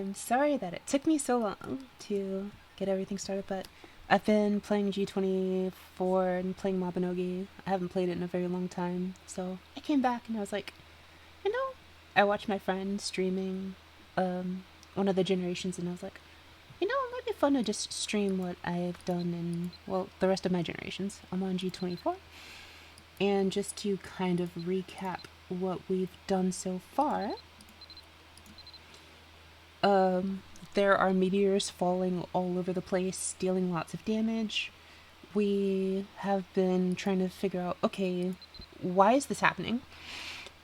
I'm sorry that it took me so long to get everything started, but I've been playing G24 and playing Mabinogi. I haven't played it in a very long time, so I came back and I was like, you know, I watched my friend streaming one of the generations, and I was like, you know, it might be fun to just stream what I've done in, well, the rest of my generations. I'm on G24, and just to kind of recap what we've done so far. There are meteors falling all over the place, dealing lots of damage. We have been trying to figure out, okay, why is this happening?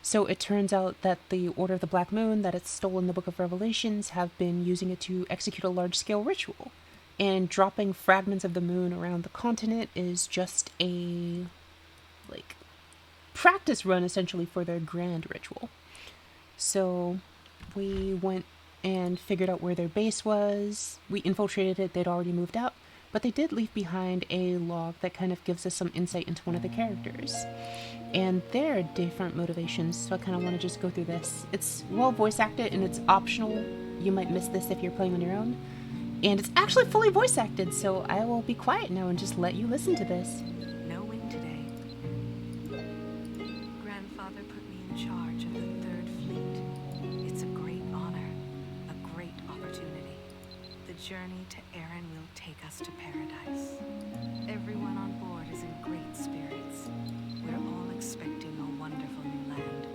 So it turns out that the Order of the Black Moon, that it's stolen the Book of Revelations, have been using it to execute a large-scale ritual. And dropping fragments of the moon around the continent is just a, like, practice run, essentially, for their grand ritual. So we went and figured out where their base was. We infiltrated it, they'd already moved out, but they did leave behind a log that kind of gives us some insight into one of the characters and their different motivations, so I kind of want to just go through this. It's well voice acted and it's optional. You might miss this if you're playing on your own. And it's actually fully voice acted, so I will be quiet now and just let you listen to this. No wind today. Grandfather put me in charge of the Third Fleet. It's a great honor, a great opportunity. The journey to Erin will take us to paradise. Everyone on board is in great spirits. We're all expecting a wonderful new land,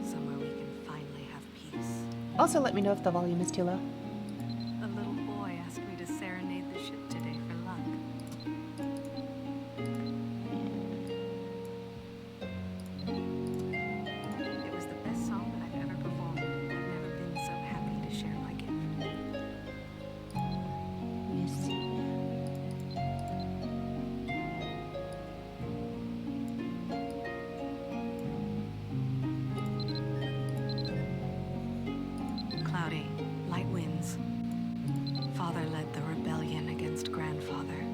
somewhere we can finally have peace. Also, let me know if the volume is too low. A little boy asked me to serenade the ship today for luck. It was the best song that I've ever performed. I've never been so happy to share my gift. Yes. Cloudy, light winds. Father led the rebellion against Grandfather.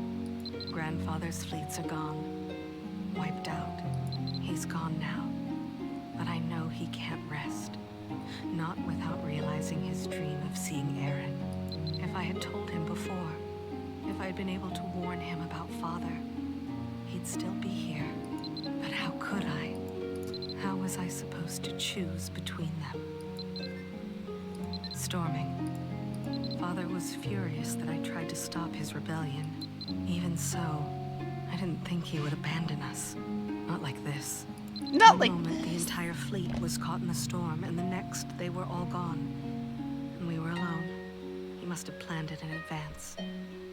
Grandfather's fleets are gone. Wiped out. He's gone now. But I know he can't rest. Not without realizing his dream of seeing Erin. If I had told him before, if I'd been able to warn him about Father, he'd still be here. But how could I? How was I supposed to choose between them? Storming. Father was furious that I tried to stop his rebellion. Even so, I didn't think he would abandon us. Not like this. Not like One moment, the entire fleet was caught in the storm, and the next, they were all gone. And we were alone. He must have planned it in advance.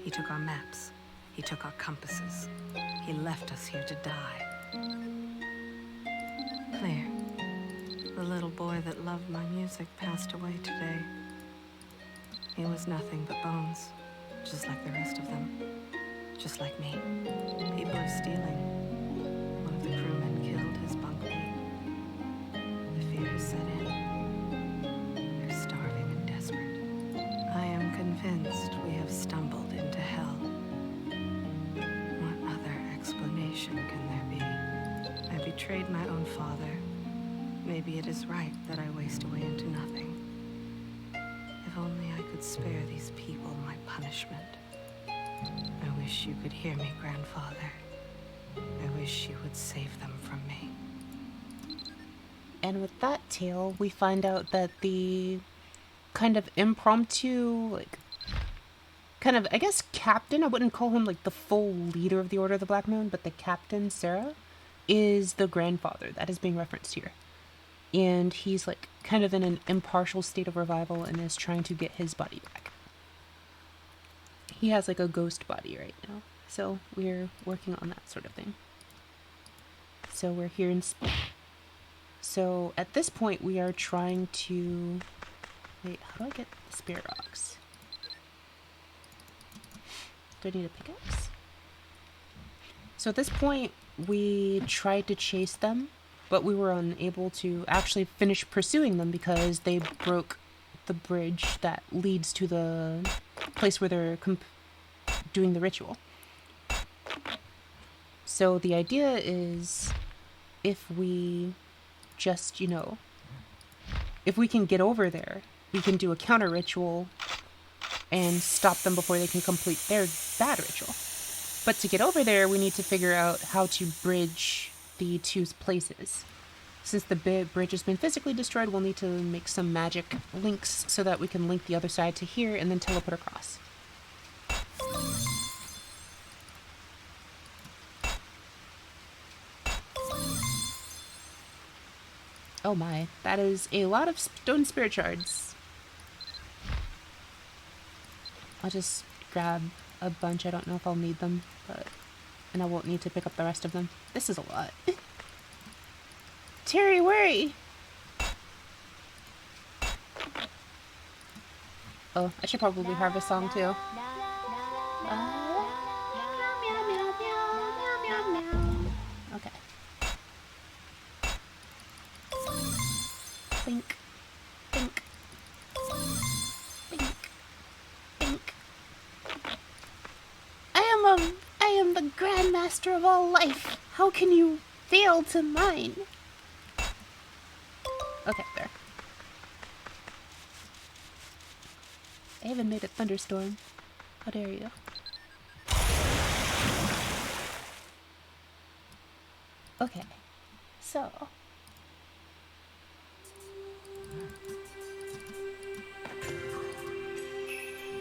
He took our maps. He took our compasses. He left us here to die. Claire, the little boy that loved my music, passed away today. He was nothing but bones, just like the rest of them. Just like me. People are stealing. One of the crewmen killed his bunkmate. The fear has set in. They're starving and desperate. I am convinced we have stumbled into hell. What other explanation can there be? I betrayed my own father. Maybe it is right that I waste away into nothing. If only I could spare these people my punishment. I wish you could hear me, Grandfather. I wish you would save them from me. And with that tale, we find out that the kind of impromptu, like, kind of, I guess, captain, I wouldn't call him, like, the full leader of the Order of the Black Moon, but the captain, Sarah, is the grandfather that is being referenced here. And he's, like, kind of in an impartial state of revival and is trying to get his body back. He has, like, a ghost body right now. So we're working on that sort of thing. So we're here in Spain. So at this point, we are trying to... Wait, how do I get the spirit rocks? Do I need a pickaxe? So at this point, we tried to chase them, but we were unable to actually finish pursuing them because they broke the bridge that leads to the place where they're doing the ritual. So the idea is, if we just, you know, if we can get over there we can do a counter ritual and stop them before they can complete their bad ritual. But to get over there, we need to figure out how to bridge the two places. Since the bridge has been physically destroyed, we'll need to make some magic links so that we can link the other side to here and then teleport across. Oh my, that is a lot of stone spirit shards. I'll just grab a bunch. I don't know if I'll need them, and I won't need to pick up the rest of them. This is a lot. Terry, worry! Oh, I should probably harvest song too. Okay. Think. Think. Think. Think. I am the Grandmaster of all life. How can you fail to mine? Okay, there. I haven't made a thunderstorm. How dare you? Okay, so...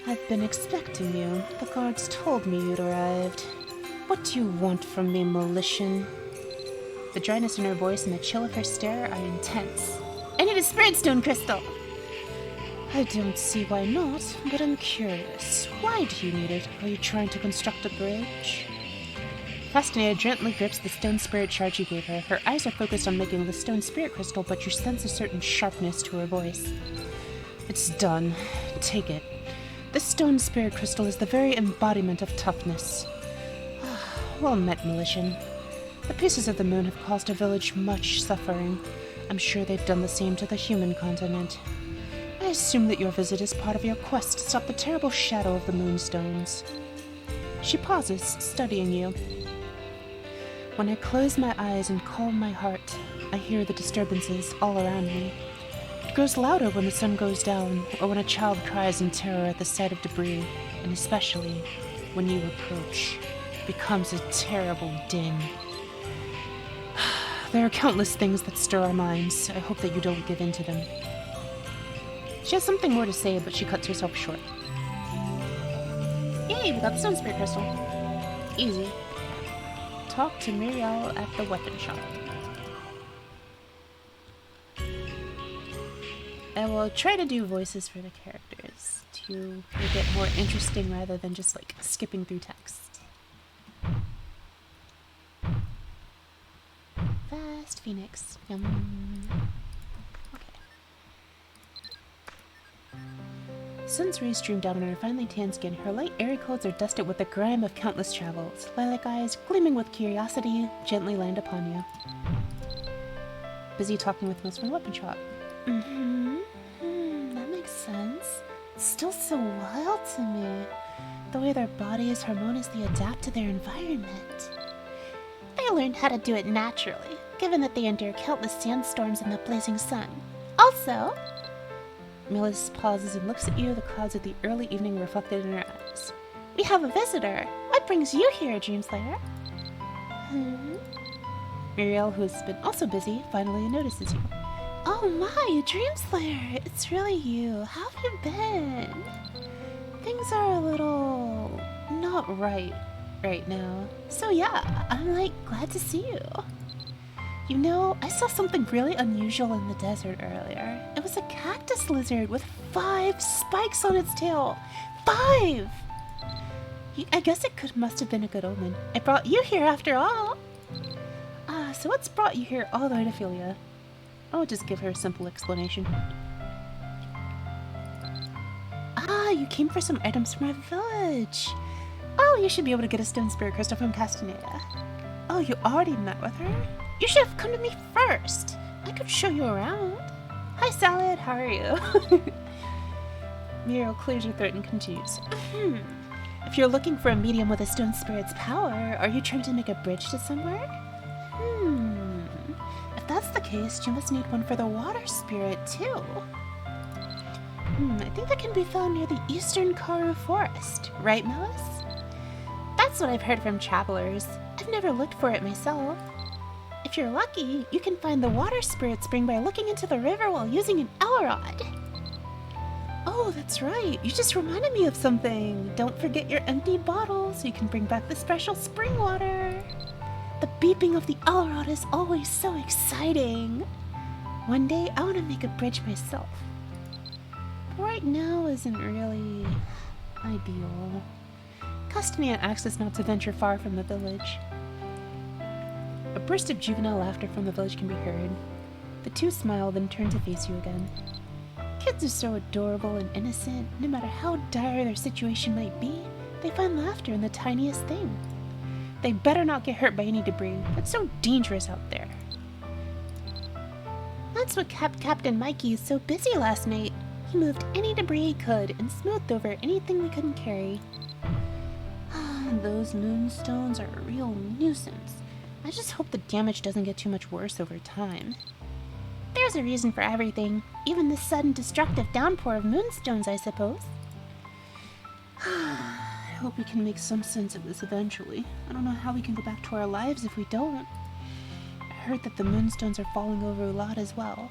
I've been expecting you. The guards told me you'd arrived. What do you want from me, Malician? The dryness in her voice and the chill of her stare are intense. I need a spirit stone crystal! I don't see why not, but I'm curious. Why do you need it? Are you trying to construct a bridge? Castaneda gently grips the stone spirit shard you gave her. Her eyes are focused on making the stone spirit crystal, but you sense a certain sharpness to her voice. It's done. Take it. This stone spirit crystal is the very embodiment of toughness. Well met, Malician. The pieces of the moon have caused our village much suffering. I'm sure they've done the same to the human continent. I assume that your visit is part of your quest to stop the terrible shadow of the moonstones. She pauses, studying you. When I close my eyes and calm my heart, I hear the disturbances all around me. It grows louder when the sun goes down, or when a child cries in terror at the sight of debris, and especially when you approach. It becomes a terrible din. There are countless things that stir our minds. I hope that you don't give in to them. She has something more to say, but she cuts herself short. Yay, we got the stone spirit crystal. Easy. Talk to Muriel at the weapon shop. I will try to do voices for the characters to make it more interesting rather than just like skipping through text. Fast Phoenix. Yum. Sun's rays stream down on her finely tanned skin. Her light, airy clothes are dusted with the grime of countless travels. Lilac eyes, gleaming with curiosity, gently land upon you. Busy talking with most from the weapon shop. That makes sense. It's still so wild to me. The way their bodies harmoniously adapt to their environment. They learned how to do it naturally, given that they endure countless sandstorms in the blazing sun. Also... Millis pauses and looks at you, the clouds of the early evening reflected in her eyes. We have a visitor. What brings you here, Dreamslayer? Muriel, who has been also busy, finally notices you. Oh my, Dreamslayer! It's really you. How have you been? Things are a little... not right now. So yeah, I'm glad to see you. You know, I saw something really unusual in the desert earlier. It was a cactus lizard with 5 spikes on its tail. 5! I guess it must have been a good omen. I brought you here after all. So what's brought you here all the way to Philia? I'll just give her a simple explanation. You came for some items from our village. Oh, you should be able to get a stone spirit crystal from Castaneda. Oh, you already met with her? You should have come to me first. I could show you around. Hi, Salad. How are you? Muriel clears her throat and continues. If you're looking for a medium with a stone spirit's power, are you trying to make a bridge to somewhere? If that's the case, you must need one for the water spirit, too. I think that can be found near the eastern Karoo forest, right, Melis? That's what I've heard from travelers. I've never looked for it myself. If you're lucky, you can find the water spirit spring by looking into the river while using an Elrod. Oh, that's right. You just reminded me of something. Don't forget your empty bottle so you can bring back the special spring water. The beeping of the Elrod is always so exciting. One day, I want to make a bridge myself. But right now isn't really ideal. Castanea asks us not to venture far from the village. A burst of juvenile laughter from the village can be heard. The two smile, then turn to face you again. Kids are so adorable and innocent. No matter how dire their situation might be, they find laughter in the tiniest thing. They better not get hurt by any debris. It's so dangerous out there. That's what kept Captain Mikey so busy last night. He moved any debris he could and smoothed over anything we couldn't carry. Those moonstones are a real nuisance. I just hope the damage doesn't get too much worse over time. There's a reason for everything, even the sudden destructive downpour of moonstones, I suppose. I hope we can make some sense of this eventually. I don't know how we can go back to our lives if we don't. I heard that the moonstones are falling over a lot as well.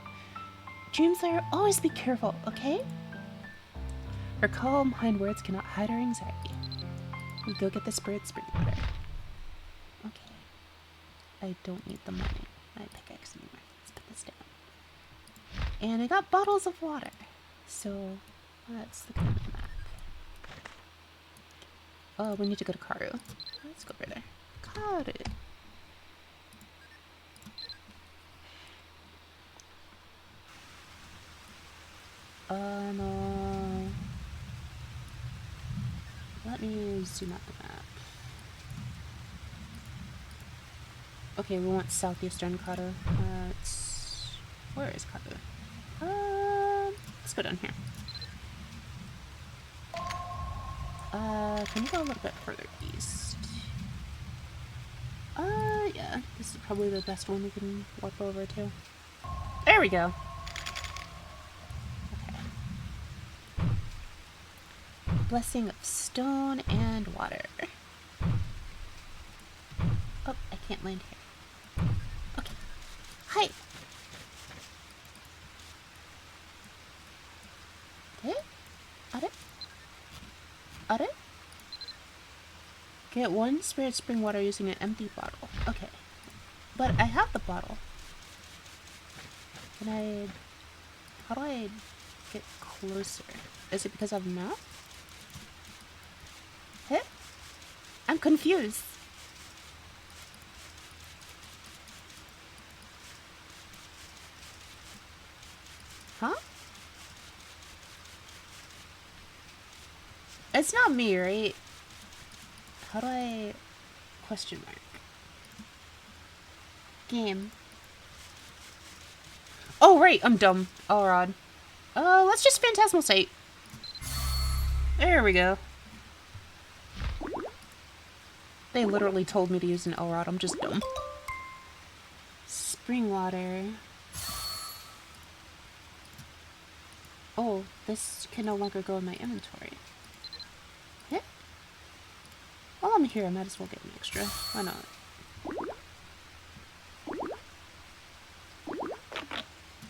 Dreamslayer, always be careful, okay? Her calm hind words cannot hide her anxiety. We go get the spirit spring water. Okay. I don't need the money. My pickaxe anymore. Let's put this down. And I got bottles of water. So that's the kind of map. Oh, we need to go to Karoo. Let's go over there. Karoo. No. Let me zoom out the map. Okay, we want southeastern Karoo. Where is Karoo? Let's go down here. Can we go a little bit further east? Yeah. This is probably the best one we can warp over to. There we go. Okay. Blessing of stone and water. Oh, I can't land here. Okay. Hi! Are? Get one spirit spring water using an empty bottle. Okay. But I have the bottle. How do I get closer? Is it because I have a map? Huh? I'm confused. Huh? It's not me, right? How do I... Question mark. Game. Oh, right, I'm dumb. Elrod. Let's just Phantasmal Sight. There we go. They literally told me to use an Elrod. I'm just dumb. Spring water. Oh, this can no longer go in my inventory. Yeah. While I'm here, I might as well get an extra. Why not?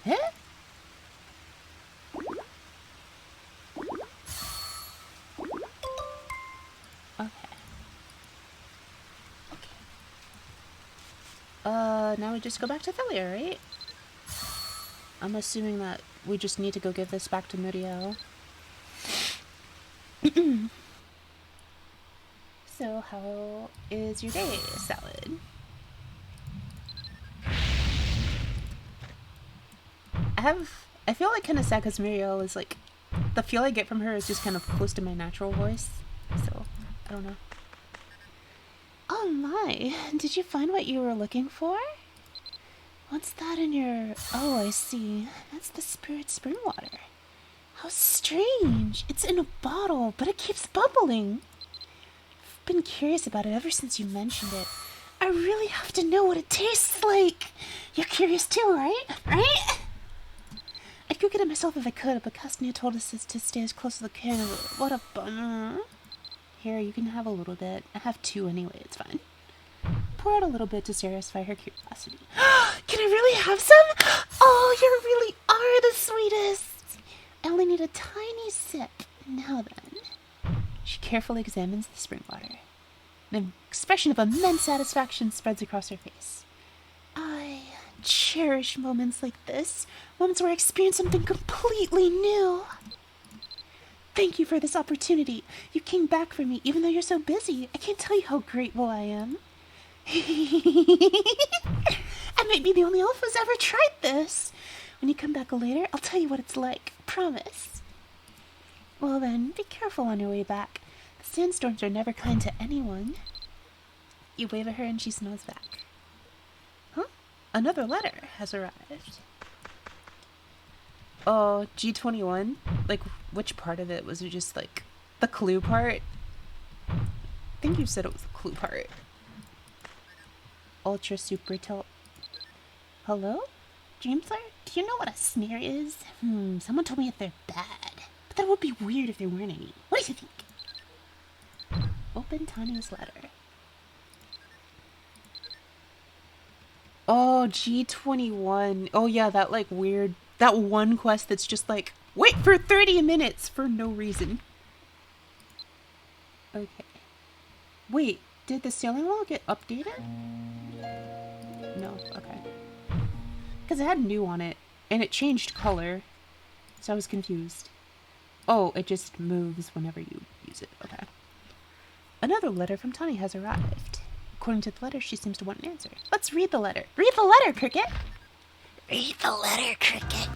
Huh? Okay. Now we just go back to Thalia, right? I'm assuming that we just need to go give this back to Muriel. So, how is your day, Salad? I feel like kind of sad because Muriel is like, the feel I get from her is just kind of close to my natural voice. So, I don't know. Oh my, did you find what you were looking for? What's that in your... Oh, I see. That's the spirit spring water. How strange. It's in a bottle, but it keeps bubbling. I've been curious about it ever since you mentioned it. I really have to know what it tastes like. You're curious too, right? Right? I'd go get it myself if I could, but Castania told us to stay as close to the can. What a bummer. Here, you can have a little bit. I have 2 anyway, it's fine. Pour out a little bit to satisfy her curiosity. Can I really have some? Oh, you really are the sweetest. I only need a tiny sip. Now then. She carefully examines the spring water. An expression of immense satisfaction spreads across her face. I cherish moments like this. Moments where I experience something completely new. Thank you for this opportunity. You came back for me even though you're so busy. I can't tell you how grateful I am. I might be the only elf who's ever tried this. When you come back later, I'll tell you what it's like. Promise. Well then, be careful on your way back. The sandstorms are never kind to anyone. You wave at her and she smiles back. Huh? Another letter has arrived. Oh, G21? Like, which part of it? Was it just, like, the clue part? I think you said it was the clue part. Ultra super Hello? Dreamflare? Do you know what a snare is? Someone told me if they're bad. But that would be weird if there weren't any. What do you think? Open Tanya's letter. Oh, G21. Oh yeah, that like weird, that one quest that's just like, wait for 30 minutes for no reason. Okay. Wait, did the sailing wall get updated? No, okay. Because it had new on it, and it changed color, so I was confused. Oh, it just moves whenever you use it, okay. Another letter from Tani has arrived. According to the letter, she seems to want an answer. Let's read the letter. Read the letter, Cricket! Read the letter, Cricket!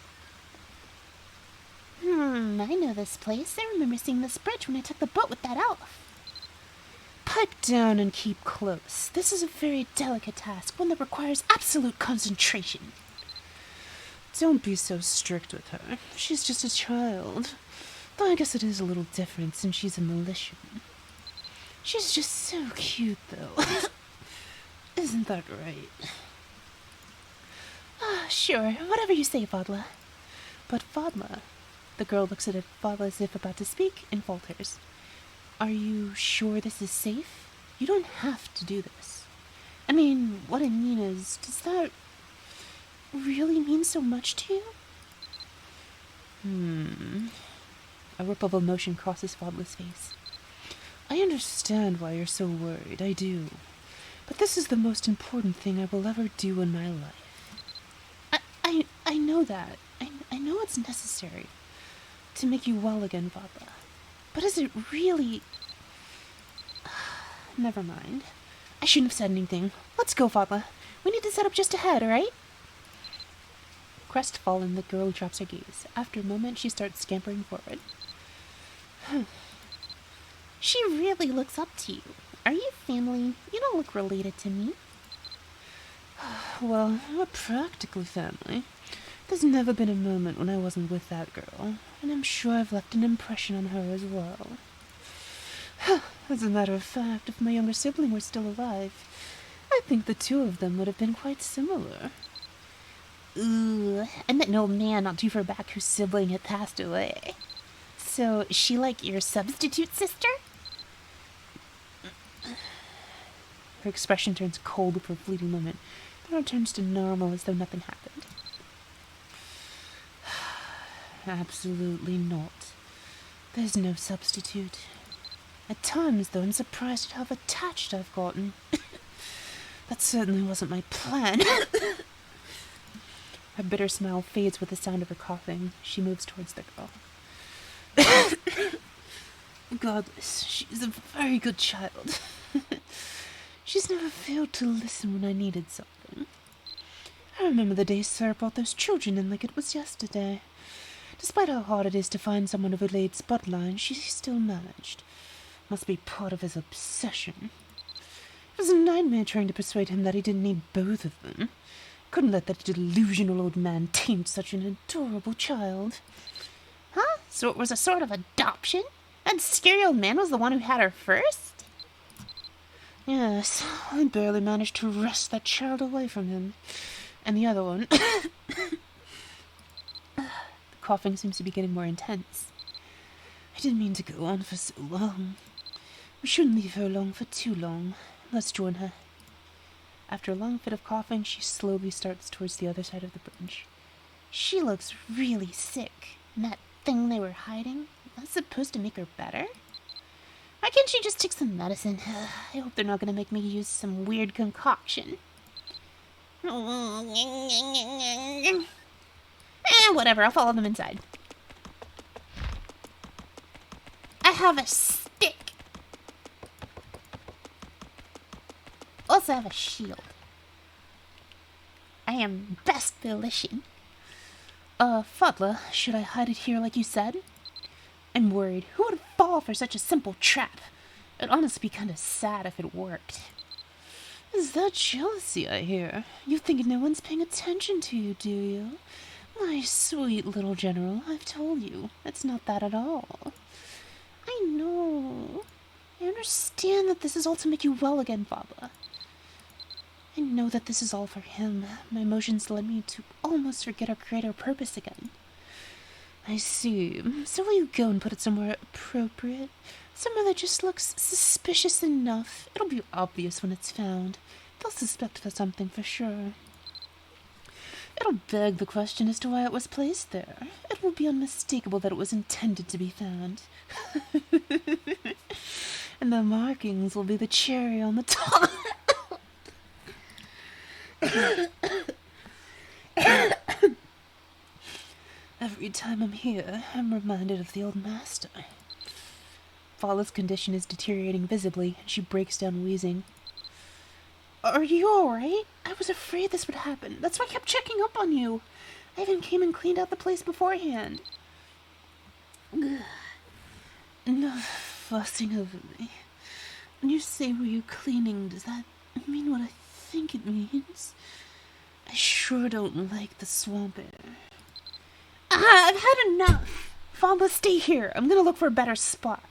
I know this place. I remember seeing this bridge when I took the boat with that elf. Pipe down and keep close. This is a very delicate task, one that requires absolute concentration. Don't be so strict with her. She's just a child. Though I guess it is a little different since she's a Militian. She's just so cute, though. Isn't that right? Sure, whatever you say, Fadla. But Fadla... The girl looks at Fadla as if about to speak and falters. Are you sure this is safe? You don't have to do this. I mean, what I mean is, does that really mean so much to you? A ripple of emotion crosses Fadla's face. I understand why you're so worried, I do. But this is the most important thing I will ever do in my life. I know that. I know it's necessary to make you well again, Fadla. But is it really... Never mind. I shouldn't have said anything. Let's go, Fadla. We need to set up just ahead, alright? Crestfallen, the girl drops her gaze. After a moment, she starts scampering forward. She really looks up to you. Are you family? You don't look related to me. Well, we're practically family. There's never been a moment when I wasn't with that girl, and I'm sure I've left an impression on her as well. As a matter of fact, if my younger sibling were still alive, I think the two of them would have been quite similar. Ooh, I met an old man not too far back whose sibling had passed away. So, is she like your substitute sister? Her expression turns cold for a fleeting moment, then returns to normal as though nothing happened. Absolutely not. There's no substitute. At times, though, I'm surprised at how attached I've gotten. That certainly wasn't my plan. Her bitter smile fades with the sound of her coughing. She moves towards the girl. Regardless, she's a very good child. She's never failed to listen when I needed something. I remember the day Sir brought those children in like it was yesterday. Despite how hard it is to find someone of Elade's bloodline, she still managed. Must be part of his obsession. It was a nightmare trying to persuade him that he didn't need both of them. Couldn't let that delusional old man taint such an adorable child. Huh? So it was a sort of adoption? That scary old man was the one who had her first? Yes, I barely managed to wrest that child away from him. And the other one... The coughing seems to be getting more intense. I didn't mean to go on for so long. We shouldn't leave her alone for too long. Let's join her. After a long fit of coughing, she slowly starts towards the other side of the bridge. She looks really sick. And that thing they were hiding, that's supposed to make her better? Why can't she just take some medicine? I hope they're not going to make me use some weird concoction. Whatever, I'll follow them inside. I have a stick. Also have a shield. I am best volition. Fadla, should I hide it here like you said? I'm worried. Who would fall for such a simple trap? It'd honestly be kind of sad if it worked. Is that jealousy I hear? You think no one's paying attention to you, do you? My sweet little general, I've told you, it's not that at all. I know. I understand that this is all to make you well again, Fadla. I know that this is all for him. My emotions led me to almost forget our greater purpose again. I see. So will you go and put it somewhere appropriate? Somewhere that just looks suspicious enough. It'll be obvious when it's found. They'll suspect for something for sure. It'll beg the question as to why it was placed there. It will be unmistakable that it was intended to be found. And the markings will be the cherry on the top. Every time I'm here, I'm reminded of the old master. Fala's condition is deteriorating visibly, and she breaks down wheezing. Are you alright? I was afraid this would happen. That's why I kept checking up on you. I even came and cleaned out the place beforehand. Enough fussing over me. When you say were you cleaning, does that mean what I think it means? I sure don't like the swamp air. I've had enough. Fala, stay here. I'm gonna look for a better spot.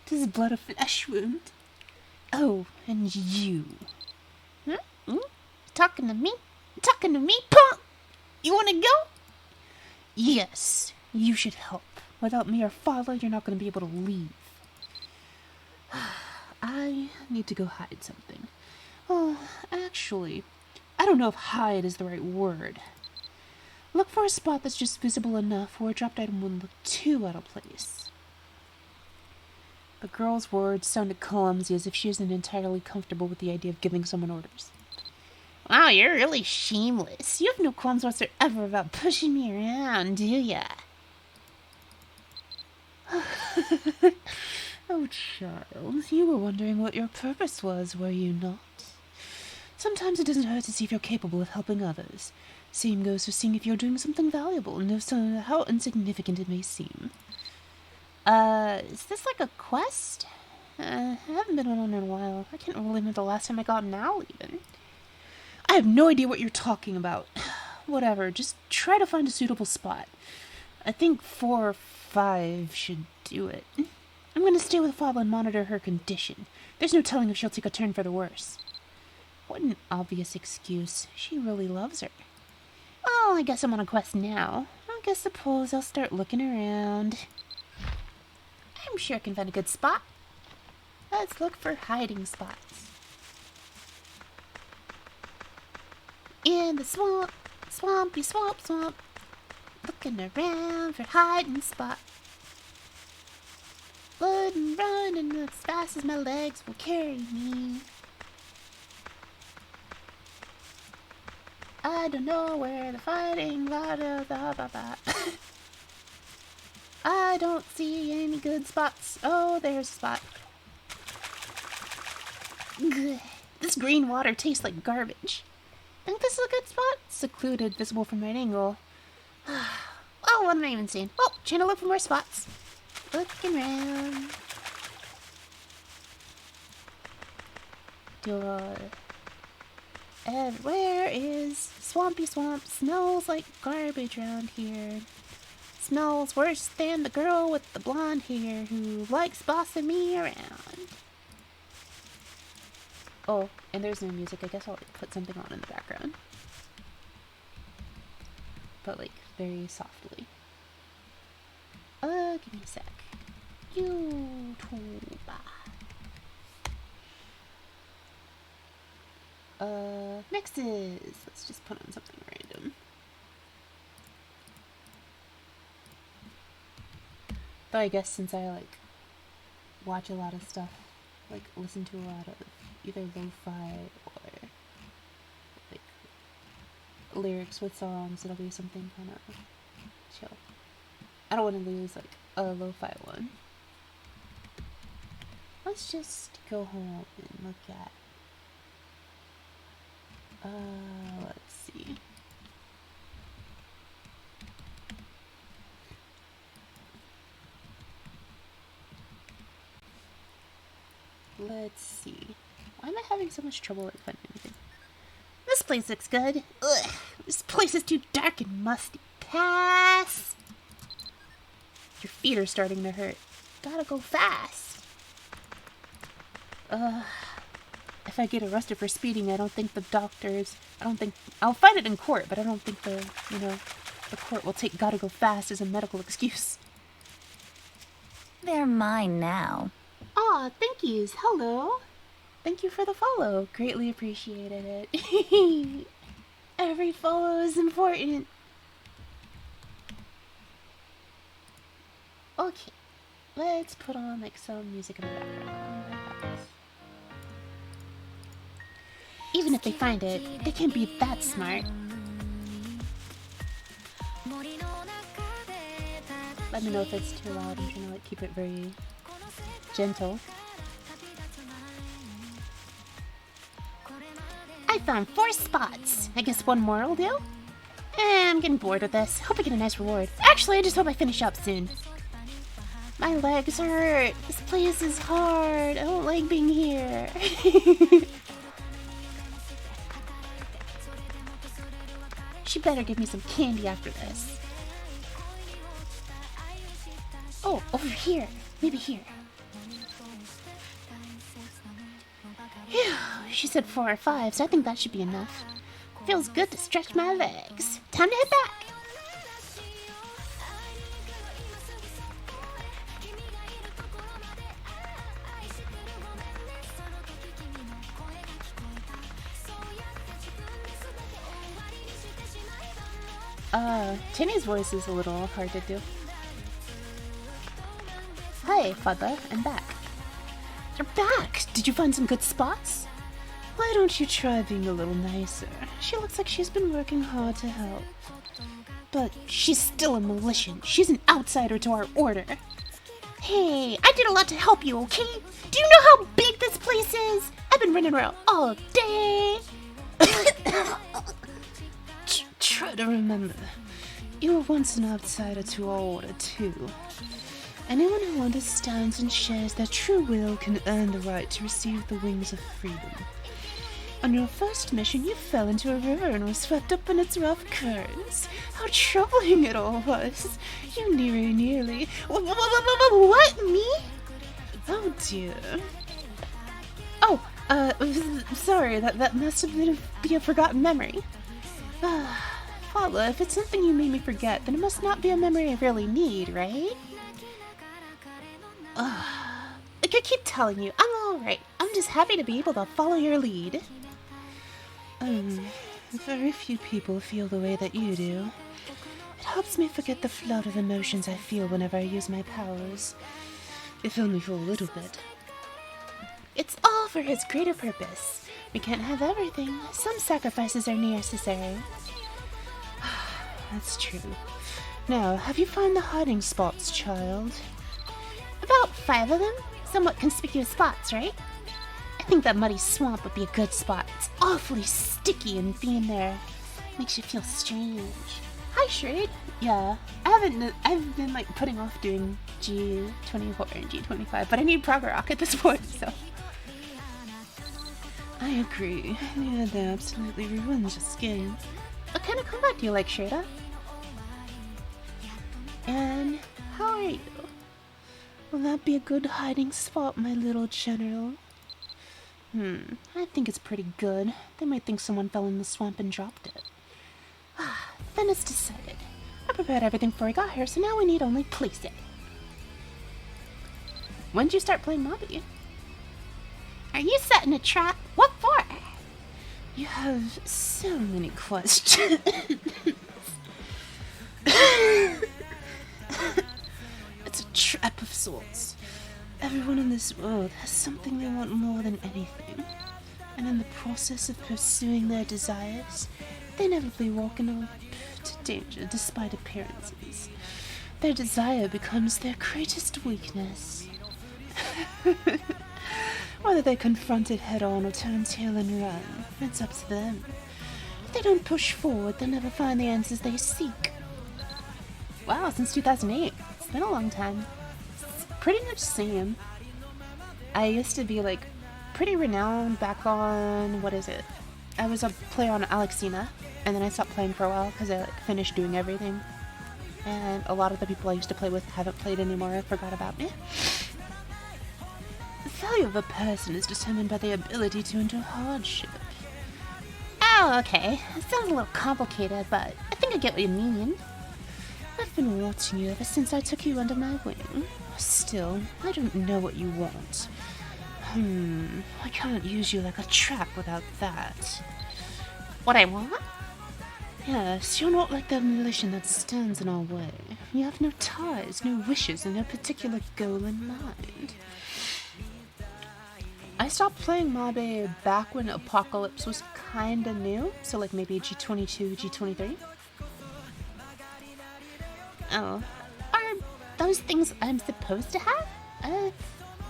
This is blood a flesh wound. Oh, and you. Talking to me? Talking to me, punk? You wanna go? Yes, you should help. Without me or Fala, you're not gonna be able to leave. I need to go hide something. Oh, actually, I don't know if hide is the right word. Look for a spot that's just visible enough where a dropped item wouldn't look too out of place. The girl's words sounded clumsy, as if she isn't entirely comfortable with the idea of giving someone orders. Wow, you're really shameless. You have no qualms whatsoever about pushing me around, do ya? Oh, Charles, you were wondering what your purpose was, were you not? Sometimes it doesn't hurt to see if you're capable of helping others. Same goes for seeing if you're doing something valuable, no matter how insignificant it may seem. Is this like a quest? I haven't been on one in a while. I can't really remember the last time I got an owl, even. I have no idea what you're talking about. Whatever, just try to find a suitable spot. I think 4 or 5 should do it. I'm gonna stay with Fala and monitor her condition. There's no telling if she'll take a turn for the worse. What an obvious excuse. She really loves her. Well, I guess I'm on a quest now. I suppose I'll start looking around. I'm sure I can find a good spot. Let's look for hiding spots. In the swamp, swampy swamp. Looking around for hiding spots. Blood and running as fast as my legs will carry me. I don't know where the fighting, I don't see any good spots. Oh, there's a spot. Gah. This green water tastes like garbage. Think this is a good spot? Secluded, visible from right angle. Oh, what am I even saying? Oh, trying to look for more spots. Looking around. Door. Everywhere is swampy swamp. Smells like garbage around here. Smells worse than the girl with the blonde hair who likes bossing me around. Oh, and there's no music. I guess I'll put something on in the background. But like very softly. Give me a sec. YouTube. Next is, let's just put on something random. Though I guess since I like watch a lot of stuff, like listen to a lot of either lo-fi or like lyrics with songs, it'll be something kind of chill. I don't want to lose like a lo-fi one. Let's just go home and look at let's see. Let's see. Why am I having so much trouble like finding anything? This place looks good. Ugh, this place is too dark and musty. Pass! Your feet are starting to hurt. Gotta go fast. If I get arrested for speeding, I don't think I'll fight it in court, but I don't think the court will take gotta go fast as a medical excuse. They're mine now. Aw, thank yous. Hello. Thank you for the follow. Greatly appreciated it. Every follow is important. Okay. Let's put on like some music in the background. Even if they find it, they can't be that smart. Let me know if it's too loud. I'm trying to like keep it very gentle. I found 4 spots. I guess one more will do. I'm getting bored with this. Hope I get a nice reward. Actually, I just hope I finish up soon. My legs hurt. This place is hard. I don't like being here. She better give me some candy after this. Oh, over here. Maybe here. Phew, she said 4 or 5, so I think that should be enough. Feels good to stretch my legs. Time to head back. Tinny's voice is a little hard to do. Hi, Father, I'm back. You're back! Did you find some good spots? Why don't you try being a little nicer? She looks like she's been working hard to help. But she's still a militant. She's an outsider to our order. Hey, I did a lot to help you, okay? Do you know how big this place is? I've been running around all day. Try to remember. You were once an outsider to our order, too. Anyone who understands and shares their true will can earn the right to receive the wings of freedom. On your first mission, you fell into a river and were swept up in its rough currents. How troubling it all was. You nearly... What? Me? Oh, dear. Oh, sorry, that must have been a forgotten memory. Paula, if it's something you made me forget, then it must not be a memory I really need, right? I could keep telling you, I'm alright. I'm just happy to be able to follow your lead. Very few people feel the way that you do. It helps me forget the flood of emotions I feel whenever I use my powers. If only for a little bit. It's all for his greater purpose. We can't have everything. Some sacrifices are necessary. That's true. Now, have you found the hiding spots, child? About 5 of them. Somewhat conspicuous spots, right? I think that muddy swamp would be a good spot. It's awfully sticky and being there makes you feel strange. Hi, Shred. Yeah, I've been like putting off doing G24 and G25, but I need Prog Rock at this point, so. I agree. Yeah, that absolutely ruins your skin. What kind of combat do you like, Shreda? And how are you? Will that be a good hiding spot, my little general? I think it's pretty good. They might think someone fell in the swamp and dropped it. Then it's decided. I prepared everything before we got here, so now we need only place it. When did you start playing Mobby? Are you setting a trap? What for? You have so many questions. It's a trap of sorts. Everyone in this world has something they want more than anything. And in the process of pursuing their desires, they inevitably walk into danger despite appearances. Their desire becomes their greatest weakness. Whether they confront it head-on or turn tail and run, it's up to them. If they don't push forward, they'll never find the answers they seek. Wow, since 2008. It's been a long time. It's pretty much the same. I used to be, like, pretty renowned back on... what is it? I was a player on Alexina, and then I stopped playing for a while because I, like, finished doing everything. And a lot of the people I used to play with haven't played anymore. I forgot about me. The value of a person is determined by the ability to endure hardship. Oh, okay. It sounds a little complicated, but I think I get what you mean. I've been watching you ever since I took you under my wing. Still, I don't know what you want. I can't use you like a trap without that. What I want? Yes, you're not like that militia that stands in our way. You have no ties, no wishes, and no particular goal in mind. I stopped playing Mabe back when Apocalypse was kinda new, so like maybe G22, G23. Oh, are those things I'm supposed to have? I've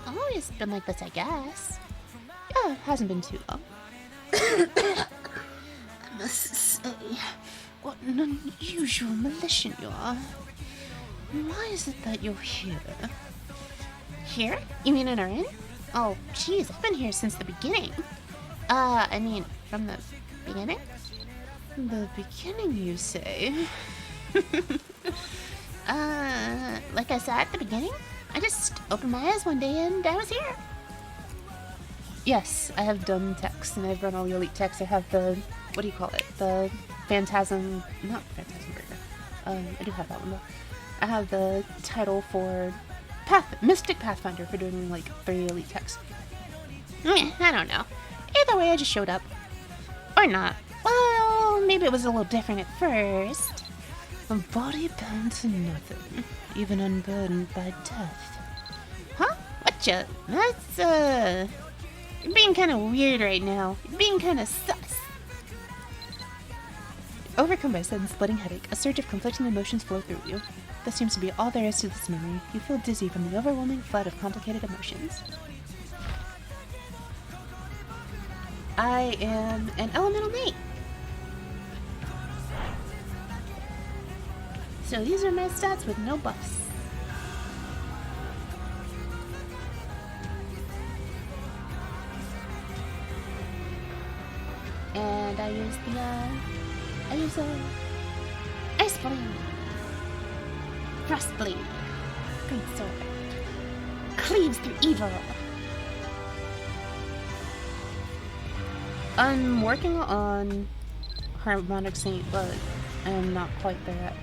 always been like this, I guess. Yeah, it hasn't been too long. I must say, what an unusual militia you are. Why is it that you're here? Here? You mean in our inn? Oh, jeez, I've been here since the beginning. I mean, from the beginning? The beginning, you say? Like I said at the beginning, I just opened my eyes one day and I was here. Yes, I have done techs and I've run all the elite techs. I have the, what do you call it? The Phantasm, not Phantasm Breaker. I do have that one though. I have the title for Mystic Pathfinder for doing like 3 elite techs. I don't know. Either way, I just showed up. Or not. Well, maybe it was a little different at first. A body bound to nothing, even unburdened by death. Huh? Whatcha? That's, you're being kinda weird right now. You're being kinda sus. Overcome by a sudden splitting headache, a surge of conflicting emotions flow through you. This seems to be all there is to this memory. You feel dizzy from the overwhelming flood of complicated emotions. I am an elemental knight. So these are my stats with no buffs. And I use Ice Blade, Frost Blade, Great Sword, cleaves through evil. I'm working on Harmonic Saint, but I am not quite there yet.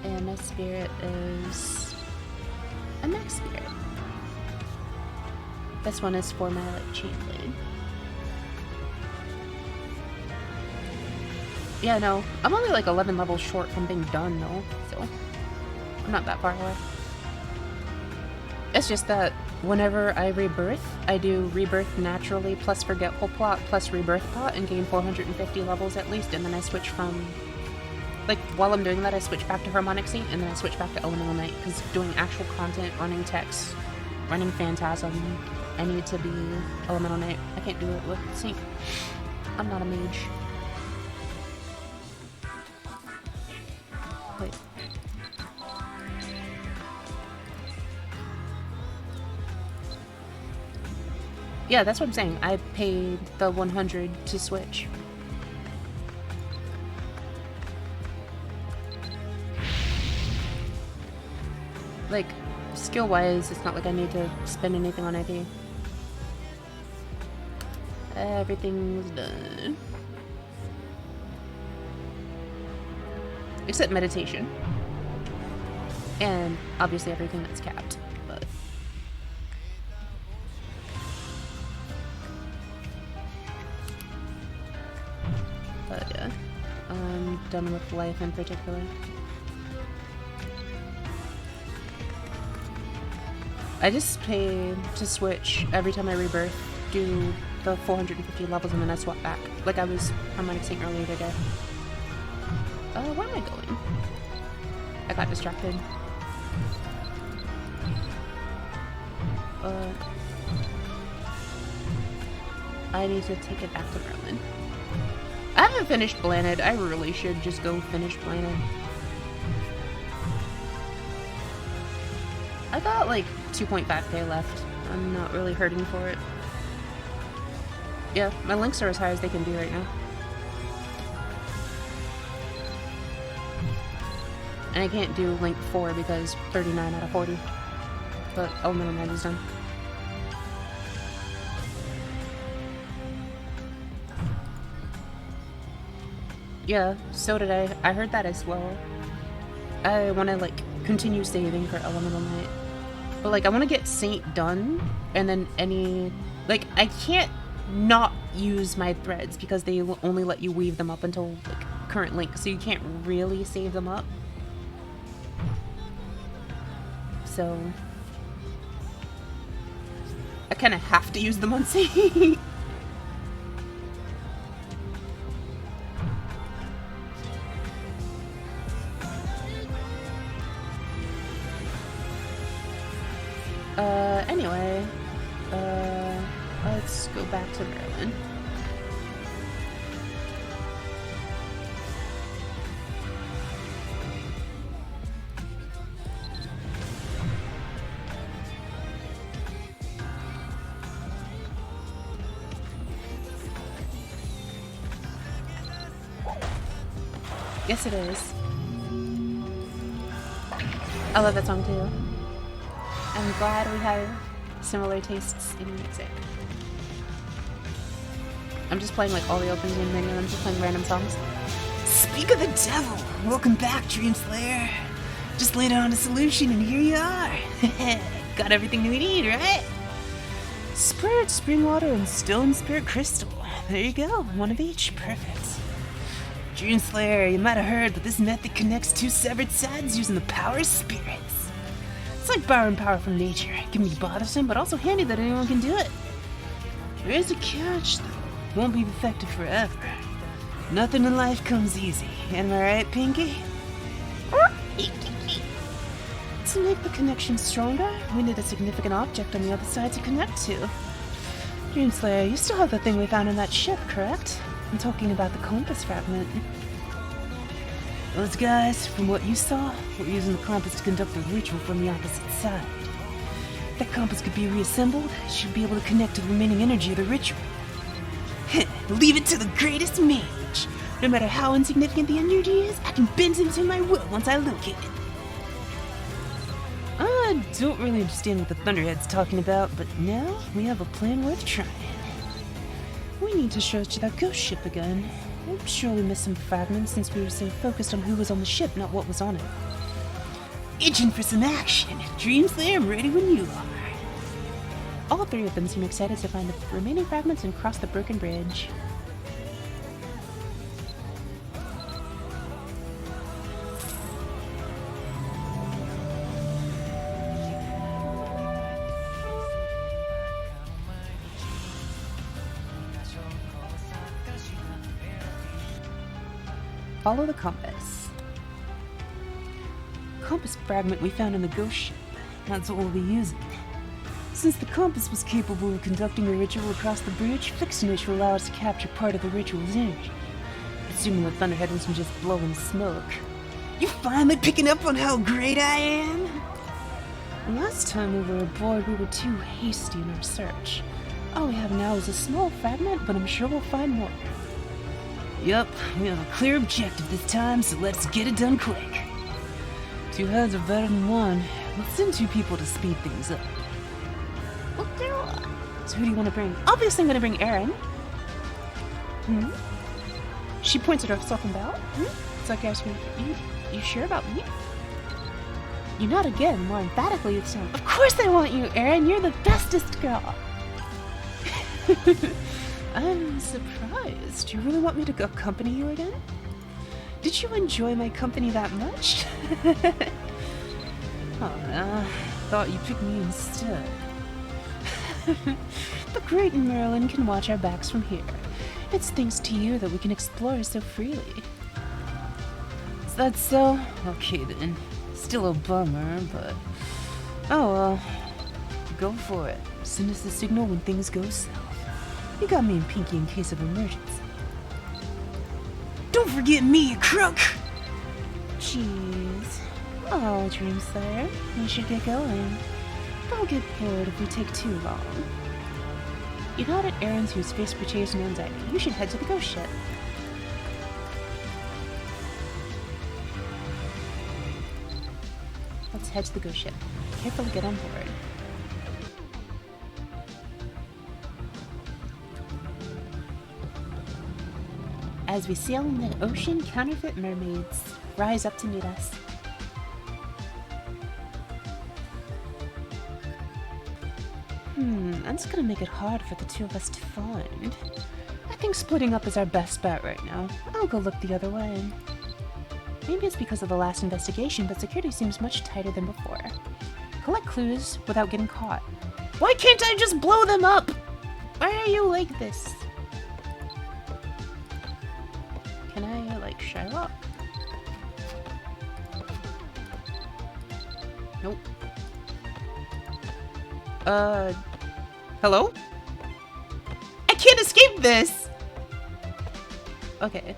And my spirit is a max spirit. This one is for my like chain blade. Yeah, no, I'm only like 11 levels short from being done though, so I'm not that far away. It's just that whenever I rebirth, I do rebirth naturally plus forgetful plot plus rebirth pot and gain 450 levels at least, and then I switch from, like, while I'm doing that I switch back to Harmonic Saint and then I switch back to Elemental Knight, because doing actual content, running text, running Phantasm, I need to be Elemental Knight. I can't do it with Saint. I'm not a mage. Wait. Yeah, that's what I'm saying. I paid the 100 to switch. Like, skill-wise, it's not like I need to spend anything on IP. Everything's done. Except meditation. And obviously everything that's capped. But yeah. I'm done with life in particular. I just pay to switch every time I rebirth, do the 450 levels, and then I swap back. Like I was harmonic saying earlier today. Where am I going? I got distracted. I need to take it back to Merlin. I haven't finished Blaned. I really should just go finish Blaned. I got like 2.5k left. I'm not really hurting for it. Yeah, my links are as high as they can be right now. And I can't do link 4 because 39 out of 40. But Elemental Night is done. Yeah, so did I. I heard that as well. I want to like continue saving for Elemental Night. But like I want to get Saint done and then like I can't not use my threads because they will only let you weave them up until like current link, so you can't really save them up. So I kind of have to use them on Saint. Anyway, let's go back to Merlin. Yes, it is. I love that song too. I'm glad we have similar tastes in music. I'm just playing like all the openings in menu, I'm just playing random songs. Speak of the devil! Welcome back, Dreamslayer! Just laid on a solution and here you are! Got everything we need, right? Spirit, spring water, and stone spirit crystal. There you go, one of each. Perfect. Dreamslayer, you might have heard that this method connects two severed sides using the power of spirits. It's like borrowing power from nature. It can be bothersome, but also handy that anyone can do it. There is a catch, though. It won't be effective forever. Nothing in life comes easy. Am I right, Pinky? To make the connection stronger, we need a significant object on the other side to connect to. Dreamslayer, you still have the thing we found on that ship, correct? I'm talking about the compass fragment. Those guys, from what you saw, were using the compass to conduct the ritual from the opposite side. If that compass could be reassembled, it should be able to connect to the remaining energy of the ritual. Leave it to the greatest mage! No matter how insignificant the energy is, I can bend it to my will once I locate it. I don't really understand what the Thunderhead's talking about, but now we have a plan worth trying. We need to search that ghost ship again. I'm sure we missed some fragments since we were so focused on who was on the ship, not what was on it. Itching for some action. Dreamslayer, I'm ready when you are. All three of them seem excited to find the remaining fragments and cross the broken bridge. Follow the compass. Compass fragment we found in the ghost ship. That's what we'll be using. Since the compass was capable of conducting a ritual across the bridge, fixing it should allow us to capture part of the ritual's energy. Assuming the Thunderhead wasn't just blowing smoke. You finally picking up on how great I am? Last time we were aboard, we were too hasty in our search. All we have now is a small fragment, but I'm sure we'll find more. Yup, we have a clear objective this time, so let's get it done quick. Two heads are better than one. Let's send two people to speed things up. So who do you want to bring? Obviously I'm going to bring Aaron. Hmm? She points at herself about. It's like asking, you sure about me? You nod again, more emphatically this time. Of course I want you, Erin. You're the bestest girl. I'm surprised. You really want me to accompany you again? Did you enjoy my company that much? Oh no, thought you picked me instead. But great Merlin can watch our backs from here. It's thanks to you that we can explore so freely. Is that so? Okay then. Still a bummer, but... oh well. Go for it. Send us a signal when things go south. You got me and Pinky in case of emergency. Don't forget me, you crook! Jeez. Oh, Dreamslayer, we should get going. Don't get bored if we take too long. You nod at Erin's whose face betrays no anxiety. You should head to the ghost ship. Let's head to the ghost ship. Carefully get on board. As we sail in the ocean, counterfeit mermaids rise up to meet us. That's gonna make it hard for the two of us to find. I think splitting up is our best bet right now. I'll go look the other way. Maybe it's because of the last investigation, but security seems much tighter than before. Collect clues without getting caught. Why can't I just blow them up? Why are you like this? Can I, like, Shylock? Nope. Hello? I can't escape this! Okay.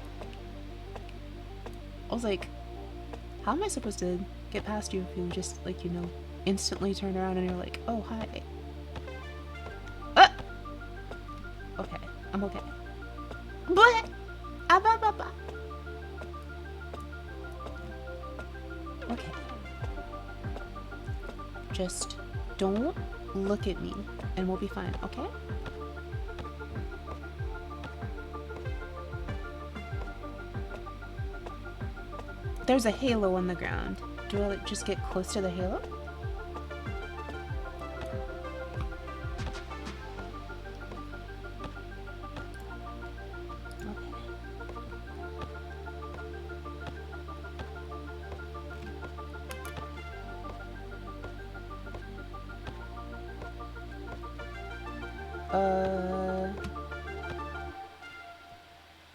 I was like, how am I supposed to get past you if you just, like, you know, instantly turn around and you're like, oh, hi. Ah! Okay, I'm okay. But okay. Just don't look at me and we'll be fine, okay? There's a halo on the ground. Do I like just get close to the halo?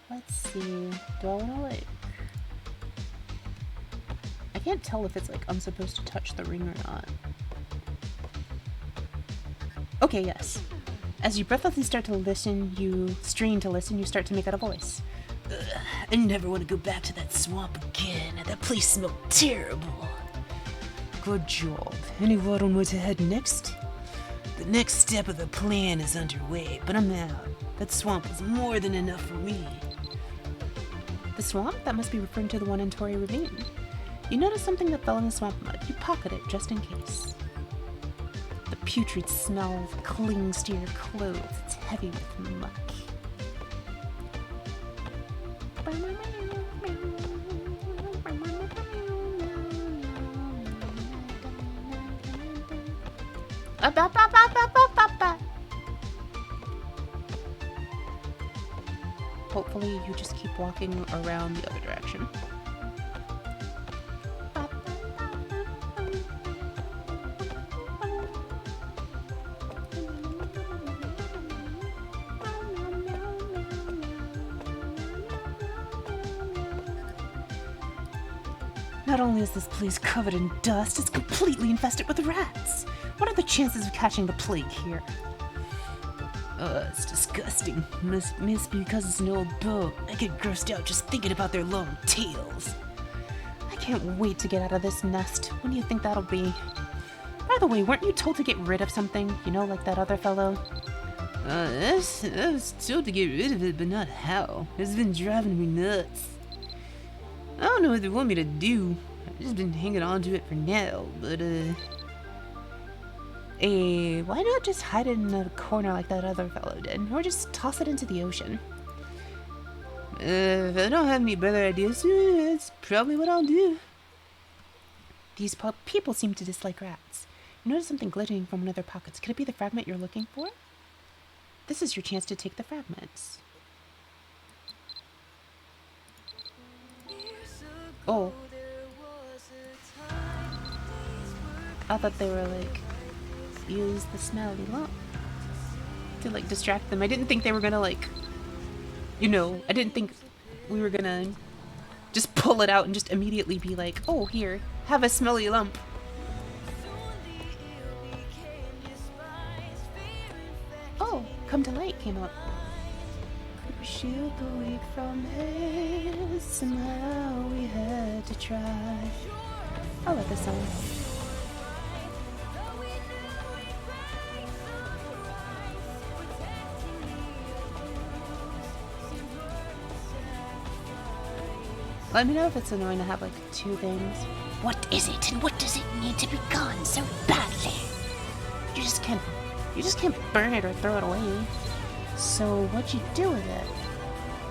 Let's see. Do I wanna like... I can't tell if it's like I'm supposed to touch the ring or not. Okay, yes. As you breathlessly start to listen, you start to make out a voice. I never want to go back to that swamp again. That place smelled terrible. Good job. Any word on where to head next? The next step of the plan is underway, but I'm out. That swamp was more than enough for me. The swamp? That must be referring to the one in Tory Ravine. You notice something that fell in the swamp mud. You pocket it just in case. The putrid smell clings to your clothes. It's heavy with muck. Hopefully you just keep walking around the other direction. Not only is this place covered in dust, it's completely infested with rats. What are the chances of catching the plague here? It's disgusting. Must be because it's an old boat. I get grossed out just thinking about their long tails. I can't wait to get out of this nest. When do you think that'll be? By the way, weren't you told to get rid of something? You know, like that other fellow? I was told to get rid of it, but not how. It's been driving me nuts. I don't know what they want me to do. I've just been hanging on to it for now, but why not just hide it in a corner like that other fellow did? Or just toss it into the ocean? If I don't have any better ideas, that's probably what I'll do. These people seem to dislike rats. You notice something glittering from one of their pockets. Could it be the fragment you're looking for? This is your chance to take the fragments. Oh. I thought they were like, use the smelly lump to like distract them. I didn't think they were gonna like, you know, I didn't think we were gonna just pull it out and just immediately be like, oh, here, have a smelly lump. Oh, Come to Light came up. Could we shield the weak from hate? Somehow we had to try. I love this song. Let me know if it's annoying to have like two things. What is it and what does it need to be gone so badly? You just can't burn it or throw it away. So what'd you do with it?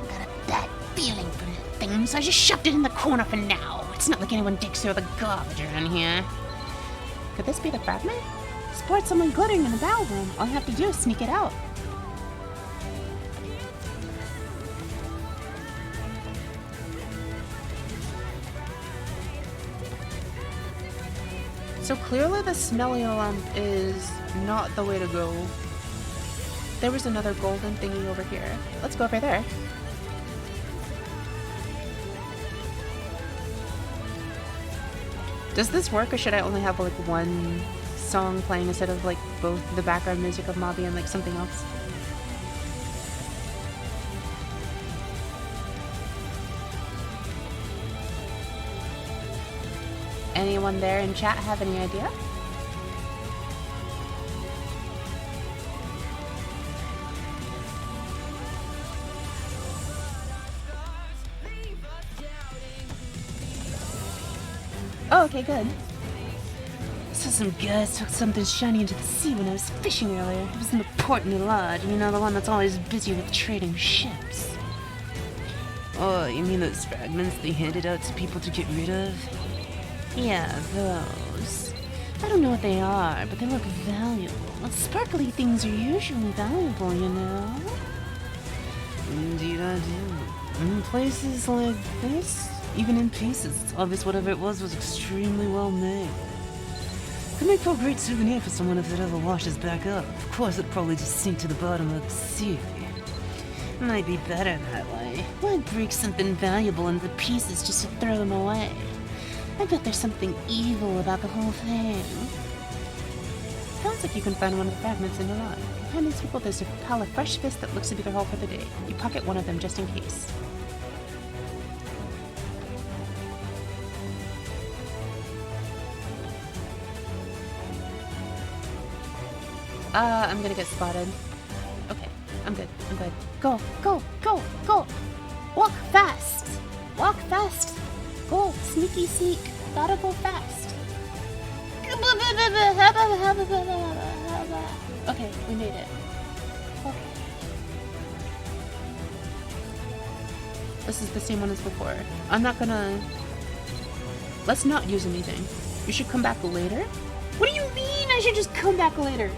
Got a bad feeling for that thing, so I just shoved it in the corner for now. It's not like anyone digs through the garbage around here. Could this be the fragment? Spot someone glittering in the battle room. All you have to do is sneak it out. So clearly the smelly lump is not the way to go. There was another golden thingy over here. Let's go over there. Does this work, or should I only have like one song playing instead of like both the background music of Mabi and like something else? Anyone there in chat have any idea? Oh, okay, good. So some guys took something shiny into the sea when I was fishing earlier. It was in the port in the lodge, you know, the one that's always busy with trading ships. Oh, you mean those fragments they handed out to people to get rid of? Yeah, those. I don't know what they are, but they look valuable. Sparkly things are usually valuable, you know? Indeed I do. In places like this, even in pieces, it's obvious whatever it was extremely well made. Could make for a great souvenir for someone if it ever washes back up. Of course, it'd probably just sink to the bottom of the sea. Might be better that way. Why break something valuable into pieces just to throw them away? I bet there's something evil about the whole thing. Sounds like you can find one of the fragments in the lot. Behind these people, there's a pile of fresh fish that looks to be their haul for the day. You pocket one of them just in case. I'm gonna get spotted. Okay, I'm good. I'm good. Go, go, go, go! Walk fast! Walk fast! Go, sneaky sneak. Gotta go fast. Okay, we made it. Okay. This is the same one as before. I'm not gonna... Let's not use anything. You should come back later? What do you mean I should just come back later?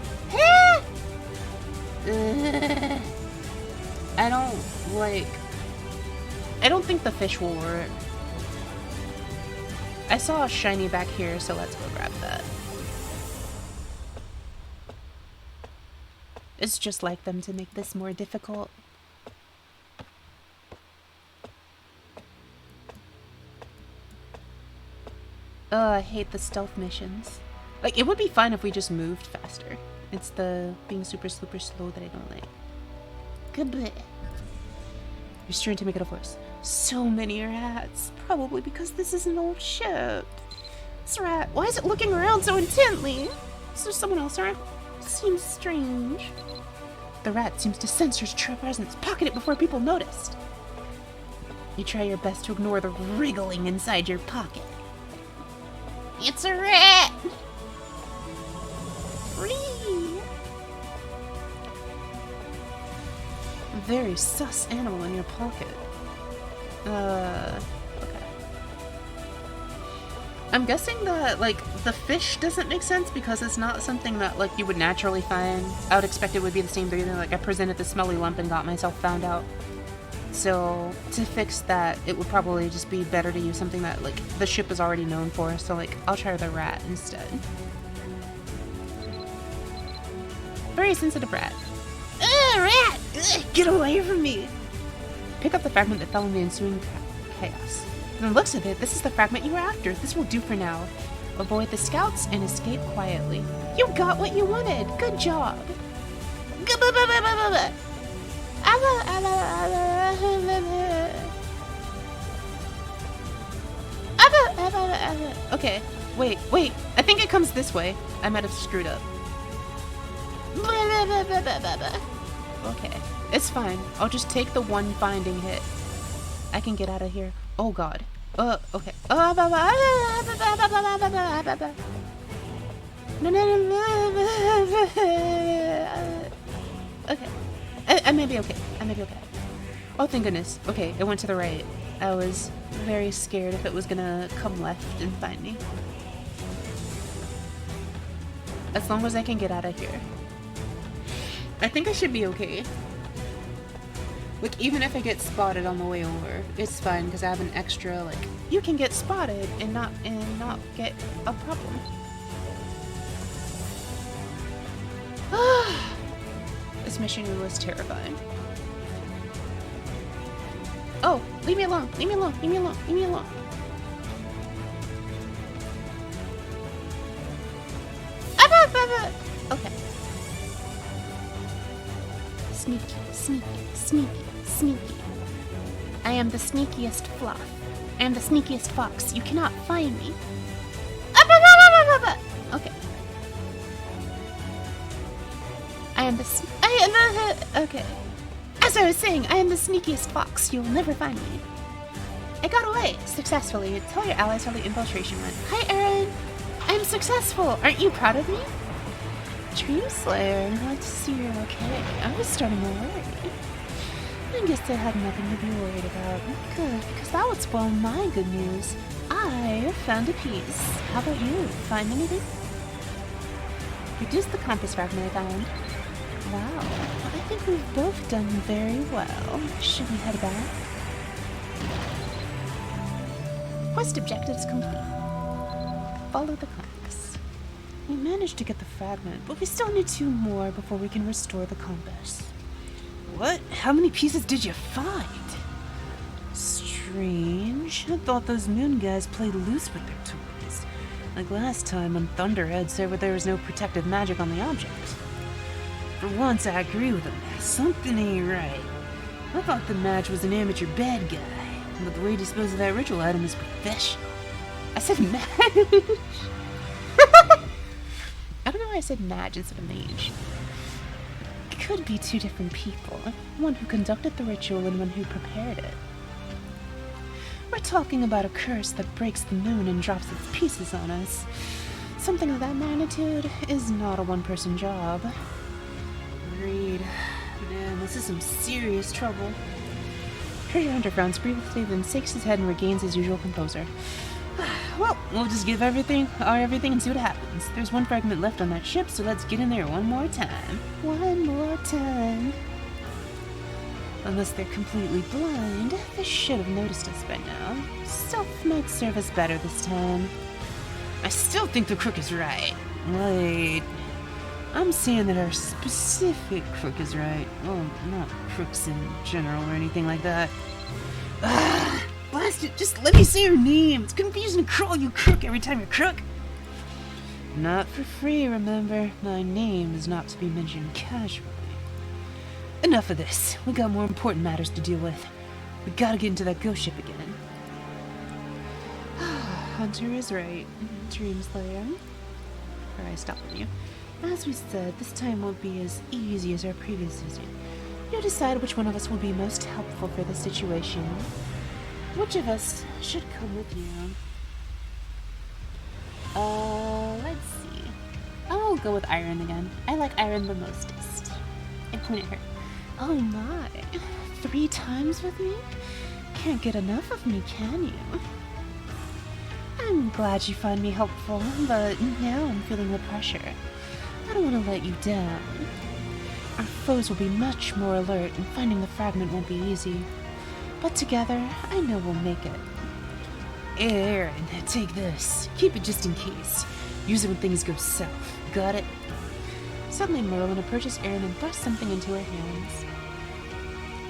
I don't, like... I don't think the fish will work. I saw a shiny back here, so let's go grab that. It's just like them to make this more difficult. I hate the stealth missions. Like, it would be fine if we just moved faster. It's the being super slow that I don't like. Goodbye. You're starting to make it worse. So many rats. Probably because this is an old ship. This rat, why is it looking around so intently? Is there someone else around? Seems strange. The rat seems to sense your true presence. Pocket it before people noticed. You try your best to ignore the wriggling inside your pocket. It's a rat! Free! Very sus animal in your pocket. Okay. I'm guessing that, like, the fish doesn't make sense because it's not something that, like, you would naturally find. I would expect it would be the same thing. Like, I presented the smelly lump and got myself found out. So, to fix that, it would probably just be better to use something that, like, the ship is already known for. So, like, I'll try the rat instead. Very sensitive rat. Rat! Get away from me! Pick up the fragment that fell in the ensuing chaos. From the looks of it, this is the fragment you were after. This will do for now. Avoid the scouts and escape quietly. You got what you wanted. Good job. Okay, wait. I think it comes this way. I might have screwed up. Okay, it's fine. I'll just take the one finding hit. I can get out of here. Oh god. Okay. Okay. I may be okay. Oh, thank goodness. Okay, it went to the right. I was very scared if it was gonna come left and find me. As long as I can get out of here. I think I should be okay. Like, even if I get spotted on the way over, it's fine because I have an extra, like, you can get spotted and not get a problem. This mission was terrifying. Oh, leave me alone. Okay. Sneaky. I am the sneakiest fluff. I am the sneakiest fox. You cannot find me. Okay. Okay. As I was saying, I am the sneakiest fox. You'll never find me. I got away successfully. Tell your allies how the infiltration went. Hi, Aaron. I'm successful. Aren't you proud of me? Dream Slayer, I'm glad to see you're okay. I was starting to worry. I guess I had nothing to be worried about. Good, because that would spoil my good news. I found a piece. How about you? Find anything? Reduce the compass fragment I found. Wow, I think we've both done very well. Should we head back? Quest objectives complete. Follow the compass. We managed to get the fragment, but we still need 2 more before we can restore the compass. What? How many pieces did you find? Strange. I thought those moon guys played loose with their toys. Like last time when Thunderhead said there was no protective magic on the object. For once, I agree with him. Something ain't right. I thought the match was an amateur bad guy, but the way he disposed of that ritual item is professional. I said match. I don't know why I said match instead of mage. It could be 2 different people. One who conducted the ritual and one who prepared it. We're talking about a curse that breaks the moon and drops its pieces on us. Something of that magnitude is not a one-person job. Agreed. Man, this is some serious trouble. Treasure Hunter frowns briefly, then shakes his head and regains his usual composure. Well, we'll just give everything and see what happens. There's 1 fragment left on that ship, so let's get in there one more time. One more time. Unless they're completely blind, they should have noticed us by now. Stealth might serve us better this time. I still think the crook is right. Wait. I'm saying that our specific crook is right. Well, not crooks in general or anything like that. Blast it, just let me say your name. It's confusing to call you crook every time you're crook. Not for free, remember. My name is not to be mentioned casually. Enough of this. We got more important matters to deal with. We gotta get into that ghost ship again. Hunter is right. Dream Slayer. I stop with you. As we said, this time won't be as easy as our previous visit. You decide which one of us will be most helpful for the situation. Which of us should come with you? Let's see. I'll go with Iron again. I like Iron the mostest. I point at her. Oh my. 3 times with me? can't get enough of me, can you? I'm glad you find me helpful, but now I'm feeling the pressure. I don't want to let you down. Our foes will be much more alert, and finding the fragment won't be easy. But together, I know we'll make it. Aaron, take this. Keep it just in case. Use it when things go south. Got it? Suddenly, Merlin approaches Aaron and thrusts something into her hands.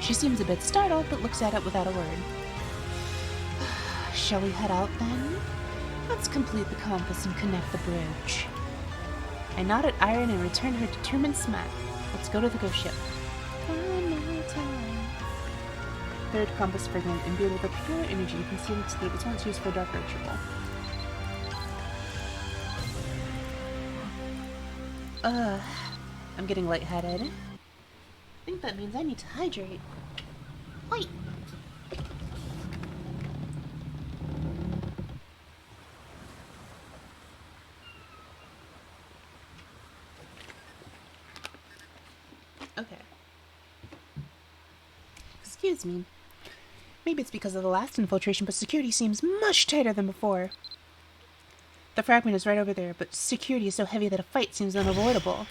She seems a bit startled, but looks at it without a word. Shall we head out, then? Let's complete the compass and connect the bridge. I nod at Iron and return her determined smile. Let's go to the ghost ship. One more time. Third compass fragment, imbued with a pure energy, concealed state is once used for a dark ritual. I'm getting lightheaded. I think that means I need to hydrate. Wait. Okay. Excuse me. Maybe it's because of the last infiltration, but security seems much tighter than before. The fragment is right over there, but security is so heavy that a fight seems unavoidable.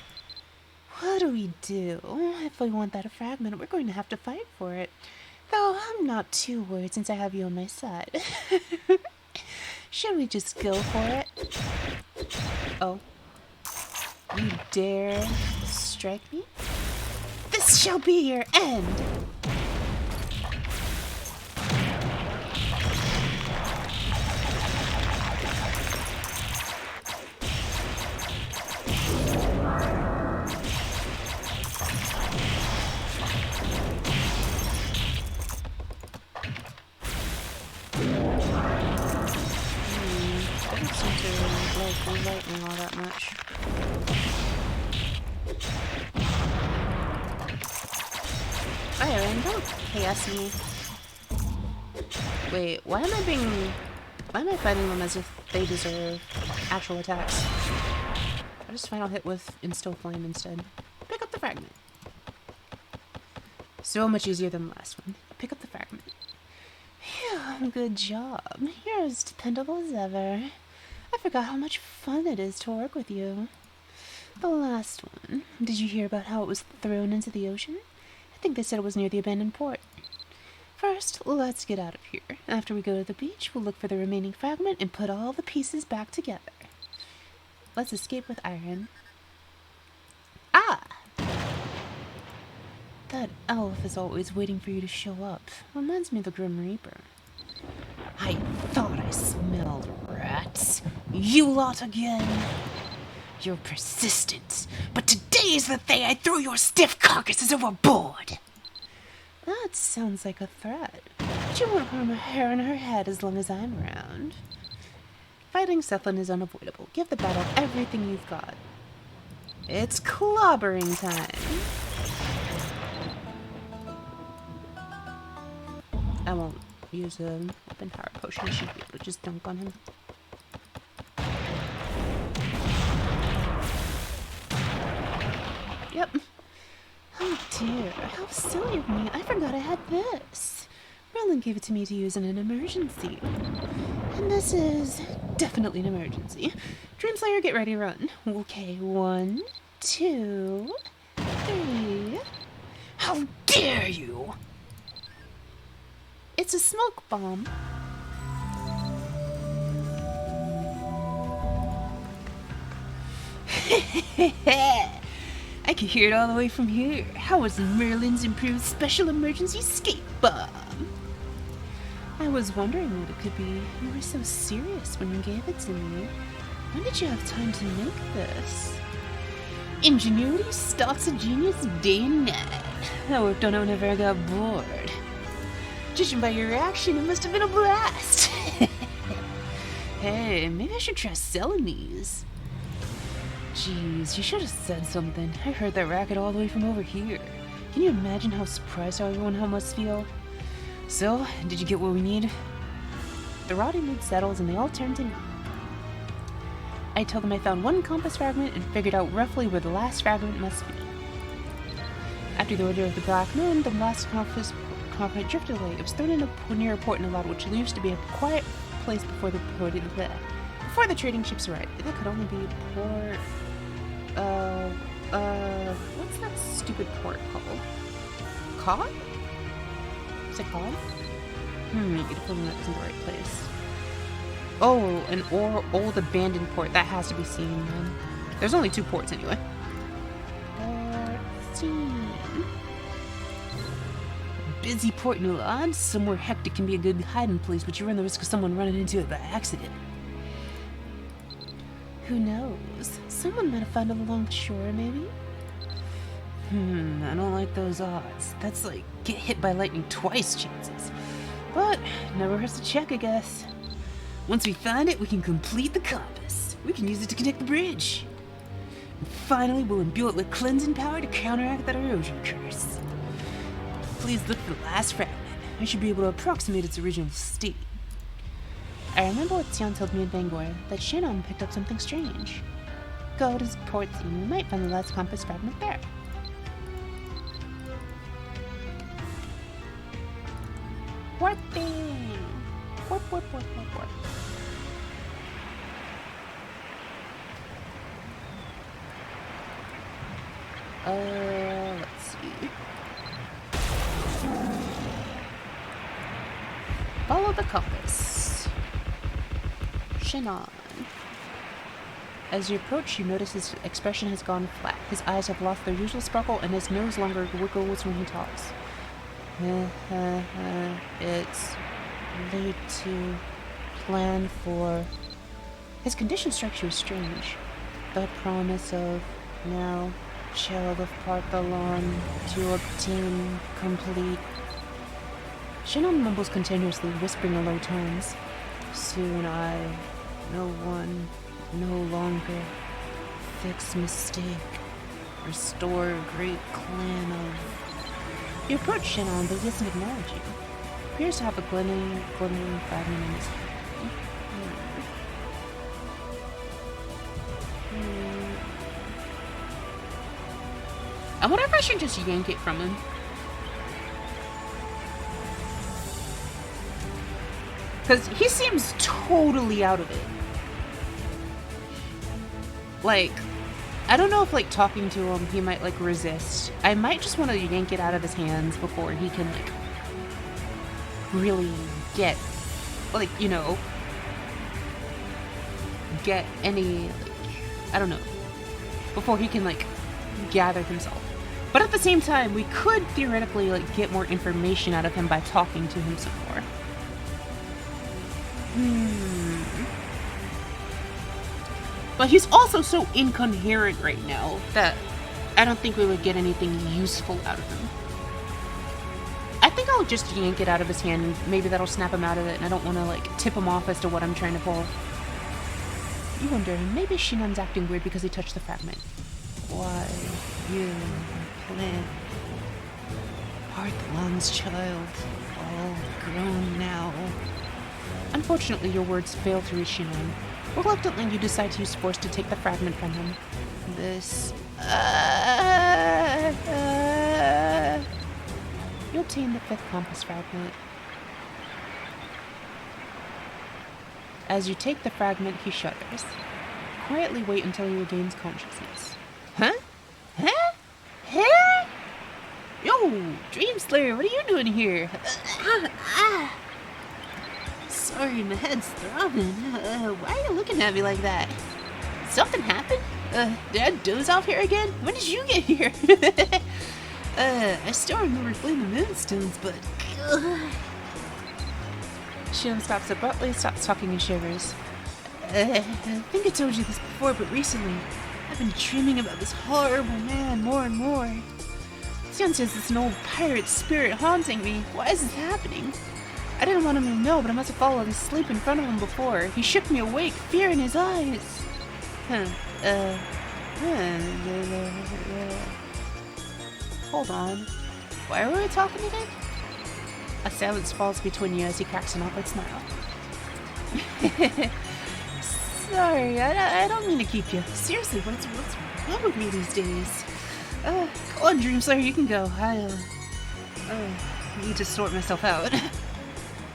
What do we do? If we want that fragment, we're going to have to fight for it. Though I'm not too worried since I have you on my side. Should we just go for it? Oh. You dare strike me? This shall be your end! Doesn't seem to like the lightning all that much. Hi, Aaron, don't KS me. Wait, why am I fighting them as if they deserve actual attacks? I just final hit with Instill Flame instead. Pick up the fragment. So much easier than the last one. Pick up the fragment. Phew, good job. You're as dependable as ever. I forgot how much fun it is to work with you. The last one. Did you hear about how it was thrown into the ocean? I think they said it was near the abandoned port. First, let's get out of here. After we go to the beach, we'll look for the remaining fragment and put all the pieces back together. Let's escape with Iron. Ah! That elf is always waiting for you to show up. Reminds me of the Grim Reaper. I thought I smelled rats. You lot again? You're persistent, but today's the day I throw your stiff carcasses overboard! That sounds like a threat. But you won't harm a hair on her head as long as I'm around. Fighting Sethlin is unavoidable. Give the battle everything you've got. It's clobbering time! I won't use a weapon power potion. I should be able to just dunk on him. Yep. Oh dear, how silly of me. I forgot I had this. Merlin gave it to me to use in an emergency. And this is definitely an emergency. Dreamslayer, get ready, run. Okay, 1, 2, 3. How dare you! It's a smoke bomb. I can hear it all the way from here. How was Merlin's improved special emergency escape bomb? I was wondering what it could be. You were so serious when you gave it to me. When did you have time to make this? Ingenuity stalks a genius day and night. I worked on it whenever I got bored. Judging by your reaction, it must have been a blast. Hey, maybe I should try selling these. Jeez, you should have said something. I heard that racket all the way from over here. Can you imagine how surprised everyone must feel? So, did you get what we need? The rowdy mood settles and they all turn to me. I tell them I found one compass fragment and figured out roughly where the last fragment must be. After the Order of the Black Moon, the last when I drifted away. It was thrown near a port in a lot, which used to be a quiet place before the trading ships arrived. That could only be port. What's that stupid port called? Cod? Is it cod? Maybe the that isn't the right place. Oh, an old abandoned port. That has to be seen then. There's only 2 ports anyway. Busy port in Ulan. Somewhere hectic can be a good hiding place, but you run the risk of someone running into it by accident. Who knows? Someone might have found it along the shore, maybe? I don't like those odds. That's like get hit by lightning twice chances. But never hurts to check, I guess. Once we find it, we can complete the compass. We can use it to connect the bridge. And finally, we'll imbue it with cleansing power to counteract that erosion curse. Please look for the last fragment. I should be able to approximate its original state. I remember what Sion told me in Bangor, that Shannon picked up something strange. Go to port and you might find the last compass fragment there. Warping! Warp, warp, warp, warp, warp. Let's see. Follow the compass. Shannon. As you approach, you notice his expression has gone flat. His eyes have lost their usual sparkle, and his nose longer wiggles when he talks. It's late to plan for... His condition strikes you as strange. The promise of now, child of Partholon, to obtain complete... Shannon mumbles continuously, whispering in low tones. Soon no one, no longer, fix mistake, restore great clan of... You approach Shannon, but he doesn't acknowledge you. He appears to have a glimmering fragment in his hand. I wonder if I should just yank it from him. Because he seems totally out of it. Like, I don't know if, like, talking to him, he might, like, resist. I might just want to yank it out of his hands before he can, like, really get, like, you know, get any, like, I don't know, before he can, like, gather himself. But at the same time, we could theoretically, like, get more information out of him by talking to him some more. But he's also so incoherent right now that I don't think we would get anything useful out of him. I think I'll just yank it out of his hand and maybe that'll snap him out of it, and I don't want to, like, tip him off as to what I'm trying to pull. You wonder, maybe Shinon's acting weird because he touched the fragment. Why, you plan Partholon's child, all grown now. Unfortunately, your words fail to reach Shinon. Reluctantly, you decide to use force to take the fragment from him. This... You obtain the 5th compass fragment. As you take the fragment, he shudders. Quietly wait until he regains consciousness. Huh? Huh? Huh? Yo, Dreamslayer, what are you doing here? Sorry, my head's throbbing. Why are you looking at me like that? Something happened? Did I doze off here again? When did you get here? I still remember flaming moonstones, but... Shion stops abruptly, stops talking and shivers. I think I told you this before, but recently, I've been dreaming about this horrible man more and more. Sion says it's an old pirate spirit haunting me. Why is this happening? I didn't want him to know, but I must have fallen asleep in front of him before. He shook me awake, fear in his eyes. Hold on. Why were we talking again? A silence falls between you as he cracks an awkward smile. Sorry, I don't mean to keep you. Seriously, what's wrong with me these days? Go on, Dreamslayer, you can go. need to sort myself out.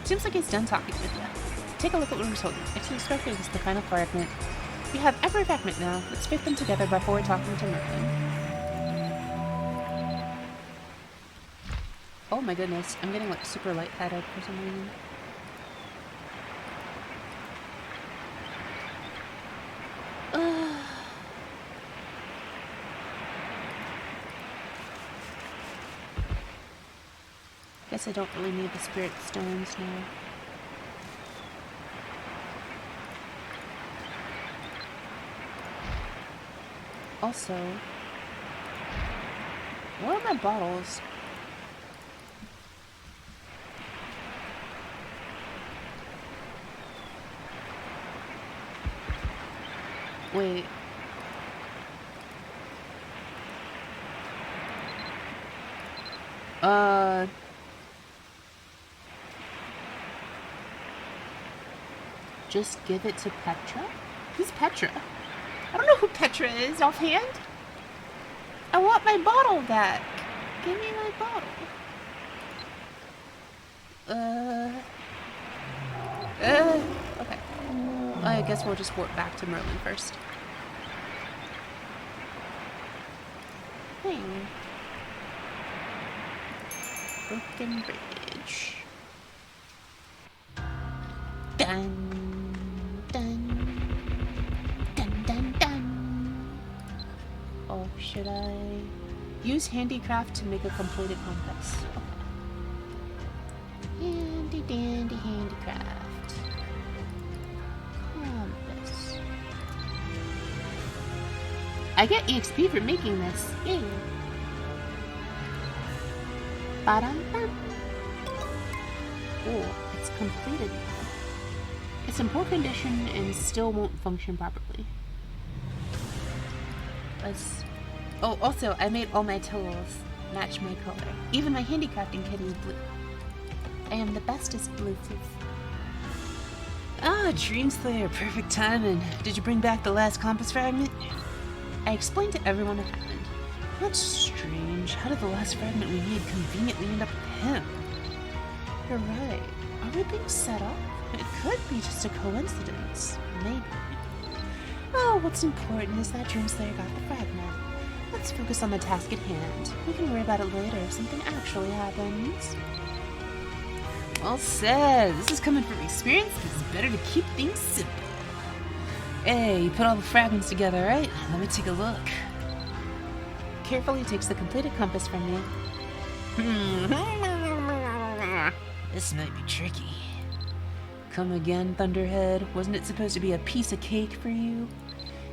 Seems like he's done talking with you. Take a look at what we're told. Extractor is the final fragment. We have every fragment now. Let's fit them together before talking to Merlin. Oh my goodness, I'm getting like super lightheaded for some reason. Guess I don't really need the spirit stones now. Also, where are my bottles? Wait. Just give it to Petra? Who's Petra? I don't know who Petra is offhand. I want my bottle back. Give me my bottle. Okay. I guess we'll just warp back to Merlin first. Thing. Broken Bridge. Dun, dun, dun, dun, dun. Oh, should I use handicraft to make a completed compass? Okay. Handy dandy handicraft. Compass. I get EXP for making this. Yay. Ba-dum-bum. Oh, it's completed now. It's in poor condition and still won't function properly. Let's... Oh, also, I made all my tools match my color. Even my handicrafting kit is blue. I am the bestest blue thief. Ah, Dreamslayer, perfect timing. Did you bring back the last compass fragment? I explained to everyone what happened. That's strange. How did the last fragment we made conveniently end up with him? You're right. Are we being set up? It could be just a coincidence. Maybe. Oh, what's important is that Dreamslayer got the fragment. Let's focus on the task at hand. We can worry about it later if something actually happens. Well said. This is coming from experience, but it's better to keep things simple. Hey, you put all the fragments together, right? Let me take a look. Carefully takes the completed compass from me. This might be tricky. Come again, Thunderhead. Wasn't it supposed to be a piece of cake for you?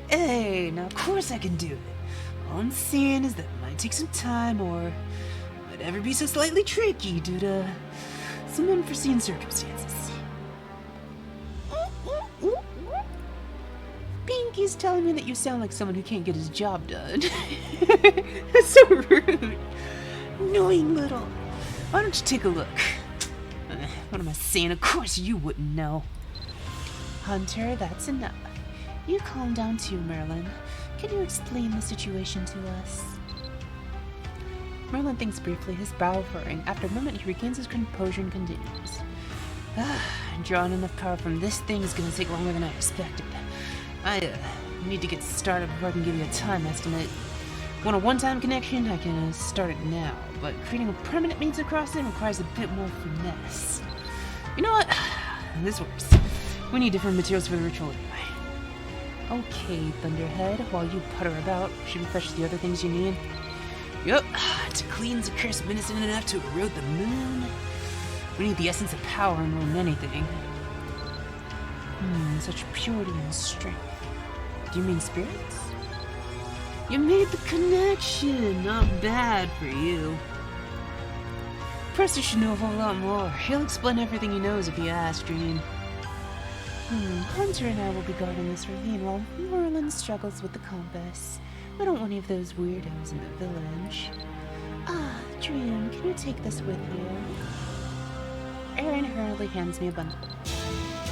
Hey, now of course I can do it. All I'm saying is that it might take some time or might ever be so slightly tricky due to some unforeseen circumstances. Pinky's telling me that you sound like someone who can't get his job done. That's so rude. Annoying little. Why don't you take a look? What am I saying? Of course you wouldn't know. Hunter, that's enough. You calm down too, Merlin. Can you explain the situation to us? Merlin thinks briefly, his brow furrowing. After a moment, he regains his composure and continues. Drawing enough power from this thing is gonna take longer than I expected. I need to get started before I can give you a time estimate. Want a one-time connection? I can start it now, but creating a permanent means of crossing requires a bit more finesse. You know what? This works. We need different materials for the ritual anyway. Okay, Thunderhead, while you putter about, should we fetch the other things you need? Yup, to cleanse a curse innocent enough to erode the moon. We need the essence of power more than anything. Such purity and strength. Do you mean spirits? You made the connection! Not bad for you. Prester should know a whole lot more. He'll explain everything he knows if you ask, Dream. Hunter and I will be guarding this ravine while Merlin struggles with the compass. We don't want any of those weirdos in the village. Dream, can you take this with you? Aaron hurriedly hands me a bundle.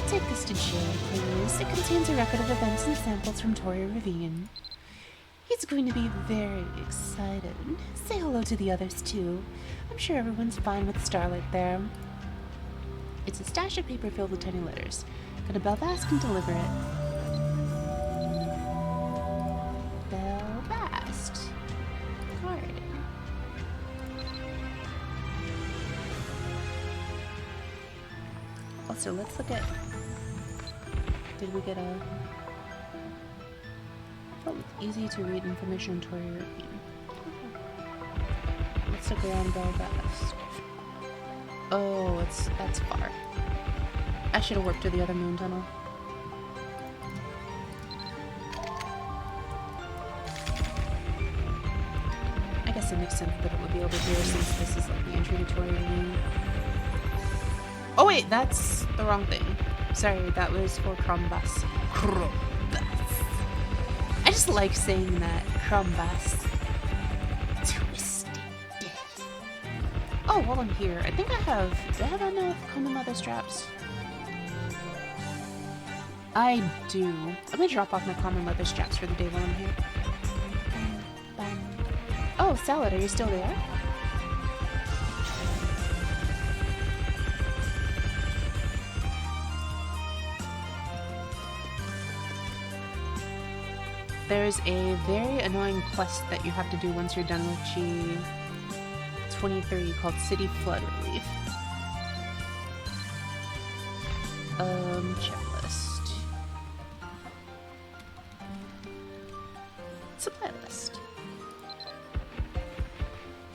Take this to Jill, please. It contains a record of events and samples from Toria Ravine. He's going to be very excited. Say hello to the others, too. I'm sure everyone's fine with Starlight there. It's a stash of paper filled with tiny letters. Go to Belvast and deliver it. Belvast. Garden. Also, let's look at... Did we get a... Oh, easy to read information on Tory European. Let's look around Belfast. Oh, that's far. I should have worked to the other moon tunnel. I guess it makes sense that it would be over here since this is like the entry to Tory Moon. Oh wait, that's the wrong thing. Sorry, that was for Crumbus. Crumbus. I just like saying that. Crumbus. Twisted death. Oh, while I'm here, I think I have... Do I have enough common leather straps? I do. I'm gonna drop off my common leather straps for the day while I'm here. Oh, Salad, are you still there? There's a very annoying quest that you have to do once you're done with G23 called City Flood Relief. Checklist. Supply list.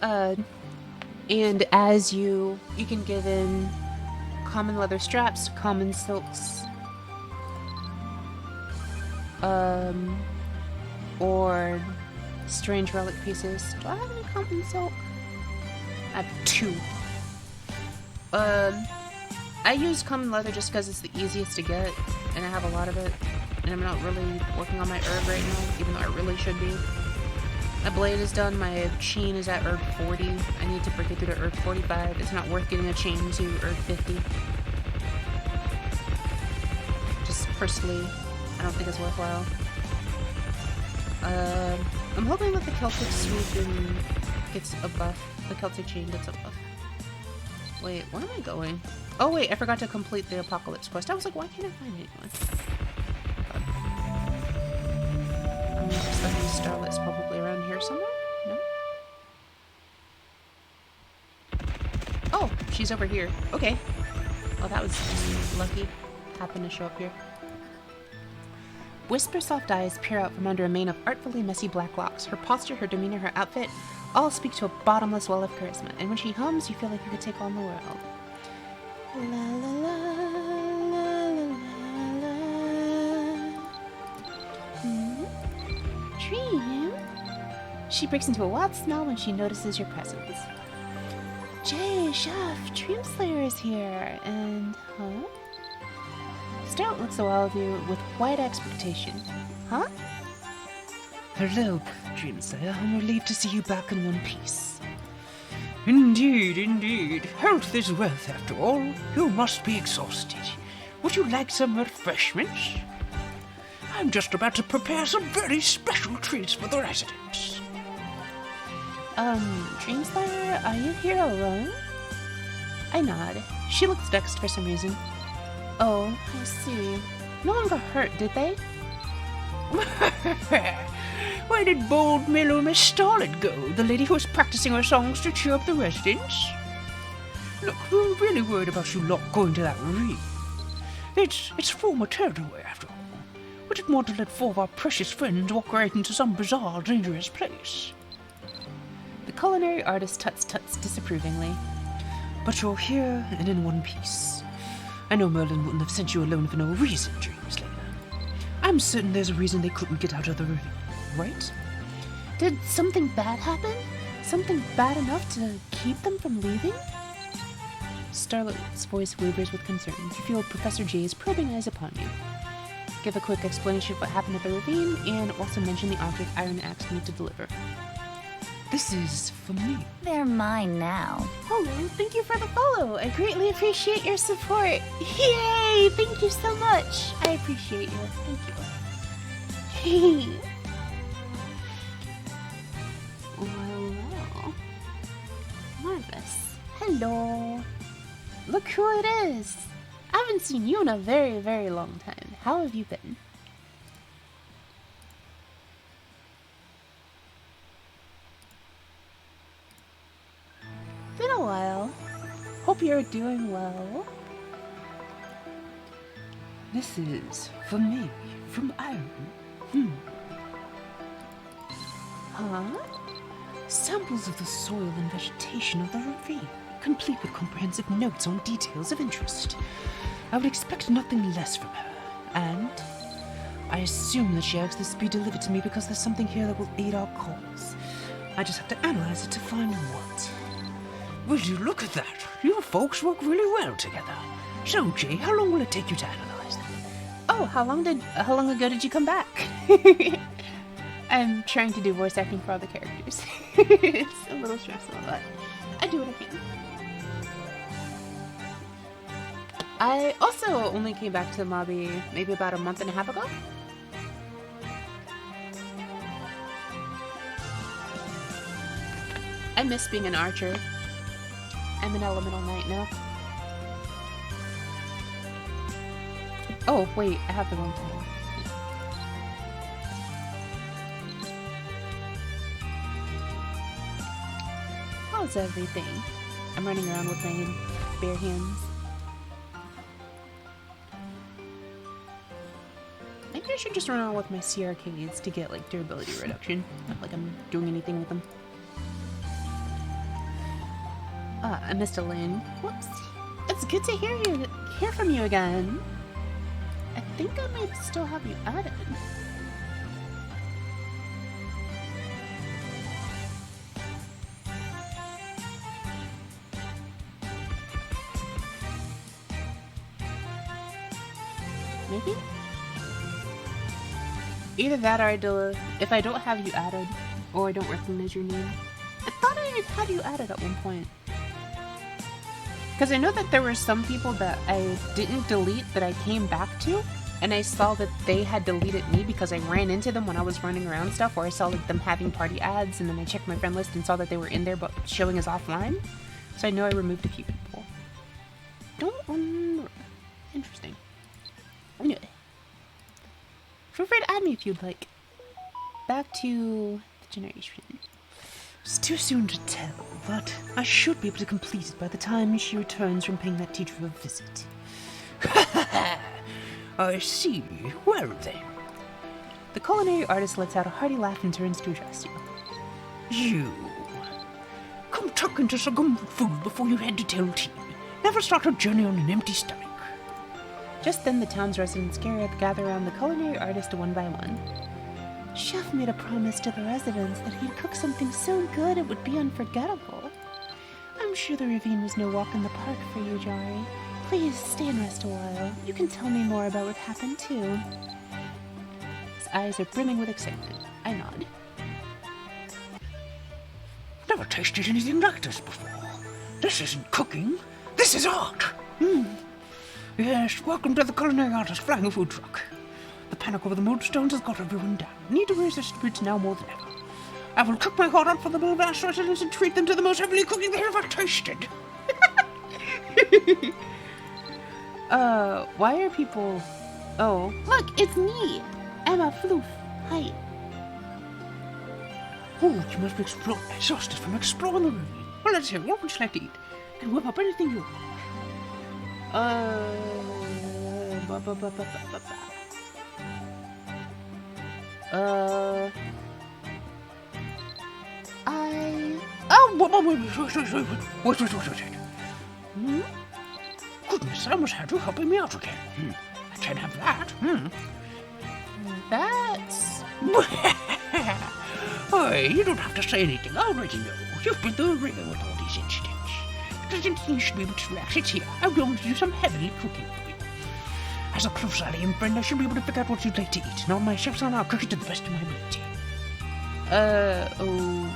And as you can give in common leather straps, common silks, or strange relic pieces. Do I have any common silk? I have 2. I use common leather just because it's the easiest to get, and I have a lot of it, and I'm not really working on my herb right now, even though I really should be. My blade is done, my chain is at herb 40. I need to break it through to herb 45. It's not worth getting a chain to herb 50. Just personally, I don't think it's worthwhile. I'm hoping that the Celtic Sweep gets a buff. The Celtic Chain gets a buff. Wait, where am I going? Oh wait, I forgot to complete the Apocalypse quest. I was like, why can't I find anyone? I'm just thinking Starlight's probably around here somewhere? No? Oh, she's over here. Okay. Oh, that was just lucky. Happened to show up here. Whisper soft eyes peer out from under a mane of artfully messy black locks. Her posture, her demeanor, her outfit all speak to a bottomless well of charisma, and when she hums, you feel like you could take on the world. La la la, la la la. Dream? She breaks into a wild smile when she notices your presence. Jay, Chef, Dream Slayer is here, and Starlight looks at all of you with wide expectation. Huh? Hello, Dreamslayer. I'm relieved to see you back in one piece. Indeed, indeed. Health is wealth, after all. You must be exhausted. Would you like some refreshments? I'm just about to prepare some very special treats for the residents. Dreamslayer, are you here alone? I nod. She looks vexed for some reason. Oh, I see. No one got hurt, did they? Where did bold Milo Miss Starlet go? The lady who was practicing her songs to cheer up the residents? Look, we're really worried about you lot going to that ravine. It's former territory, after all. We didn't want to let 4 of our precious friends walk right into some bizarre, dangerous place. The culinary artist tuts disapprovingly. But you're here and in one piece. I know Merlin wouldn't have sent you alone for no reason, Dreamslayer. I'm certain there's a reason they couldn't get out of the ravine, right? Did something bad happen? Something bad enough to keep them from leaving? Starlight's voice wavers with concern. You feel Professor J's probing eyes upon you. Give a quick explanation of what happened at the ravine, and also mention the object Iron Axe need to deliver. This is for me. They're mine now. Hello, thank you for the follow. I greatly appreciate your support. Yay! Thank you so much. I appreciate you. Thank you. Well. Marvis. Hello. Look who it is. I haven't seen you in a very, very long time. How have you been? Been a while. Hope you're doing well. This is, for me, from Ireland. Huh? Samples of the soil and vegetation of the ravine, complete with comprehensive notes on details of interest. I would expect nothing less from her, and I assume that she asked this be delivered to me because there's something here that will aid our cause. I just have to analyze it to find what. Would you look at that? You folks work really well together. So, Jay, how long will it take you to analyze them? Oh, how long ago did you come back? I'm trying to do voice acting for all the characters. It's a little stressful, but I do what I can. I also only came back to Mobby maybe about a month and a half ago. I miss being an archer. I'm an elemental knight now. Oh, wait, I have the wrong title. How's everything? I'm running around with my bare hands. Maybe I should just run around with my CRKs to get, like, durability reduction. Not like I'm doing anything with them. Ah, I missed a lane. Whoops. It's good to hear from you again. I think I might still have you added. Maybe? Either that or if I don't have you added, or I don't recognize your name. I thought I had you added at one point. Because I know that there were some people that I didn't delete that I came back to, and I saw that they had deleted me because I ran into them when I was running around stuff, or I saw like them having party ads, and then I checked my friend list and saw that they were in there but showing as offline. So I know I removed a few people. Don't remember. Interesting. Anyway. Feel free to add me if you'd like. Back to the generation. It's too soon to tell, but I should be able to complete it by the time she returns from paying that teacher a visit. I see. Where are they? The culinary artist lets out a hearty laugh and turns to address you. You. Come tuck into some good food before you head to tell team. Never start a journey on an empty stomach. Just then the town's residents gather around the culinary artist one by one. Chef made a promise to the residents that he'd cook something so good it would be unforgettable. I'm sure the ravine was no walk in the park for you, Jari. Please stay and rest a while. You can tell me more about what happened, too. His eyes are brimming with excitement. I nod. Never tasted anything like this before. This isn't cooking. This is art. Yes, welcome to the culinary artist flying food truck. The panic over the moonstones has got everyone down. Need to raise their spirits now more than ever. I will cook my heart out for the Milvast residents and treat them to the most heavenly cooking they ever tasted. Why are people... Oh. Look, it's me, Emma Floof. Hi. Oh, you must be exhausted from exploring the ravine. Well, let's hear. What would you like to eat? And whip up anything you want. Wait. Goodness, I almost had you helping me out again. I can't have that. That's... Oh, you don't have to say anything. I already know. You've been through the ringer with all these incidents. If there's anything you should be able to relax, it's here. I'm going to do some heavenly cooking for you. As a close alien friend, I should be able to figure out what you'd like to eat. And all my chefs are now cooking to the best of my ability.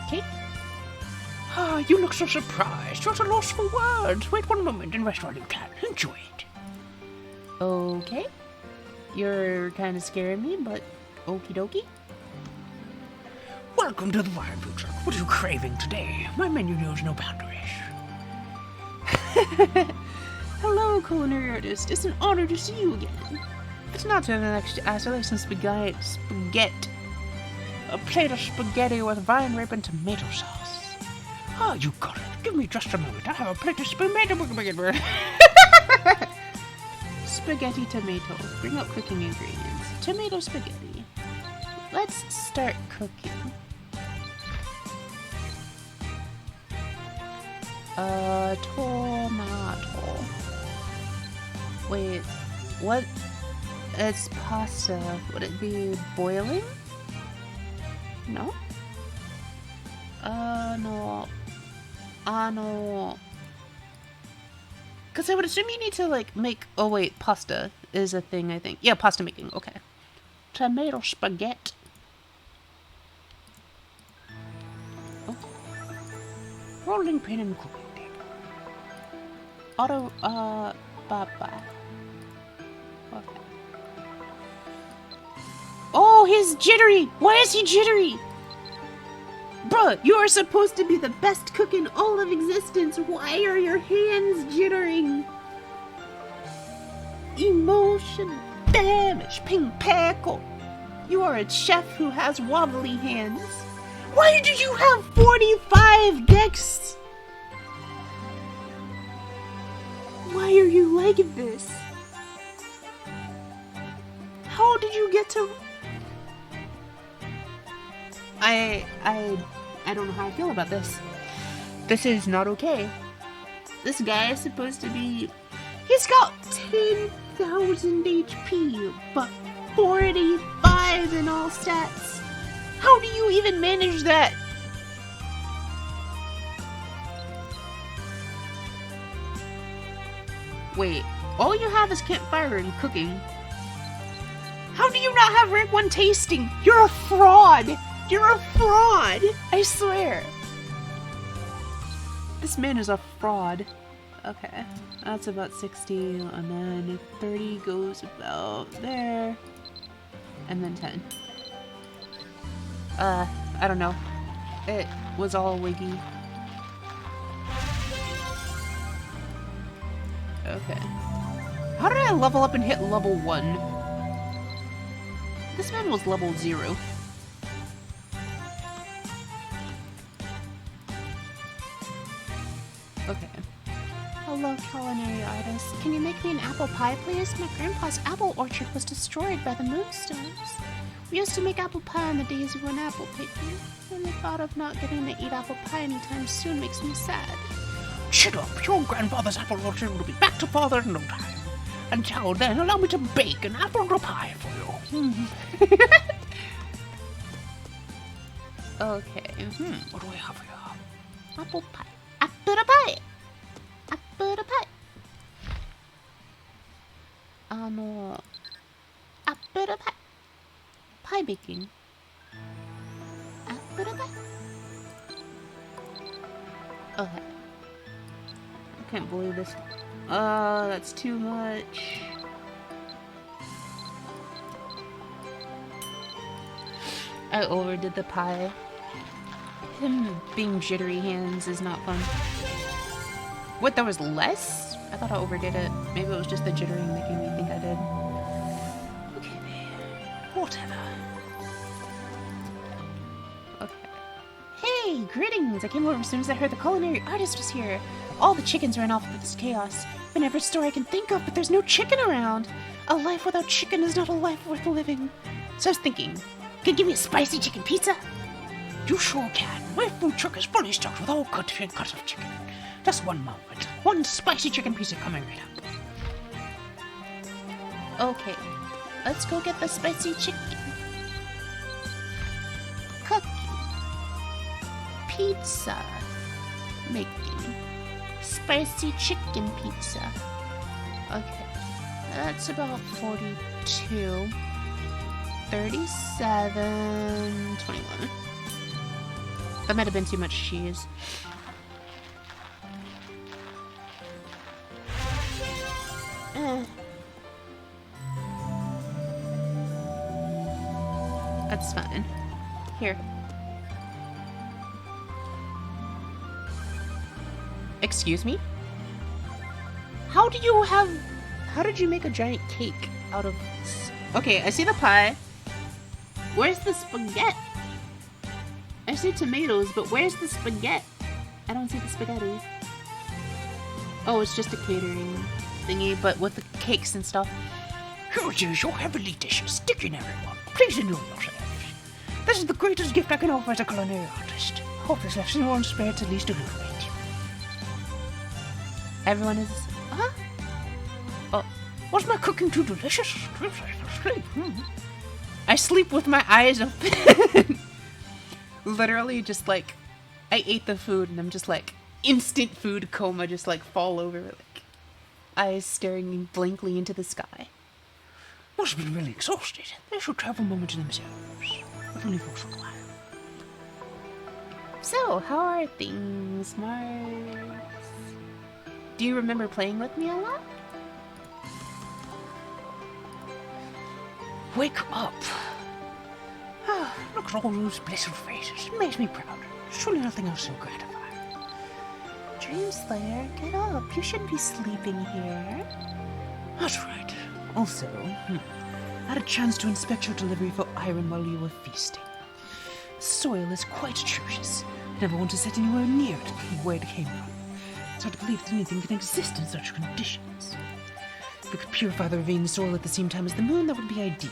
Okay. Ah, you look so surprised. You're at a loss for words. Wait one moment and rest while you can. Enjoy it. Okay. You're kind of scaring me, but okie dokie. Welcome to the fire food truck. What are you craving today? My menu knows no boundaries. Hello, culinary artist. It's an honor to see you again. It's not too much to ask. I like some spaghetti. A plate of spaghetti with vine rib and tomato sauce. Ah, you got it. Give me just a moment. I have a plate of spaghetti. Spaghetti tomato. Bring up cooking ingredients. Tomato spaghetti. Let's start cooking. Tomato. Wait, what? It's pasta. Would it be boiling? No? No. No. Because I would assume you need to, like, make... Oh, wait. Pasta is a thing, I think. Yeah, pasta making. Okay. Tomato spaghetti. Oh. Rolling pin and cooking table. Auto, bye-bye. Okay. Oh, he's jittery! Why is he jittery? Bruh, you are supposed to be the best cook in all of existence. Why are your hands jittering? Emotion damage, ping packle. You are a chef who has wobbly hands. Why do you have 45 decks? Why are you like this? How did you get to... I don't know how I feel about this. This is not okay. This guy is supposed to be... He's got 10,000 HP, but 45 in all stats. How do you even manage that? Wait, all you have is campfire and cooking. How do you not have rank 1 tasting? You're a fraud! You're a fraud! I swear. This man is a fraud. Okay, that's about 60, and then 30 goes about there. And then 10. I don't know. It was all wiggy. Okay. How did I level up and hit level 1? This man was level 0. Okay. Hello, culinary artist. Can you make me an apple pie, please? My grandpa's apple orchard was destroyed by the moonstones. We used to make apple pie on the days we went apple picking, and the thought of not getting to eat apple pie anytime soon makes me sad. Shut up. Your grandfather's apple orchard will be back to father in no time. Until then, allow me to bake an apple pie for you. Okay. What do we have here? Apple pie. Apple pie. Apple pie. Apple pie. Pie baking. Apple pie. Okay. I can't believe this. That's too much. I overdid the pie. Him being jittery hands is not fun. What, there was less? I thought I overdid it. Maybe it was just the jittering making me think I did. Okay, whatever. Okay. Hey, greetings! I came over as soon as I heard the culinary artist was here. All the chickens ran off with this chaos. Been every store I can think of, but there's no chicken around. A life without chicken is not a life worth living. So I was thinking, could you give me a spicy chicken pizza? You sure can. My food truck is fully stocked with all cuts of chicken. Just one moment. One spicy chicken pizza coming right up. Okay, let's go get the spicy chicken. Cooking. Pizza. Making. Spicy chicken pizza. Okay, that's about 42. 37. 21. That might have been too much cheese. That's fine. Here. Excuse me? How did you make a giant cake out of... Okay, I see the pie. Where's the spaghetti? I see tomatoes, but where's the spaghetti? I don't see the spaghetti. Oh, it's just a catering thingy, but with the cakes and stuff. Here it is, your heavenly dishes. Stick in, everyone. Please enjoy yourselves. This is the greatest gift I can offer as a culinary artist. Hope this left anyone spared to at least a little bit. Everyone is... Huh? Oh, Was my cooking too delicious? Sleep. I sleep with my eyes open. Literally just like, I ate the food and I'm just like, instant food coma, just like fall over, like, eyes staring blankly into the sky. Must have been really exhausted. They should travel moment to themselves. If only for a while. So, how are things, Mars? Do you remember playing with me a lot? Wake up. Look at all those blissful faces. It makes me proud. Surely nothing else so gratifying. Dreamslayer, get up. You shouldn't be sleeping here. That's right. Also, I had a chance to inspect your delivery for iron while you were feasting. The soil is quite atrocious. I never want to set anywhere near it where it came from. It's hard to believe that anything can exist in such conditions. If we could purify the ravine soil at the same time as the moon, that would be ideal.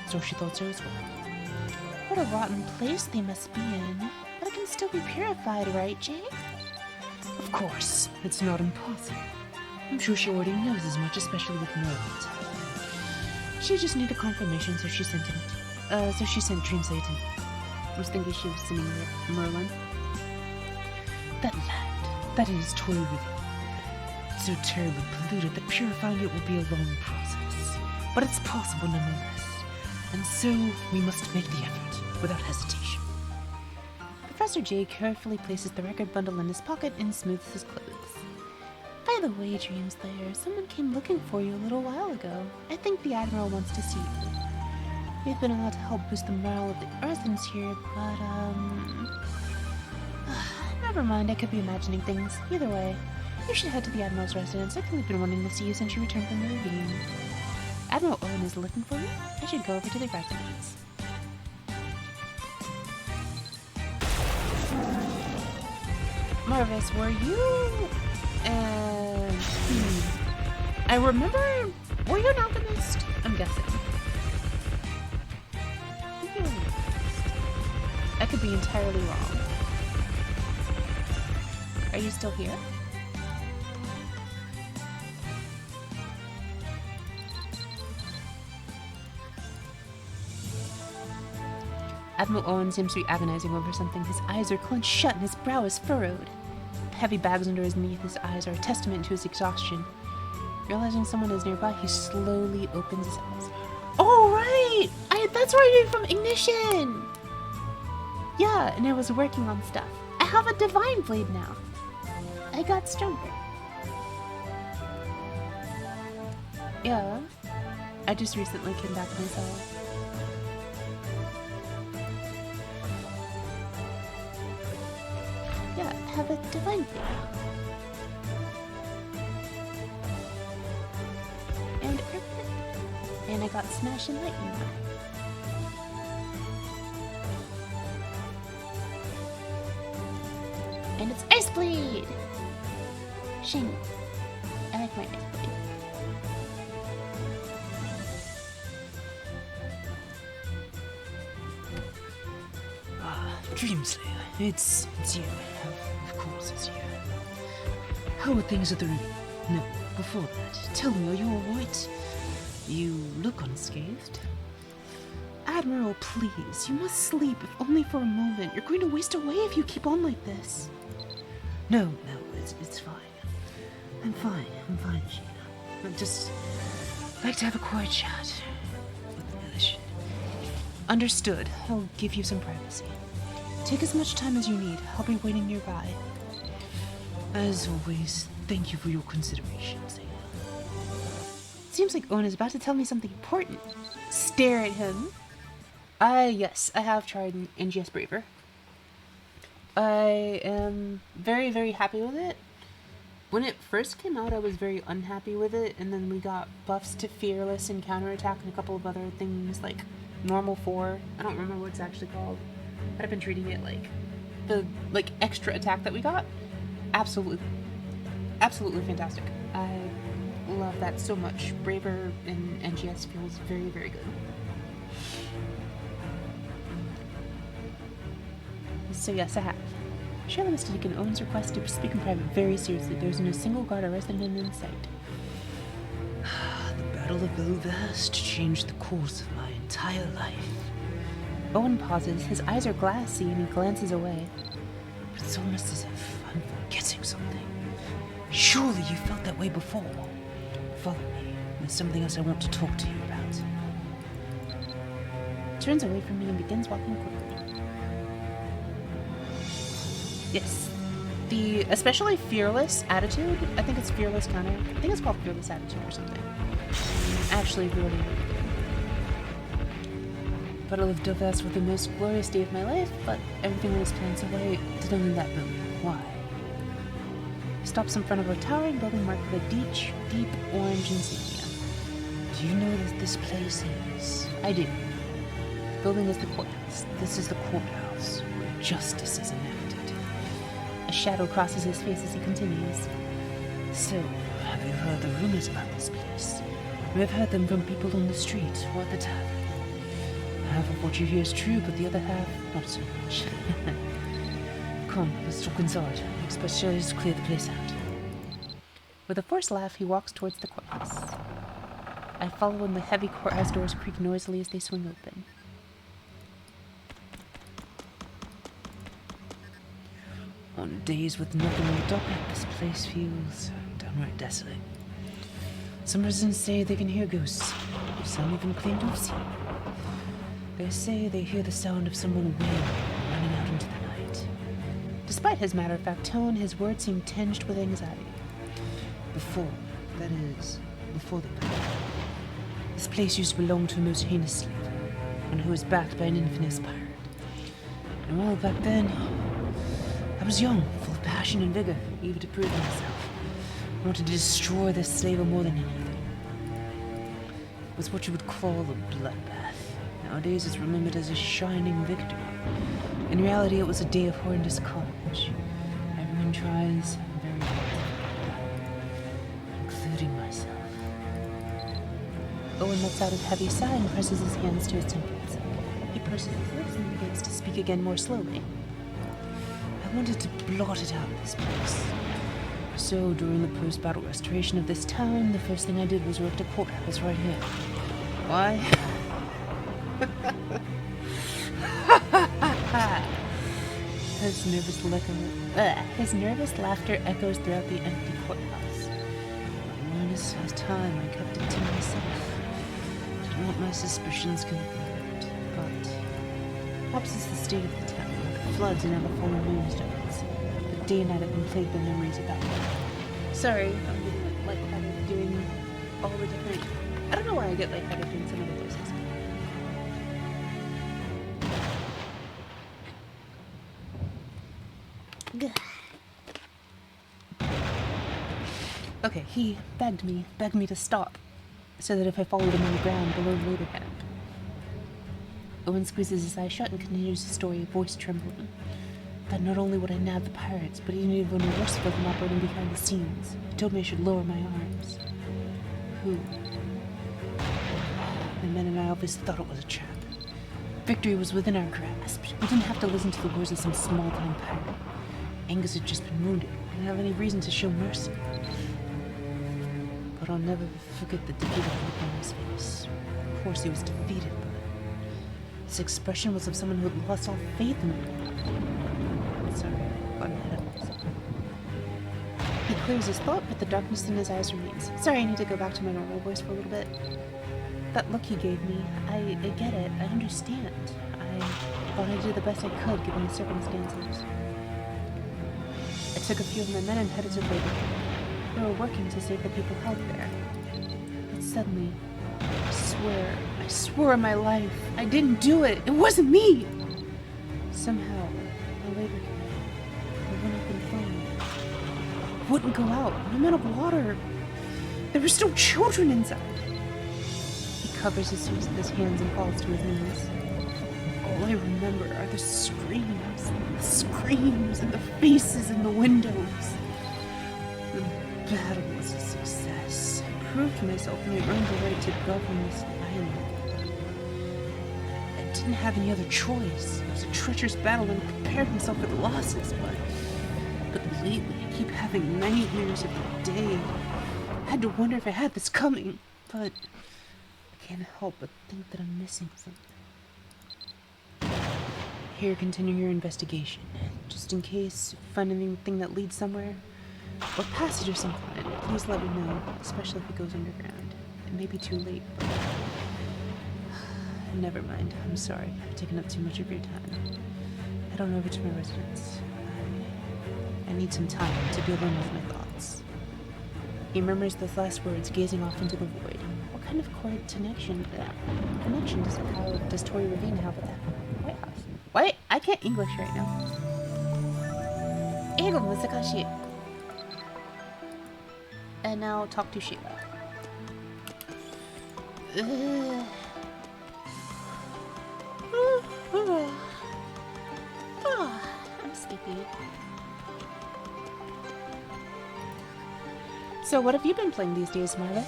So she thought so as well. What a rotten place they must be in. But it can still be purified, right, Jay? Of course, it's not impossible. I'm sure she already knows as much, especially with Merlin's help. She just needed confirmation, so she sent Dreamslayer to me. I was thinking she was sending Merlin. That land, that is toy within. It's so terribly polluted that purifying it will be a long process. But it's possible nonetheless. And so, we must make the effort, without hesitation. Professor J carefully places the record bundle in his pocket and smooths his clothes. By the way, Dreamslayer, someone came looking for you a little while ago. I think the Admiral wants to see you. We've been allowed to help boost the morale of the residents here, but, never mind, I could be imagining things. Either way, you should head to the Admiral's residence. I think we've been wanting to see you since you returned from the ravine. Admiral Owen is looking for you. I should go over to the residence. Marvis, were you... I remember... Were you an alchemist? I'm guessing. I could be entirely wrong. Are you still here? Admiral Owen seems to be agonizing over something. His eyes are clenched shut and his brow is furrowed. Heavy bags under his eyes are a testament to his exhaustion. Realizing someone is nearby, he slowly opens his eyes. Oh, right! That's where you're from, Ignition! Yeah, and I was working on stuff. I have a divine blade now. I got stronger. Yeah. I just recently came back myself. Yeah, I have a divine blade now. And Earthquake. And I got Smash and Lightning now. And it's Ice Blade! Shiny. I like my Ice Blade. Dreamslayer, it's you. Of course it's you. How are things at the room? No, before that, tell me, are you alright? You look unscathed. Admiral, please, you must sleep, if only for a moment. You're going to waste away if you keep on like this. No, it's fine. I'm fine, Sheena. I'd just like to have a quiet chat with the village. Understood. I'll give you some privacy. Take as much time as you need. I'll be waiting nearby. As always, thank you for your consideration, Zayna. Seems like Owen is about to tell me something important. Stare at him. Yes, I have tried NGS Braver. I am very, very happy with it. When it first came out, I was very unhappy with it, and then we got buffs to Fearless and Counterattack and a couple of other things like Normal 4. I don't remember what it's actually called, but I've been treating it like the extra attack that we got. Absolutely, absolutely fantastic. I love that so much. Braver in NGS feels very, very good. So yes, I have. Share the mistake and Owen's request to speak in private very seriously. There's no single guard or resident in sight. The Battle of Belfast changed the course of my entire life. Owen pauses. His eyes are glassy and he glances away. But it's almost as if I'm forgetting something. Surely you felt that way before. Follow me. There's something else I want to talk to you about. Turns away from me and begins walking quickly. Yes. The especially Fearless attitude, I think it's Fearless Counter. I think it's called Fearless Attitude or something. Actually really, really good. Battle of Belfast was the most glorious day of my life, but everything was planned away did only that building. Why? Stops in front of a towering building marked with a deep orange insignia. Do you know what this place is? I do. The building is the courthouse. This is the courthouse where justice is enacted. A shadow crosses his face as he continues. So, have you heard the rumors about this place? We have heard them from people on the street or at the tavern. Half of what you hear is true, but the other half, not so much. Come, let's talk inside. Especially just clear the place out. With a forced laugh, he walks towards the courthouse. I follow and the heavy courthouse doors creak noisily as they swing open. On days with nothing in the docket, this place feels downright desolate. Some residents say they can hear ghosts. Some even claim to have seen. They say they hear the sound of someone wailing, running out into the night. Despite his matter-of-fact tone, his words seem tinged with anxiety. Before the battle, this place used to belong to a most heinous slaver, one who was backed by an infamous pirate. And well, back then, I was young, full of passion and vigor, eager to prove myself. I wanted to destroy this slaver more than anything. It was what you would call a bloodbath. Nowadays it's remembered as a shining victory. In reality, it was a day of horrendous carnage. Everyone tries very hard, including myself. Owen lets out a heavy sigh and presses his hands to his temples. He purses his lips and begins to speak again more slowly. I wanted to blot it out of this place. So, during the post-battle restoration of this town, the first thing I did was erect a courthouse right here. Why? His nervous laughter echoes throughout the empty courthouse. My minus has time, I kept it to myself. Didn't want my suspicions confirmed, but perhaps it's the state of the town, the floods and other fallen moonstones. The day and night have been plagued by memories about it. Sorry, I'm getting lightheaded doing all the different... I don't know why I get lightheaded doing some of the voices. Okay, he begged me to stop, so that if I followed him on the ground below the labor camp. Owen squeezes his eyes shut and continues his story, voice trembling. That not only would I nab the pirates, but even worse for them operating behind the scenes. He told me I should lower my arms. Who? The men and I obviously thought it was a trap. Victory was within our grasp. We didn't have to listen to the words of some small-time pirate. Angus had just been wounded. We didn't have any reason to show mercy. But I'll never forget the defeated look on his face. Of course he was defeated, but his expression was of someone who had lost all faith in me. Sorry, I got ahead of myself. He clears his throat, but the darkness in his eyes remains. Sorry, I need to go back to my normal voice for a little bit. That look he gave me, I get it, I understand. I thought I did the best I could given the circumstances. I took a few of my men and headed to the labor camp. They were working to save the people held there. But suddenly, I swore on my life, I didn't do it. It wasn't me! Somehow, the labor camp wouldn't go out, no amount of water. There were still children inside. He covers his face with his hands and falls to his knees. All I remember are the screams, and the faces in the windows. The battle was a success. I proved to myself and I earned the right to govern this island. I didn't have any other choice. It was a treacherous battle and I prepared myself for the losses, but lately I keep having nightmares every day. I had to wonder if I had this coming, but I can't help but think that I'm missing something. Here, continue your investigation. Just in case you find anything that leads somewhere, or passage of some kind, please let me know, especially if it goes underground. It may be too late, but... Never mind. I'm sorry. I've taken up too much of your time. Head on over to my residence. I need some time to be alone with my thoughts. He murmurs those last words, gazing off into the void. What kind of connection does Tori Ravine have with that White House? What? I can't English right now. 英語難しい. And now talk to Sheila. I'm sleepy. So what have you been playing these days, Marva?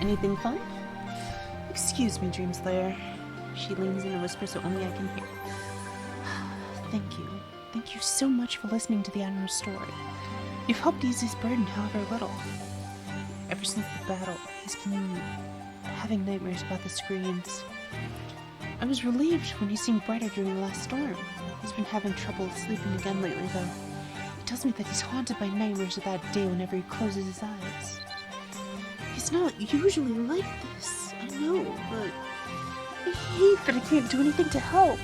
Anything fun? Excuse me, Dreamslayer. She leans in and whispers so only I can hear. Thank you. Thank you so much for listening to the Admiral's story. You've helped ease his burden, however little. Ever since the battle, he's been having nightmares about the screams. I was relieved when he seemed brighter during the last storm. He's been having trouble sleeping again lately, though. He tells me that he's haunted by nightmares of that day whenever he closes his eyes. He's not usually like this, I know, but I hate that I can't do anything to help.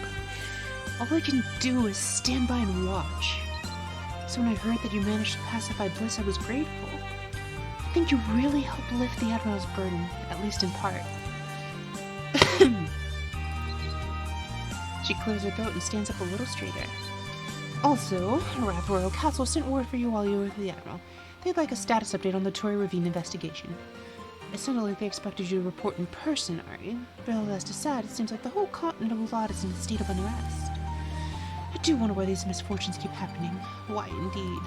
All I can do is stand by and watch. So when I heard that you managed to pacify Bliss, I was grateful. I think you really helped lift the Admiral's burden, at least in part. She clears her throat and stands up a little straighter. Also, Wrath Royal Castle sent word for you while you were with the Admiral. They'd like a status update on the Tori Ravine investigation. It sounded like they expected you to report in person, Ari. But all that's aside, it seems like the whole continent of Ulad is in a state of unrest. I do wonder why these misfortunes keep happening. Why, indeed.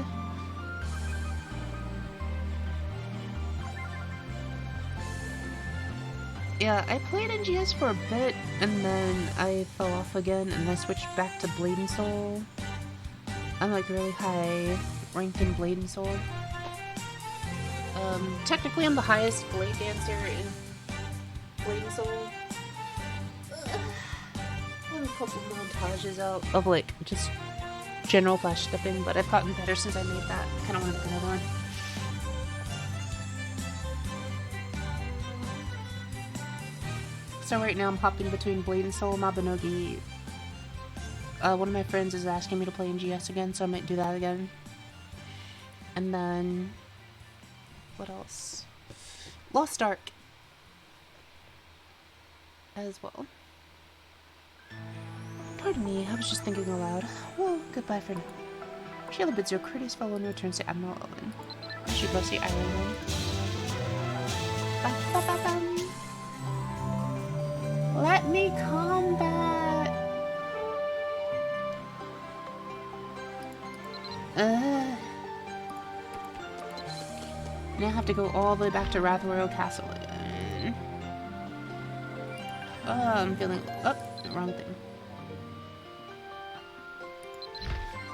Yeah, I played NGS for a bit, and then I fell off again, and I switched back to Blade and Soul. I'm like really high ranked in Blade and Soul. Technically I'm the highest Blade dancer in Blade and Soul. I have a couple montages out of like just general flash stepping, but I've gotten better since I made that. I kind of want to make another one. So right now I'm hopping between Blade and Soul, Mabinogi. One of my friends is asking me to play NGS again, so I might do that again. And then... what else? Lost Ark. As well. Pardon me, I was just thinking aloud. Well, goodbye for now. Sheila bids you a courteous fellow and returns to Admiral Owen. She loves the island. Ba-ba-ba-bum. Let me combat! Now I have to go all the way back to Wrath Royal Castle again. Oh, I'm feeling... oh, wrong thing.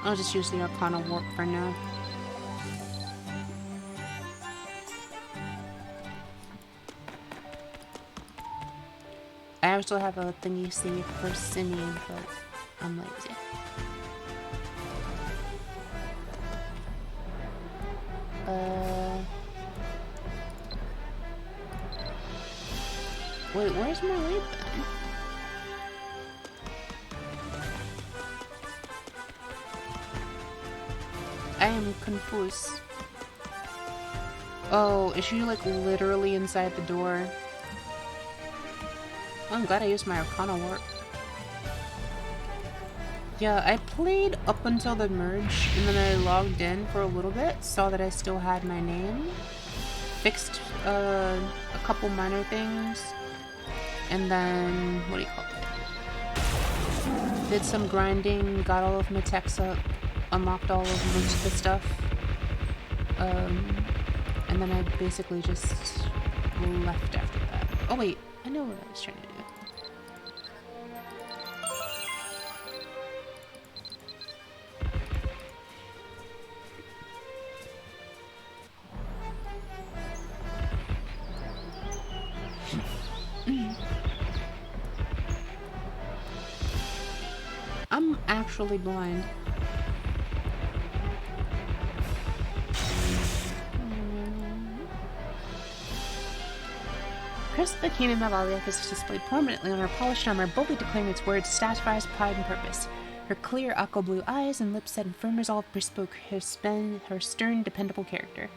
I'll just use the Arcana Warp for now. I also have a thingy saved for Simeon, but I'm lazy. Wait, where's my raid then? I am confused. Oh, is she like literally inside the door? Oh, I'm glad I used my Arcana Warp. Yeah, I played up until the merge, and then I logged in for a little bit, saw that I still had my name, fixed a couple minor things, and then, what do you call it? Did some grinding, got all of my techs up, unlocked all of most of the stuff, and then I basically just left after that. Oh wait, I know what I was trying to do. I'm actually blind. Crest the King of Mabaliak is displayed prominently on her polished armor, boldly declaring its words, satisfies pride and purpose. Her clear, aqua blue eyes and lips set in firm resolve bespoke her stern, dependable character.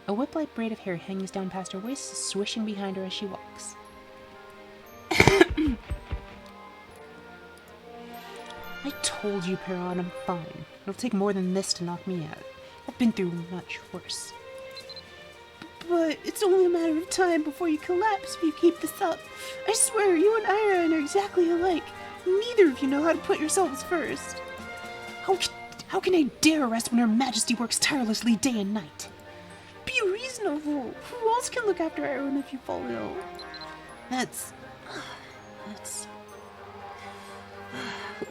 A whip-like braid of hair hangs down past her waist, swishing behind her as she walks. I told you, Perron, I'm fine. It'll take more than this to knock me out. I've been through much worse. But it's only a matter of time before you collapse if you keep this up. I swear, you and Iron are exactly alike. Neither of you know how to put yourselves first. How can I dare rest when Her Majesty works tirelessly day and night? Be reasonable. Who else can look after Iron if you fall ill? That's...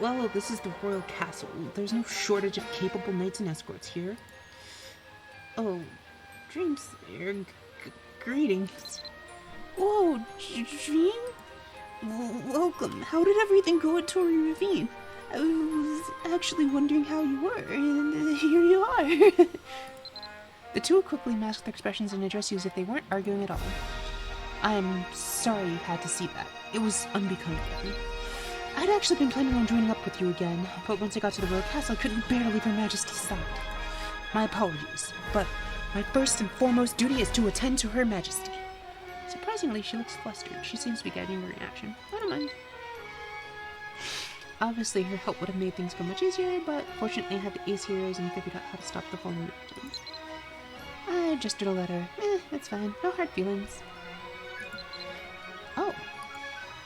Well, this is the royal castle. There's no shortage of capable knights and escorts here. Oh, Dreams there. Greetings. Whoa, Dream? Welcome. How did everything go at Tory Ravine? I was actually wondering how you were, and here you are. The two quickly masked their expressions and addressed you as if they weren't arguing at all. I'm sorry you had to see that. It was unbecoming of me. I'd actually been planning on joining up with you again, but once I got to the royal castle, I couldn't bear to leave Her Majesty's side. My apologies, but my first and foremost duty is to attend to Her Majesty. Surprisingly, she looks flustered. She seems to be getting the reaction. I don't mind. Obviously, her help would have made things go much easier, but fortunately I had the ace heroes and figured out how to stop the falling victims. I just did a letter. That's fine. No hard feelings. Oh.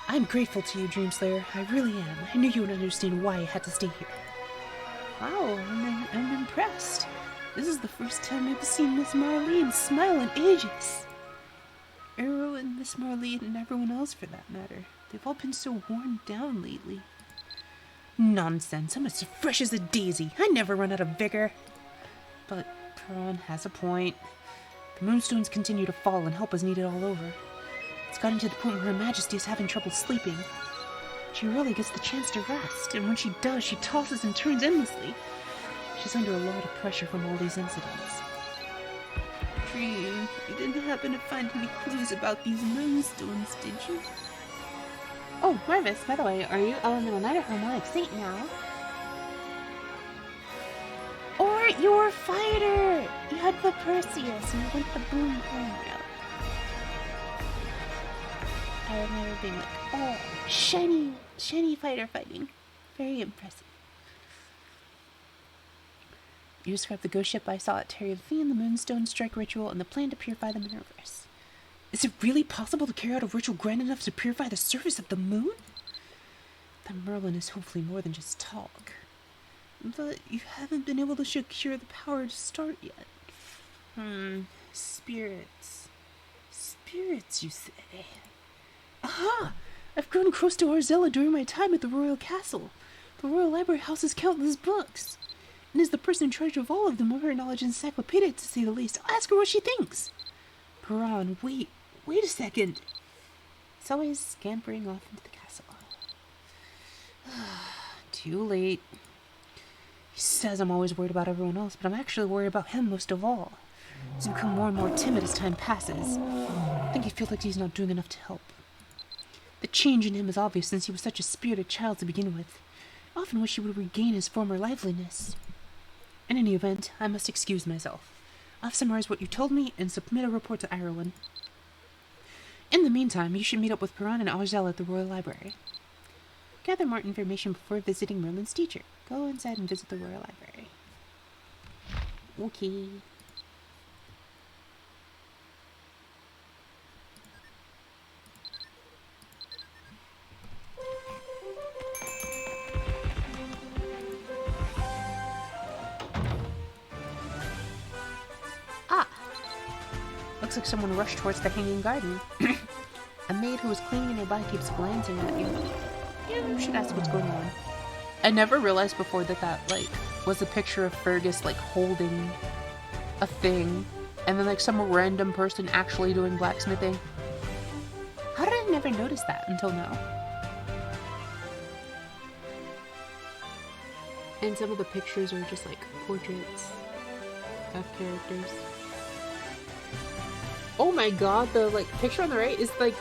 I'm grateful to you, Dreamslayer. I really am. I knew you would understand why I had to stay here. Wow, I'm impressed. This is the first time I've seen Miss Marlene smile in ages. Arrow and Miss Marlene and everyone else for that matter. They've all been so worn down lately. Nonsense. I'm as fresh as a daisy. I never run out of vigor. But Perron has a point. The moonstones continue to fall and help is needed all over. It's gotten to the point where Her Majesty is having trouble sleeping. She rarely gets the chance to rest, and when she does, she tosses and turns endlessly. She's under a lot of pressure from all these incidents. Dream, you didn't happen to find any clues about these moonstones, did you? Oh, Marvis, by the way, are you Elemental Knight or Harmonic Saint now? Or you're a fighter! You had the Perseus and you went the boom boom route. I remember being like, oh, shiny fighter fighting. Very impressive. You described the ghost ship I saw at Terry Levine, the Moonstone Strike ritual, and the plan to purify the Minerverse. Is it really possible to carry out a ritual grand enough to purify the surface of the moon? Then Merlin is hopefully more than just talk. But you haven't been able to secure the power to start yet. Spirits. Spirits, you say? Aha! I've grown close to Arzella during my time at the Royal Castle. The Royal Library houses countless books. And as the person in charge of all of them, of her knowledge encyclopedic, to say the least, I'll ask her what she thinks. Perron, wait a second. It's always scampering off into the castle. Too late. He says I'm always worried about everyone else, but I'm actually worried about him most of all. He's become more and more timid as time passes. I think he feels like he's not doing enough to help. The change in him is obvious since he was such a spirited child to begin with. I often wish he would regain his former liveliness. In any event, I must excuse myself. I'll summarize what you told me and submit a report to Irowan. In the meantime, you should meet up with Perron and Arzella at the Royal Library. Gather more information before visiting Merlin's teacher. Go inside and visit the Royal Library. Okay. Ah! Looks like someone rushed towards the hanging garden. A maid who was cleaning nearby keeps glancing at you. You should ask what's going on. I never realized before that like, was a picture of Fergus, like, holding a thing, and then, like, some random person actually doing blacksmithing. How did I never notice that until now? And some of the pictures are just, like, portraits of characters. Oh my god, the, like, picture on the right is, like,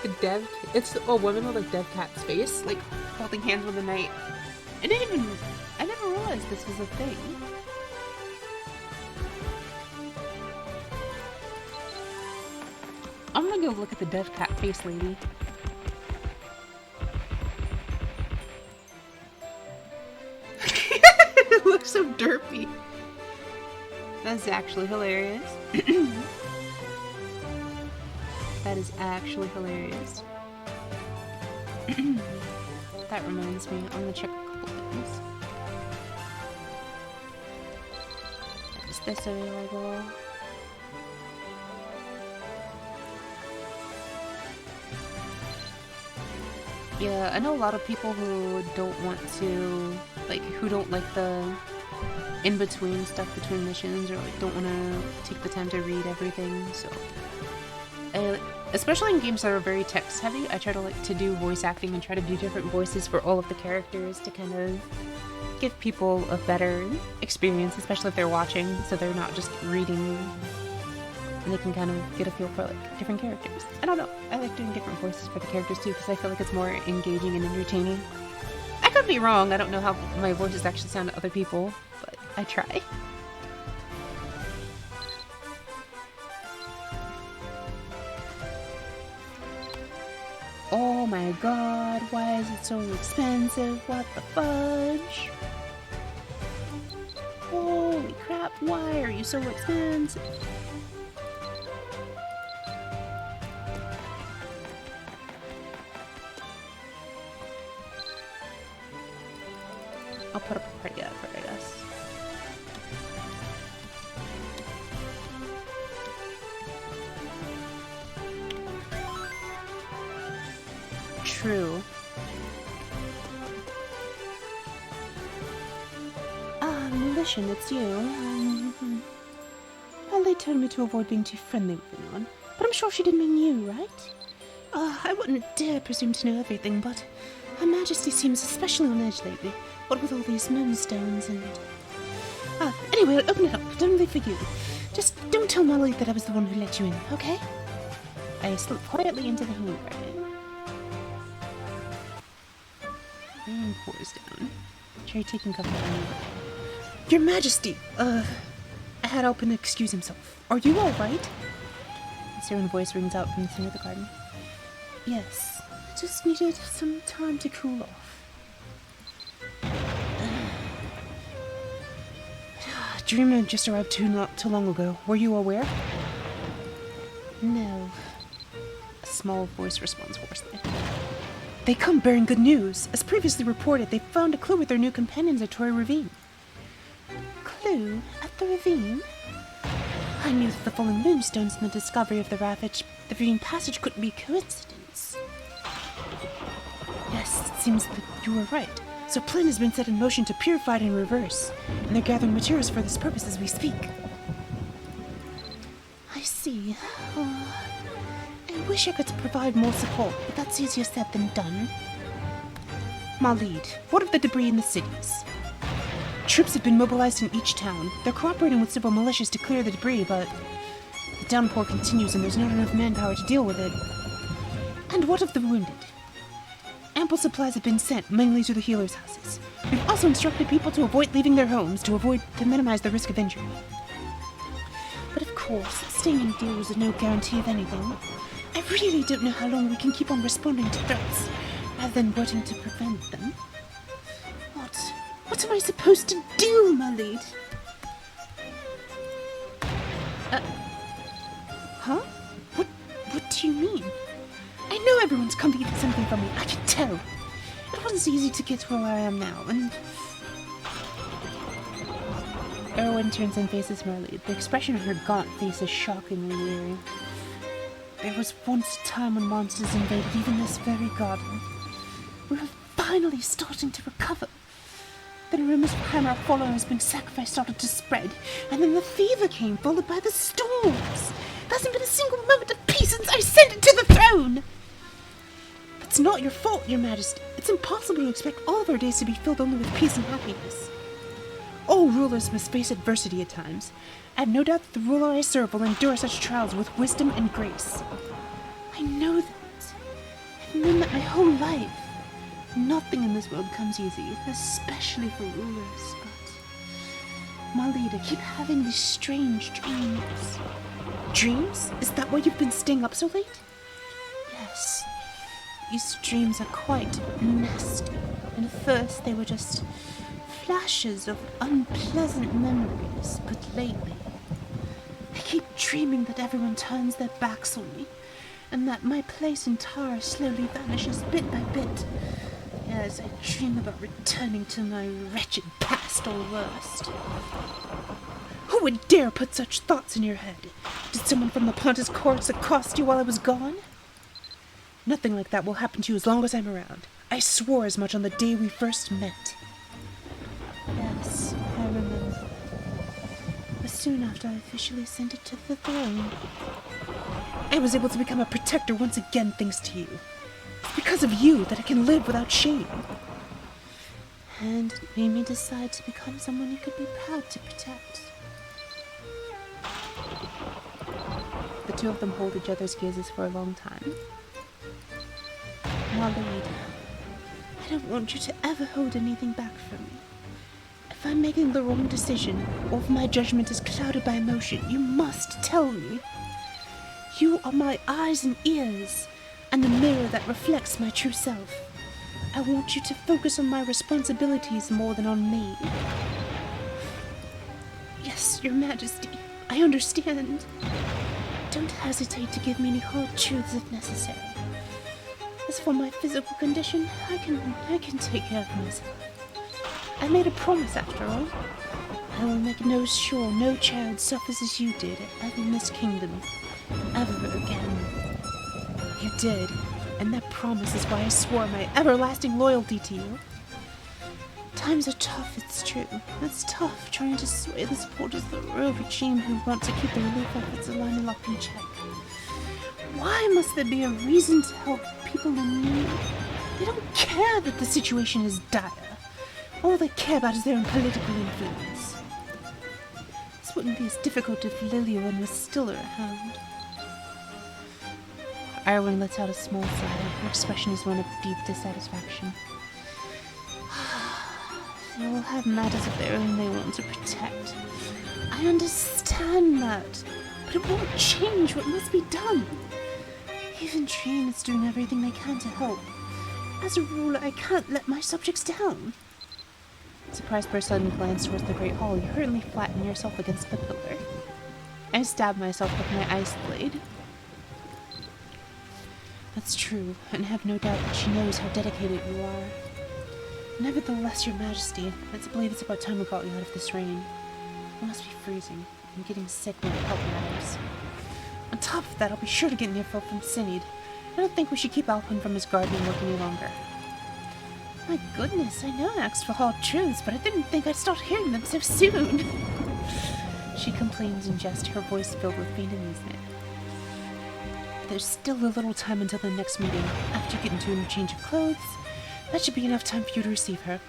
it's a woman with, like, Dev Cat's face, like, holding hands with a knight. I never realized this was a thing. I'm gonna go look at the Dev Cat face lady. It looks so derpy. That's actually hilarious. That is actually hilarious. That reminds me, I'm gonna check a couple things. Is this available? Yeah, I know a lot of people who don't want to, like, who don't like the in-between stuff between missions, or, like, don't want to take the time to read everything, so... especially in games that are very text-heavy, I try to, like, to do voice acting and try to do different voices for all of the characters to kind of give people a better experience, especially if they're watching, so they're not just reading, and they can kind of get a feel for, like, different characters. I don't know, I like doing different voices for the characters too, because I feel like it's more engaging and entertaining. I could be wrong, I don't know how my voices actually sound to other people, but I try. Oh my god, why is it so expensive? What the fudge? Holy crap, why are you so expensive? I'll put up a pretty effort, I guess. True. Militia, it's you. Well, they told me to avoid being too friendly with anyone, but I'm sure she didn't mean you, right? I wouldn't dare presume to know everything, but Her Majesty seems especially on edge lately, what with all these moonstones and... anyway, I'll open it up, only for you. Just don't tell Molly that I was the one who let you in, okay? I slip quietly into the hanging garden. And pours down. Try taking cover from you. Your Majesty! I had Alpin excuse himself. Are you alright? A serene voice rings out from the center of the garden. Yes, I just needed some time to cool off. Dreamer just arrived not too long ago. Were you aware? No. A small voice responds hoarsely. They come bearing good news. As previously reported, they found a clue with their new companions at Toy Ravine. Clue? At the ravine? I knew that the falling moonstones and the discovery of the ravine passage couldn't be a coincidence. Yes, it seems that you were right. So a plan has been set in motion to purify it in reverse, and they're gathering materials for this purpose as we speak. I see. I wish I could provide more support, but that's easier said than done. Malid, what of the debris in the cities? Troops have been mobilized in each town. They're cooperating with several militias to clear the debris, but the downpour continues and there's not enough manpower to deal with it. And what of the wounded? Ample supplies have been sent, mainly to the healers' houses. We've also instructed people to avoid leaving their homes to minimize the risk of injury. But of course, staying indoors is no guarantee of anything. I really don't know how long we can keep on responding to threats, rather than working to prevent them. What am I supposed to do, my lady? Huh? What do you mean? I know everyone's come to get something from me. I can tell. It wasn't easy to get to where I am now, and... Erwin turns and faces Marley. The expression on her gaunt face is shockingly weary. There was once a time when monsters invaded even this very garden. We were finally starting to recover. Then rumors of Hammer followers being sacrificed started to spread, and then the fever came, followed by the storms. There hasn't been a single moment of peace since I ascended to the throne! That's not your fault, Your Majesty. It's impossible to expect all of our days to be filled only with peace and happiness. All rulers must face adversity at times. I have no doubt that the ruler I serve will endure such trials with wisdom and grace. I know that. I've known that my whole life. Nothing in this world comes easy, especially for rulers, but... My leader, keep having these strange dreams. Dreams? Is that why you've been staying up so late? Yes. These dreams are quite nasty. And at first they were just flashes of unpleasant memories, but lately I keep dreaming that everyone turns their backs on me, and that my place in Tara slowly vanishes bit by bit. As I dream about returning to my wretched past or worst. Who would dare put such thoughts in your head? Did someone from the Pontus courts accost you while I was gone? Nothing like that will happen to you as long as I'm around. I swore as much on the day we first met. Yes, I remember. It was soon after I officially ascended to the throne. I was able to become a protector once again thanks to you. It's because of you that I can live without shame. And it made me decide to become someone you could be proud to protect. The two of them hold each other's gazes for a long time. Marguerite, I don't want you to ever hold anything back from me. If I'm making the wrong decision, or if my judgment is clouded by emotion, you must tell me. You are my eyes and ears, and the mirror that reflects my true self. I want you to focus on my responsibilities more than on me. Yes, Your Majesty, I understand. Don't hesitate to give me any hard truths if necessary. As for my physical condition, I can take care of myself. I made a promise after all. I will make sure no child suffers as you did ever in this kingdom. Ever again. You did, and that promise is why I swore my everlasting loyalty to you. Times are tough, it's true. It's tough trying to sway the supporters of the royal regime who want to keep the relief efforts alive and locked in check. Why must there be a reason to help people in need? They don't care that the situation is dire. All they care about is their own political influence. This wouldn't be as difficult if Lillian was still around. Irwin lets out a small sigh. Her expression is one of deep dissatisfaction. They all have matters of their own they want to protect. I understand that, but it won't change what must be done. Even Dream is doing everything they can to help. As a ruler, I can't let my subjects down. Surprised by a sudden glance towards the Great Hall, you hurriedly flatten yourself against the pillar. I stab myself with my ice blade. That's true, and I have no doubt that she knows how dedicated you are. Nevertheless, Your Majesty, I believe it's about time we got you out of this rain. You must be freezing, and getting sick won't help matters. On top of that, I'll be sure to get info from Sinead. I don't think we should keep Alpin from his gardening work any longer. My goodness, I know I asked for hard truths, but I didn't think I'd start hearing them so soon. She complains in jest, her voice filled with faint amusement. There's still a little time until the next meeting. After you get into a new change of clothes, that should be enough time for you to receive her.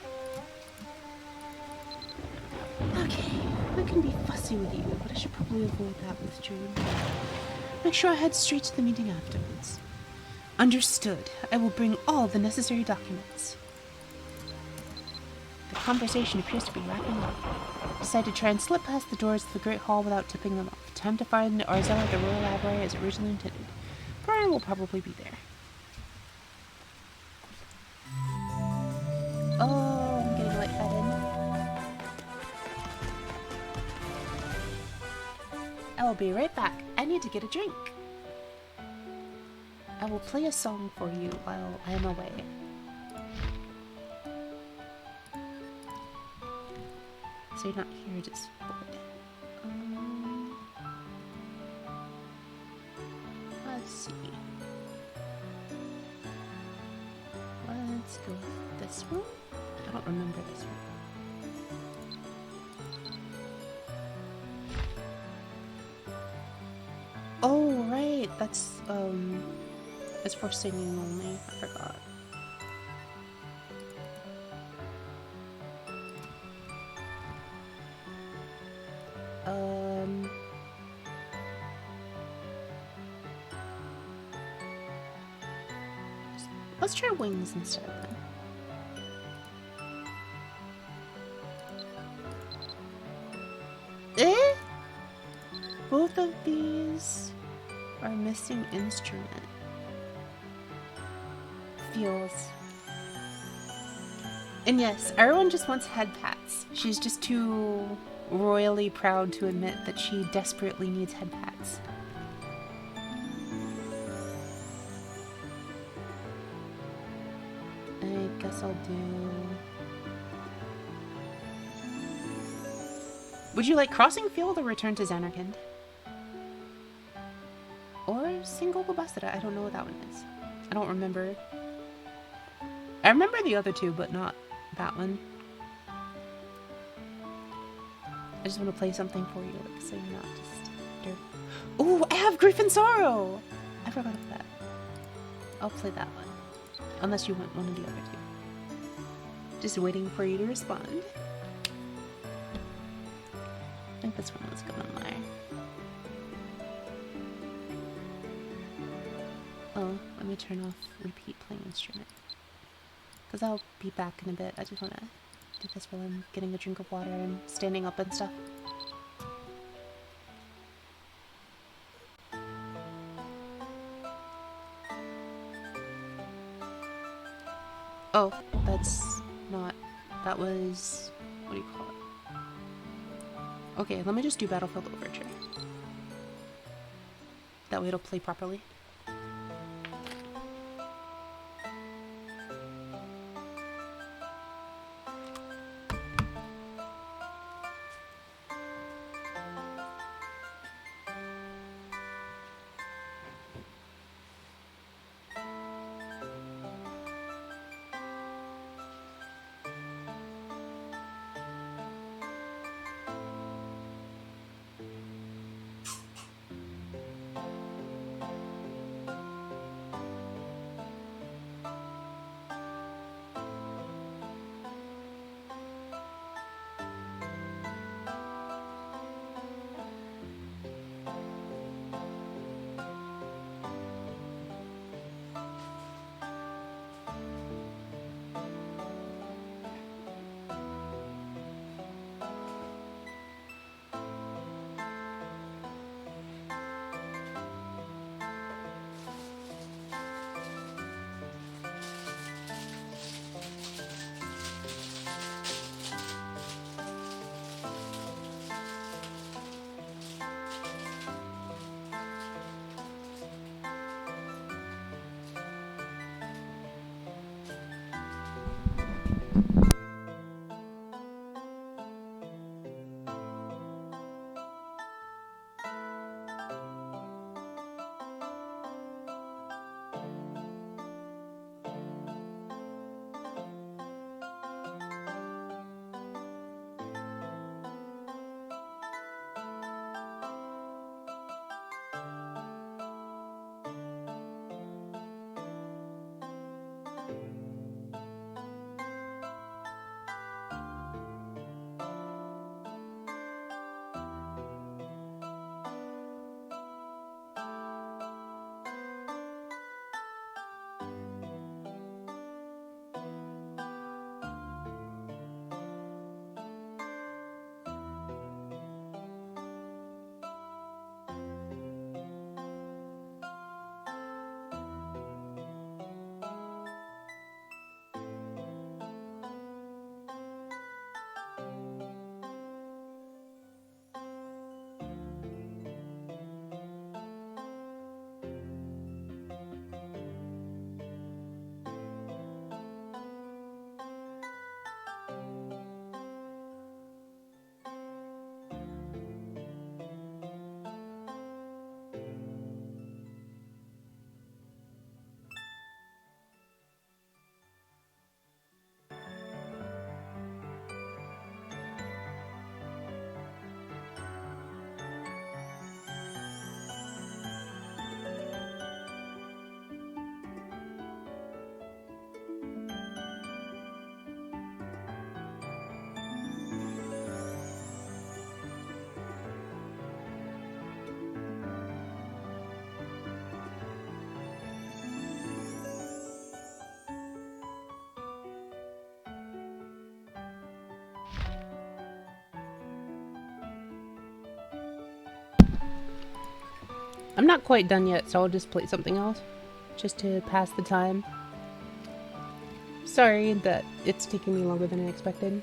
Okay, I can be fussy with you, but I should probably avoid that with Dream. Make sure I head straight to the meeting afterwards. Understood. I will bring all the necessary documents. The conversation appears to be wrapping up. Decide to try and slip past the doors of the Great Hall without tipping them off. Time to find Arzella at the Royal Library as originally intended. Brian will probably be there. Oh, I'm getting lightheaded. I'll be right back. I need to get a drink. I will play a song for you while I am away. So you're not here just bored. Let's see. Let's go with this one. I don't remember this one. Oh, right. That's, it's for singing only. I forgot. Let's try wings instead then. Eh? Both of these are missing instrument. Feels. And yes, everyone just wants head pats. She's just too royally proud to admit that she desperately needs head pats. I guess I'll do... Would you like Crossing Field or Return to Xanarkand? Or Single Babasada? I don't know what that one is. I don't remember. I remember the other two, but not that one. I just want to play something for you, like, so you're not just... Oh, I have Grief and Sorrow! I forgot about that. I'll play that one. Unless you want one of the other two. Just waiting for you to respond. I think this one was going on there. Oh, let me turn off repeat playing instrument. Because I'll be back in a bit. I just want to do this while I'm getting a drink of water and standing up and stuff. Oh, that's not... That was... What do you call it? Okay, let me just do Battlefield Overture. That way it'll play properly. I'm not quite done yet, so I'll just play something else. Just to pass the time. Sorry that it's taking me longer than I expected.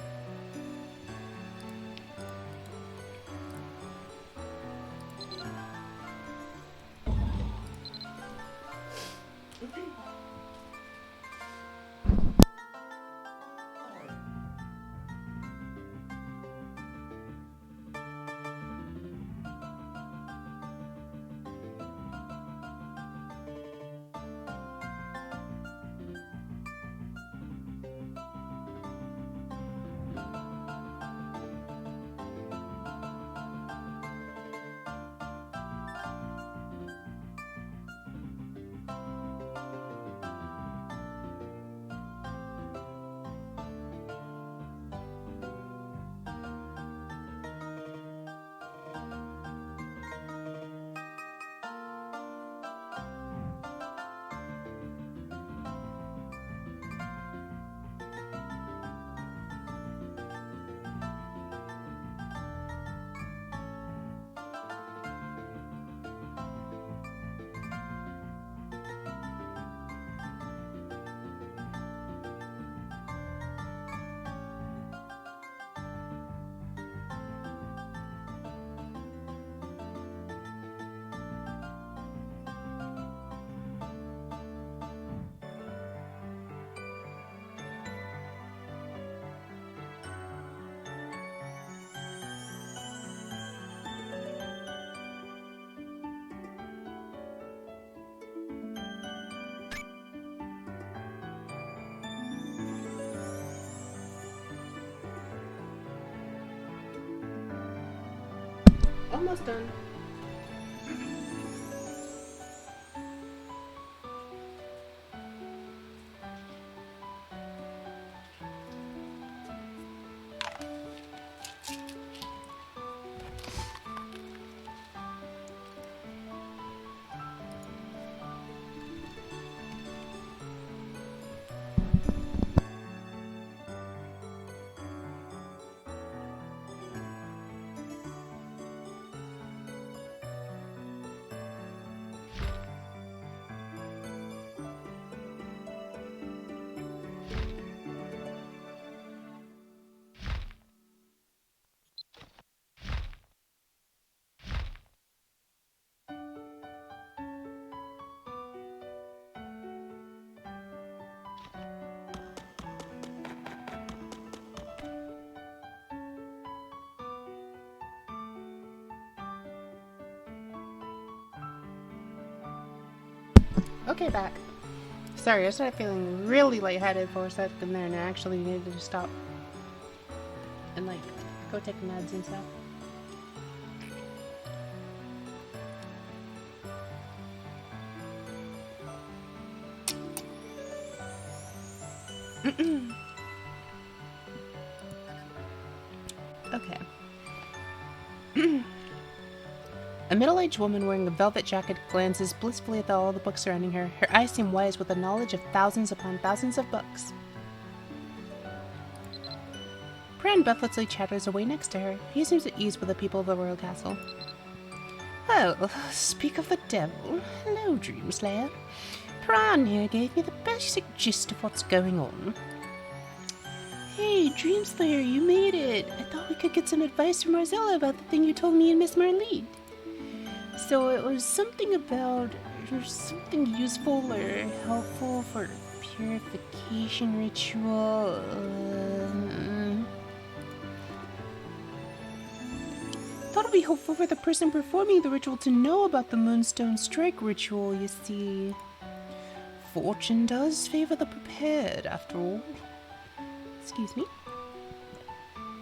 Almost done. Okay, back. Sorry, I started feeling really lightheaded for a second there, and I actually needed to stop and, like, go take meds and stuff. Okay. A middle-aged woman wearing a velvet jacket glances blissfully at all the books surrounding her. Her eyes seem wise with the knowledge of thousands upon thousands of books. Pran breathlessly chatters away next to her. He seems at ease with the people of the royal castle. Oh, speak of the devil. Hello, Dreamslayer. Pran here gave me the basic gist of what's going on. Hey, Dreamslayer, you made it. I thought we could get some advice from Rosella about the thing you told me and Miss Marlene. So it was something about something useful or helpful for purification ritual. Thought it'd be helpful for the person performing the ritual to know about the Moonstone Strike ritual, you see. Fortune does favor the prepared, after all. Excuse me.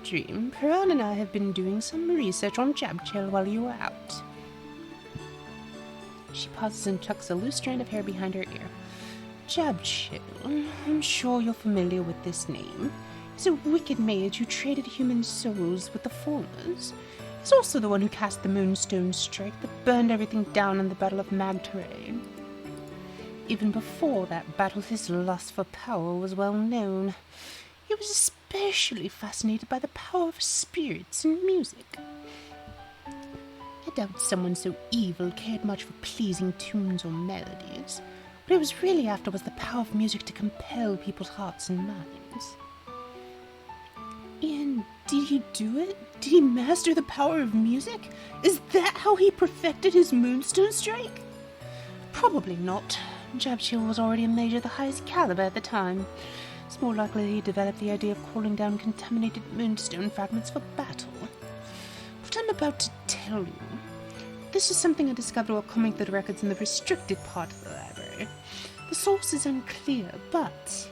Dream, Pearl and I have been doing some research on Jabchill while you were out. She pauses and tucks a loose strand of hair behind her ear. Jabchill, I'm sure you're familiar with this name. He's a wicked mage who traded human souls with the Formers. He's also the one who cast the Moonstone Strike that burned everything down in the Battle of Magterrain. Even before that battle, his lust for power was well known. He was especially fascinated by the power of spirits in music. doubt someone so evil cared much for pleasing tunes or melodies. What he was really after was the power of music to compel people's hearts and minds. And did he do it? Did he master the power of music? Is that how he perfected his moonstone strike? Probably not. Jabchill was already a mage of the highest caliber at the time. It's more likely he developed the idea of calling down contaminated moonstone fragments for battle. What I'm about to tell you, this is something I discovered while combing through the records in the restricted part of the library. The source is unclear, but...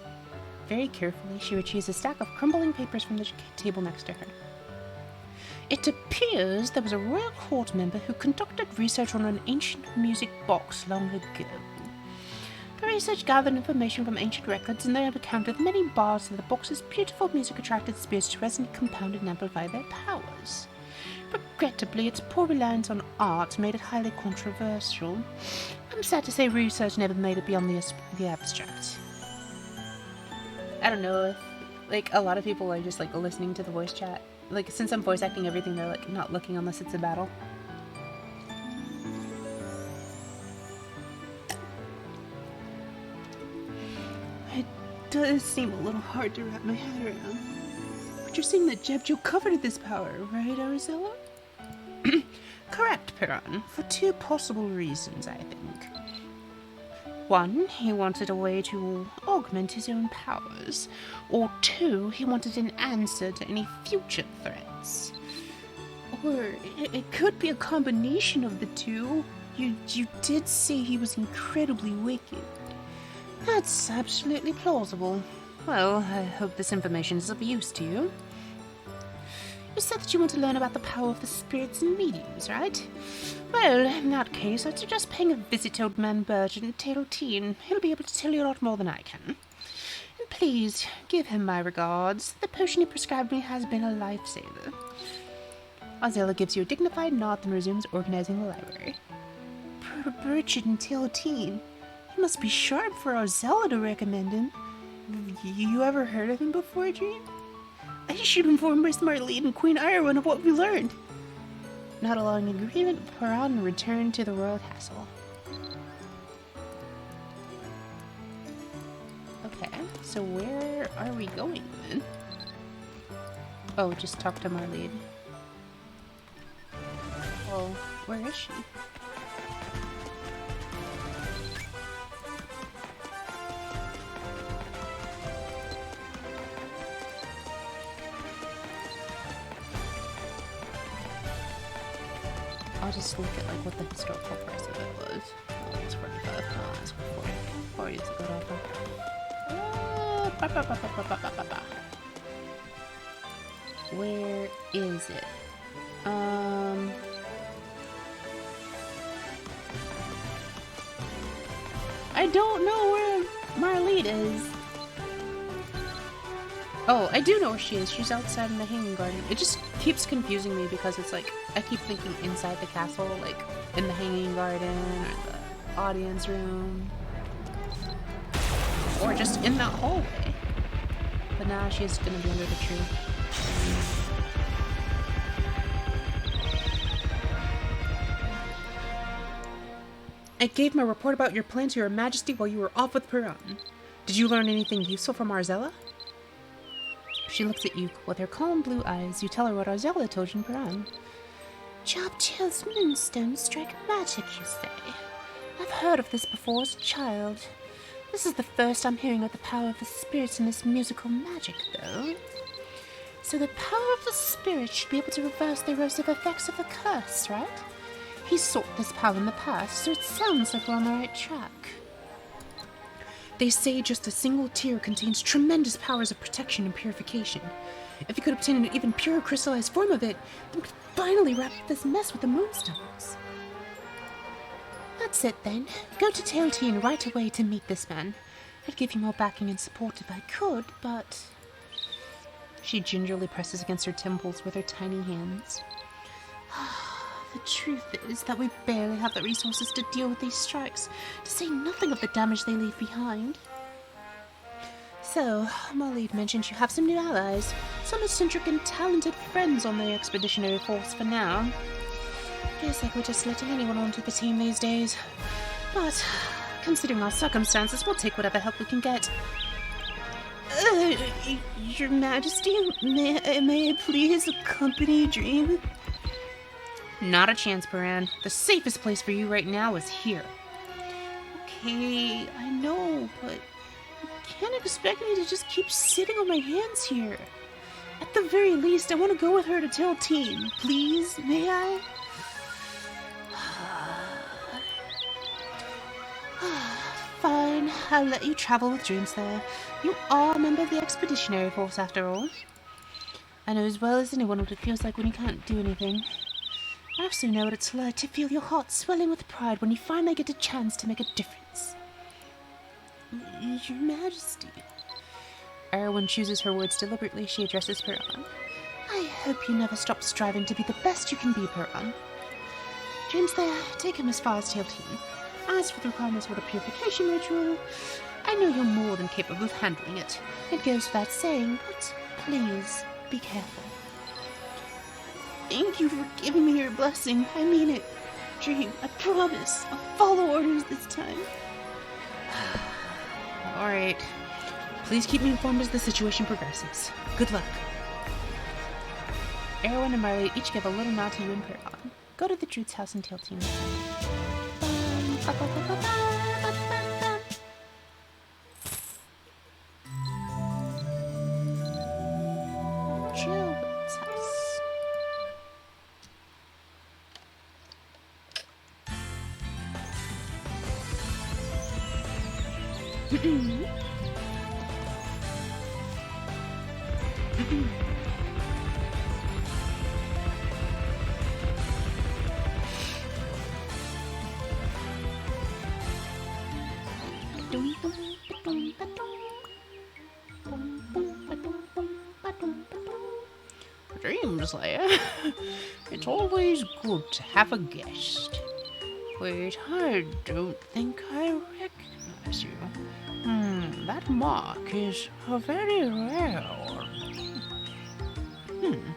Very carefully, she retrieves a stack of crumbling papers from the table next to her. It appears there was a royal court member who conducted research on an ancient music box long ago. The research gathered information from ancient records, and they have accounted many bars that the box's beautiful music attracted spirits to resonate, compound, and amplify their powers. Regrettably, its poor reliance on art made it highly controversial. I'm sad to say research never made it beyond the abstract. I don't know if, like, a lot of people are just, like, listening to the voice chat. Like, since I'm voice acting everything, they're, like, not looking unless it's a battle. It does seem a little hard to wrap my head around. But you're saying that Jebjo coveted this power, right, Arizella? Correct, Piran, for two possible reasons, I think. One, he wanted a way to augment his own powers. Or two, he wanted an answer to any future threats. Or it could be a combination of the two. You did say he was incredibly wicked. That's absolutely plausible. Well, I hope this information is of use to you. You said that you want to learn about the power of the spirits and mediums, right? Well, in that case, I'd suggest paying a visit to old man Burgeon at Tailteen. He'll be able to tell you a lot more than I can. And please, give him my regards. The potion he prescribed me has been a lifesaver. Azela gives you a dignified nod and resumes organizing the library. Burchard and Tailteen. He must be sharp for Azela to recommend him. You ever heard of him before, Dream? I should inform my smart lead and Queen Ireland of what we learned. Not allowing agreement, Paran returned to the royal castle. Okay, so where are we going then? Oh, just talk to Marlene. Well, where is she? I'll just look at like what the historical price of it was. Oh, it's 45. No, it's 40. 40 is a good offer. Where is it? I don't know where Marlene is. Oh, I do know where she is. She's outside in the hanging garden. It just keeps confusing me because it's like, I keep thinking inside the castle, like in the hanging garden or the audience room. Or just in that hallway. But now she's gonna be under the tree. I gave my report about your plan to your majesty while you were off with Piran. Did you learn anything useful from Arzella? She looks at you with her calm blue eyes. You tell her what Arzella told you in Piran. Jobchill's moonstones strike magic, you say? I've heard of this before as a child. This is the first I'm hearing of the power of the spirits in this musical magic, though. So the power of the spirits should be able to reverse the erosive effects of the curse, right? He sought this power in the past, so it sounds like we're on the right track. They say just a single tear contains tremendous powers of protection and purification. If you could obtain an even purer crystallized form of it, then we could finally wrap up this mess with the moonstones. That's it then. Go to Tailteen right away to meet this man. I'd give you more backing and support if I could, but... She gingerly presses against her temples with her tiny hands. The truth is that we barely have the resources to deal with these strikes, to say nothing of the damage they leave behind. So, Molly mentioned you have some new allies, some eccentric and talented friends on the expeditionary force for now. Feels like we're just letting anyone onto the team these days. But, considering our circumstances, we'll take whatever help we can get. Your Majesty, may I please accompany Dream? Not a chance, Paran. The safest place for you right now is here. Okay, I know, but you can't expect me to just keep sitting on my hands here. At the very least, I want to go with her to tell team. Please, may I? Fine, I'll let you travel with Dreamslayer. You are a member of the Expeditionary Force, after all. I know as well as anyone what it feels like when you can't do anything. I also know what it's like to feel your heart swelling with pride when you finally get a chance to make a difference. Your Majesty. Erwin chooses her words deliberately. She addresses Paran. I hope you never stop striving to be the best you can be, Paran. Dreamslayer, take him as far as Tail Team. As for the requirements for the purification ritual, I know you're more than capable of handling it. It goes without saying, but please be careful. Thank you for giving me your blessing. I mean it. Dream, I promise. I'll follow orders this time. Alright. Please keep me informed as the situation progresses. Good luck. Erwin and Marley each give a little nod to you and Paran. Go to the Druid's house and Tail Team. Druid's house. Dreamslayer, it's always good to have a guest. Wait, I don't think I recognize you. That mark is a very rare one.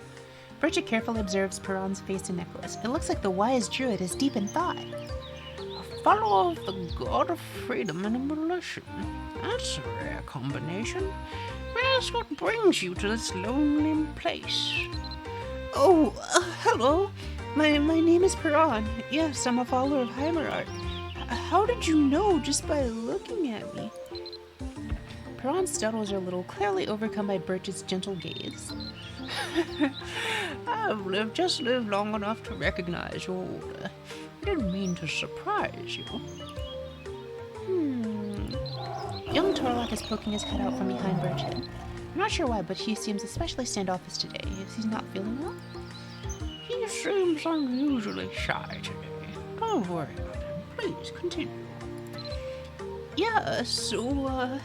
Bridget carefully observes Paran's face and necklace. It looks like the wise druid is deep in thought. A follower of the god of freedom and abolition. That's a rare combination. That's what brings you to this lonely place. Oh, hello. My name is Paran. Yes, I'm a follower of Heimerarch. How did you know just by looking at me? Paran stutters a little, clearly overcome by Birch's gentle gaze. I've just lived long enough to recognize your order. I didn't mean to surprise you. Young Torlock is poking his head out from behind Birchhead. I'm not sure why, but he seems especially standoffish today. Is he not feeling well? He seems unusually shy today. Don't worry about him. Please continue. Yeah, so,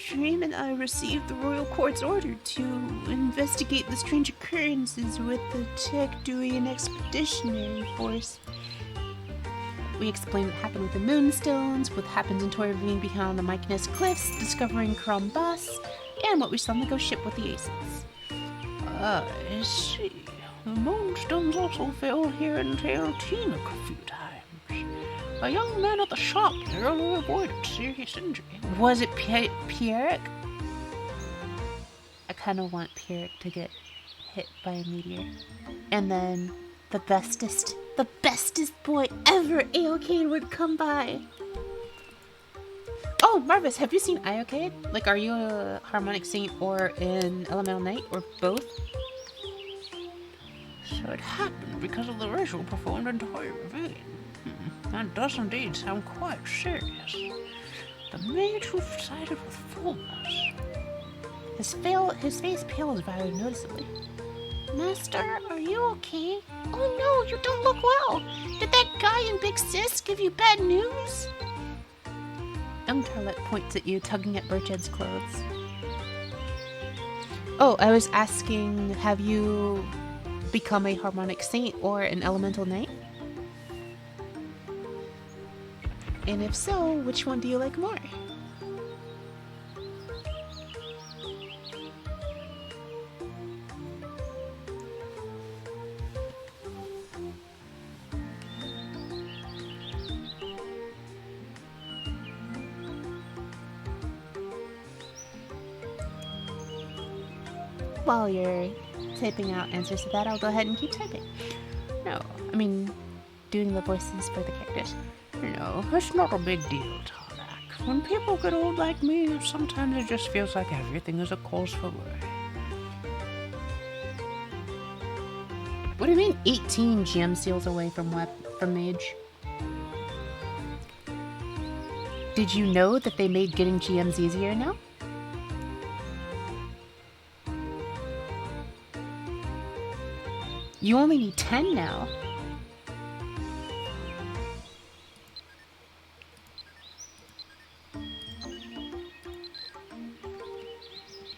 Dream and I received the Royal Court's order to investigate the strange occurrences with the Tech-Duian Expeditionary Force. We explain what happened with the Moonstones, what happened in Toy Ravine behind the Mykonus Cliffs, discovering Krombass, and what we saw on the ghost ship with the Aces. I see. The Moonstones also fell here in Tail Team a few times. A young man at the shop narrowly avoided serious injury. Was it Pierrick? I kind of want Pierrick to get hit by a meteor. And then the bestest boy ever, Aokade, would come by. Oh, Marvis, have you seen Iocade? Like, are you a Harmonic Saint or an Elemental Knight, or both? So it happened because of the ritual performed in Toy Ravine. That does indeed sound quite serious. The mage who sided with fullness. His face pales rather noticeably. Master, are you okay? Oh no, you don't look well. Did that guy in Big Sis give you bad news? Young Tarlet points at you, tugging at Birchhead's clothes. Oh, I was asking, have you become a Harmonic Saint or an Elemental Knight? And if so, which one do you like more? while you're typing out answers to that, I'll go ahead and keep typing. No, I mean, doing the voices for the characters. No, it's not a big deal, Tarlac. When people get old like me, sometimes it just feels like everything is a cause for worry. What do you mean 18 GM seals away from Mage? Did you know that they made getting GMs easier now? You only need 10 now.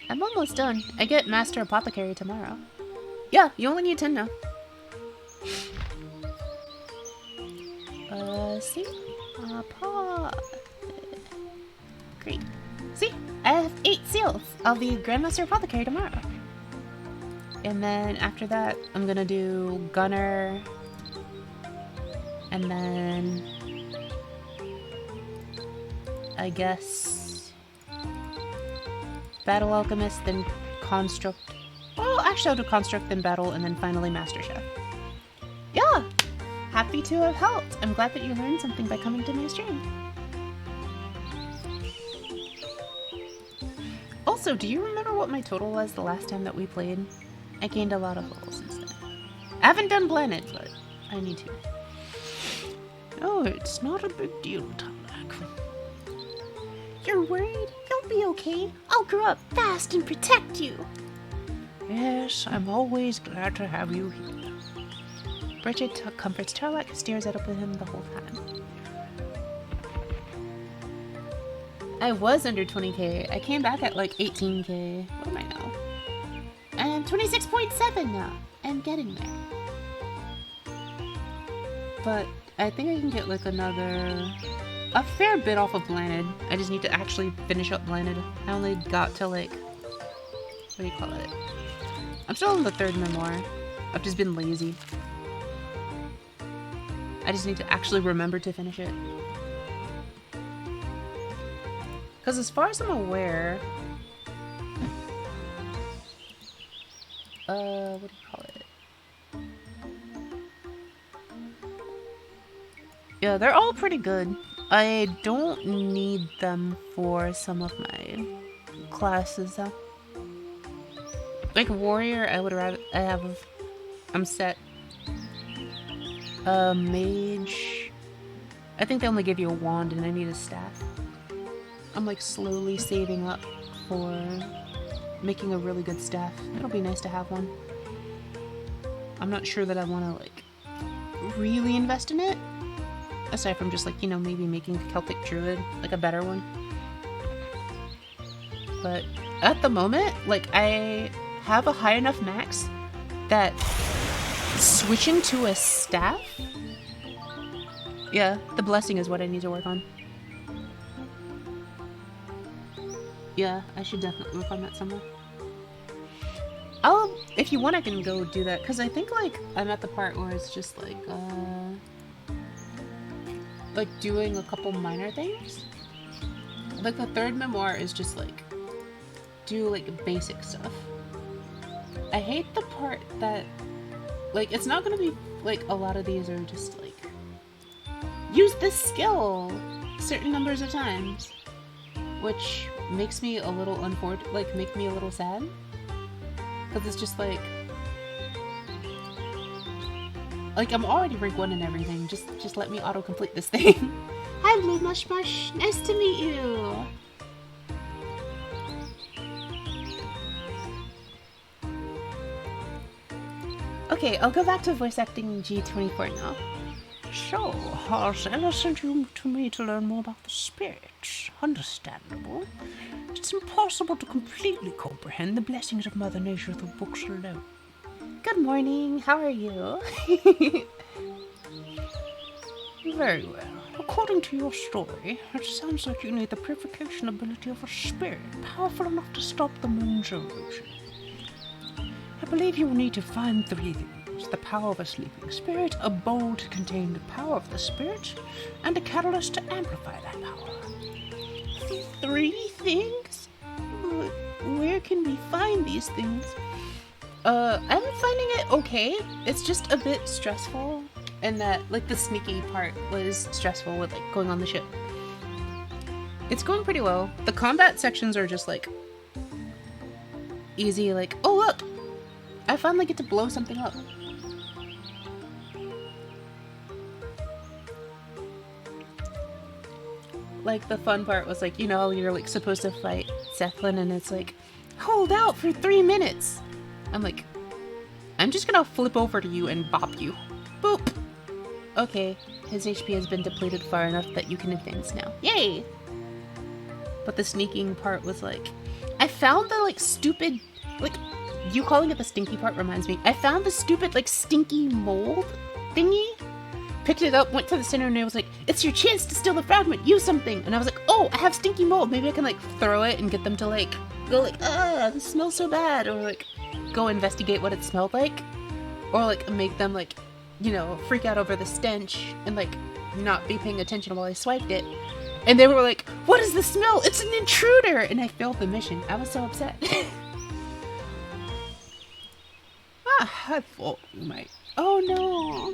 I'm almost done. I get Master Apothecary tomorrow. Yeah, you only need 10 now. See? Great. See? I have 8 seals. I'll be Grandmaster Apothecary tomorrow. And then after that, I'm gonna do Gunner. And then... I guess... Battle Alchemist, then Construct. Well, actually I'll do Construct, then Battle, and then finally Master Chef. Yeah! Happy to have helped. I'm glad that you learned something by coming to my stream. Also, do you remember what my total was the last time that we played? I gained a lot of levels since then. I haven't done Blended, but I need to. Oh, it's not a big deal, Tarlac. You're worried? You'll be okay. I'll grow up fast and protect you. Yes, I'm always glad to have you here. Bridget comforts Tarlac, who stares at him the whole time. I was under 20k. I came back at like 18k. What am I now? I'm 26.7 now. I'm getting there. But I think I can get like a fair bit off of Blinded. I just need to actually finish up Blinded. I only got to like, what do you call it? I'm still in the 3rd memoir. I've just been lazy. I just need to actually remember to finish it. Because as far as I'm aware... what do you call it? Yeah, they're all pretty good. I don't need them for some of my classes though. Like Warrior, I'm set. Mage... I think they only give you a wand and I need a staff. I'm like slowly saving up for making a really good staff. It'll be nice to have one. I'm not sure that I want to like really invest in it. Aside from just like, you know, maybe making a Celtic Druid like a better one. But at the moment, like I have a high enough max that switching to a staff? Yeah, the blessing is what I need to work on. Yeah, I should definitely work on that somewhere. If you want, I can go do that, because I think, like, I'm at the part where it's just, like doing a couple minor things. Like, the 3rd memoir is just, like, do, like, basic stuff. I hate the part that, like, it's not gonna be, like, a lot of these are just, like, use this skill certain numbers of times. Which makes me a little make me a little sad. Because it's just like I'm already rank 1 and everything. Just let me auto-complete this thing. Hi, Blue Mush Mush. Nice to meet you. Okay, I'll go back to voice acting G24 now. So, Harzella sent you to me to learn more about the spirits. Understandable. It's impossible to completely comprehend the blessings of Mother Nature through books alone. Good morning, how are you? Very well. According to your story, it sounds like you need the purification ability of a spirit powerful enough to stop the moon's erosion. I believe you will need to find 3 things: the power of a sleeping spirit, a bowl to contain the power of the spirit, and a catalyst to amplify that power. 3 things? Where where can we find these things? I'm finding it okay. It's just a bit stressful, and that, like, the sneaky part was stressful with, like, going on the ship. It's going pretty well. The combat sections are just, like, easy, like, oh look! I finally get to blow something up. Like, the fun part was, like, you know, you're, like, supposed to fight Zethlin, and it's like, hold out for 3 minutes! I'm like, I'm just gonna flip over to you and bop you. Boop! Okay, his HP has been depleted far enough that you can advance now. Yay! But the sneaking part was like, I found the, like, stupid, like, you calling it the stinky part reminds me. I found the stupid, like, stinky mold thingy, picked it up, went to the center, and it was like, it's your chance to steal the fragment, use something! And I was like, oh, I have stinky mold, maybe I can, like, throw it and get them to, like, go like, this smells so bad, or, like, go investigate what it smelled like, or, like, make them, like, you know, freak out over the stench, and, like, not be paying attention while I swiped it. And they were like, what is the smell? It's an intruder! And I failed the mission. I was so upset. I thought you might. Oh no!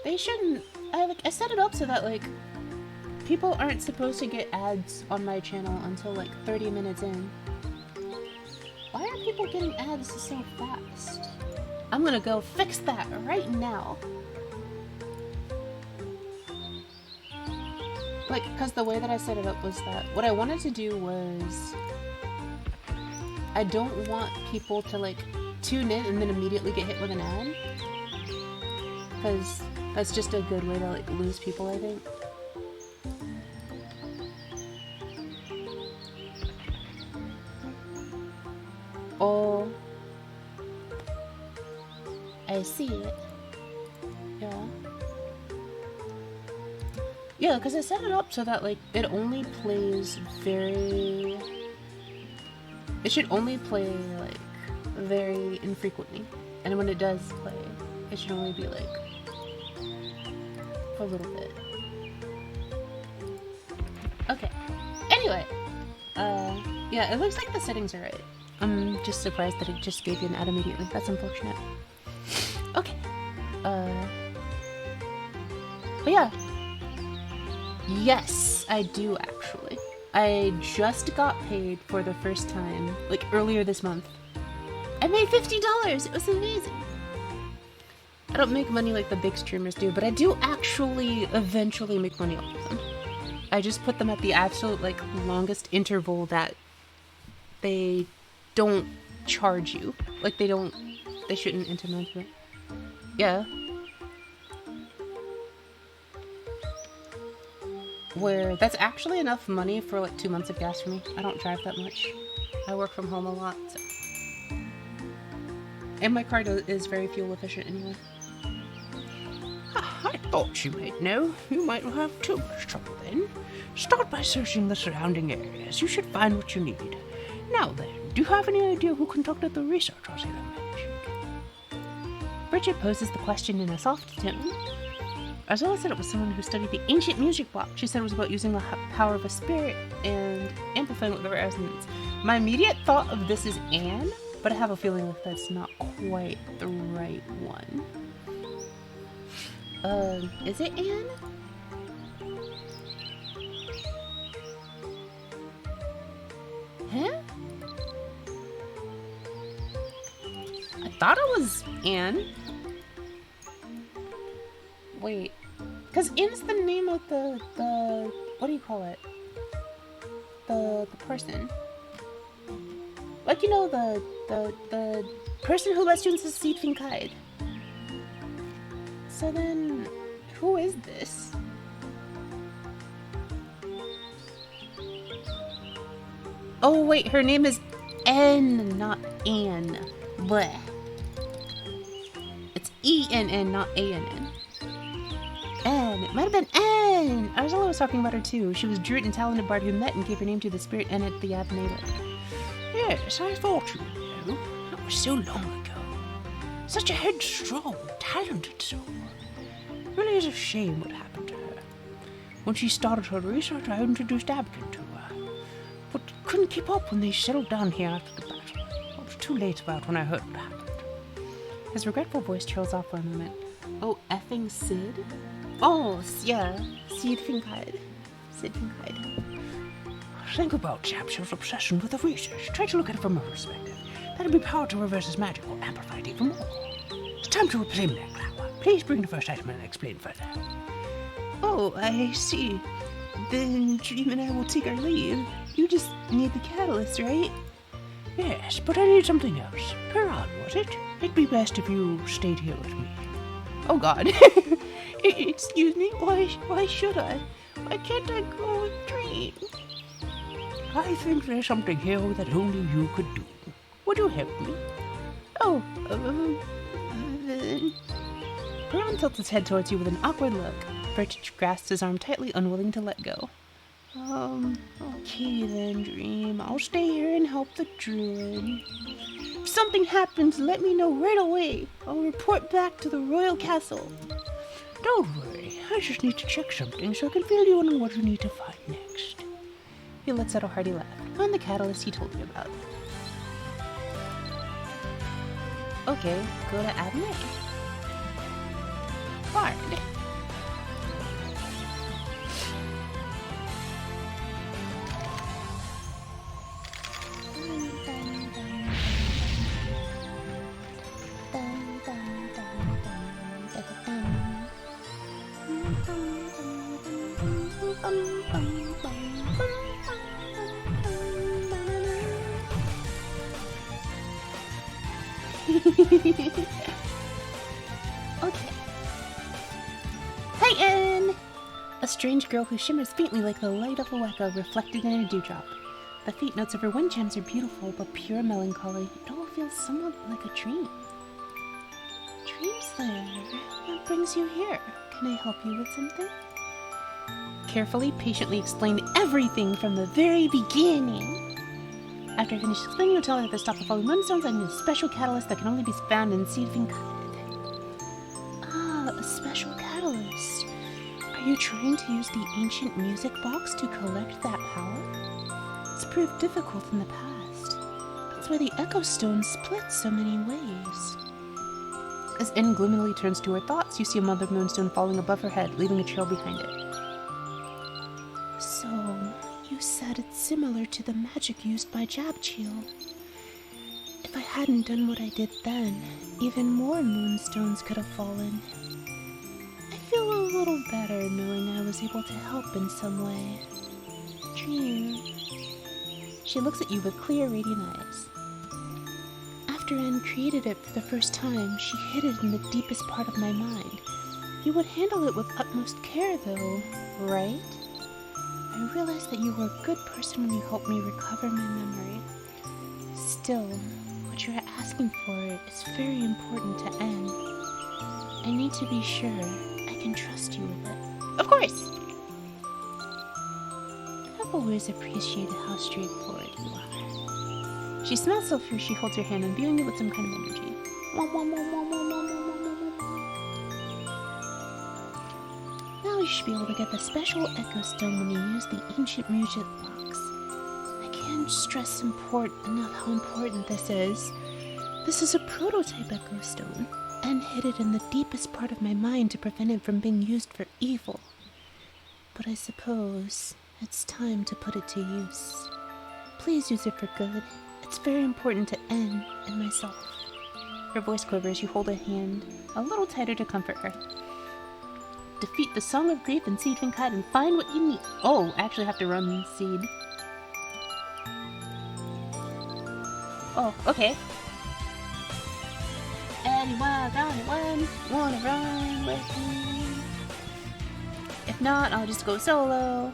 They shouldn't. I set it up so that, like, people aren't supposed to get ads on my channel until, like, 30 minutes in. Why are people getting ads so fast? I'm gonna go fix that right now. Like, because the way that I set it up was that what I wanted to do was, I don't want people to, like, tune in and then immediately get hit with an ad. Because that's just a good way to, like, lose people, I think. Oh, I see it. Yeah. Yeah, because I set it up so that, like, it only plays very... It should only play, like, very infrequently. And when it does play, it should only be, like, for a little bit. Okay. Anyway. Yeah, it looks like the settings are right. I'm just surprised that it just gave you an ad immediately. That's unfortunate. Okay. But yeah. Yes, I do actually. I just got paid for the first time, like, earlier this month. I made $50! It was amazing! I don't make money like the big streamers do, but I do actually eventually make money off of them. I just put them at the absolute, like, longest interval that they don't charge you. Like, they shouldn't implement it. Yeah. Where that's actually enough money for, like, 2 months of gas for me. I don't drive that much. I work from home a lot, so. And my car is very fuel efficient anyway. I thought you might know. You might not have too much trouble then. Start by searching the surrounding areas. You should find what you need. Now then, do you have any idea who conducted the research on Sailor Magic? Bridget poses the question in a soft tone. Azula said it was someone who studied the ancient music block. She said it was about using the power of a spirit and amplifying with the resonance. My immediate thought of this is Anne, but I have a feeling that that's not quite the right one. Is it Anne? Huh? I thought it was Anne. Wait. Because Anne's the name of the what do you call it? The person. Like, you know, the person who lets you into Seed Finkaid. So then, who is this? Oh wait, her name is N, not Anne. Bleh. It's E-N-N, not A-N-N. N. It might have been N! Arzella was talking about her too. She was Druid and talented bard who met and gave her name to the spirit N at the Abnela. Yes, I thought you would know. That was so long ago. Such a headstrong, talented soul. Really is a shame what happened to her. When she started her research, I introduced Abkin to her, but couldn't keep up when they settled down here after the battle. I was too late about when I heard what happened. His regretful voice trails off for a moment. Oh, effing Sid? Oh, yeah. Sid Finkhide. Sid Finkhide. Think about Chapshill's obsession with the research. Try to look at it from her perspective. That'd be power to reverse his magic or amplify it even more. It's time to reclaim that glamour. Please bring the first item and explain further. Oh, I see. Then Dream and I will take our leave. You just need the catalyst, right? Yes, but I need something else. Piran, was it? It'd be best if you stayed here with me. Oh God. Excuse me? Why should I? Why can't I go with Dream? I think there's something here that only you could do. Would you help me? Oh, Piran tilts his head towards you with an awkward look. Vertich grasps his arm tightly, unwilling to let go. Okay then, Dream. I'll stay here and help the druid. If something happens, let me know right away. I'll report back to the royal castle. Don't worry. I just need to check something so I can fill you in on what you need to find next. He lets out a hearty laugh. Find the catalyst he told you about. Okay, go to Admit. Card. Okay. Titan! A strange girl who shimmers faintly like the light of a weka reflected in a dewdrop. The faint notes of her wind chimes are beautiful, but pure melancholy. It all feels somewhat like a dream. Dream Slayer, what brings you here? Can I help you with something? Carefully, patiently explain everything from the very beginning. After I finish explaining, you'll tell her that to stop the falling moonstones, I need a special catalyst that can only be found in Seedfing. Ah, a special catalyst. Are you trying to use the ancient music box to collect that power? It's proved difficult in the past. That's why the Echo Stone split so many ways. As N gloomily turns to her thoughts, you see a mother moonstone falling above her head, leaving a trail behind it. So, you said it's similar to the magic used by Jabchiel. If I hadn't done what I did then, even more moonstones could have fallen. I feel a little better knowing I was able to help in some way. Dream. She looks at you with clear, radiant eyes. After Anne created it for the first time, she hid it in the deepest part of my mind. You would handle it with utmost care, though, right? I realized that you were a good person when you helped me recover my memory. Still, what you're asking for is very important to Anne. I need to be sure I can trust you with it. Of course! I've always appreciated how straightforward you are. She smells so fierce she holds your hand, imbuing you with some kind of energy. Now you should be able to get the special Echo Stone when you use the ancient music box. I can't stress enough how important this is. This is a prototype Echo Stone, and hid it in the deepest part of my mind to prevent it from being used for evil. But I suppose it's time to put it to use. Please use it for good. It's very important to N and myself. Her voice quivers. You hold a hand a little tighter to comfort her. Defeat the Song of Grief and Seed Finkite and find what you need. Oh, I actually have to run Seed. Oh, okay. Anyone wanna run with me? If not, I'll just go solo.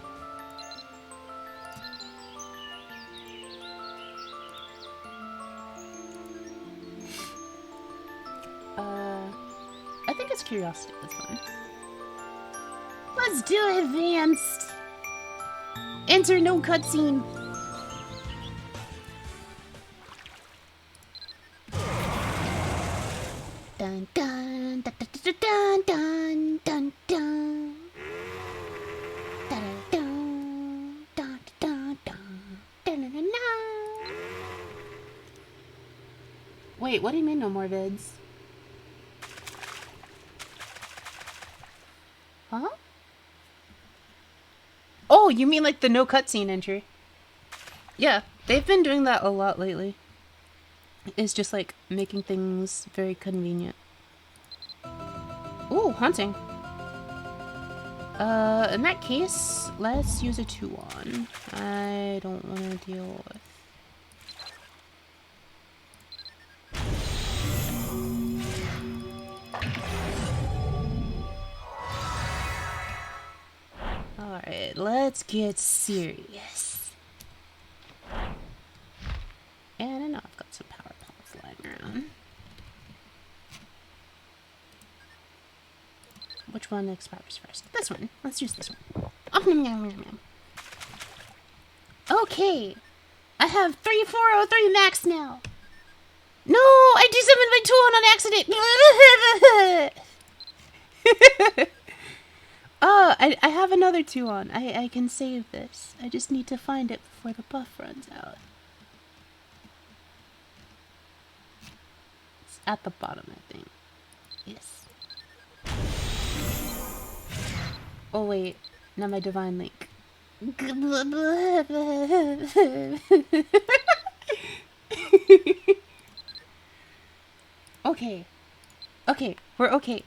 I think it's curiosity this one. Let's do advanced. Enter no cutscene. dun dun dun dun. Dun dun dun dun dun dun dun dun. Wait, what do you mean no more vids? Huh? Oh, you mean like the no cutscene entry? Yeah, they've been doing that a lot lately. It's just like making things very convenient. Ooh, haunting. In that case, let's use a 2-on. I don't want to deal with... Alright, let's get serious. And I know I've got some power pellets lying around. Which one expires first? This one. Let's use this one. Okay. I have 3403 max now. No, I desummoned my 2-on on accident. I have another 2-on. I can save this. I just need to find it before the buff runs out. It's at the bottom, I think. Yes. Oh wait, not my divine link. Okay. Okay, we're okay.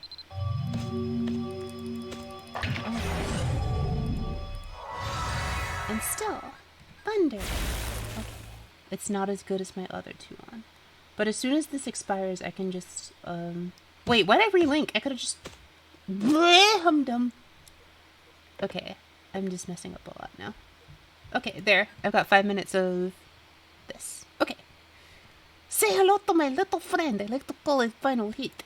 And still, thunder. Okay. It's not as good as my other 2-on. But as soon as this expires, I can just, Wait, why'd I relink? I could've just... Hum-dum. Okay, I'm just messing up a lot now. Okay, there. I've got 5 minutes of this. Okay. Say hello to my little friend. I like to call it final hit.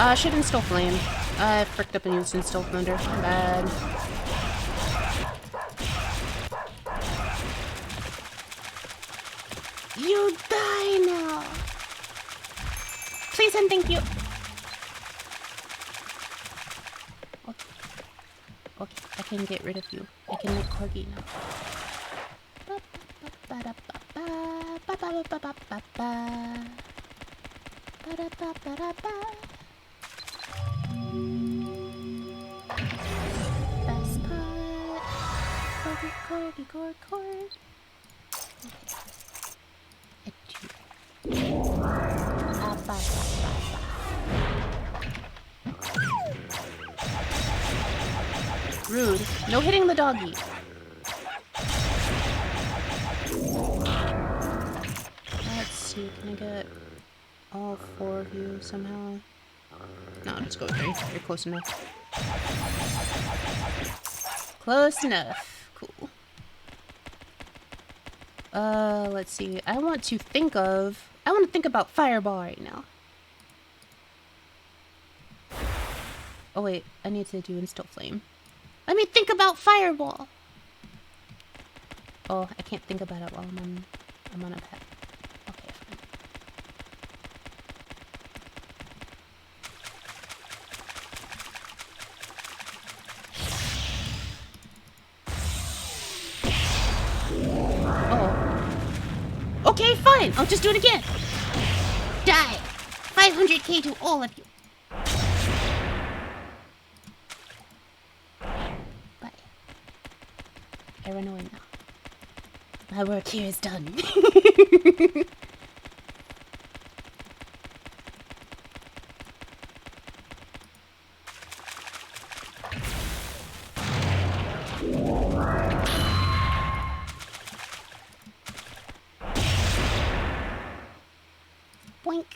I should install Flame. I fricked up and used Install Thunder. Bad. You die now! Please and thank you! Okay, I can get rid of you. I can make Corgi now. Best part. Corgi. Rude. No hitting the doggy. Let's see, can I get all 4 of you somehow? No, let's go 3. You're close enough. Close enough. Cool. Let's see. I want to think about Fireball right now. Oh wait, I need to do Install Flame. Let me think about Fireball! Oh, I can't think about it while I'm on a pet. Okay, fine. Oh. Okay, fine! I'll just do it again! Die! 500k to all of you! I run away now. My work here is done. Boink.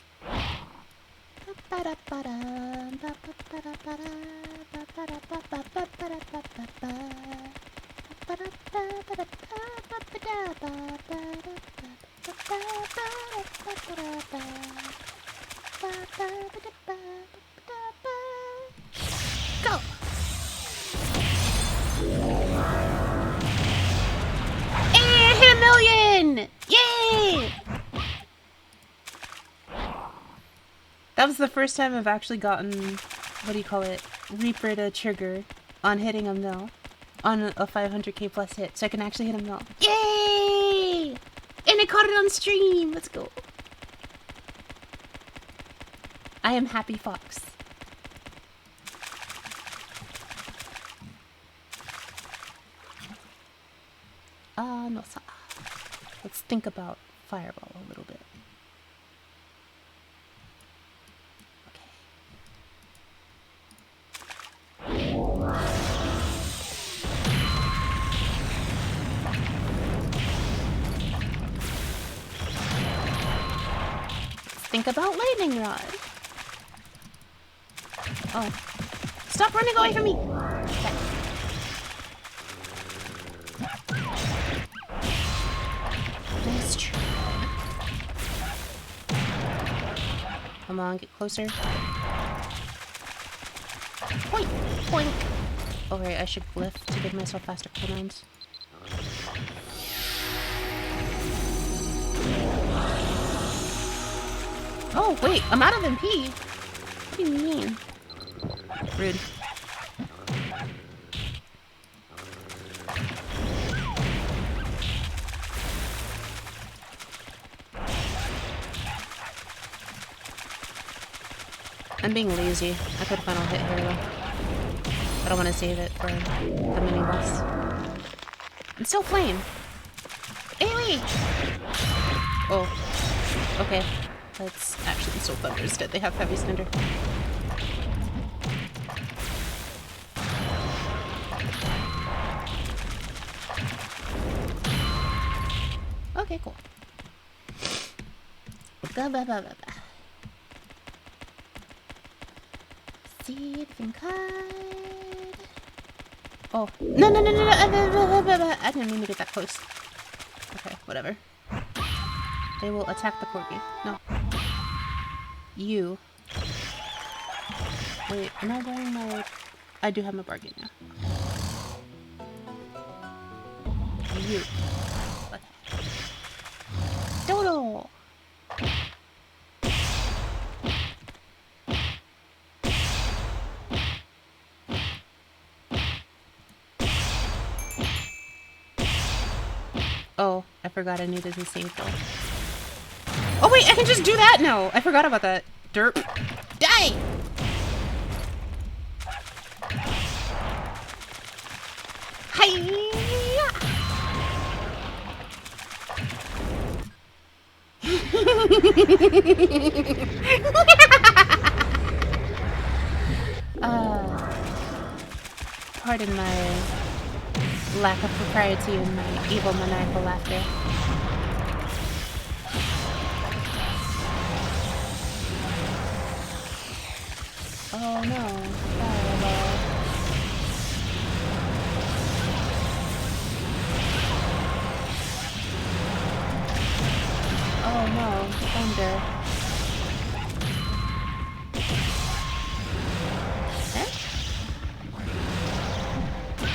Go! win! Yay! That was the first time I've actually gotten, what do you call it, Reaper to trigger on hitting a mill. On a 500k plus hit, so I can actually hit a mill. Yay! And I caught it on stream! Let's go. I am Happy Fox. No, let's think about Fireball a little bit. Think about lightning rod. Oh. Stop running away from me! Okay. Nice try. Come on, get closer. Point! Point! Alright, I should glyph to give myself faster cooldowns. Oh, wait, I'm out of MP. What do you mean? Rude. I'm being lazy. I could final hit here though. I don't want to save it for the mini boss. I'm still flame. AoE! Oh. Okay. Let's actually still thunder instead. They have heavy thunder. Okay, cool. See if we can. Oh. No, no, no, no, no. I didn't mean to get that close. Okay, whatever. They will attack the corgi. No. You. Wait, am I wearing my... I do have my bargain now. You. Okay. Dodo! Oh, I forgot I needed to save though. Oh wait, I can just do that now! I forgot about that. Derp. Die! Hiya! Pardon my lack of propriety and my evil maniacal laughter. Oh no, fireball. Oh no, thunder. Eh?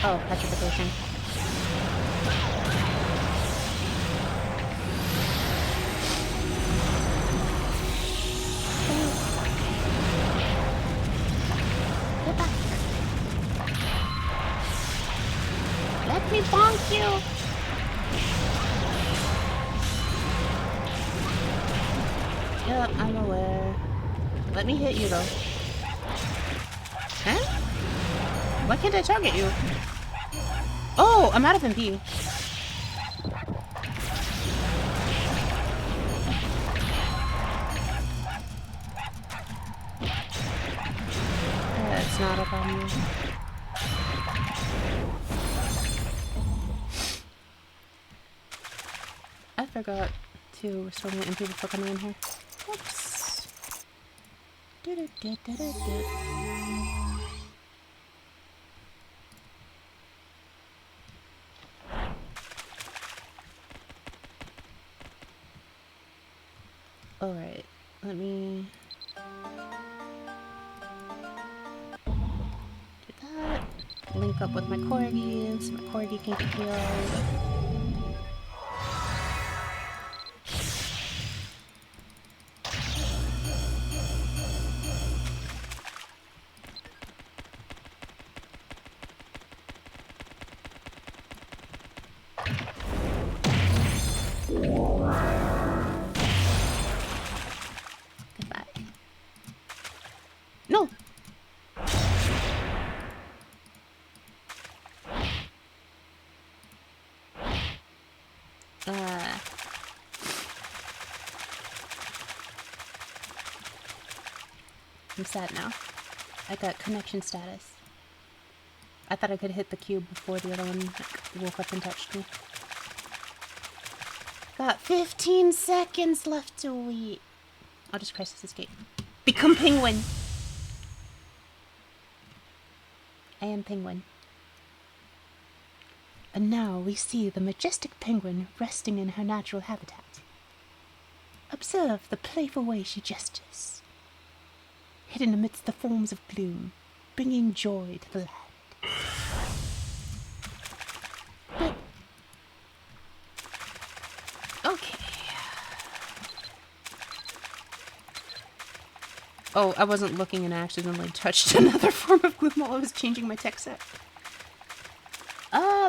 Oh, petrification. Get back here. Let me bonk you! Yep, I'm aware. Let me hit you though. Huh? Why can't I target you? Oh, I'm out of MP. That's not a problem. I forgot to restore my MP before coming in here. Whoops. Do-do-do-do-do-do. Alright, let me do that. Link up with my corgis. My corgi can get healed. I'm sad now. I got connection status. I thought I could hit the cube before the other one woke up and touched me. Got 15 seconds left to wait. I'll just crisis escape. Become penguin! I am penguin. And now we see the majestic penguin resting in her natural habitat. Observe the playful way she gestures, hidden amidst the forms of gloom, bringing joy to the land. But, okay. Oh, I wasn't looking and I accidentally touched another form of gloom while I was changing my tech set.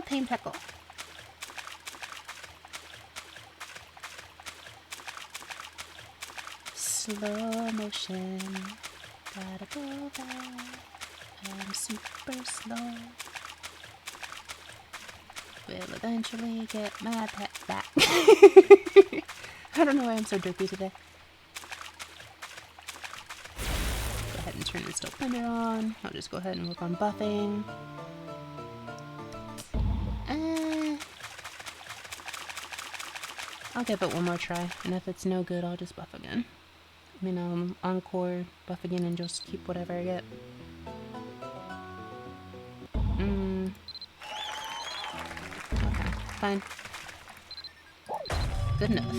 Pain Peckle. Slow motion. Gotta go back. I'm super slow. Will eventually get my pet back. I don't know why I'm so derpy today. Go ahead and turn the still blender on. I'll just go ahead and work on buffing. I'll give it one more try, and if it's no good, I'll just buff again. I mean, I'll encore, buff again, and just keep whatever I get. Okay, fine. Good enough.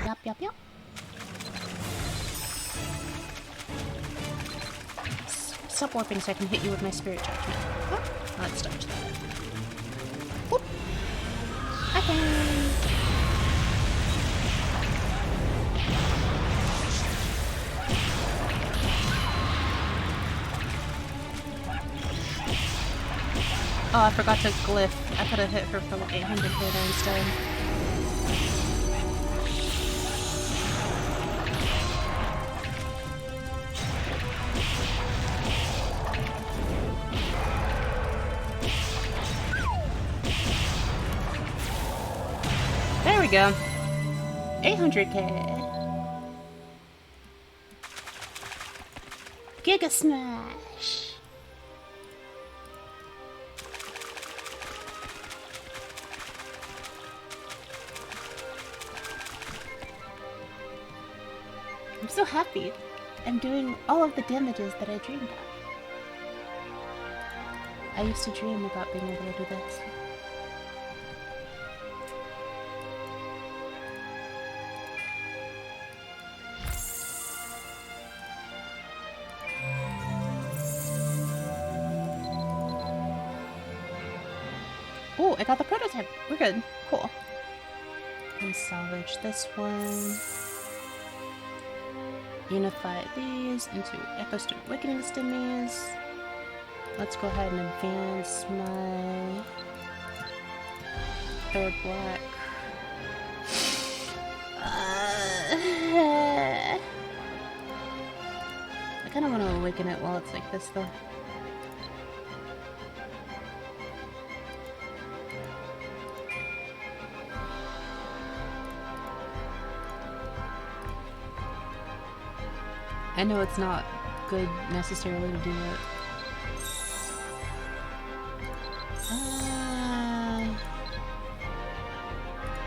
Yup, yup, yup. Stop warping so I can hit you with my spirit judgment. Oh, let's dodge that. Whoop. Okay. Oh, I forgot to glyph. I could have hit her for like 800 hit instead. There we go. 800k. Giga Smash. I'm so happy. I'm doing all of the damages that I dreamed of. I used to dream about being able to do this. Oh, I got the prototype. We're good. Cool. And salvage this one. Unify these into Echo Stone Awakening stimmies. Let's go ahead and advance my third black. I kind of want to awaken it while it's like this, though. I know it's not good necessarily to do it.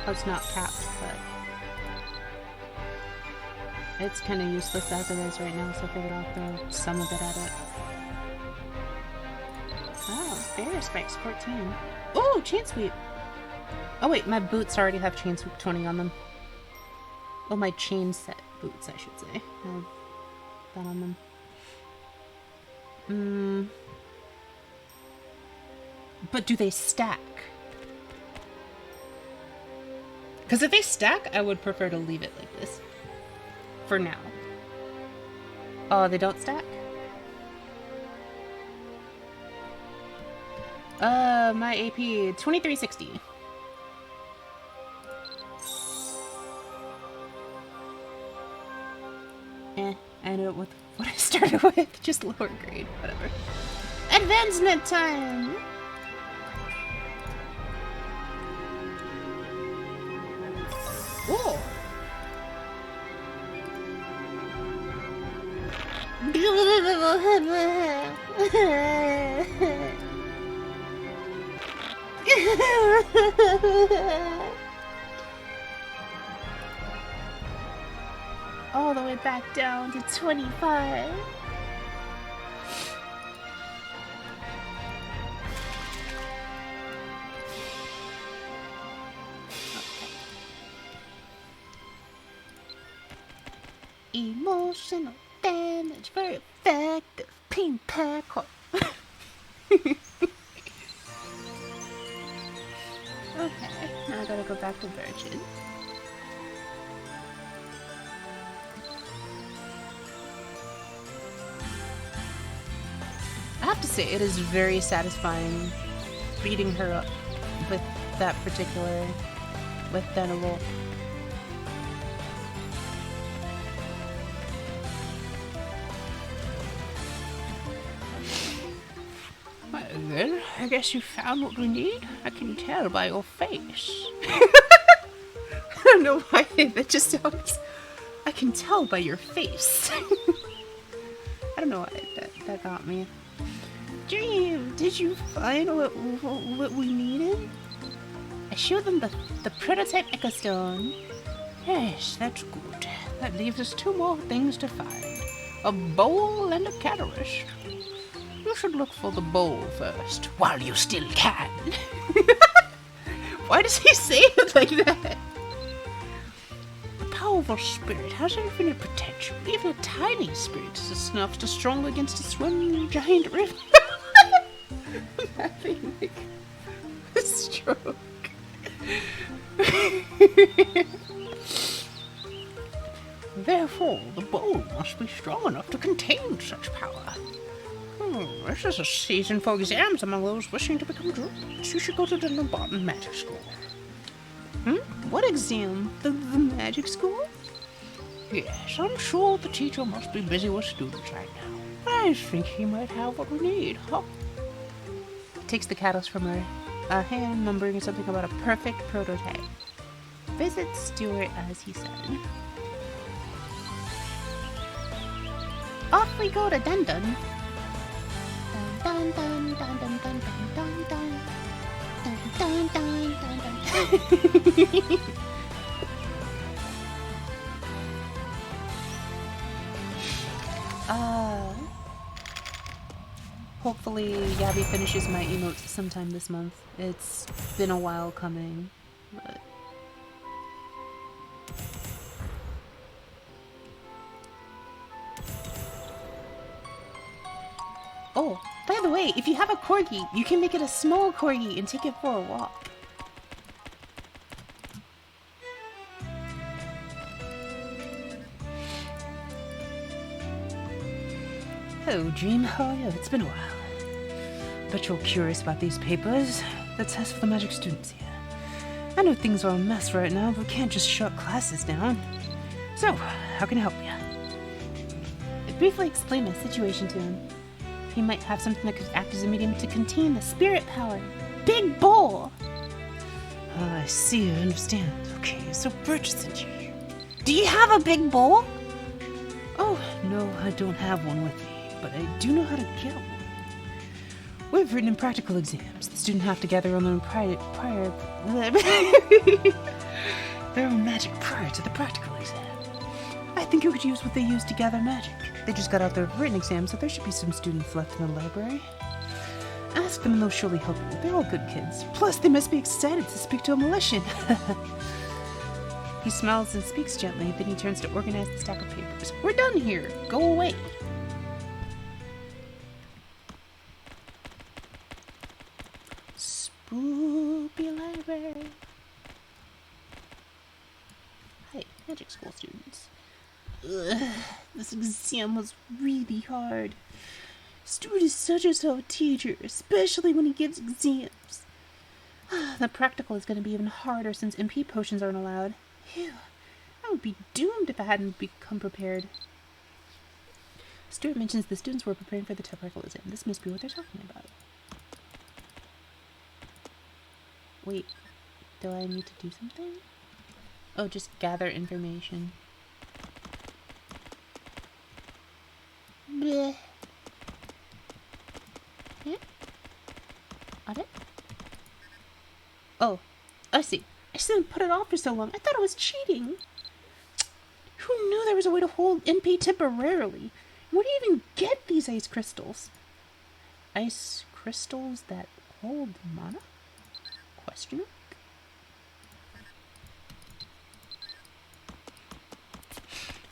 Oh, it's not capped, but it's kind of useless as it is right now, so I figured I'll throw some of it at it. Oh, Barrier Spikes 14. Oh, Chain Sweep! Oh wait, my boots already have Chain Sweep 20 on them. Oh, my chain set boots, I should say. Have that on them. But do they stack? Because if they stack, I would prefer to leave it like this. For now. Oh, they don't stack? My AP, 2360. I ended up with what I started with, just lower grade, whatever. Advancement time! Ooh! All the way back down to 25. Emotional damage, very effective. Ping pack. Okay, now I gotta go back to Virgin. I have to say, it is very satisfying beating her up with that particular, with Denable. Well then, I guess you found what we need. I can tell by your face. I don't know why that just sounds. I can tell by your face. I don't know why that got me. Dream, did you find what we needed? I showed them the prototype Echo Stone. Yes, that's good. That leaves us 2 more things to find. A bowl and a catalyst. You should look for the bowl first, while you still can. Why does he say it like that? The powerful spirit has infinite potential. Even a tiny spirit is enough to strong against a swimming giant river. I'm having like a stroke. Therefore, the bowl must be strong enough to contain such power. This is a season for exams among those wishing to become druids. You should go to the Nabotan Magic School. What exam? The magic school? Yes, I'm sure the teacher must be busy with students right now. I think he might have what we need, huh? Takes the catalyst from her hand, mumbling something about a perfect prototype. Visit Stuart as he said. Off we go to Dun Dun. Dun dun dun dun dun dun dun dun dun dun dun dun dun. Hopefully Gabby finishes my emotes sometime this month. It's been a while coming, but... Oh, by the way, if you have a corgi, you can make it a small corgi and take it for a walk. Hello, Dream. How are you? It's been a while. Bet you're curious about these papers. The test for the magic students here. I know things are a mess right now, but we can't just shut classes down. So, how can I help you? I briefly explained my situation to him. He might have something that could act as a medium to contain the spirit power. Big bowl! I see, I understand. Okay, so Birch sent you here. Do you have a big bowl? Oh, no, I don't have one with me, but I do know how to get one. We've written in practical exams. The student have to gather their own their own magic prior to the practical exam. I think you could use what they use to gather magic. They just got out their written exam, so there should be some students left in the library. Ask them and they'll surely help you. They're all good kids. Plus, they must be excited to speak to a Militian. He smiles and speaks gently, then he turns to organize the stack of papers. We're done here. Go away. Spooky library. Hi, magic school students. Ugh, this exam was really hard. Stuart is such a tough teacher, especially when he gives exams. The practical is going to be even harder since MP potions aren't allowed. Phew, I would be doomed if I hadn't become prepared. Stuart mentions the students were preparing for the technical exam. This must be what they're talking about. Wait, do I need to do something? Oh, just gather information. Bleh. Yeah? Got it? Oh, I see. I just put it off for so long. I thought I was cheating. Who knew there was a way to hold NP temporarily? Where do you even get these ice crystals? Ice crystals that hold mana? Question mark?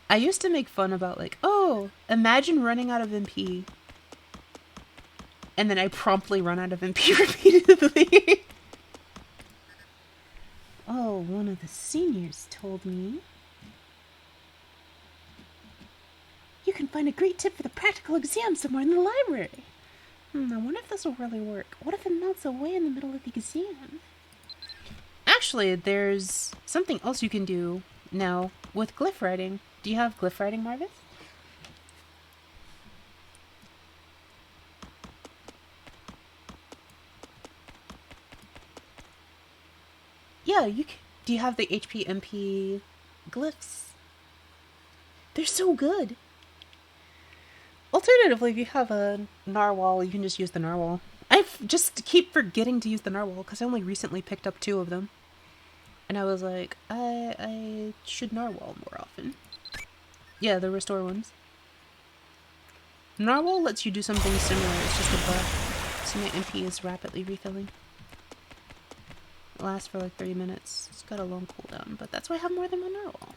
I used to make fun about like, oh, imagine running out of MP. And then I promptly run out of MP repeatedly. Oh, one of the seniors told me. You can find a great tip for the practical exam somewhere in the library. I wonder if this will really work. What if it melts away in the middle of the exam? Actually, there's something else you can do now with glyph writing. Do you have glyph writing, Marvis? Yeah, you can. Do you have the HP MP glyphs? They're so good. Alternatively, if you have a narwhal, you can just use the narwhal. I just keep forgetting to use the narwhal because I only recently picked up 2 of them. And I was like, I should narwhal more often. Yeah, the restore ones. Narwhal lets you do something similar, it's just a buff. So my MP is rapidly refilling. It lasts for like 30 minutes. It's got a long cooldown, but that's why I have more than one narwhal.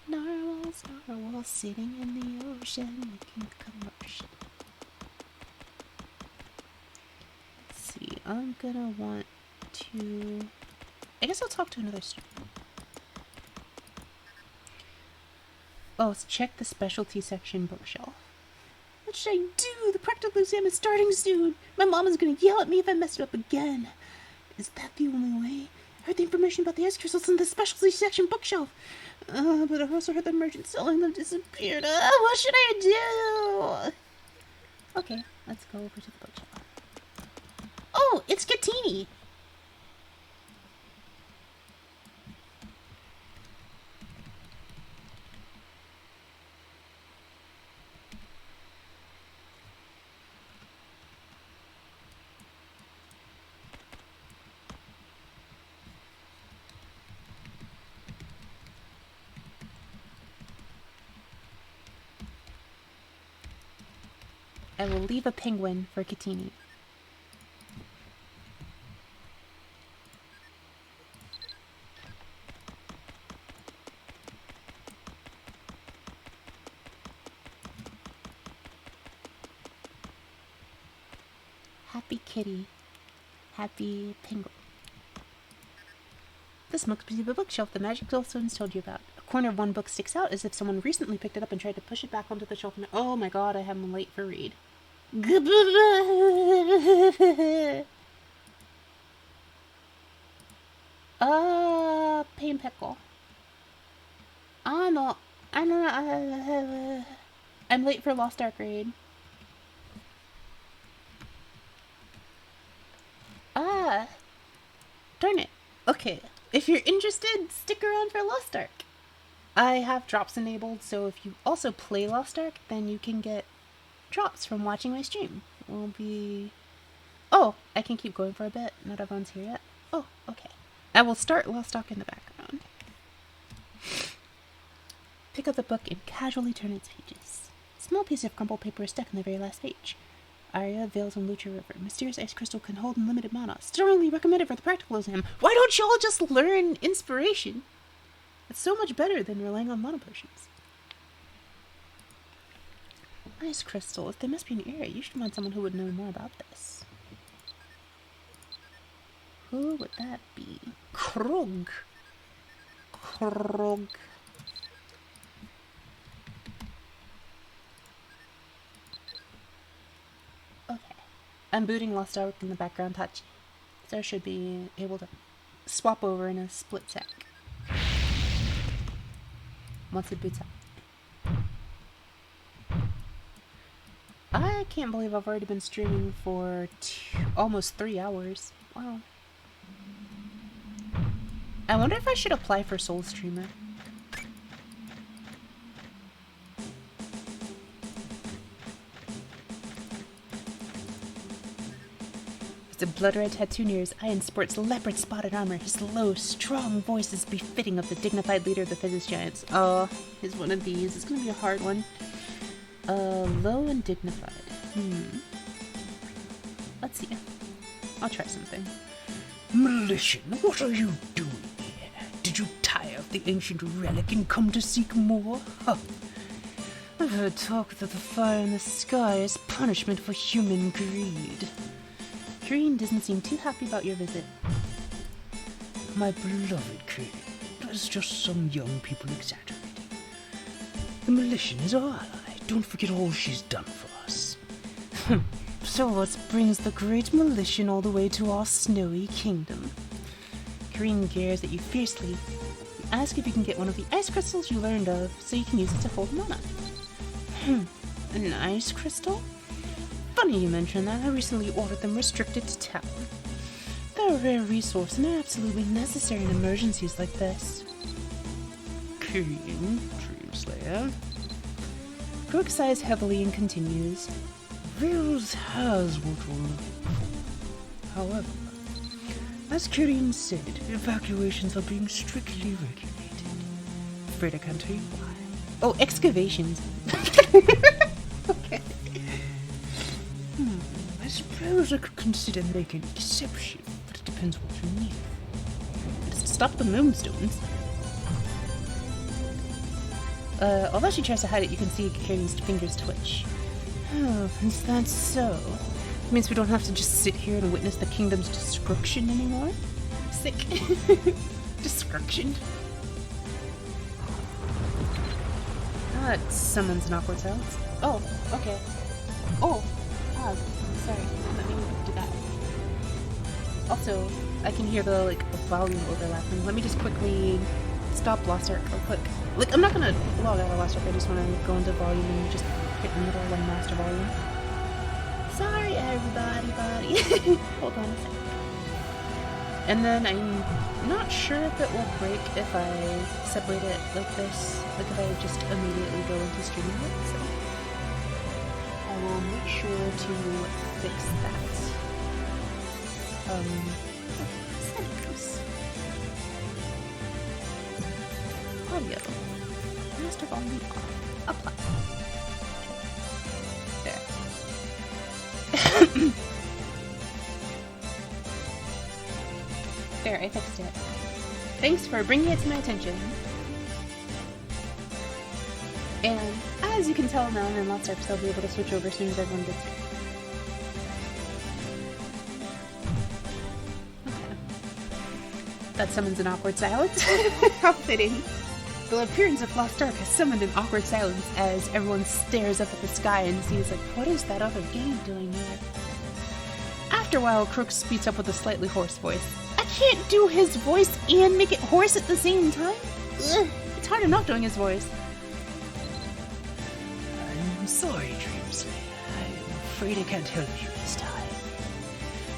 Narwhals, narwhals sitting in the ocean making commotion. Let's see, I'm gonna want to... I guess I'll talk to another student. Oh, let's check the specialty section bookshelf. What should I do? The practical exam is starting soon. My mom is gonna yell at me if I mess it up again. Is that the only way? I heard the information about the ice crystals in the specialty section bookshelf. But I also heard the merchant selling them disappeared. What should I do? Okay, let's go over to the bookshelf. Oh, it's Katini! I will leave a penguin for Katini. Happy kitty. Happy penguin. This must be the bookshelf the magic stones told you about. A corner of one book sticks out as if someone recently picked it up and tried to push it back onto the shelf. And oh my god, I am late for read. Pain pickle. I'm late for Lost Ark raid. Darn it. Okay, if you're interested, stick around for Lost Ark. I have drops enabled, so if you also play Lost Ark, then you can get drops from watching my stream. Will be... Oh, I can keep going for a bit. Not everyone's here yet. Oh, okay. I will start Lost Ark in the background. Pick up the book and casually turn its pages. A small piece of crumpled paper is stuck in the very last page. Arya, Veils, and Lucha River. Mysterious ice crystal can hold unlimited mana. Strongly recommended for the practical exam. Why don't y'all just learn inspiration? It's so much better than relying on mana potions. Ice crystal. If there must be an area, you should find someone who would know more about this. Who would that be? Krog. Krog. Okay. I'm booting Lost Ark in the background touch. So I should be able to swap over in a split sec. Once it boots up. I can't believe I've already been streaming for almost 3 hours. Wow. I wonder if I should apply for Soul Streamer. It's a blood-red tattoo near his eye and sports leopard-spotted armor. His low, strong voice is befitting of the dignified leader of the Physics Giants. Oh, he's one of these. It's gonna be a hard one. Low and dignified. Let's see. I'll try something. Malician, what are you doing here? Did you tire of the ancient relic and come to seek more? Huh. I've heard talk that the fire in the sky is punishment for human greed. Green doesn't seem too happy about your visit. My beloved Crane, that's just some young people exaggerating. The Malician is our ally. Don't forget all she's done for us. So what brings the great Malician all the way to our snowy kingdom? Green glares at you fiercely. Ask if you can get one of the ice crystals you learned of, so you can use it to hold mana. An ice crystal? Funny you mention that. I recently ordered them restricted to town. They're a rare resource and are absolutely necessary in emergencies like this. Queen, Dreamslayer. Crook sighs heavily and continues. Vils has what we're looking for. However, as Kirin said, evacuations are being strictly regulated. Afraid I can't tell you why. Oh, excavations. Okay. I suppose I could consider making a deception, but it depends what you need. Just stop the moonstones. Although she tries to hide it, you can see Kirin's fingers twitch. Oh, is that so? It means we don't have to just sit here and witness the kingdom's destruction anymore? Sick. Destruction. That summons an awkward silence. Oh, okay. Oh, sorry. Let me do that. Also, I can hear the volume overlapping. Let me just quickly stop Lost Ark real quick. I'm not gonna log out of Lost Ark. I just want to go into volume and just hit middle and master volume. Sorry, everybody, buddy. Hold on a second. And then I'm not sure if it will break if I separate it like this, like if I just immediately go into streaming mode, so I will make sure to fix that. Settings. Audio. Master volume off. Apply. There. There, I fixed it. Thanks for bringing it to my attention. And as you can tell now, in Lost Ark, I'll be able to switch over as soon as everyone gets here. Okay. That summons an awkward silence. How fitting. The appearance of Lost Ark has summoned an awkward silence as everyone stares up at the sky and sees, what is that other game doing here? After a while, Crook speaks up with a slightly hoarse voice. I can't do his voice and make it hoarse at the same time? Ugh, it's hard enough doing his voice. I'm sorry, Dreamslayer. I'm afraid I can't help you this time.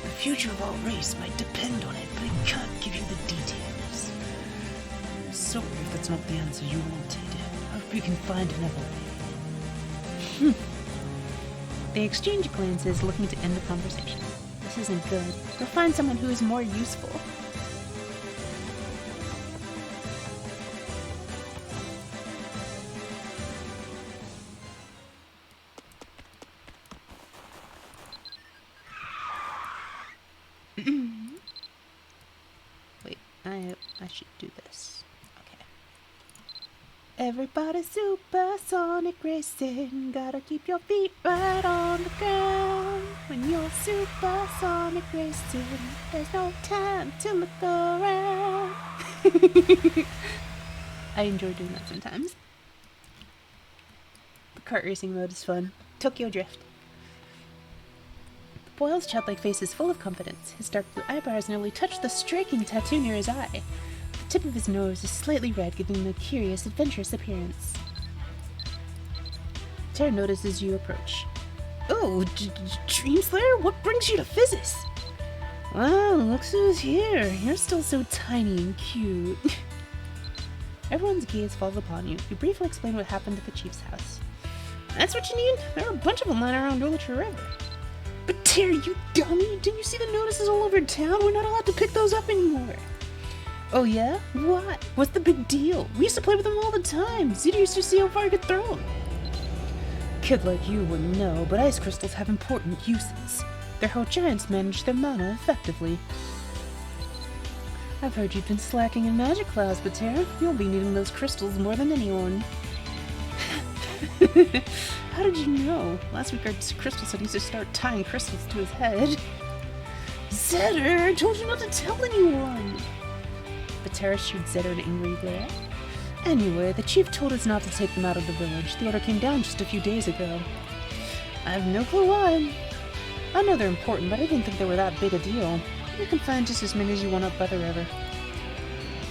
The future of our race might depend on it, but I can't give you the details. I'm sorry if that's not the answer you wanted. I hope we can find another way. They exchange glances, looking to end the conversation. This isn't good. You'll find someone who is more useful. Wait, I should do this. Okay. Everybody supersonic racing. Gotta keep your feet right on the ground. When you're supersonic racing, there's no time to look around. I enjoy doing that sometimes. The kart racing mode is fun. Tokyo Drift. Boyle's childlike face is full of confidence. His dark blue eyebrows nearly touch the striking tattoo near his eye. The tip of his nose is slightly red, giving him a curious, adventurous appearance. Tara notices you approach. Oh, Dream Slayer? What brings you to Physis? Wow, look who's here. You're still so tiny and cute. Everyone's gaze falls upon you. You briefly explain what happened at the chief's house. That's what you need? There are a bunch of them lying around Dolitcher River. But Terry, you dummy! Didn't you see the notices all over town? We're not allowed to pick those up anymore. Oh yeah? What? What's the big deal? We used to play with them all the time. Zeta used to see how far I could throw them. Kid like you wouldn't know, but ice crystals have important uses. They're how giants manage their mana effectively. I've heard you've been slacking in magic class, but Tara, you'll be needing those crystals more than anyone. How did you know? Last week our crystal said he used to start tying crystals to his head. Zetter, I told you not to tell anyone! But Tara shoots Zetter an angry glare. Anyway, the chief told us not to take them out of the village. The order came down just a few days ago. I have no clue why. I know they're important, but I didn't think they were that big a deal. You can find just as many as you want up by the river.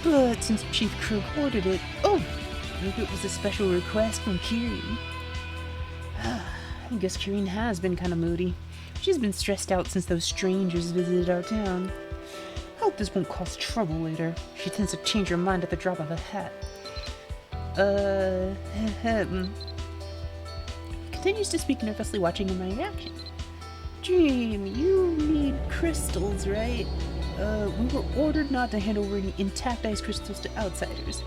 But since Chief Krug ordered it... Oh! Maybe it was a special request from Kirin. I guess Kirin has been kind of moody. She's been stressed out since those strangers visited our town. I hope this won't cause trouble later. She tends to change her mind at the drop of a hat. Continues to speak nervously, watching my reaction. Dream, you need crystals, right? We were ordered not to hand over any intact ice crystals to outsiders.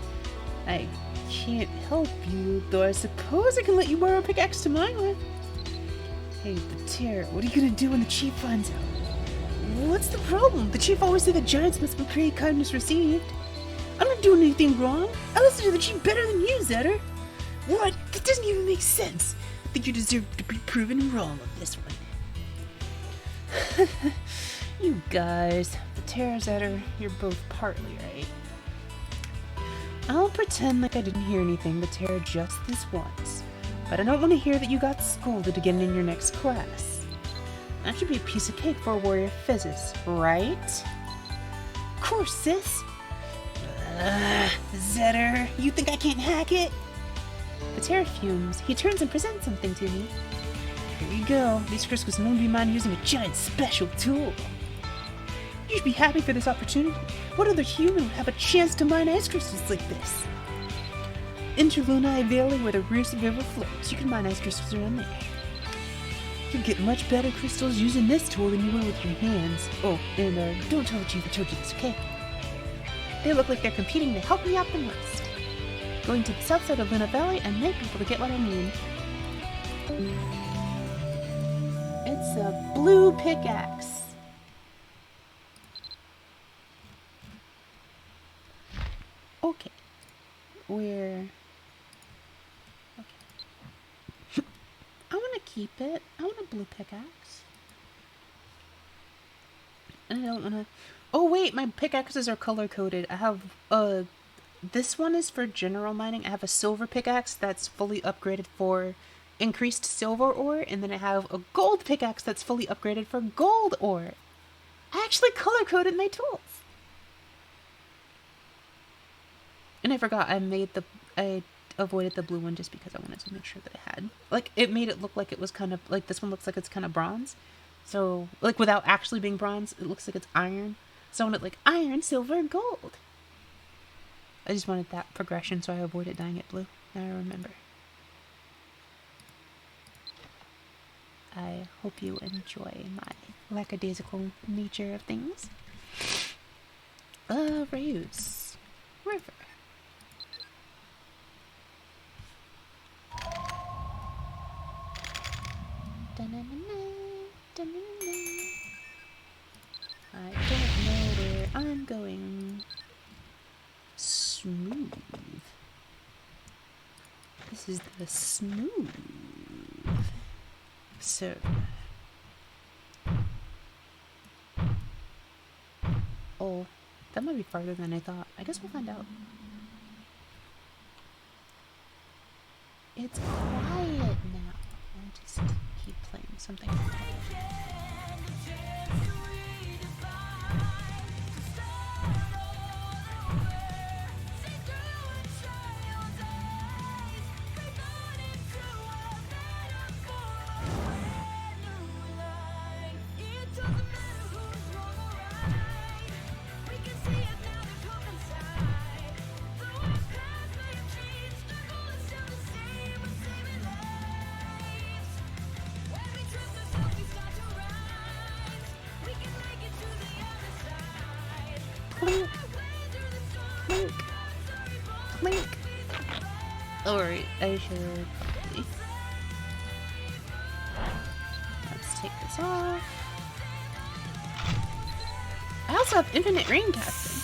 I can't help you, though I suppose I can let you borrow a pickaxe to mine with. Hey, but Tara, what are you gonna do when the chief finds out? What's the problem? The chief always said that giants must repay kindness received. I'm not doing anything wrong. I listen to the chief better than you, Zetter. What? That doesn't even make sense. I think you deserve to be proven wrong on this one. You guys, the Tara, Zetter, you're both partly right. I'll pretend like I didn't hear anything but Tara just this once. But I don't want to hear that you got scolded again in your next class. That should be a piece of cake for a warrior physis, right? Of course, sis. Zetter, you think I can't hack it? The Tara fumes. He turns and presents something to me. Here you go. These crystals can only be mined using a giant special tool. You should be happy for this opportunity. What other human would have a chance to mine ice crystals like this? Enter Lunae Valley where the Rusa River flows. You can mine ice crystals around there. You'll get much better crystals using this tool than you will with your hands. Oh, and don't tell the chief I told you this, okay? They look like they're competing to help me out the most. Going to the south side of Luna Valley, I might be able to get what I need. It's a blue pickaxe. Okay. Where? Okay. I want to keep it. I want a blue pickaxe. And I don't want to... Oh wait, my pickaxes are color-coded. I have, this one is for general mining. I have a silver pickaxe that's fully upgraded for increased silver ore, and then I have a gold pickaxe that's fully upgraded for gold ore. I actually color-coded my tools. And I forgot, I avoided the blue one just because I wanted to make sure that I had, like, it made it look like it was kind of, like, this one looks like it's kind of bronze. So, like, without actually being bronze, it looks like it's iron. So I wanted, like, iron, silver, gold. I just wanted that progression, so I avoided dyeing it blue. Now I remember. I hope you enjoy my lackadaisical nature of things. Rayus River. I don't know where I'm going. Smooth. This is the smooth server. Oh, that might be farther than I thought. I guess we'll find out. It's quiet now. I'll just keep playing something. Clink. Clink. Clink. Alright, I should probably... Let's take this off. I also have infinite rain casting.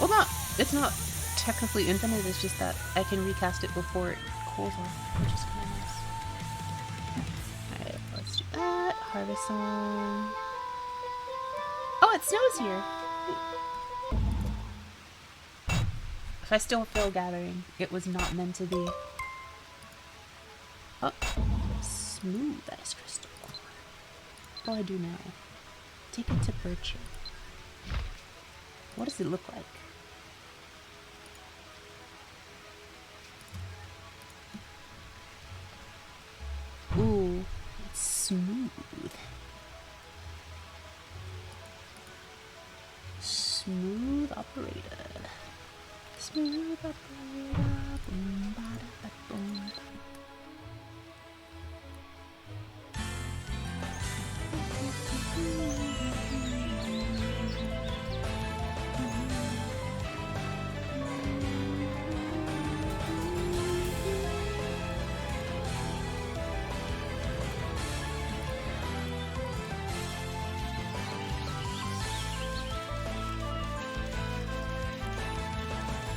Well, it's not technically infinite, it's just that I can recast it before it cools off, which is kind of nice. Alright, let's do that. Harvest song. Oh, it snows here! If I still feel gathering, it was not meant to be. Oh, smooth ice crystal. What do I do now? Take it to Birch. What does it look like? Ooh, it's smooth. Smooth operator. Smooth operator. Boom, bada, ba, boom.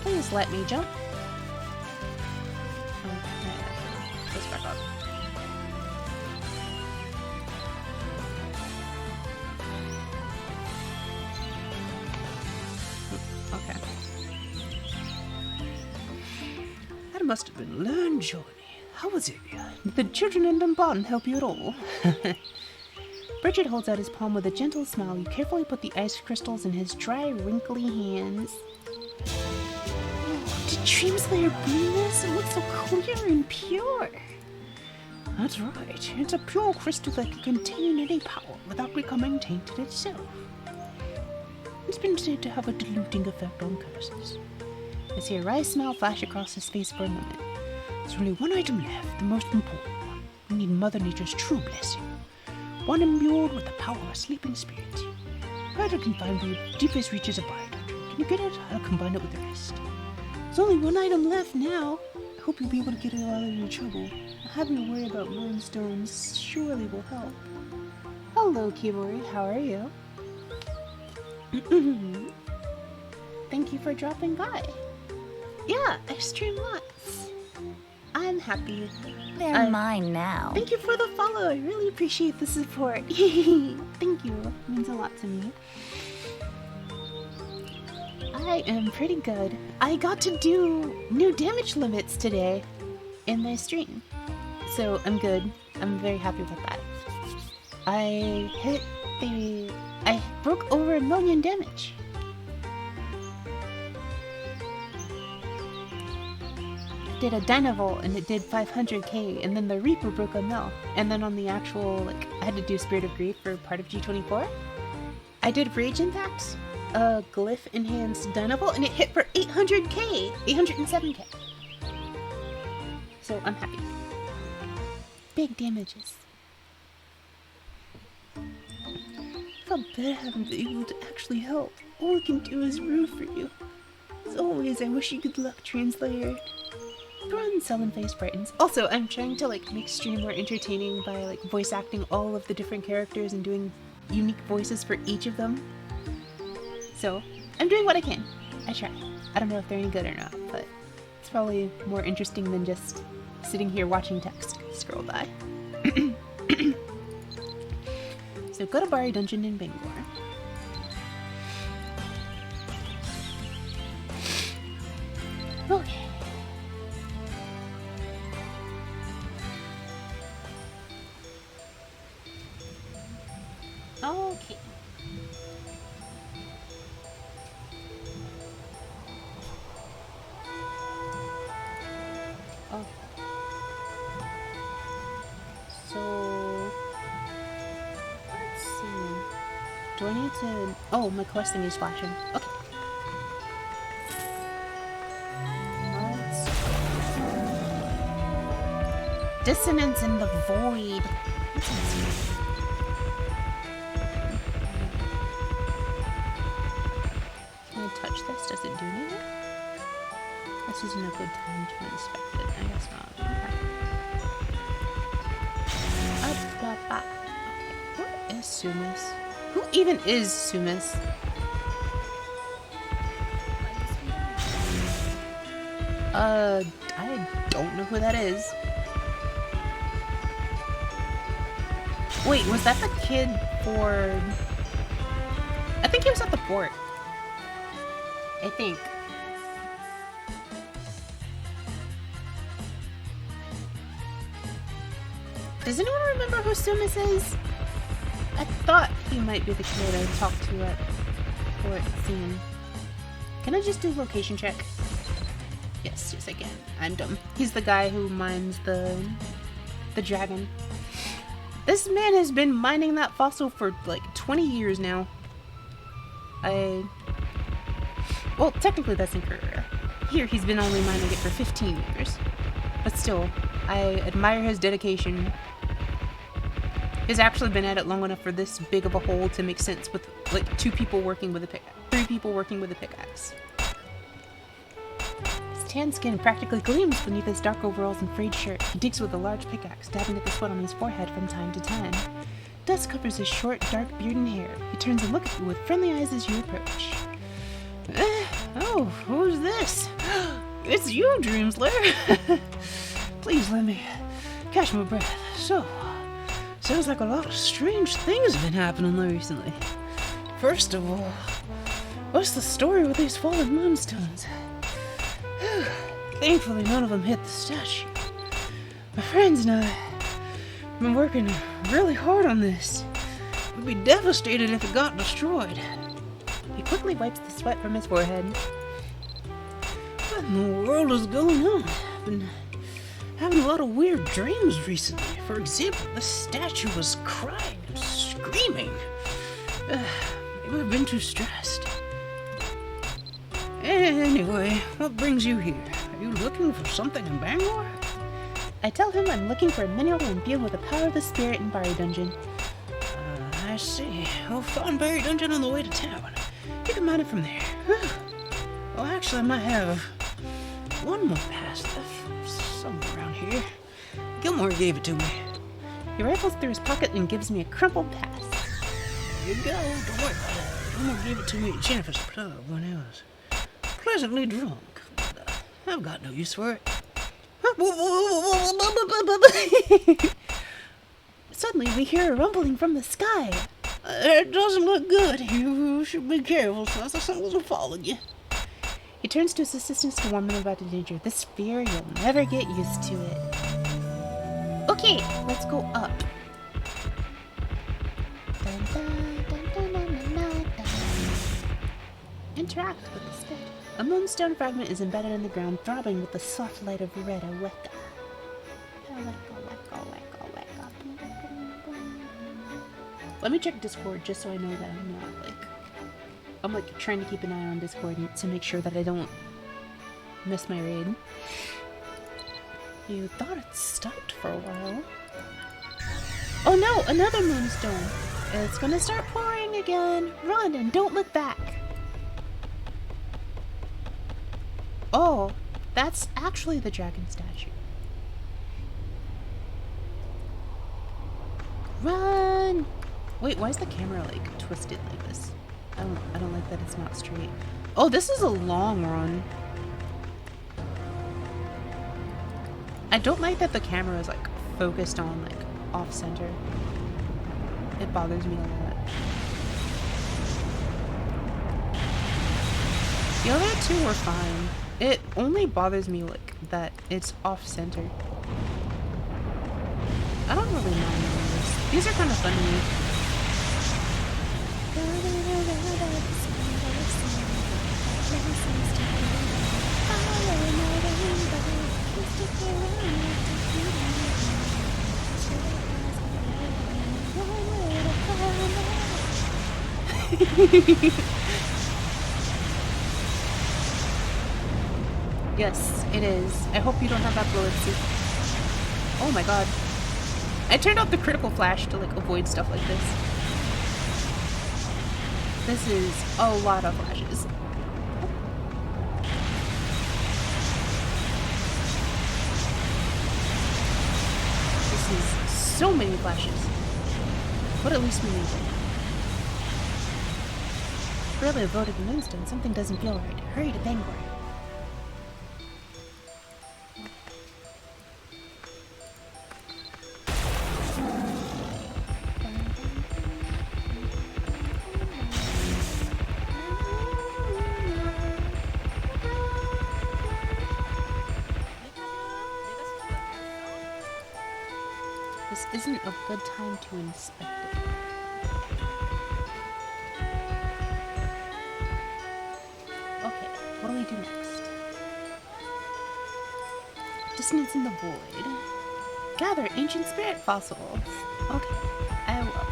Please let me jump. Okay, let's back up. Okay. That must have been a learned journey. How was it? Did the children in Dunbarton help you at all? Bridget holds out his palm with a gentle smile. You carefully put the ice crystals in his dry, wrinkly hands. Oh, did Dreamslayer bring this? It looks so clear and pure. That's right. It's a pure crystal that can contain any power without becoming tainted itself. It's been said to have a diluting effect on curses. I see a wry smile flash across his face for a moment. There's only one item left, the most important one. We need Mother Nature's true blessing. One imbued with the power of a sleeping spirit. Ryder can find the deepest reaches of Bard. Can you get it? I'll combine it with the rest. There's only one item left now. I hope you'll be able to get it out of your trouble. Having to worry about moonstones surely will help. Hello, Kibori. How are you? Thank you for dropping by. Yeah, I stream lots. I'm happy. They're mine now. Thank you for the follow. I really appreciate the support. Thank you. It means a lot to me. I am pretty good. I got to do new damage limits today in my stream. So I'm good. I'm very happy with that. I broke over 1 million damage. Did a Dynavolt and it did 500k, and then the Reaper broke a mil, and then on the actual, like, I had to do Spirit of Grief for part of G24. I did Rage Impact, a Glyph Enhanced Dynavolt, and it hit for 800k, 807k. So I'm happy. Big damages. I felt bad having been able to actually help. All I can do is root for you. As always, I wish you good luck, Translator. Run, Sullen Face brightens. Also, I'm trying to like make stream more entertaining by like voice acting all of the different characters and doing unique voices for each of them. So, I'm doing what I can. I try. I don't know if they're any good or not, but it's probably more interesting than just sitting here watching text scroll by. So go to Bari Dungeon in Bangor. Okay. Okay. Oh. So let's see. Do I need to? Oh, my quest thing is flashing. Okay. Dissonance in the void. it? This isn't a good time to inspect it. I guess not. Okay. What is Sumas? Who even is Sumas? I don't know who that is. Wait, was that the kid for... I think he was at the port. I think. Does anyone remember who Sumas is? I thought he might be the kid I talked to at port scene. Can I just do location check? Yes, I can. I'm dumb. He's the guy who mines the dragon. This man has been mining that fossil for like 20 years now. Well, technically that's incorrect. Here he's been only mining it for 15 years. But still, I admire his dedication. He's actually been at it long enough for this big of a hole to make sense with like 2 people working with a pickaxe. 3 people working with a pickaxe. His tan skin practically gleams beneath his dark overalls and frayed shirt. He digs with a large pickaxe, dabbing at the sweat on his forehead from time to time. Dust covers his short, dark beard and hair. He turns and looks at you with friendly eyes as you approach. Oh, who's this? It's you, Dreamslayer. Please let me catch my breath. So, sounds like a lot of strange things have been happening recently. First of all, what's the story with these fallen moonstones? Thankfully, none of them hit the statue. My friends and I have been working really hard on this. We'd be devastated if it got destroyed. He quickly wipes the sweat from his forehead. What in the world is going on? I've been having a lot of weird dreams recently. For example, this statue was crying and screaming. Maybe I've been too stressed. Anyway, what brings you here? Are you looking for something in Bangor? I tell him I'm looking for a mineral imbued with the power of the spirit in Bari Dungeon. I see. I'll find Bari Dungeon on the way to town. You can mine it from there. Well, actually, I might have one more pass left somewhere around here. Gilmore gave it to me. He rifles through his pocket and gives me a crumpled pass. Here you go. Don't worry about it. Gilmore gave it to me at Jennifer's Club when I was pleasantly drunk. I've got no use for it. Suddenly, we hear a rumbling from the sky. It doesn't look good. You should be careful, so the sun will follow you. He turns to his assistants to warn them about the danger. This fear, you'll never get used to it. Okay, let's go up. Dun, dun, dun, dun, dun, dun, dun, dun. Interact with the spirit. A moonstone fragment is embedded in the ground, throbbing with the soft light of red aweka. Let me check Discord just so I know that I'm not trying to keep an eye on Discord to make sure that I don't miss my raid. You thought it stopped for a while. Oh no, another moonstone. It's gonna start pouring again. Run and don't look back. Oh, that's actually the dragon statue. Run! Wait, why is the camera like twisted like this? I don't like that it's not straight. Oh, this is a long run. I don't like that the camera is like focused on like off center. It bothers me a lot. The other two were fine. It only bothers me like that it's off center. I don't really mind these. These are kind of fun to me. Yes, it is. I hope you don't have epilepsy. Oh my god. I turned off the critical flash to like avoid stuff like this. This is a lot of flashes. So many flashes. What at least we need. Really avoided the moonstone. Something doesn't feel right. Hurry to Bangor. This isn't a good time to inspect it. Okay, what do we do next? Dissonance in the void. Gather ancient spirit fossils. Okay, I will.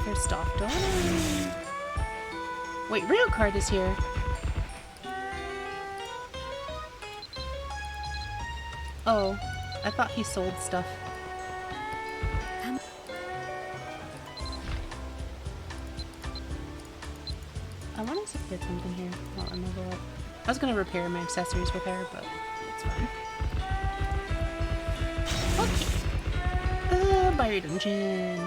First off, don't I... Wait, Rio card is here. Oh, I thought he sold stuff. I want to get something here. I'll remember what. I was gonna repair my accessories with her, but it's fine. Okay. Buyer dungeon.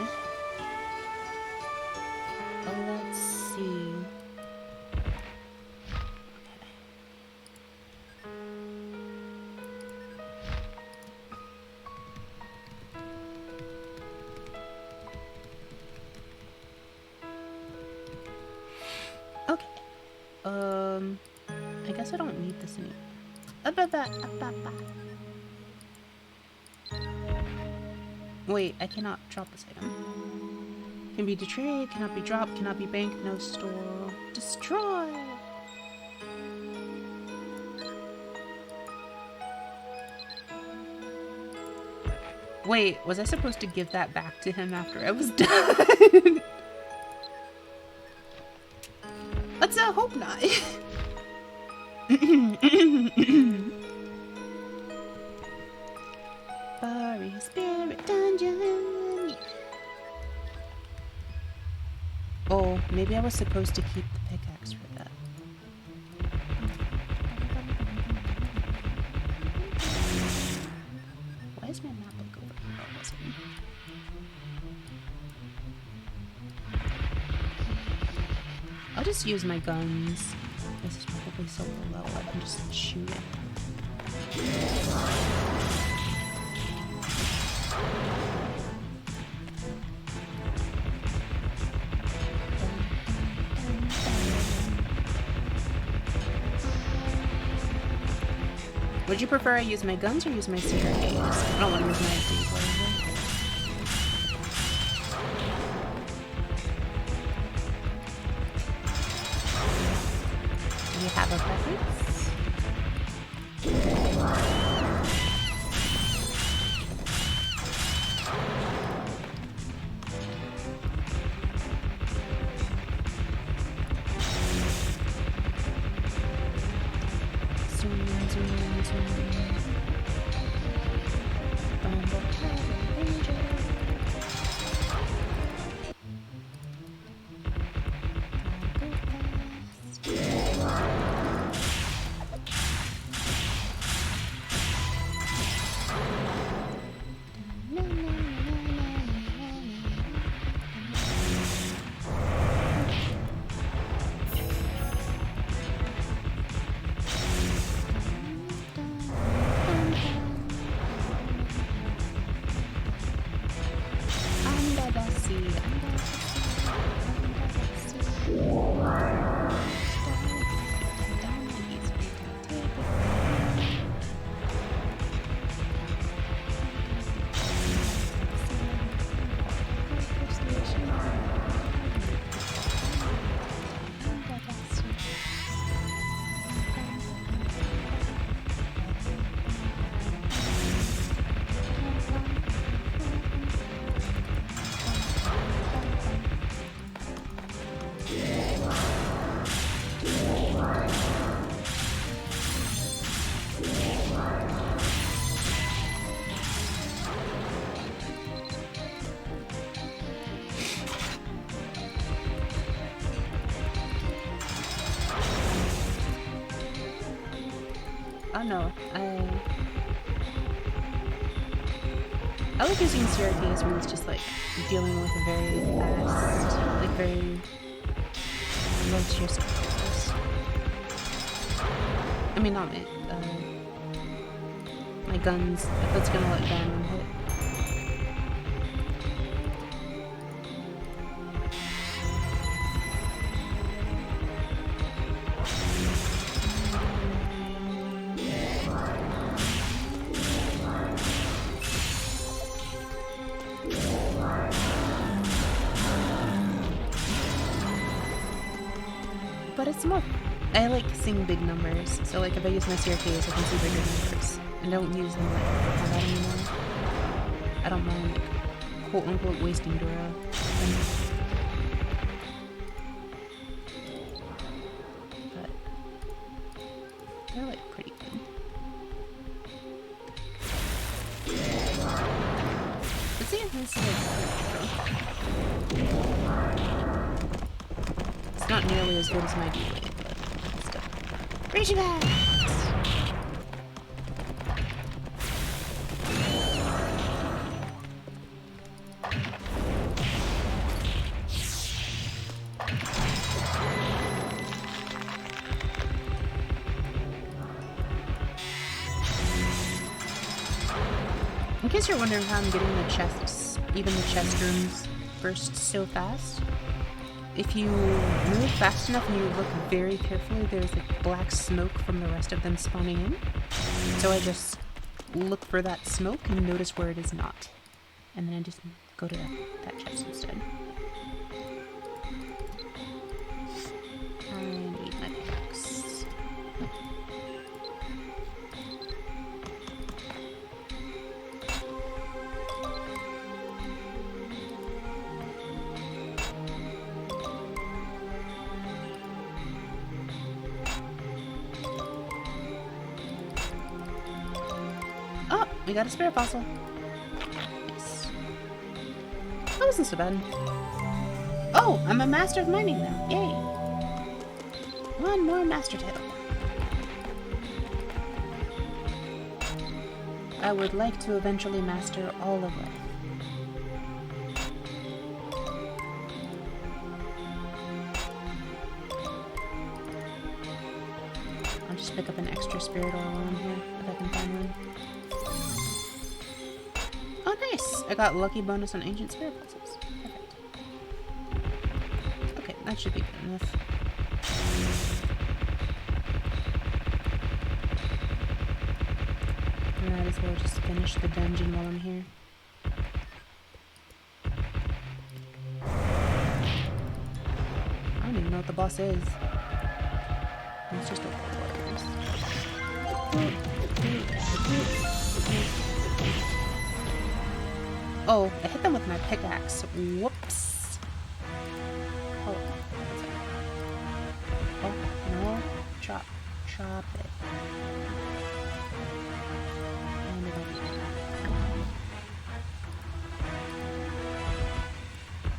Oh, let's see. Okay. I guess I don't need this anymore. Wait, I cannot drop this item. Can be betrayed, cannot be dropped, cannot be banked, no store. Destroy! Wait, was I supposed to give that back to him after I was done? Let's hope not. Furry Spirit Dungeon. Oh, maybe I was supposed to keep the pickaxe for that. Why is my map like over? Oh, was it? I'll just use my guns. This is probably so low I can just shoot it. Would you prefer I use my guns or use my CRAs? I don't want to use my SD. Do you have a preference? Oh no, I like using CRKs when it's just like dealing with a very fast, like very low tier structures. I mean, not my guns, if it's gonna let down and hit. But it's more, I like seeing big numbers, so like if I use my CRKs I can see bigger numbers, and don't use them like for combat anymore. I don't mind like, quote unquote wasting Dora. But they're like pretty good. Let's see if this is it's not nearly as good as my D-Wave, but still. Reaching back! In case you're wondering how I'm getting the chests, even the chest rooms, burst so fast, if you move fast enough and you look very carefully, there's like black smoke from the rest of them spawning in. So I just look for that smoke and notice where it is not. And then I just go to that chest instead. I need my pickaxe. Oh, we got a spirit fossil. Nice. That wasn't so bad. Oh, I'm a master of mining now. Yay. One more master title. I would like to eventually master all of life. I'll just pick up an extra spirit oil while I'm here, if I can find one. Oh, nice! I got lucky bonus on ancient spirit fossils. Perfect. Okay, that should be good enough. Might as well just finish the dungeon while I'm here. I don't even know what the boss is. It's just a warriors. Oh, I hit them with my pickaxe. Whoops. Oh, oh no. Chop it.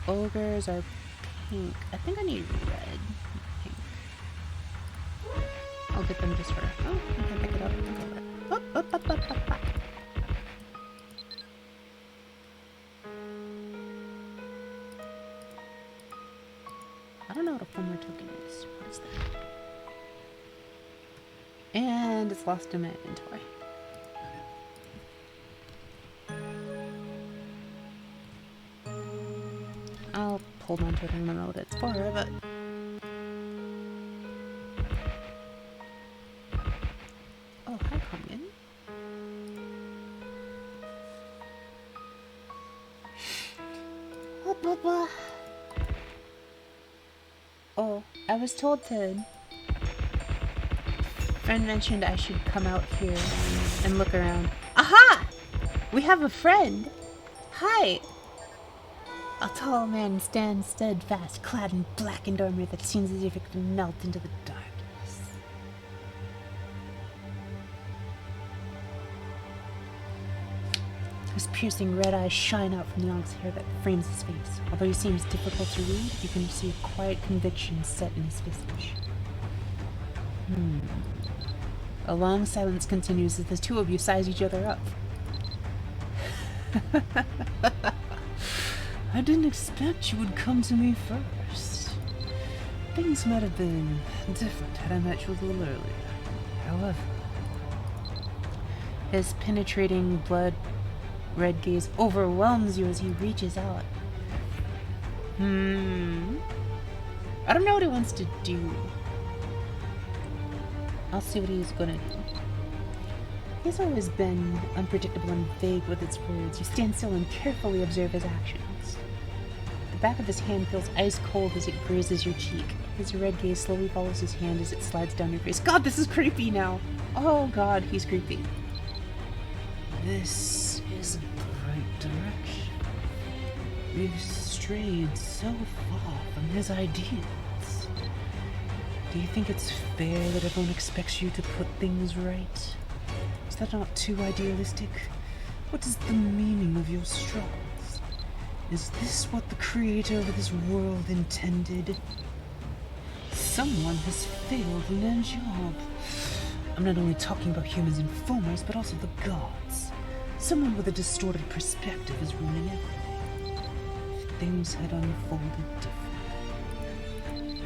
Ogres are pink. I think I need red. Pink. I'll get them just for. Oh, I can pick it up. Up. I don't know what a plumber token is. What's that? And it's lost in my inventory. I'll hold on to it and remember what it's for, but... Oh, hi, Congan. Oh, I was told to... Friend mentioned I should come out here and look around. Aha! We have a friend! Hi! A tall man stands steadfast, clad in blackened armor that seems as if it could melt into the darkness. His piercing red eyes shine out from the onyx hair that frames his face. Although he seems difficult to read, you can see a quiet conviction set in his visage. A long silence continues as the two of you size each other up. I didn't expect you would come to me first. Things might have been different had I met you a little earlier. However, His penetrating blood red gaze overwhelms you as he reaches out. I don't know what he wants to do. I'll see what he's gonna do. He's always been unpredictable and vague with his words. You stand still and carefully observe his actions. The back of his hand feels ice cold as it grazes your cheek. His red gaze slowly follows his hand as it slides down your face. God, this is creepy now. Oh God, he's creepy. this isn't the right direction. We've strayed so far from his ideals. Do you think it's fair that everyone expects you to put things right? Is that not too idealistic? What is the meaning of your struggles? Is this what the creator of this world intended? Someone has failed in their job. I'm not only talking about humans and informers, but also the gods. Someone with a distorted perspective is ruining everything. If things had unfolded differently,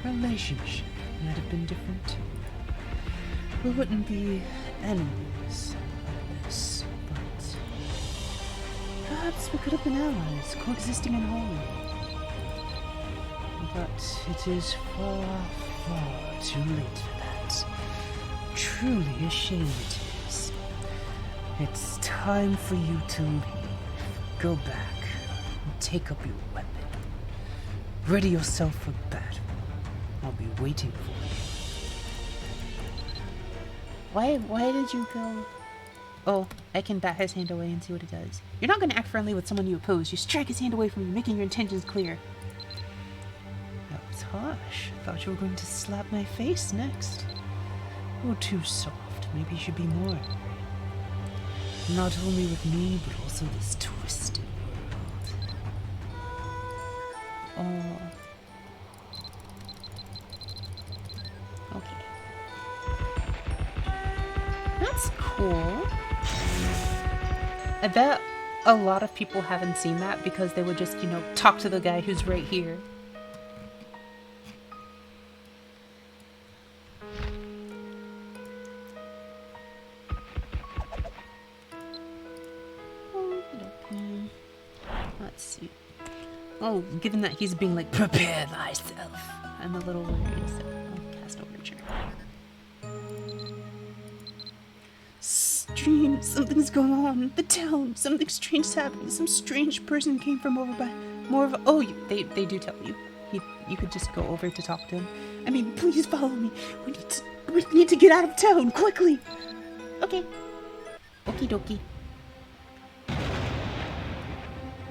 our relationship might have been different too. We wouldn't be enemies like this, but perhaps we could have been allies, coexisting in harmony. But it is far, far too late for that. Truly a shame it is. It's time for you to leave. Go back and take up your weapon. Ready yourself for battle. I'll be waiting for you. Why did you go? Oh, I can bat his hand away and see what it does. You're not gonna act friendly with someone you oppose. You strike his hand away from you, making your intentions clear. That was harsh. I thought you were going to slap my face next. You're too soft. Maybe you should be more angry. Not only with me, but also this twisted world. Oh. Okay. That's cool. I bet a lot of people haven't seen that because they would just, talk to the guy who's right here. Let's see. Oh, given that he's being like, prepare thyself, I'm a little worried, so I'll cast Overture. Stream, something's going on. The town, something strange is happening. Some strange person came from over by more of a... Oh, they do tell you. You could just go over to talk to him. I mean, please follow me. We need to get out of town, quickly. Okay. Okie dokie.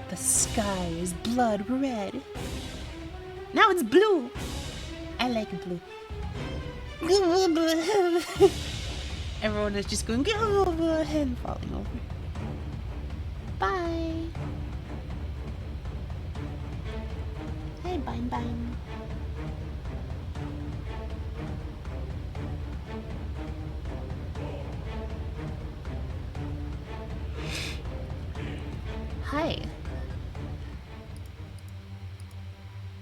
The sky is blood red. Now it's blue. I like blue. Everyone is just going over and falling over. Bye. Hey, bang bang. Hi.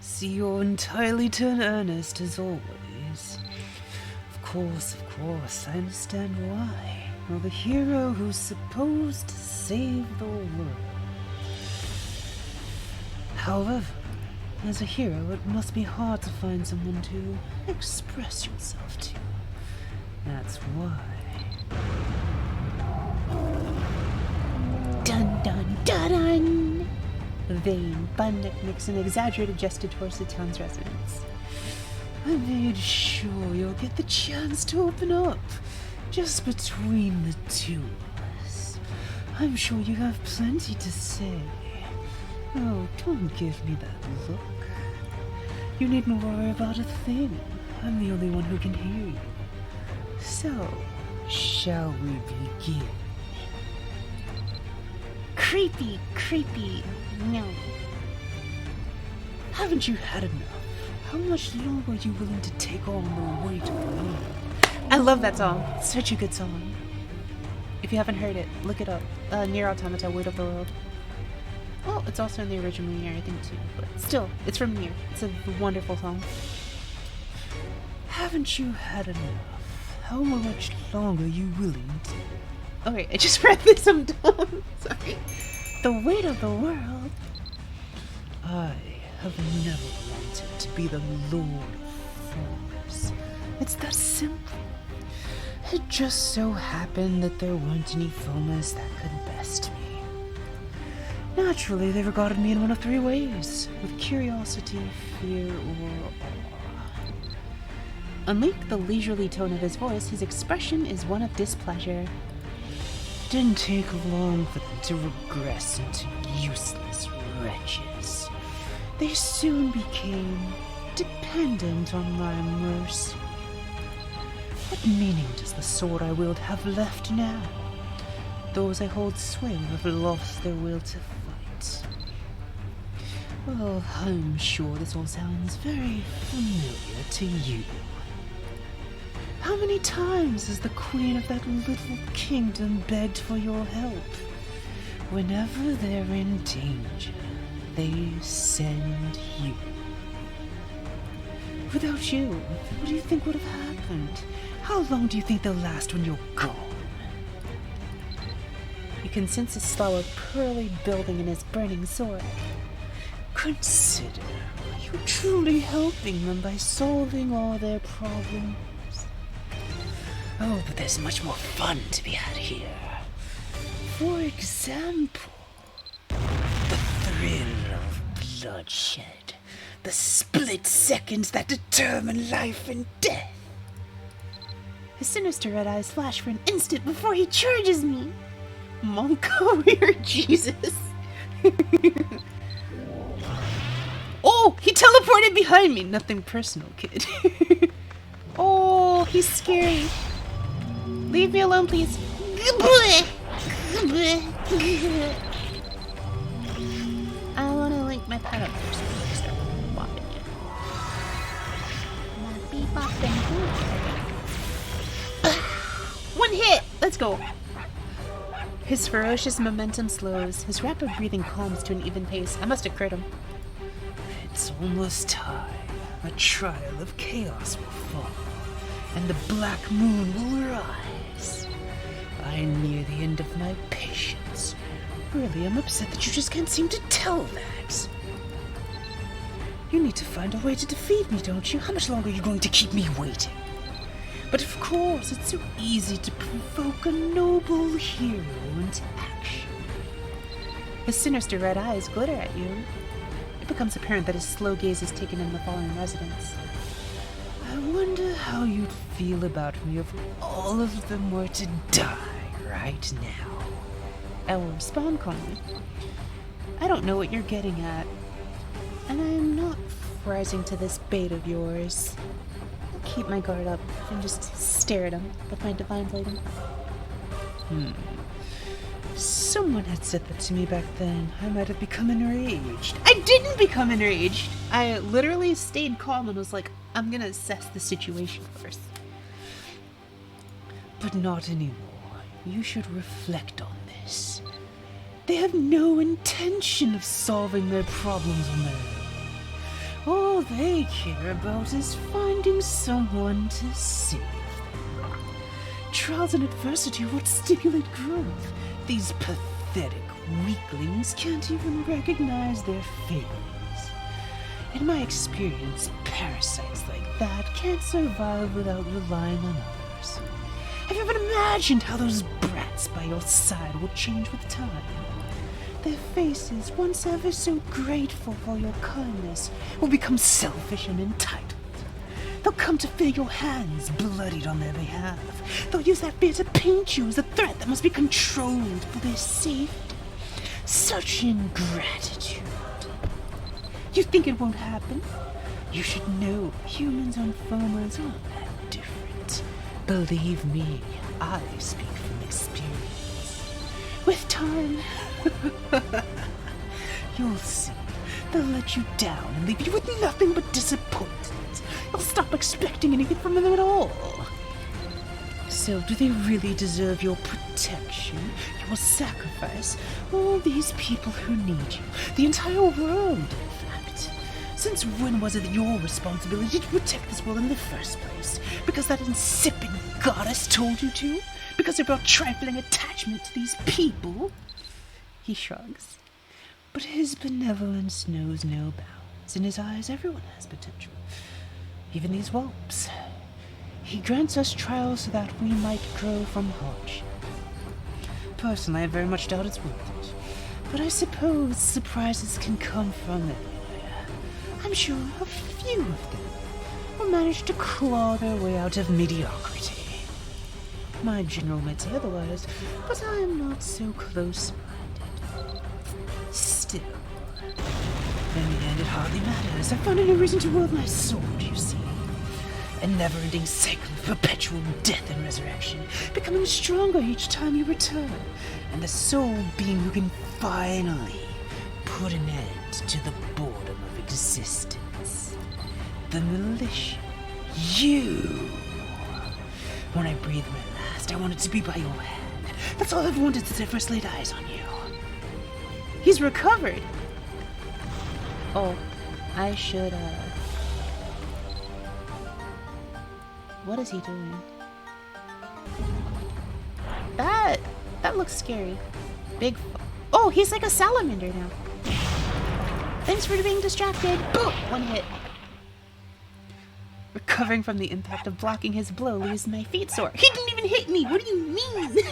See, you're entirely turned earnest as always. Of course, I understand why. You're the hero who's supposed to save the world. However, as a hero, it must be hard to find someone to express yourself to. That's why. Dun dun dun dun! Vane, Bundick makes an exaggerated gesture towards the town's residents. I made sure you'll get the chance to open up, just between the two of us. I'm sure you have plenty to say. Oh, don't give me that look. You needn't worry about a thing. I'm the only one who can hear you. So, shall we begin? Creepy. No. Haven't you had enough? How much longer are you willing to take on the weight of the world? I love that song. Such a good song. If you haven't heard it, look it up. Near Automata, Word of the World. Well, it's also in the original Nier, I think, too. But still, it's from Nier. It's a wonderful song. Haven't you had enough? How much longer are you willing to... Okay, I just read this, I'm dumb. Sorry. The weight of the world. I have never wanted to be the Lord of Forms. It's that simple. It just so happened that there weren't any Fomas that could best me. Naturally, they regarded me in one of three ways, with curiosity, fear, or awe. Unlike the leisurely tone of his voice, his expression is one of displeasure. It didn't take long for them to regress into useless wretches. They soon became dependent on my mercy. What meaning does the sword I wield have left now? Those I hold sway have lost their will to fight. Well, I'm sure this all sounds very familiar to you. How many times has the queen of that little kingdom begged for your help? Whenever they're in danger, they send you. Without you, what do you think would have happened? How long do you think they'll last when you're gone? You can sense a slower, pearly building in his burning sword. Consider, are you truly helping them by solving all their problems? Oh, but there's much more fun to be had here. For example, the thrill of bloodshed. The split seconds that determine life and death. His sinister red eyes flash for an instant before he charges me. Monko, we're Jesus. Oh, he teleported behind me. Nothing personal, kid. Oh, he's scary. Leave me alone, please. I want to link my pet up first before I start bopping it. Not be bopping. One hit! Let's go. His ferocious momentum slows. His rapid breathing calms to an even pace. I must have crit him. It's almost time. A trial of chaos will fall, and the black moon will rise. I near the end of my patience. Really, I'm upset that you just can't seem to tell that. You need to find a way to defeat me, don't you? How much longer are you going to keep me waiting? But of course, it's so easy to provoke a noble hero into action. His sinister red eyes glitter at you. It becomes apparent that his slow gaze is taken in the fallen residents. I wonder how you'd feel about me if all of them were to die right now. I will respond calmly. I don't know what you're getting at, and I am not rising to this bait of yours. I'll keep my guard up and just stare at him with my divine blading. Someone had said that to me back then. I might have become enraged. I didn't become enraged! I literally stayed calm and was like, I'm gonna assess the situation first. But not anymore. You should reflect on this. They have no intention of solving their problems on their own. All they care about is finding someone to save them. Trials and adversity are what stimulate growth. These pathetic weaklings can't even recognize their failings. In my experience, parasites like that can't survive without relying on others. Have you ever imagined how those brats by your side will change with time? Their faces, once ever so grateful for your kindness, will become selfish and entitled. They'll come to feel your hands bloodied on their behalf. They'll use that fear to paint you as a threat that must be controlled for their safety. Such ingratitude. You think it won't happen? You should know humans and Fomas aren't that different. Believe me, I speak from experience. With time, you'll see. They'll let you down and leave you with nothing but disappointment. You'll stop expecting anything from them at all. yourself, do they really deserve your protection, your sacrifice? All these people who need you, the entire world, in fact. Since when was it your responsibility to protect this world in the first place? Because that insipid goddess told you to? Because of your trifling attachment to these people? He shrugs. But his benevolence knows no bounds. In his eyes, everyone has potential. Even these whelps. He grants us trials so that we might grow from hardship. Personally, I very much doubt it's worth it. But I suppose surprises can come from anywhere. I'm sure a few of them will manage to claw their way out of mediocrity. My general might say otherwise, but I am not so close-minded. Still, in the end, it hardly matters. I found a new reason to wield my sword, you see. A never-ending cycle of perpetual death and resurrection, becoming stronger each time you return, and the sole being who can finally put an end to the boredom of existence. The militia. You. When I breathe my last, I want it to be by your hand. That's all I've wanted since I first laid eyes on you. He's recovered. Oh, I should, What is he doing? That looks scary. Oh, he's like a salamander now. Thanks for being distracted. Boom! One hit. Recovering from the impact of blocking his blow leaves my feet sore. He didn't even hit me! What do you mean?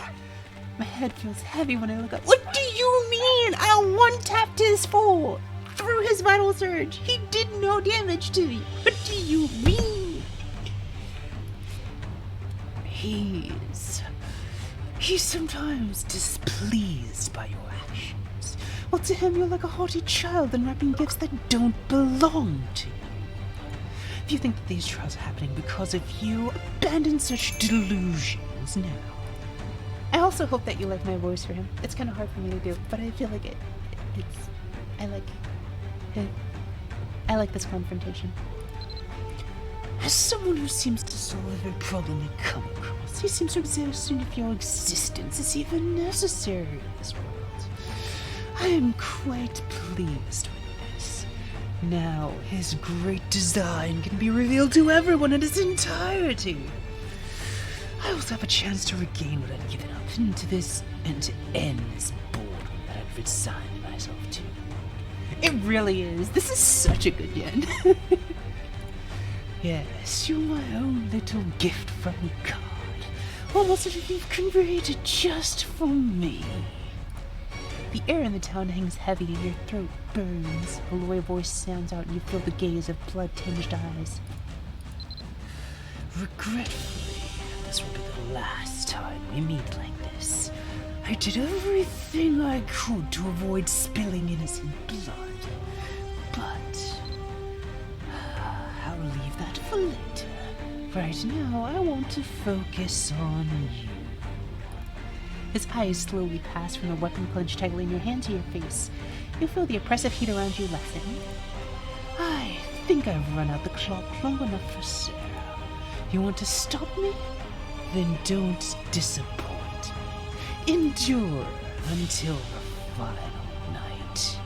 My head feels heavy when I look up. What do you mean? I one-tapped his foot through his vital surge. He did no damage to me. What do you mean? He's sometimes displeased by your actions. Well, to him, you're like a haughty child unwrapping gifts that don't belong to you. If you think that these trials are happening because of you, abandon such delusions now. I also hope that you like my voice for him. It's kind of hard for me to do, but I feel like I like this confrontation. As someone who seems to solve every problem they come across, he seems to exist if your existence is even necessary in this world. I am quite pleased with this. Now, his great design can be revealed to everyone in its entirety. I also have a chance to regain what I'd given up and to end this boredom that I've resigned myself to. It really is. This is such a good yen. Yes, you're my own little gift from God. Almost as if you've created just for me. The air in the town hangs heavy, your throat burns. A low voice sounds out and you feel the gaze of blood-tinged eyes. Regretfully, this will be the last time we meet like this. I did everything I could to avoid spilling innocent blood. But I'll leave that for later. Right now, I want to focus on you. His eyes slowly pass from the weapon clenched tightly in your hand to your face. You feel the oppressive heat around you lessen. I think I've run out the clock long enough for Sarah. You want to stop me? Then don't disappoint me. Endure until the final night.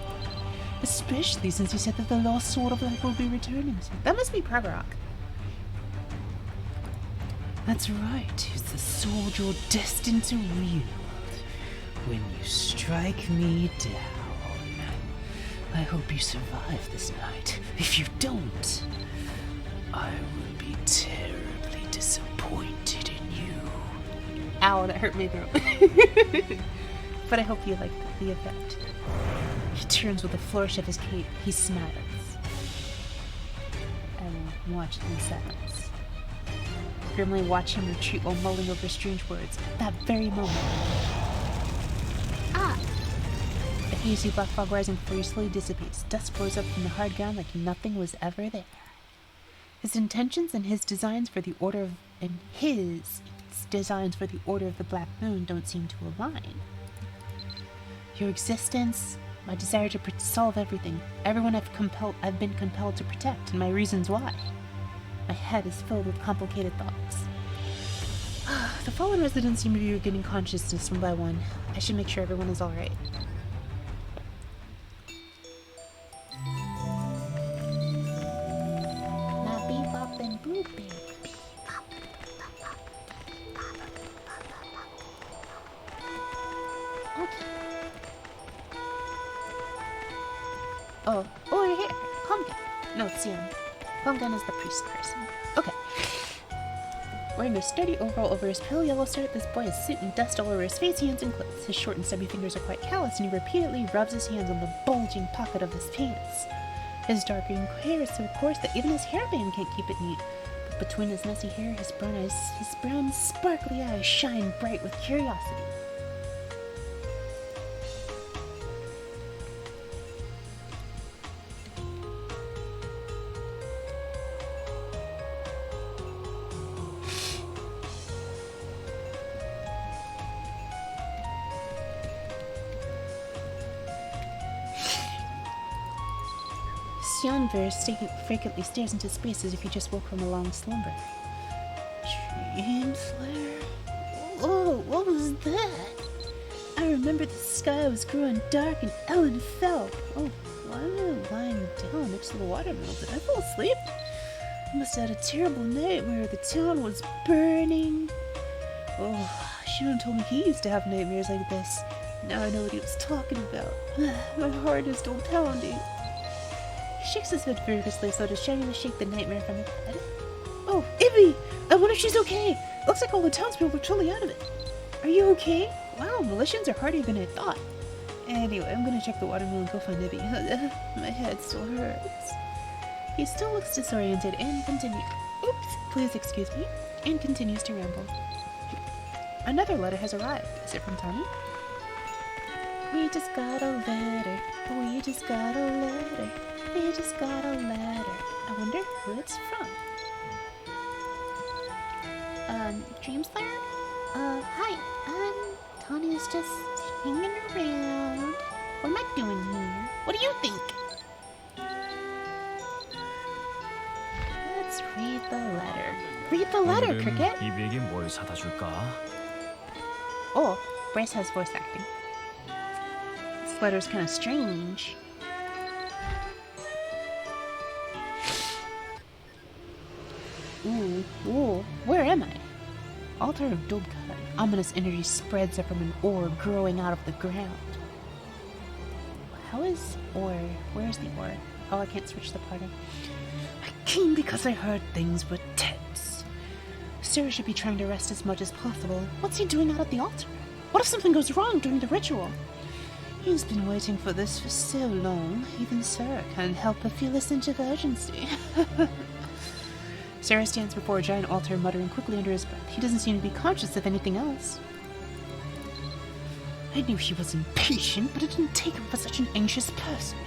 Especially since you said that the lost sword of life will be returning soon. That must be Pragorok. That's right. It's the sword you're destined to wield when you strike me down. I hope you survive this night. If you don't, I will be terribly disappointed in you. Ow, that hurt my throat. But I hope you like the effect. He turns with a flourish of his cape. He smiles. I will watch him in silence. Grimly watch him retreat while mulling over strange words. At that very moment. Ah! A hazy black fog rising before you slowly dissipates. Dust flows up from the hard ground like nothing was ever there. His intentions and his designs for the Order of the Black Moon don't seem to align. Your existence, my desire to solve everything, everyone I've been compelled to protect, and my reasons why. My head is filled with complicated thoughts. The fallen residents seem to be regaining consciousness one by one. I should make sure everyone is alright. Now bebop and booping. Okay. Oh, you're here. Pumpkin. No, it's Sion. Pumpkin is the priest person. Okay. Wearing a sturdy overall over his pale yellow shirt, this boy has soot and dust all over his face, hands, and clothes. His short and stubby fingers are quite callous, and he repeatedly rubs his hands on the bulging pocket of his pants. His dark green hair is so coarse that even his hairband can't keep it neat. But between his messy hair, his brown sparkly eyes shine bright with curiosity. Sion frequently stares into space as if he just woke from a long slumber. Dreamflare? Whoa, what was that? I remember the sky was growing dark and Ellen fell. Oh, why am I lying down next to the watermill? Did I fall asleep? I must have had a terrible nightmare. The town was burning. Oh, Shion told me he used to have nightmares like this. Now I know what he was talking about. My heart is still pounding. He shakes his head vigorously so to shadowy shake the nightmare from his head. Oh, Ivy! I wonder if she's okay. Looks like all the townspeople are totally out of it. Are you okay? Wow, militians are harder than I thought. Anyway, I'm gonna check the watermill and go find Ivy. My head still hurts. He still looks disoriented and continues. Oops, please excuse me. And continues to ramble. Another letter has arrived. Is it from Tommy? We just got a letter. We just got a letter. We just got a letter. I wonder who it's from. Dreamslayer? Hi. Tawny's just hanging around. What am I doing here? What do you think? Let's read the letter. Read the letter, Cricket. 이비에게 뭘 사다 줄까? Oh, Bryce has voice acting. This letter's kind of strange. Ooh, where am I? Altar of Dulka. Ominous energy spreads up from an orb growing out of the ground. How is ore? Where's the ore? Oh, I can't switch the part of. I came because I heard things were tense. Sarah should be trying to rest as much as possible. What's he doing out at the altar? What if something goes wrong during the ritual? He's been waiting for this for so long. Even Sarah can't help but feel a sense of urgency. Sarah stands before a giant altar, muttering quickly under his breath. He doesn't seem to be conscious of anything else. I knew he was impatient, but it didn't take him for such an anxious person.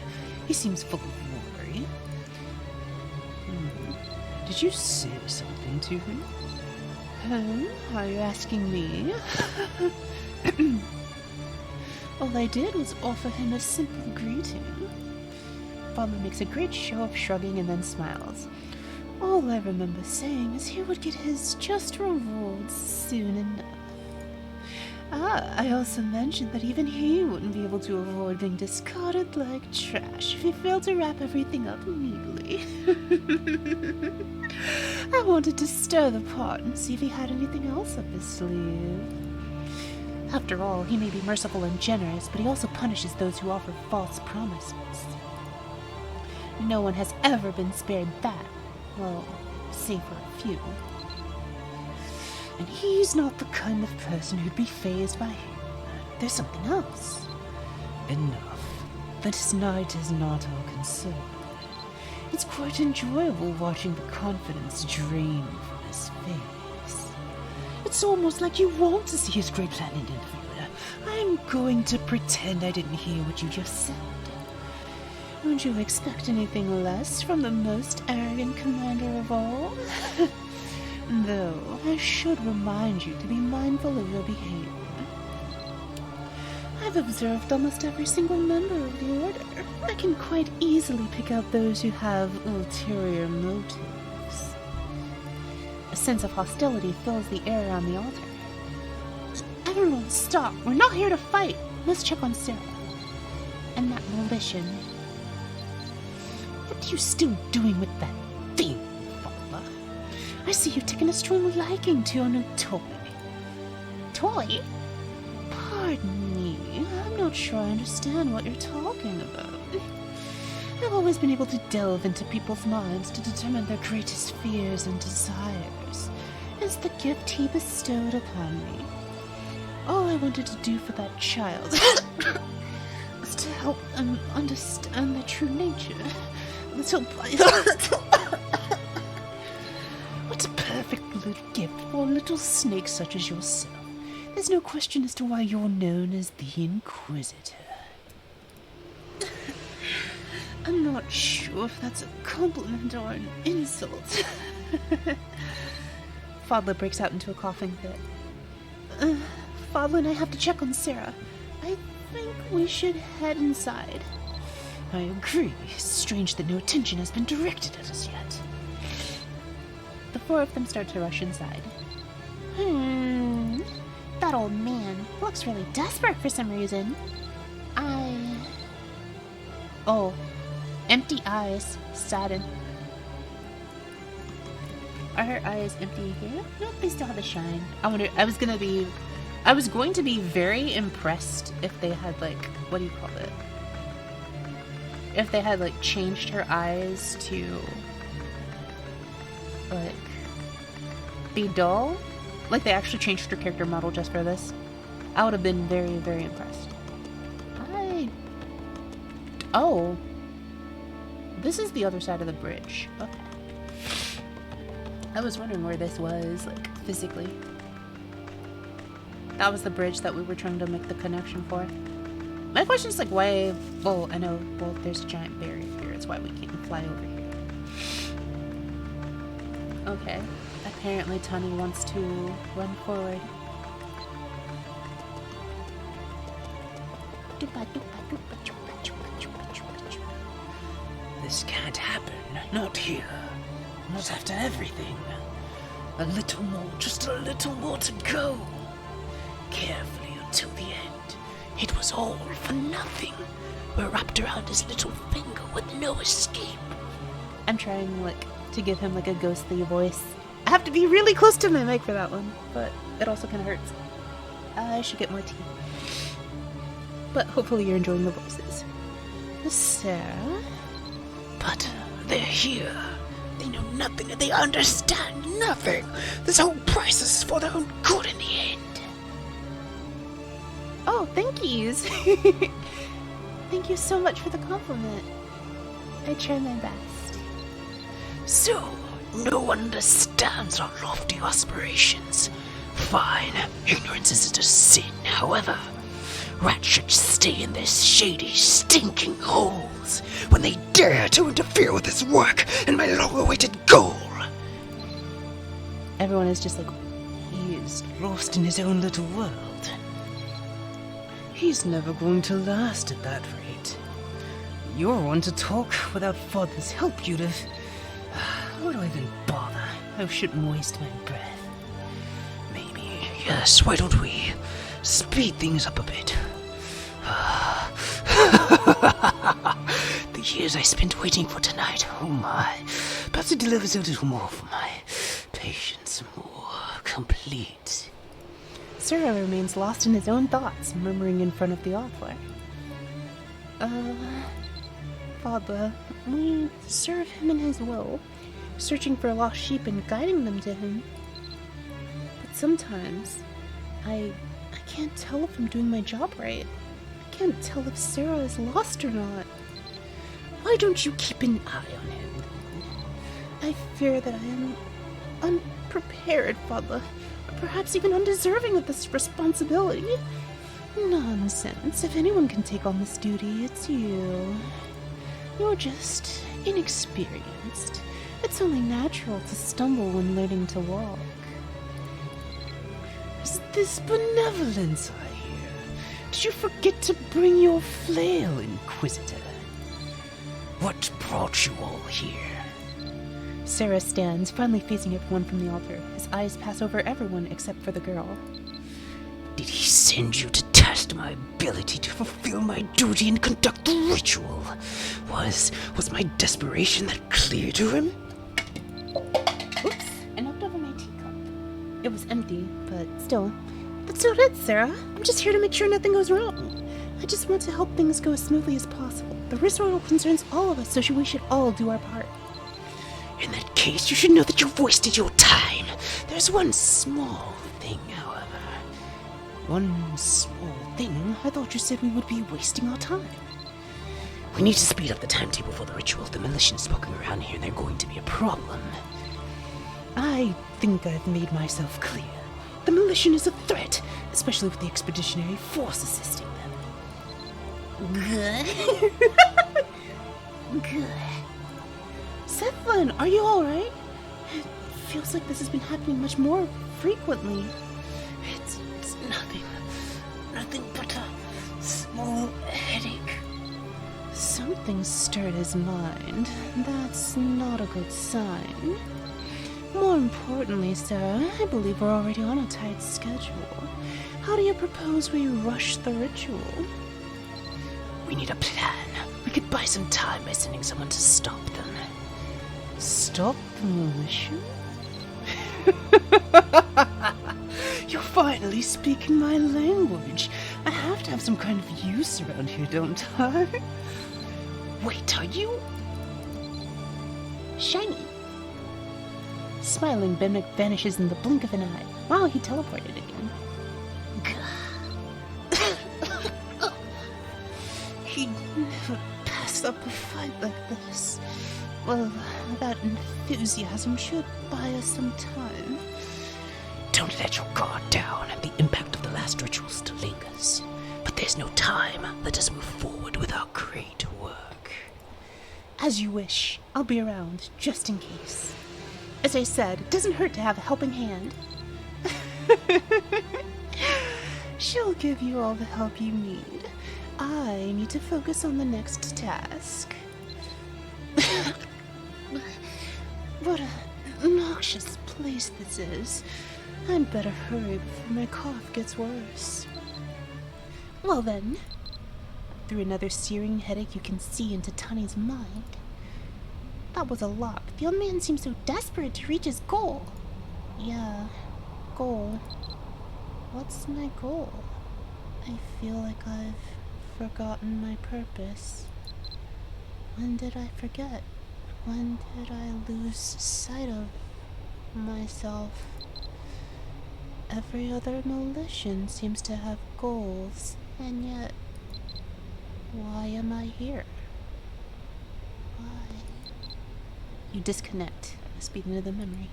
He seems full of worry. Did you say something to him? Huh? Are you asking me? All I did was offer him a simple greeting. Father makes a great show of shrugging and then smiles. All I remember saying is he would get his just rewards soon enough. I also mentioned that even he wouldn't be able to avoid being discarded like trash if he failed to wrap everything up neatly. I wanted to stir the pot and see if he had anything else up his sleeve. After all, he may be merciful and generous, but he also punishes those who offer false promises. No one has ever been spared that. Well, save for a few. And he's not the kind of person who'd be fazed by him. There's something else. Enough. This night is not our concern. It's quite enjoyable watching the confidence drain from his face. It's almost like you want to see his great plan end in failure. I'm going to pretend I didn't hear what you just said. Won't you expect anything less from the most arrogant commander of all? Though, I should remind you to be mindful of your behavior. I've observed almost every single member of the Order. I can quite easily pick out those who have ulterior motives. A sense of hostility fills the air around the altar. Everyone, stop. We're not here to fight. Let's check on Sarah. And that volition. What are you still doing with that thing, Father? I see you've taken a strong liking to your new toy. Toy? Pardon me, I'm not sure I understand what you're talking about. I've always been able to delve into people's minds to determine their greatest fears and desires. It's the gift he bestowed upon me. All I wanted to do for that child was to help them understand their true nature. What a perfect little gift for a little snake such as yourself. There's no question as to why you're known as the Inquisitor. I'm not sure if that's a compliment or an insult. Fadla breaks out into a coughing fit. Fadla and I have to check on Sarah. I think we should head inside. I agree. It's strange that no attention has been directed at us yet. The four of them start to rush inside. That old man looks really desperate for some reason. Oh. Empty eyes. Sadden. Are her eyes empty here? Nope, they still have a shine. I wonder, I was going to be very impressed if they had, like, what do you call it? If they had, like, changed her eyes to, like, be dull. Like, they actually changed her character model just for this. I would have been very, very impressed. Oh. This is the other side of the bridge. Okay. I was wondering where this was, like, physically. That was the bridge that we were trying to make the connection for. My question is, like, why... Well, I know, well, there's a giant barrier here. It's why we can't fly over here. Okay. Apparently, Tani wants to run forward. This can't happen. Not here. Not after everything. A little more, just a little more to go. Carefully until the end. It was all for nothing. We're wrapped around his little finger with no escape. I'm trying, like, to give him, like, a ghostly voice. I have to be really close to my mic for that one, but it also kind of hurts. I should get more tea. But hopefully you're enjoying the voices. Sarah? But they're here. They know nothing and they understand nothing. This whole process is for their own good in the end. Oh, thank yous. Thank you so much for the compliment. I try my best. So, no one understands our lofty aspirations. Fine, ignorance isn't a sin, however. Rats should stay in their shady, stinking holes when they dare to interfere with his work and my long-awaited goal. Everyone is just like, He is lost in his own little world. He's never going to last at that rate. You're one to talk without Father's help, you'd have... Why do I even bother? I shouldn't waste my breath. Maybe, yes, why don't we speed things up a bit? The years I spent waiting for tonight, oh my. Perhaps it delivers a little more for my patience, more complete. Sarah remains lost in his own thoughts, murmuring in front of the altar. Father, we serve him in his will, searching for lost sheep and guiding them to him. But sometimes, I can't tell if I'm doing my job right. I can't tell if Sarah is lost or not. Why don't you keep an eye on him? I fear that I am unprepared, Father. Perhaps even undeserving of this responsibility. Nonsense. If anyone can take on this duty, it's you. You're just inexperienced. It's only natural to stumble when learning to walk. Is this benevolence I hear? Did you forget to bring your flail, Inquisitor? What brought you all here? Sarah stands, finally facing everyone from the altar. His eyes pass over everyone except for the girl. Did he send you to test my ability to fulfill my duty and conduct the ritual? Was my desperation that clear to him? Oops, I knocked over my teacup. It was empty, but still. That's not it, Sarah. I'm just here to make sure nothing goes wrong. I just want to help things go as smoothly as possible. The ritual concerns all of us, so we should all do our part. In that case, you should know that you've wasted your time. There's one small thing, however. One small thing? I thought you said we would be wasting our time. We need to speed up the timetable for the ritual. The militia's poking around here and they're going to be a problem. I think I've made myself clear. The militia is a threat, especially with the expeditionary force assisting them. Good. Good. Sethlin, are you alright? It feels like this has been happening much more frequently. It's nothing but a small headache. Something stirred his mind. That's not a good sign. More importantly, Sarah, I believe we're already on a tight schedule. How do you propose we rush the ritual? We need a plan. We could buy some time by sending someone to stop them. Stop the militia? You're finally speaking my language. I have to have some kind of use around here, don't I? Wait, are you? Shiny. Smiling, Ben vanishes in the blink of an eye. Wow, he teleported again. He'd never pass up a fight like this. Well, that enthusiasm should buy us some time. Don't let your guard down. The impact of the last ritual still lingers. But there's no time. Let us move forward with our great work. As you wish. I'll be around, just in case. As I said, it doesn't hurt to have a helping hand. She'll give you all the help you need. I need to focus on the next task. What a noxious place this is. I'd better hurry before my cough gets worse. Well then, through another searing headache you can see into Tani's mind. That was a lot, but the old man seemed so desperate to reach his goal. Yeah, goal. What's my goal? I feel like I've forgotten my purpose. When did I forget? When did I lose sight of myself? Every other militia seems to have goals, and yet, why am I here? Why? You disconnect. Must be the end of the memory.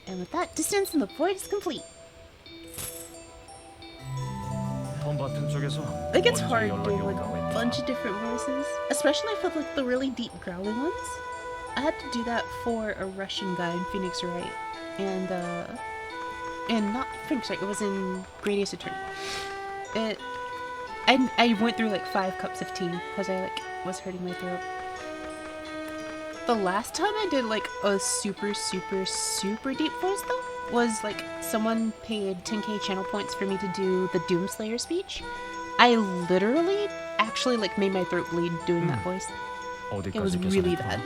And with that, distance in the void is complete. It gets hard doing like a bunch of different voices, especially for like the really deep growly ones. I had to do that for a Russian guy in Phoenix Wright, and not Phoenix Wright. It was in Great Ace Attorney. I went through like 5 cups of tea because I like was hurting my throat. The last time I did like a super deep voice though was like someone paid 10k channel points for me to do the Doomslayer speech. I literally actually like made my throat bleed doing that voice. It was really bad.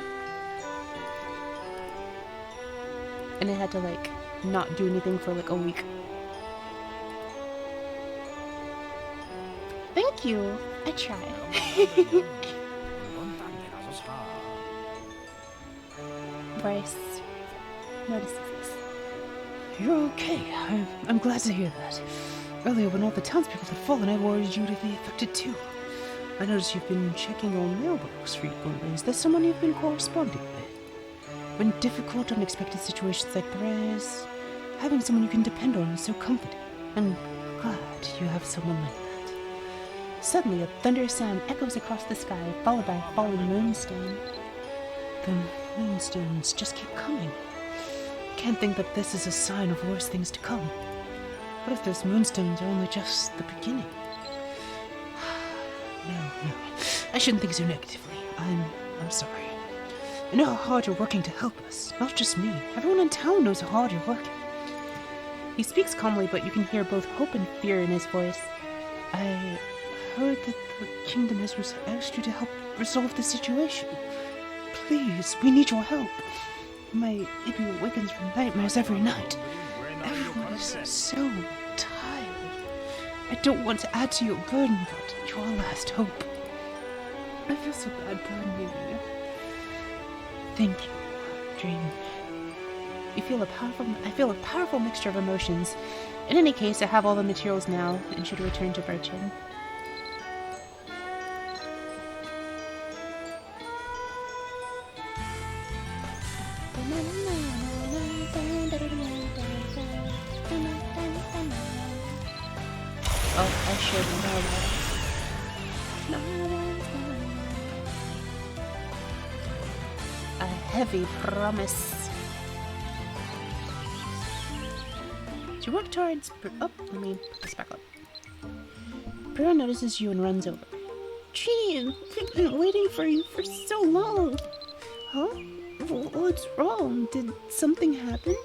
And I had to like not do anything for like a week. Thank you. I tried. Bryce notices this. You're okay. I'm glad to hear that. Earlier, when all the townspeople had fallen, I worried you'd be affected too. I noticed you've been checking your mailbox frequently. Is there someone you've been corresponding with? When difficult, unexpected situations like there is, having someone you can depend on is so comforting. I'm glad you have someone like that. Suddenly, a thunderous sound echoes across the sky, followed by a falling moonstone. The moonstones just keep coming. Can't think that this is a sign of worse things to come. What if those moonstones are only just the beginning? No. I shouldn't think so negatively. I'm sorry. I know how hard you're working to help us. Not just me. Everyone in town knows how hard you're working. He speaks calmly, but you can hear both hope and fear in his voice. I heard that the kingdom has asked you to help resolve the situation. Please, we need your help. My baby awakens from nightmares every night. Everyone is so tired. I don't want to add to your burden, but you're our last hope. I feel so bad burdening you. Thank you, Dream. I feel a powerful mixture of emotions. In any case, I have all the materials now and should return to Birchin. Oh, I should know that. A heavy promise. To work towards... Oh, let me put this back up. Bruno notices you and runs over. Dream, we've been waiting for you for so long. Huh? What's wrong? Did something happen?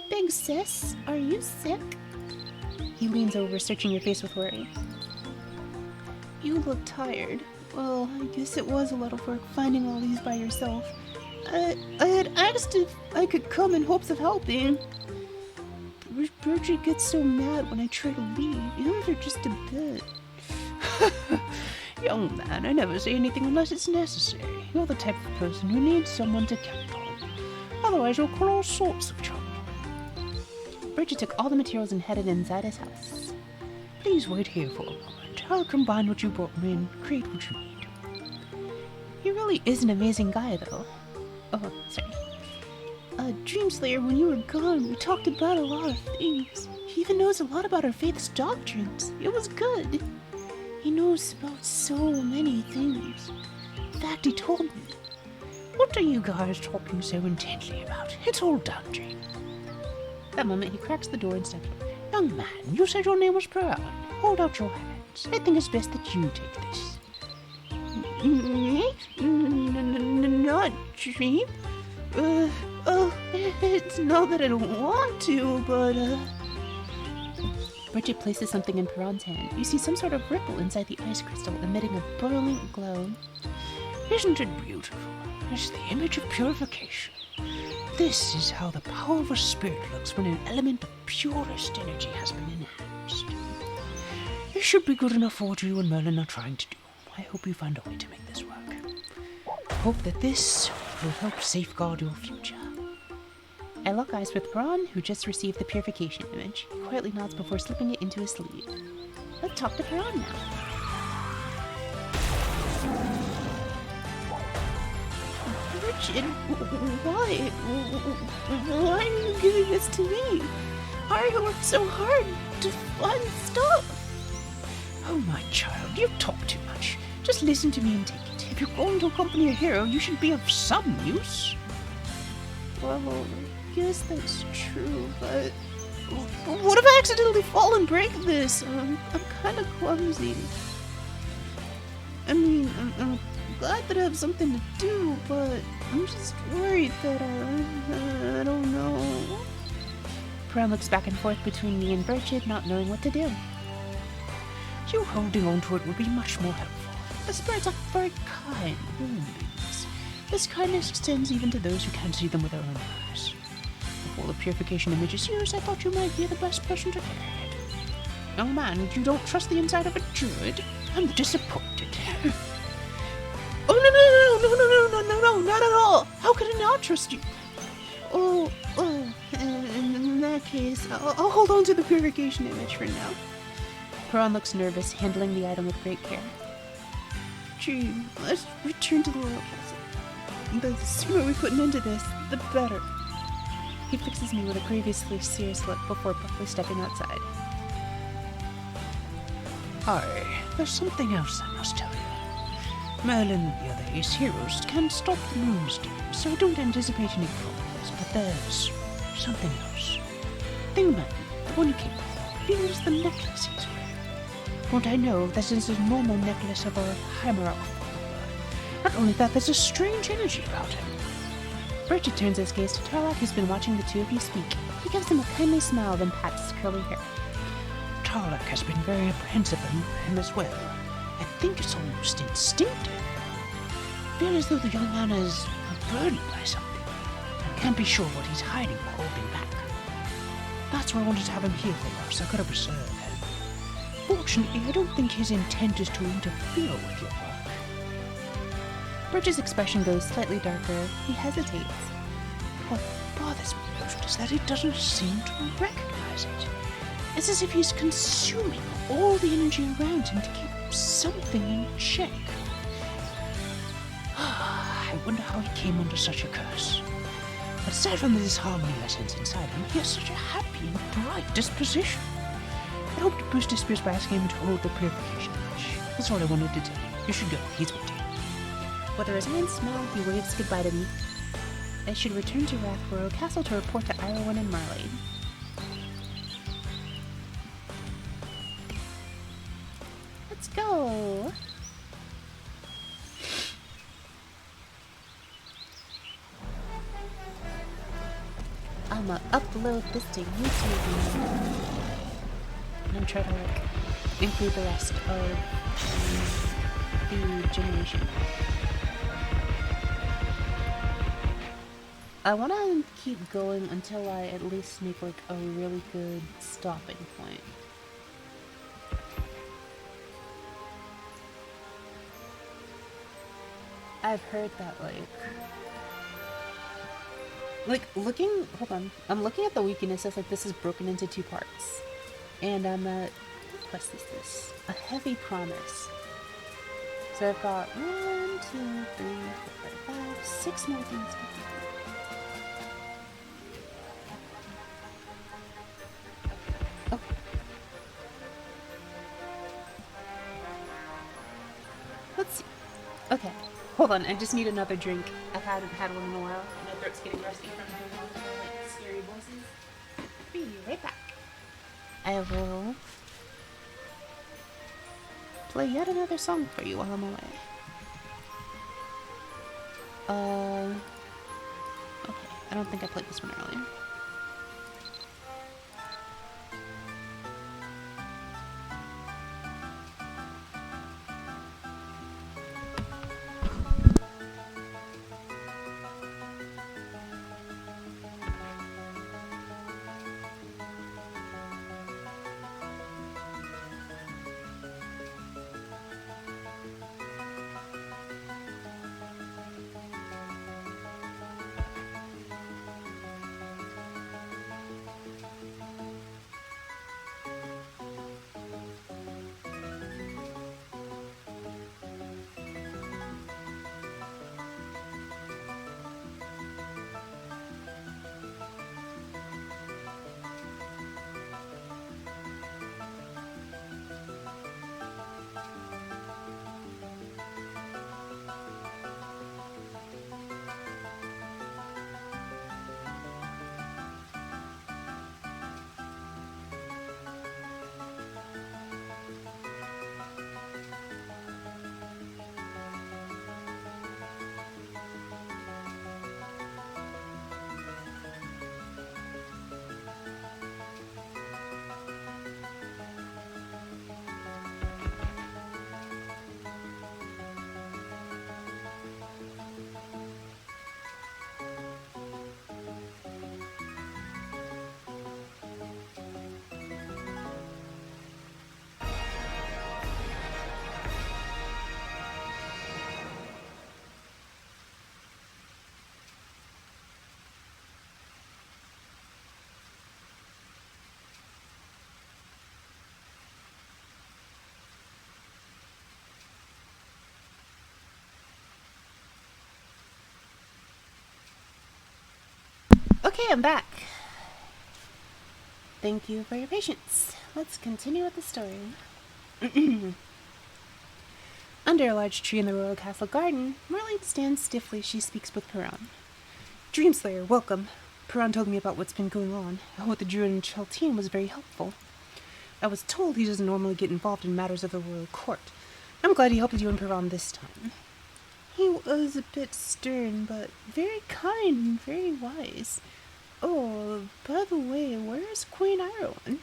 Big sis, are you sick? He leans over, searching your face with worry. You look tired. Well, I guess it was a lot of work finding all these by yourself. I had asked if I could come in hopes of helping. Bridget gets so mad when I try to leave, even for just a bit. Young man, I never say anything unless it's necessary. You're the type of person who needs someone to count on. Otherwise, you'll cause all sorts of trouble. Bridget took all the materials and headed inside his house. Please wait here for a moment. I'll combine what you brought me and create what you need. He really is an amazing guy, though. Oh, sorry. Dreamslayer, when you were gone, we talked about a lot of things. He even knows a lot about our faith's doctrines. It was good. He knows about so many things. In fact, he told me. What are you guys talking so intently about? It's all done, Dream. That moment, he cracks the door and steps over. Young man, you said your name was Brown. Hold out your hands. I think it's best that you take this. Me? Not Dream? It's not that I don't want to, but, Bridget places something in Perron's hand. You see some sort of ripple inside the ice crystal, emitting a brilliant glow. Isn't it beautiful? It's the image of purification. This is how the power of a spirit looks when an element of purest energy has been enhanced. It should be good enough for what you and Merlin are trying to do. I hope you find a way to make this work. I hope that this will help safeguard your future. I lock eyes with Perron, who just received the purification image. He quietly nods before slipping it into his sleeve. Let's talk to Perron now. Bridget, why? Why are you giving this to me? I worked so hard to find stuff. Oh, my child, you talk too much. Just listen to me and take it. If you're going to accompany a hero, you should be of some use. Well, I guess that's true, but what if I accidentally fall and break this? I'm kind of clumsy. I mean, I'm glad that I have something to do, but I'm just worried that, I don't know. Perron looks back and forth between me and Bridget, not knowing what to do. You holding on to it would be much more helpful. The spirits are very kind human beings. This kindness extends even to those who can't see them with their own eyes. Before the purification image is used, I thought you might be the best person to carry it. Young man, you don't trust the inside of a druid? I'm disappointed. Oh, no, not at all. How could I not trust you? Oh, in that case, I'll hold on to the purification image for now. Perron looks nervous, handling the item with great care. Dream, let's return to the royal castle. The sooner we put an end to this, the better. He fixes me with a grievously serious look before abruptly stepping outside. There's something else I must tell you. Merlin and the other Ace heroes can't stop the moonstone, so I don't anticipate any problems, but there's something else. Thingman, the one you came with, feels the necklace he's wearing. Don't I know that this is a normal necklace of a Hammerock follower, Not only that, there's a strange energy about him. Bridget turns his gaze to Tarlac, who's been watching the two of you speak. He gives him a kindly smile, then pats his curly hair. Tarlac has been very apprehensive of him as well. I think it's almost instinctive. I feel as though the young man is burdened by something. I can't be sure what he's hiding or holding back. That's why I wanted to have him here for a while, so I could observe him. Fortunately, I don't think his intent is to interfere with your work. Bridget's expression goes slightly darker. He hesitates. What bothers me most is that he doesn't seem to recognize it. It's as if he's consuming all the energy around him to keep something in check. I wonder how he came under such a curse. But aside from the disharmony I sense inside him, he has such a happy and bright disposition. I hope to boost his spirits by asking him to hold the purification match. That's all I wanted to tell you. You should go. He's waiting. With a resigned smile, he waves goodbye to me. I should return to Rathborough Castle to report to Irowen and Marley. Let's go! I'ma upload this to YouTube and try to include the rest of the generation. I want to keep going until I at least make a really good stopping point. I've heard that looking, hold on, I'm looking at the weaknesses, this is broken into 2 parts. And I'm at, what quest is this? A heavy promise. So I've got 1, 2, 3, 4, 5, 5, 6 more things to do. Okay. Let's see. Okay. Hold on, I just need another drink. I haven't had one in a while. My throat's getting rusty from doing all the scary voices. Be right back. I will play yet another song for you while I'm away. Okay, I don't think I played this one earlier. Okay, I'm back. Thank you for your patience. Let's continue with the story. Under a large tree in the royal castle garden, Merlin stands stiffly. She speaks with Piran. Dreamslayer, welcome. Piran told me about what's been going on. I hope the druid in Chaltine was very helpful. I was told he doesn't normally get involved in matters of the royal court. I'm glad he helped you and Piran this time. He was a bit stern, but very kind and very wise. Oh, by the way, where's Queen Irowan?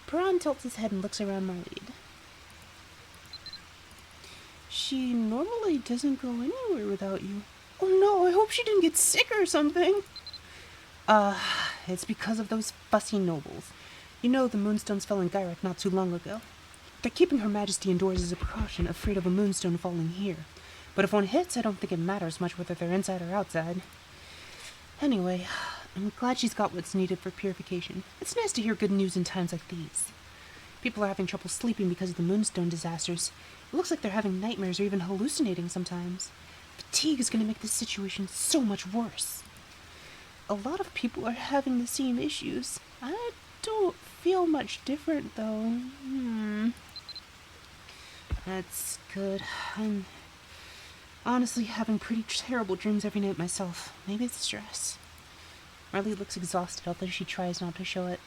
Braun tilts his head and looks around Marlene. She normally doesn't go anywhere without you. Oh no, I hope she didn't get sick or something. It's because of those fussy nobles. You know the moonstones fell in Gyrek not too long ago. They're keeping Her Majesty indoors as a precaution, afraid of a moonstone falling here. But if one hits, I don't think it matters much whether they're inside or outside. Anyway, I'm glad she's got what's needed for purification. It's nice to hear good news in times like these. People are having trouble sleeping because of the moonstone disasters. It looks like they're having nightmares or even hallucinating sometimes. Fatigue is going to make this situation so much worse. A lot of people are having the same issues. I don't feel much different, though. That's good. I'm honestly having pretty terrible dreams every night myself. Maybe it's stress. Marley looks exhausted, although she tries not to show it.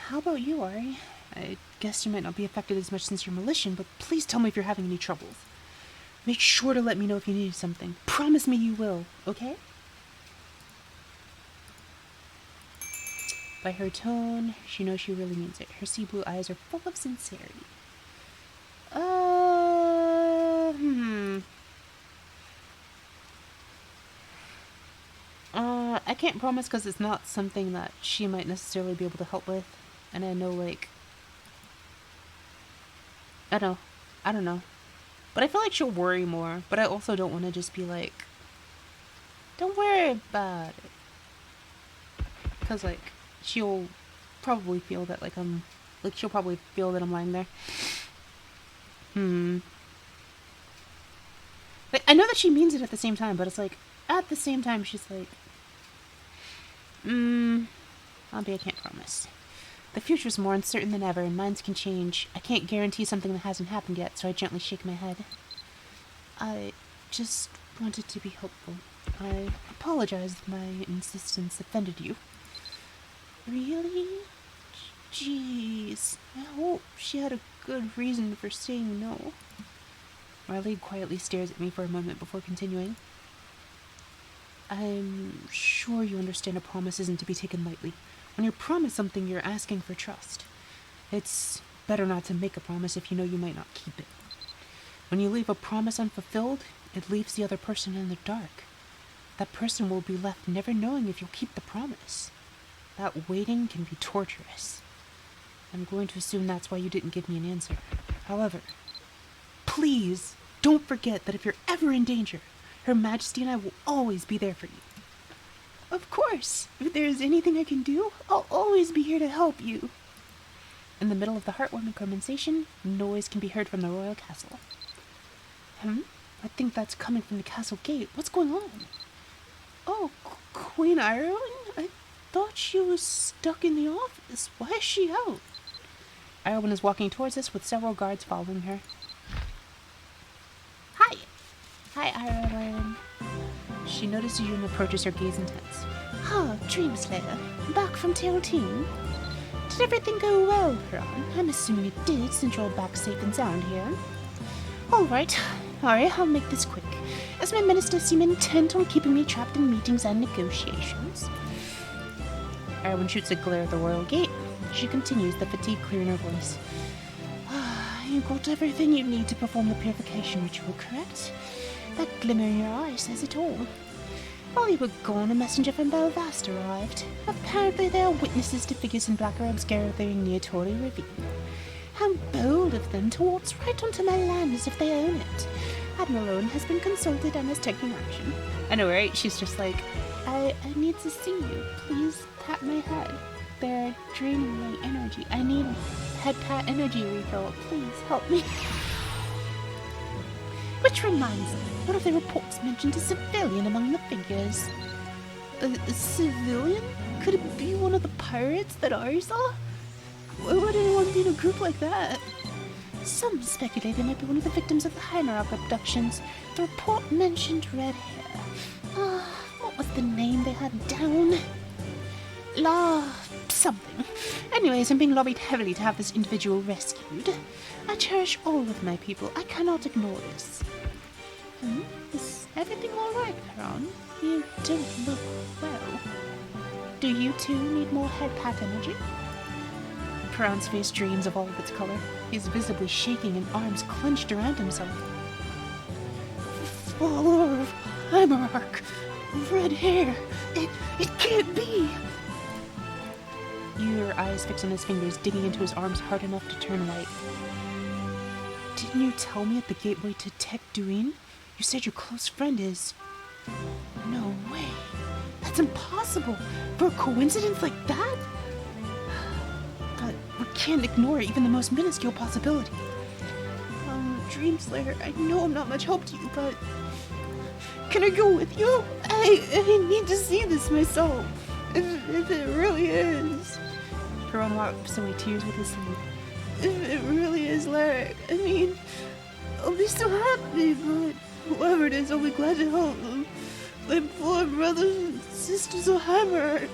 How about you, Ari? I guess you might not be affected as much since you're Militian, but please tell me if you're having any troubles. Make sure to let me know if you need something. Promise me you will, okay? By her tone, she knows she really means it. Her sea blue eyes are full of sincerity. I can't promise because it's not something that she might necessarily be able to help with. And I know, like... I don't know. But I feel like she'll worry more. But I also don't want to just be like... Don't worry about it. Because, like, she'll probably feel that, like, I'm... Like, she'll probably feel that I'm lying there. Like, I know that she means it at the same time, but it's like... At the same time, she's like... I can't promise. The future's more uncertain than ever, and minds can change. I can't guarantee something that hasn't happened yet, so I gently shake my head. I just wanted to be helpful. I apologize if my insistence offended you. Really? Jeez. I hope she had a good reason for saying no. Marlene quietly stares at me for a moment before continuing. I'm sure you understand a promise isn't to be taken lightly. When you're promised something, you're asking for trust. It's better not to make a promise if you know you might not keep it. When you leave a promise unfulfilled, it leaves the other person in the dark. That person will be left never knowing if you'll keep the promise. That waiting can be torturous. I'm going to assume that's why you didn't give me an answer. However, please don't forget that if you're ever in danger, Her Majesty and I will always be there for you. Of course. If there's anything I can do, I'll always be here to help you. In the middle of the heartwarming conversation, noise can be heard from the royal castle. I think that's coming from the castle gate. What's going on? Oh, Queen Irowan? I thought she was stuck in the office. Why is she out? Irowan is walking towards us with several guards following her. Hi. Hi, Irowan. She notices you and approaches her gaze intense. Dreamslayer. Back from Tail Team? Did everything go well, Braun? I'm assuming it did, since you're back safe and sound here. Alright. Alright, I'll make this quick, as my ministers seem intent on keeping me trapped in meetings and negotiations. Irowan shoots a glare at the royal gate. She continues, the fatigue clear in her voice. You got everything you need to perform the purification ritual, correct? That glimmer in your eye says it all. While you were gone, a messenger from Belvast arrived. Apparently they are witnesses to figures in black robes gathering near Tory Ravine. How bold of them to waltz right onto my land as if they own it. Admiral Owen has been consulted and is taking action. I know, right? She's just like, I need to see you. Please pat my head. They're draining my energy. I need head pat energy refill. Please help me. Which reminds me, one of the reports mentioned a civilian among the figures. A civilian? Could it be one of the pirates that Ari saw? Why would anyone be in a group like that? Some speculate they might be one of the victims of the Heimerach abductions. The report mentioned red hair. What was the name they had down? Something. Anyways, I'm being lobbied heavily to have this individual rescued. I cherish all of my people. I cannot ignore this. Is everything alright, Peron? You don't look well. Do you too need more head pat energy? Peron's face drains of all of its color. He's visibly shaking and arms clenched around himself. Follower of Heimerarch. Red hair. It can't be. Your eyes fix on his fingers, digging into his arms hard enough to turn white. Didn't you tell me at the gateway to Tech Duin? You said your close friend is... No way. That's impossible. For a coincidence like that? But we can't ignore even the most minuscule possibility. Dreamslayer, I know I'm not much help to you, but... Can I go with you? I need to see this myself. If it really is. Peron wipes away tears with his sleeve. If it really is Larrick, I mean, I'll be so happy, but whoever it is, I'll be glad to help them. My poor brothers and sisters of Heimerarch,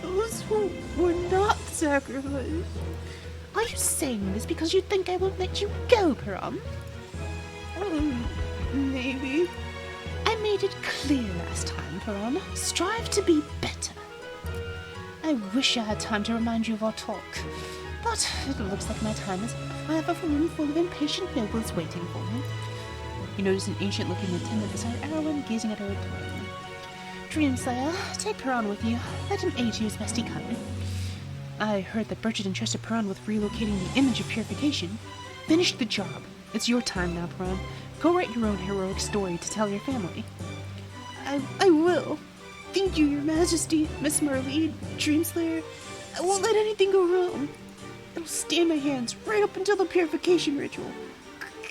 those who were not sacrificed. Are you saying this because you think I won't let you go, Peron? Maybe. I made it clear last time, Peron. Strive to be better. I wish I had time to remind you of our talk, but it looks like my time is up. I have a room full of impatient nobles waiting for me. You notice an ancient-looking attendant beside Erwin gazing at her imploringly. Dreamslayer, take Peron with you. Let him aid you as best he can. I heard that Burchett entrusted Peron with relocating the image of purification. Finish the job. It's your time now, Peron. Go write your own heroic story to tell your family. I will. Thank you, Your Majesty, Miss Marlene, Dreamslayer. I won't let anything go wrong. I'll stay in my hands right up until the purification ritual.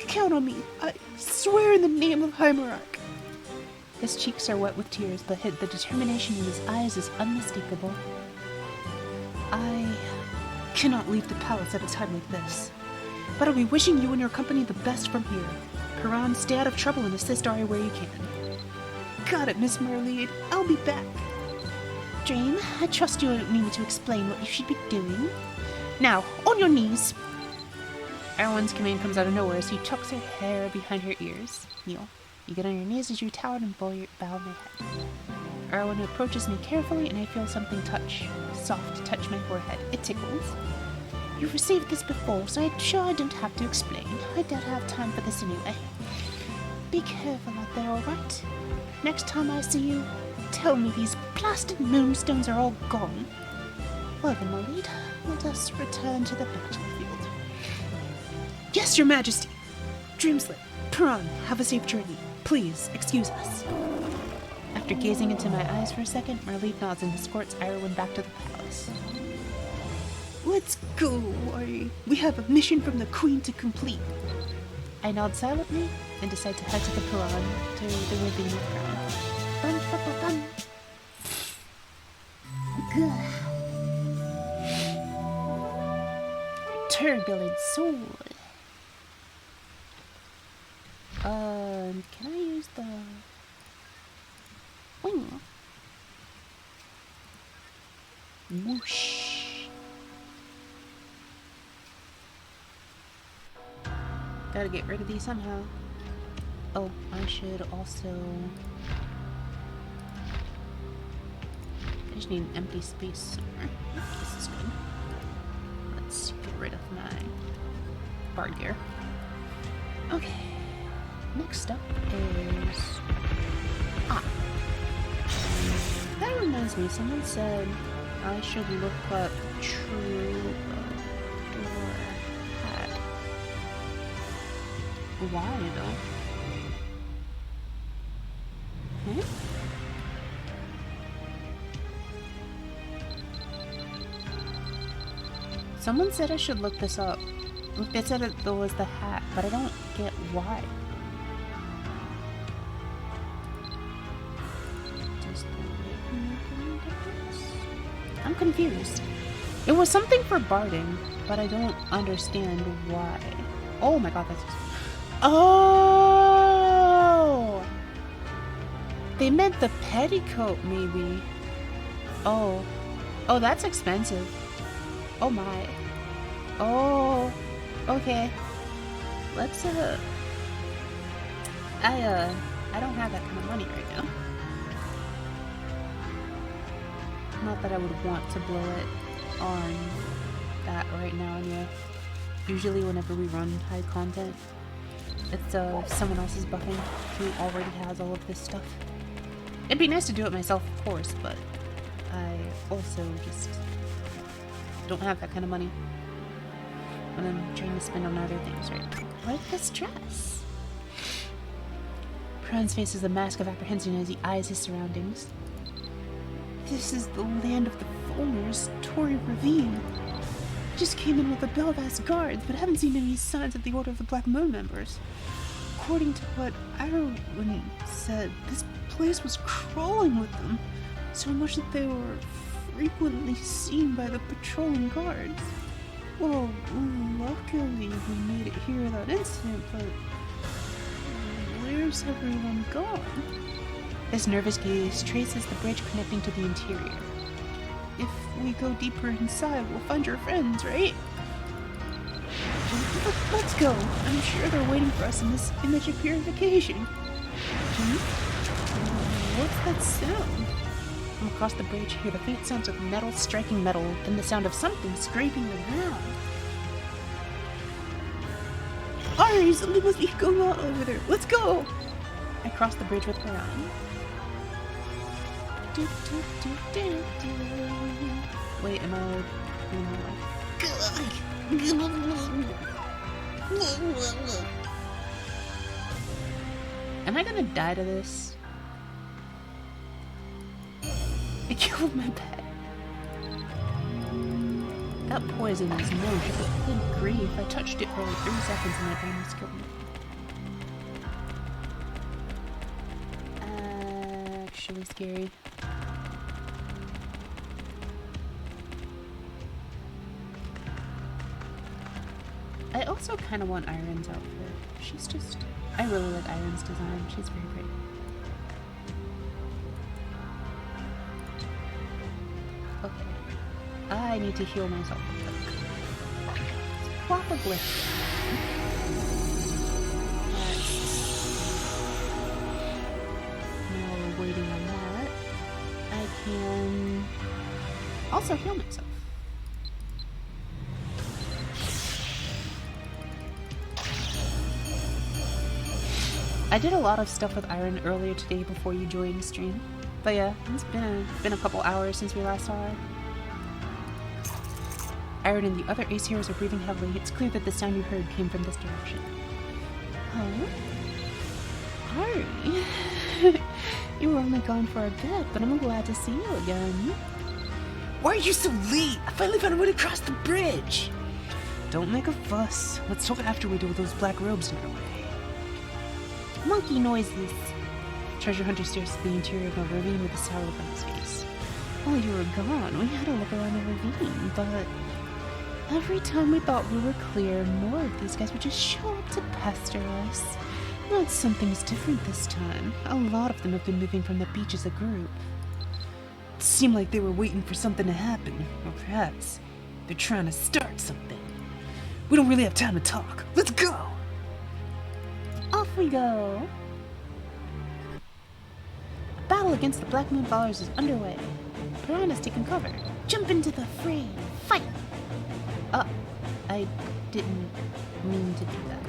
Count on me. I swear in the name of Heimerarch. His cheeks are wet with tears, but the determination in his eyes is unmistakable. I cannot leave the palace at a time like this, but I'll be wishing you and your company the best from here. Peron, stay out of trouble and assist Ari where you can. Got it, Miss Marlene. I'll be back. Dream, I trust you don't need me to explain what you should be doing. Now, on your knees. Erwin's command comes out of nowhere as he tucks her hair behind her ears. Kneel. You get on your knees as you tower and bow my head. Erwin approaches me carefully and I feel something soft touch my forehead. It tickles. You've received this before, so I'm sure I don't have to explain. I don't have time for this anyway. Be careful out there, alright? Next time I see you, tell me these blasted moonstones are all gone. Well then, my lead, let us return to the battlefield. Yes, Your Majesty! Dreamslayer, Peron, have a safe journey. Please, excuse us. After gazing into my eyes for a second, Marlene nods and escorts Erwin back to the palace. Let's go, Ari. We have a mission from the Queen to complete. I nod silently and decide to head to the Peron to the Mabinogi crown. Bum, ba, ba, bum. Turbulent sword. Can I use the wing? Whoosh. Gotta get rid of these somehow. Oh, I should also... I just need an empty space somewhere. This is good. Let's get rid of my bard gear. Okay. Next up is... That reminds me, someone said I should look up True Door Hat. Why, though? Someone said I should look this up. They said that there was the hat, but I don't get why. I'm confused. It was something for barding, but I don't understand why. Oh my god, that's... Oh! They meant the petticoat, maybe. Oh. Oh, that's expensive. Oh my. Oh. Okay. Let's, I don't have that kind of money right now. Not that I would want to blow it on that right now anyway. Usually whenever we run high content, it's someone else's buffing who already has all of this stuff. It'd be nice to do it myself, of course, but I also just don't have that kind of money when I'm trying to spend on other things right now. Like this dress. Pran's face is a mask of apprehension as he eyes his surroundings. This is the land of the Fulmers, Tory Ravine. Just came in with a Belvast guards, but haven't seen any signs of the Order of the Black Moon members. According to what Iron said, this place was crawling with them, so much that they were frequently seen by the patrolling guards. Well, luckily we made it here without incident, but where's everyone gone? His nervous gaze traces the bridge connecting to the interior. If we go deeper inside, we'll find your friends, right? Let's go. I'm sure they're waiting for us in this image of purification. What's that sound? From across the bridge, hear the faint sounds of metal striking metal, then the sound of something scraping the ground. Ari, something must be going on over there. Let's go! I cross the bridge with Brian. Wait, am I doing Am I gonna die to this? It killed my pet. That poison is no joke. Good grief, I touched it for like 3 seconds and it almost killed me. Actually scary. I also kind of want Iron's outfit. She's just... I really like Iron's design. She's very pretty. Okay. I need to heal myself real quick. Plop a glyph. While we're waiting on that, I can also heal myself. I did a lot of stuff with Iron earlier today before you joined the stream. But yeah, it's been a couple hours since we last saw her. Iron and the other ace heroes are breathing heavily. It's clear that the sound you heard came from this direction. Oh? Ari? You were only gone for a bit, but I'm glad to see you again. Why are you so late? I finally found a way to cross the bridge. Don't make a fuss. Let's talk after we deal with those black robes in our way. Monkey noises. Treasure Hunter stares at the interior of a ravine with a sour look on his face. While you were gone, we had a look around the ravine, but every time we thought we were clear, more of these guys would just show up to pester us. Not something's different this time. A lot of them have been moving from the beach as a group. It seemed like they were waiting for something to happen, or perhaps they're trying to start something. We don't really have time to talk. Let's go! Off we go! A battle against the Black Moon Followers is underway. Piranha's taken cover. Jump into the fray. Fight! I didn't mean to do that.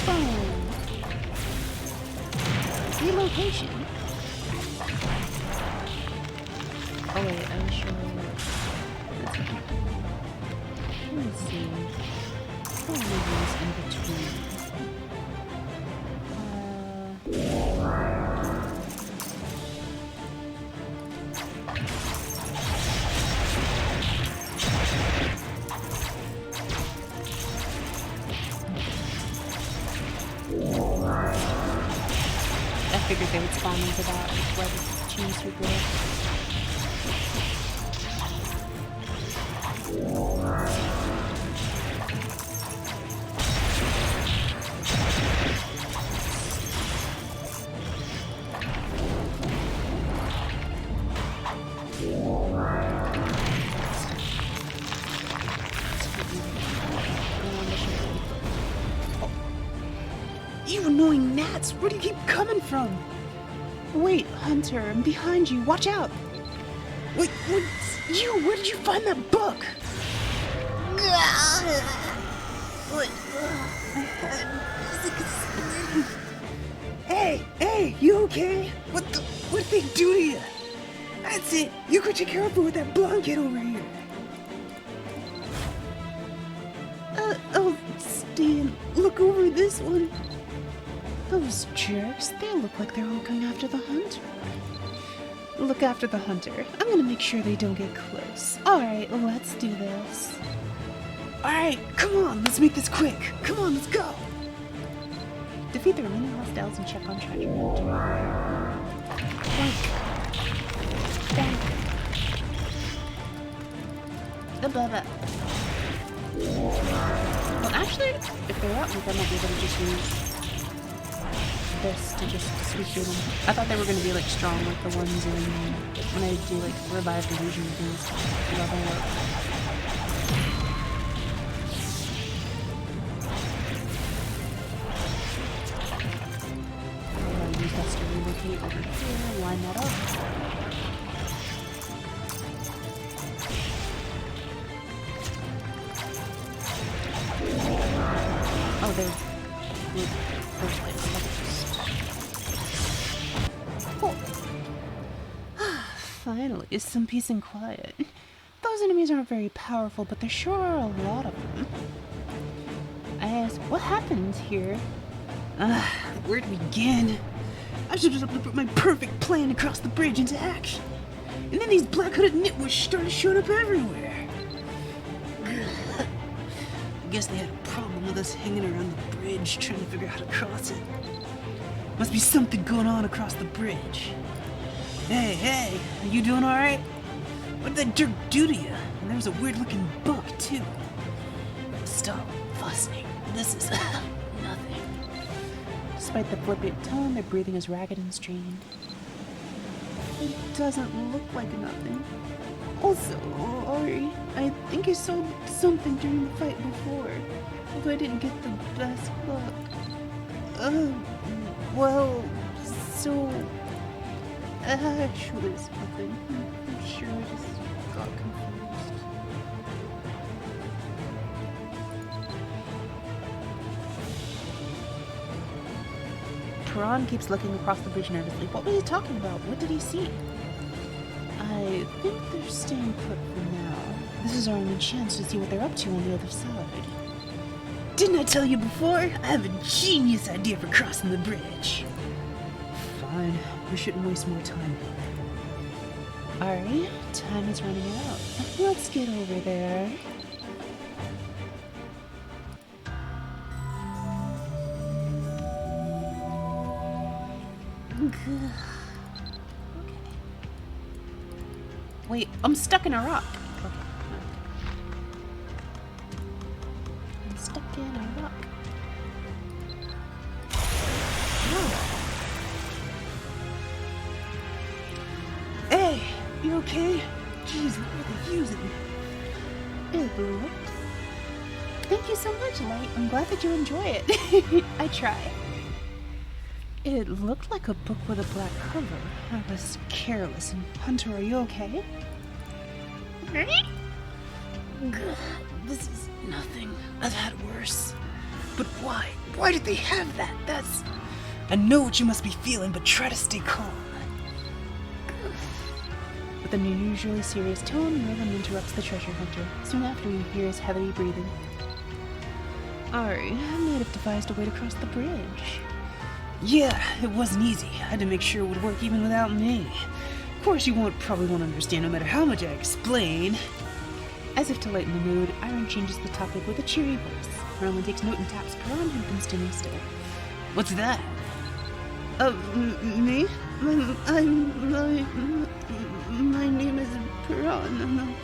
Boom! Relocation. Oh wait, I'm sure that's okay. Let me see. What are in between? I figured they would spawn into that where the cheese would go. You annoying gnats! Where do you keep coming from? Wait, Hunter, I'm behind you. Watch out. Wait, you? Where did you find that book? Hey, you okay? What did they do to you? That's it. You go take care of it with that blonde kid over here. Oh, Stan, look over this one. Those jerks, they look like they're all going after the hunter. Look after the hunter. I'm gonna make sure they don't get close. Alright, let's do this. Alright, come on, let's make this quick. Come on, let's go. Defeat the remaining hostiles and check on treasure. Bank. The blah. Well, actually, if they're out, I might be able to just use this to just sweep through them. I thought they were going to be like strong, like the ones in when I do like revive illusion things. Level up. I'll use that to relocate over here. Line that up. Oh, they're good first place. Cool. Finally, some peace and quiet. Those enemies aren't very powerful, but there sure are a lot of them. I asked, what happened here? Where to begin? I should just have put my perfect plan to cross the bridge into action. And then these black-hooded nitwits started showing up everywhere. I guess they had a problem with us hanging around the bridge trying to figure out how to cross it. Must be something going on across the bridge. Hey, are you doing alright? What did that jerk do to you? And there was a weird-looking book, too. Stop fussing. This is nothing. Despite the flippant tone, their breathing is ragged and strained. It doesn't look like nothing. Also, Ari, I think I saw something during the fight before. If I didn't get the best luck. Well, so... Actually, it's nothing. I'm sure I just got confused. Piran keeps looking across the bridge nervously. What was he talking about? What did he see? I think they're staying put for now. This is our only chance to see what they're up to on the other side. Didn't I tell you before? I have a genius idea for crossing the bridge. Fine, we shouldn't waste more time. Ari, time is running out. Let's get over there. Okay. Wait, I'm stuck in a rock. Okay. I'm stuck in a rock. Hey, you okay? Jeez, what are they using? It looks... Thank you so much, Light. I'm glad that you enjoy it. I try. It looked like a book with a black cover. I was careless. And Hunter, are you okay? This is nothing. I've had worse. But why? Why did they have that? That's... I know what you must be feeling, but try to stay calm. With an unusually serious tone, Merlin interrupts the treasure hunter. Soon after, he hears heavy breathing. Ari, I might have devised a way to cross the bridge. Yeah, it wasn't easy. I had to make sure it would work even without me. Of course, you probably won't understand no matter how much I explain. As if to lighten the mood, Iron changes the topic with a cheery voice. Merlin takes note and taps Piran, who's been standing still. What's that? Me? My name is Piran.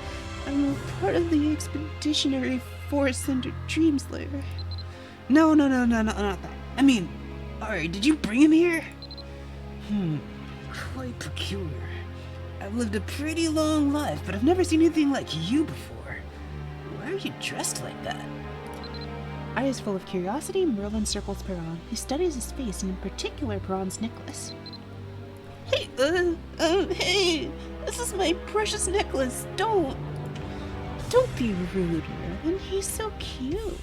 I'm a part of the expeditionary force under Dreamslayer. No, not that. I mean, Ari, did you bring him here? Quite peculiar. I've lived a pretty long life, but I've never seen anything like you before. Why are you dressed like that? I Eyes full of curiosity, Merlin circles Perron. He studies his face, and in particular Perron's necklace. Hey, hey! This is my precious necklace! Don't be rude, Merlin. He's so cute.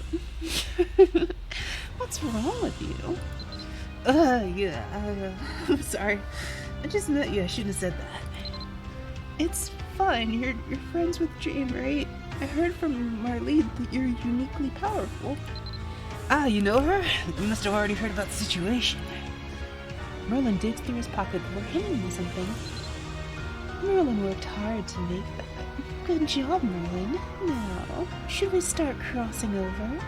What's wrong with you? I'm sorry. I just met you. I shouldn't have said that. It's fine. You're friends with Jane, right? I heard from Marlene that you're uniquely powerful. Ah, you know her? You must have already heard about the situation. Merlin digs through his pocket before handing me something. Merlin worked hard to make that. Good job, Merlin. Now, should we start crossing over?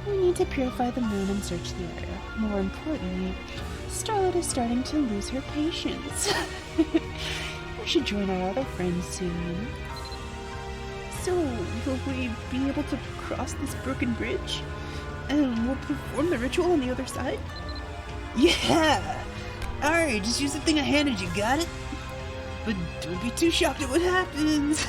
We need to purify the moon and search the area. More importantly, Starlight is starting to lose her patience. We should join our other friends soon. So, will we be able to cross this broken bridge? And we'll perform the ritual on the other side? Yeah! Alright, just use the thing I handed you, got it? But don't be too shocked at what happens.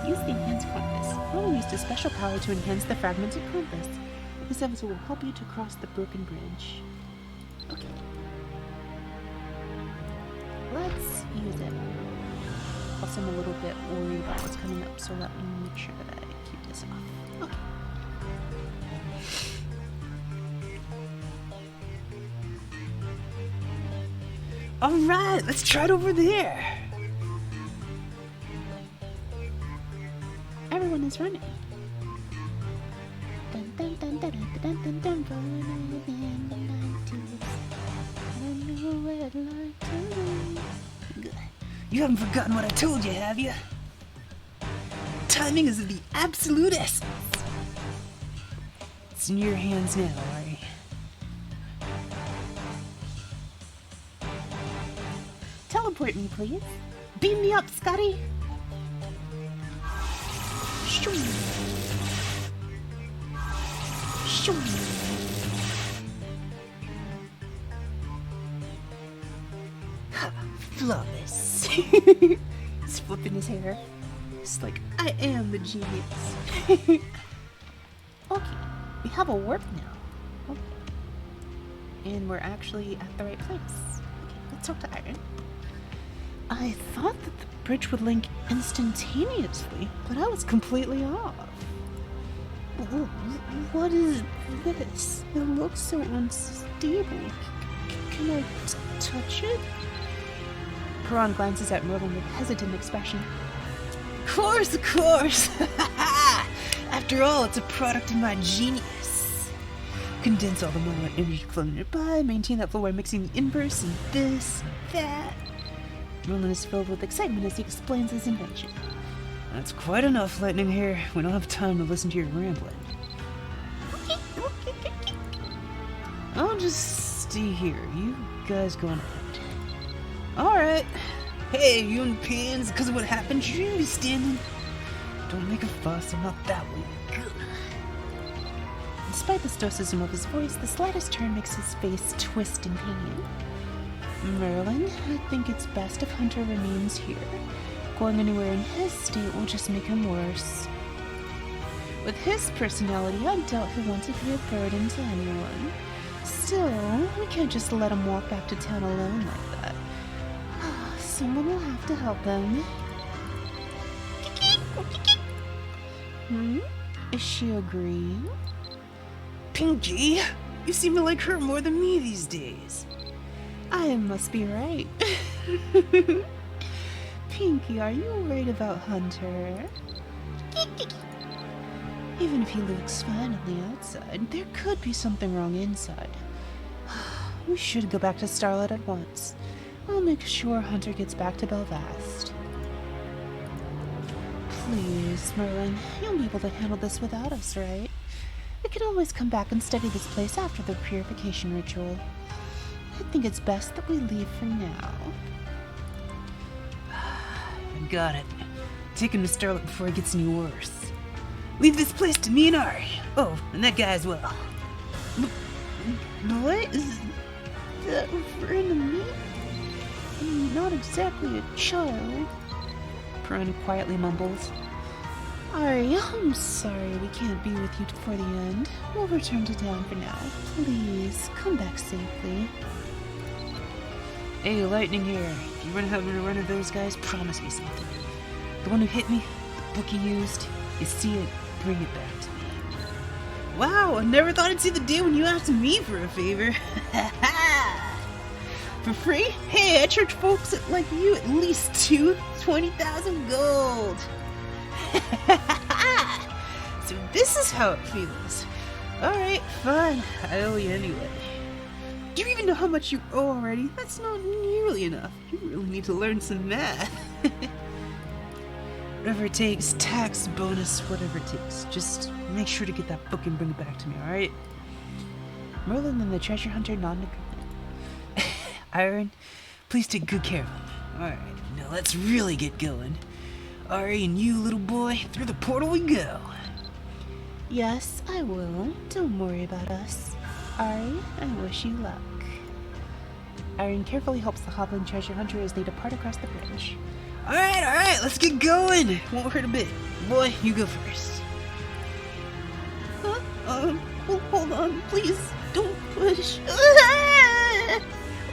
Use the enhanced compass. Merlin used a special power to enhance the fragmented compass. This episode will help you to cross the broken bridge. Okay. Let's use it. Also, I'm a little bit worried about what's coming up, so let me make sure that I keep this off. Okay. Alright, let's try it over there. Everyone is running. Dun, dun, dun, dun, dun, dun, dun, dun, running in the 90s. I don't know where I'd like to be. You haven't forgotten what I told you, have you? Timing is of the absolute essence. It's in your hands now, Ari. Teleport me, please. Beam me up, Scotty. Shoo. Shoo. Ha! Flawless. He's flipping his hair. It's like, I am the genius. Okay, we have a warp now. Okay. And we're actually at the right place. Okay, let's talk to Iron. I thought that the bridge would link instantaneously, but I was completely off. What is this? It looks so unstable. Can I touch it? Perron glances at Merlin with hesitant expression. Of course! After all, it's a product of my genius. Condense all the moment energy flowing nearby, maintain that flow by mixing the inverse and this, that. Merlin is filled with excitement as he explains his invention. That's quite enough, Lightning here. We don't have time to listen to your rambling. I'll just stay here. You guys go on ahead. Alright. Hey, you and Pins, because of what happened, you shouldn't be standing. Don't make a fuss, I'm not that way. Despite the stoicism of his voice, the slightest turn makes his face twist in pain. Merlin, I think it's best if Hunter remains here. Going anywhere in his state will just make him worse. With his personality, I doubt he'll want to be a burden to anyone. Still, we can't just let him walk back to town alone like that. Someone will have to help him. Is she agreeing? Pinky, you seem to like her more than me these days. I must be right. Pinky, are you worried about Hunter? Even if he looks fine on the outside, there could be something wrong inside. We should go back to Starlight at once. I'll make sure Hunter gets back to Belvast. Please, Merlin, you'll be able to handle this without us, right? We can always come back and study this place after the purification ritual. I think it's best that we leave for now. I got it. Take him to Starlight before it gets any worse. Leave this place to me and Ari. Oh, and that guy as well. What? Is that referring to me? I'm not exactly a child. Perron quietly mumbles. Ari, I'm sorry we can't be with you for the end. We'll return to town for now. Please, come back safely. Hey, Lightning here. If you run into those guys, promise me something. The one who hit me, the book you used, you see it, bring it back to me. Wow, I never thought I'd see the day when you asked me for a favor. For free? Hey, I charge folks like you at least 20,000 gold. So this is how it feels. Alright, fine. I owe you anyway. Do you even know how much you owe already? That's not nearly enough. You really need to learn some math. Whatever it takes, tax, bonus, whatever it takes. Just make sure to get that book and bring it back to me, alright? Merlin and the treasure hunter nod. Iron, please take good care of him. Alright, now let's really get going. Ari and you, little boy, through the portal we go. Yes, I will. Don't worry about us. Ari, I wish you luck. Iron carefully helps the hobbling treasure hunter as they depart across the bridge. Alright, let's get going. Won't hurt a bit. Boy, you go first. Hold on, please. Don't push.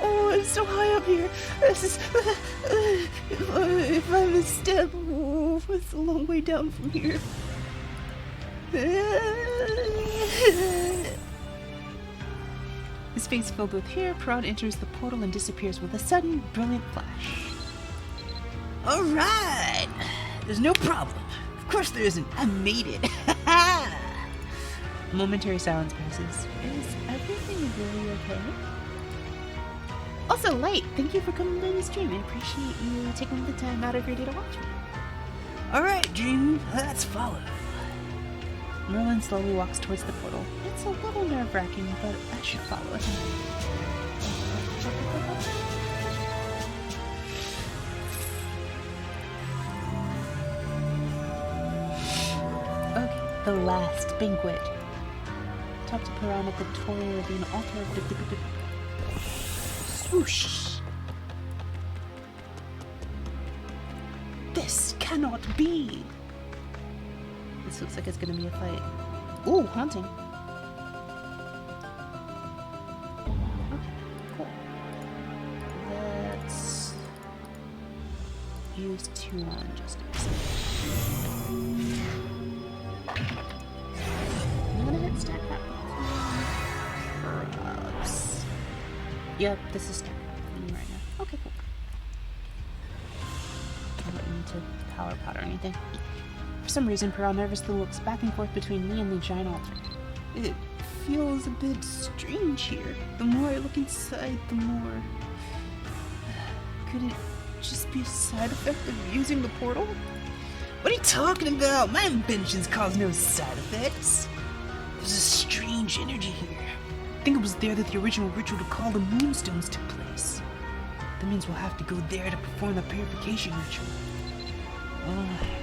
Oh, I'm so high up here. This is... if I misstep, oh, it's a long way down from here. His face filled with hair, Prawn enters the portal and disappears with a sudden, brilliant flash. Alright! There's no problem. Of course there isn't. I made it. A momentary silence passes. Is everything really okay? Also, Light, thank you for coming by the stream. I appreciate you taking the time out of your day to watch me. Alright, Dream, let's follow. Merlin slowly walks towards the portal. It's a little nerve-wracking, but I should follow him. Okay, the last banquet. Top to Paran at the Torii Ravine altar of the Swoosh! This cannot be! This looks like it's gonna be a fight. Ooh, haunting. Okay, cool. Let's use 2 on justice. I'm gonna hit stack that with 2 herbs. Yep, this is stack right now. Okay, cool. I don't need to power pot or anything. For some reason, Pearl nervously looks back and forth between me and the giant altar. It feels a bit strange here. The more I look inside, the more... Could it just be a side effect of using the portal? What are you talking about? My inventions cause no side effects. There's a strange energy here. I think it was there that the original ritual to call the moonstones took place. That means we'll have to go there to perform the purification ritual.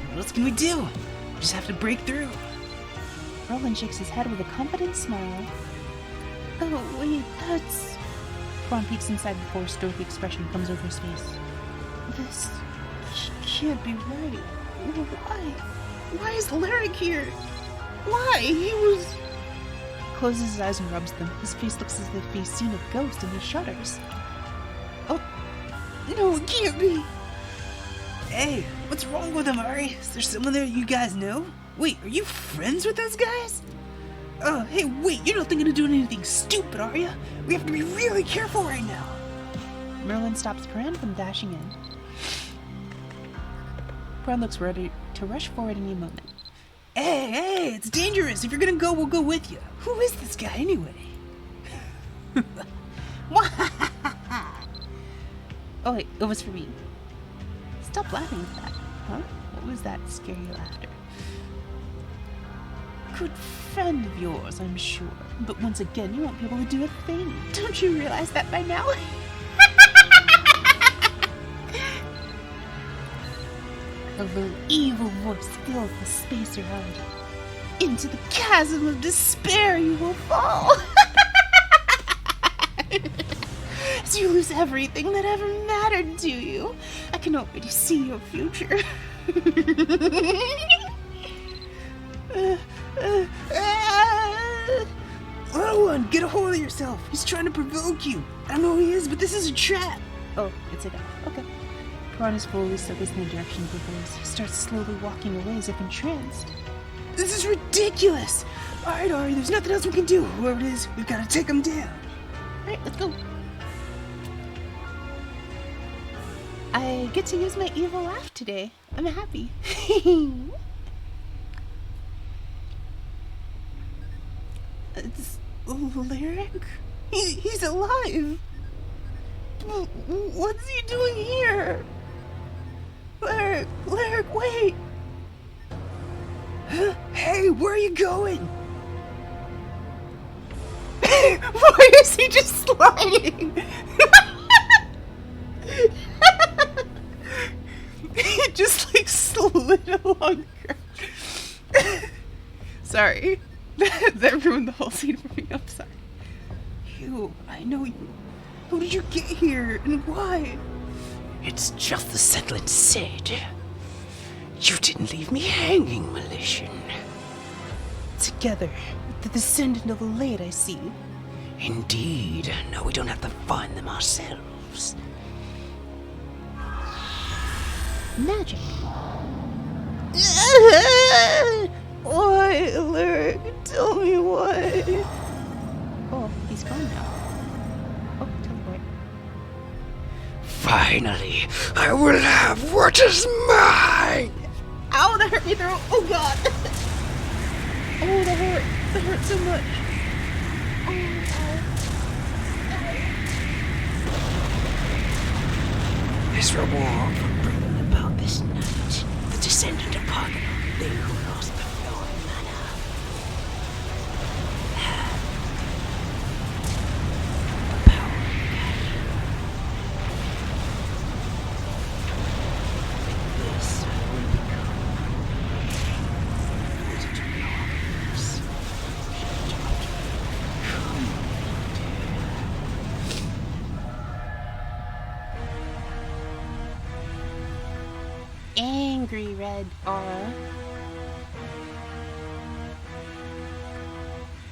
What else can we do? We just have to break through. Roland shakes his head with a confident smile. Oh, wait, that's... Prawn peeks inside before a stoic expression comes over his face. This can't be right. Why? Why is Lyric here? Why? He was... He closes his eyes and rubs them. His face looks as if he's seen a ghost and he shudders. Oh, no, it can't be. Hey, what's wrong with him, Ari? Is there someone there you guys know? Wait, are you friends with those guys? Oh, hey, wait, you're not thinking of doing anything stupid, are you? We have to be really careful right now. Merlin stops Paran from dashing in. Paran looks ready to rush forward any moment. Hey, it's dangerous. If you're gonna go, we'll go with you. Who is this guy anyway? Oh wait, it was for me. Stop laughing at that. Huh? What was that scary laughter? Good friend of yours, I'm sure. But once again, you won't be able to do a thing. Don't you realize that by now? A low, evil voice fills the space around you. Into the chasm of despair you will fall. As you lose everything that ever mattered to you. I can already see your future. yourself. He's trying to provoke you. I don't know who he is, but this is a trap. Oh, it's a guy. Okay. Piranha's fully focused in the direction of the voice. He starts slowly walking away as if entranced. This is ridiculous. All right, Ari, there's nothing else we can do. Whoever it is, we've got to take him down. Alright, let's go. I get to use my evil laugh today. I'm happy. It's Lyric? He's alive! What's he doing here? Lyric, wait! Huh? Hey, where are you going? Why is he just sliding? He just like slid along. Sorry. That ruined the whole scene for me. I'm sorry. You, I know you. How did you get here and why? It's just the settlement said. You didn't leave me hanging, Malician. Together, the descendant of the late, I see. Indeed. No, we don't have to find them ourselves. Magic. Why, Lyric? Tell me why. Oh, he's gone now. Oh, teleport. Finally, I will have what is mine! Ow, that hurt me throat. Oh, God. Oh, that hurt. That hurt so much. His reward for bringing about this night, the descendant of Parthenon, they who lost the flowing manna. Have the power of passion. This I will become. Was it to be obvious? Come, Angry red aura.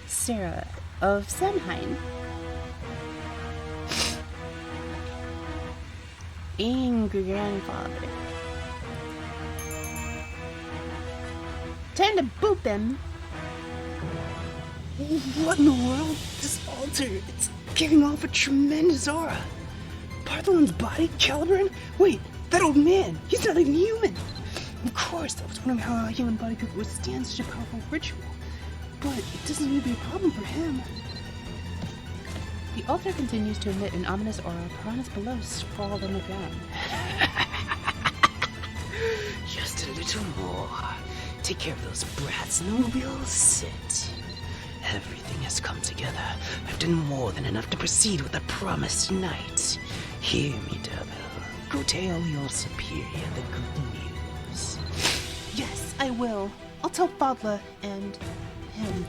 Sarah of Samhain. Angry grandfather. Time to boop him. What in the world? This altar, it's giving off a tremendous aura. Partholon's body, Caliburn? Wait, that old man, he's not even human. Of course, I was wondering how a human body could withstand such a powerful ritual. But it doesn't seem to be a problem for him. The altar continues to emit an ominous aura. Piranhas below sprawled on the ground. just a little more. Take care of those brats and then we'll sit. Everything has come together. I've done more than enough to proceed with the promised night. Hear me, Durbil. Go tell your superior the good news. Yes, I will. I'll tell Fadla and him.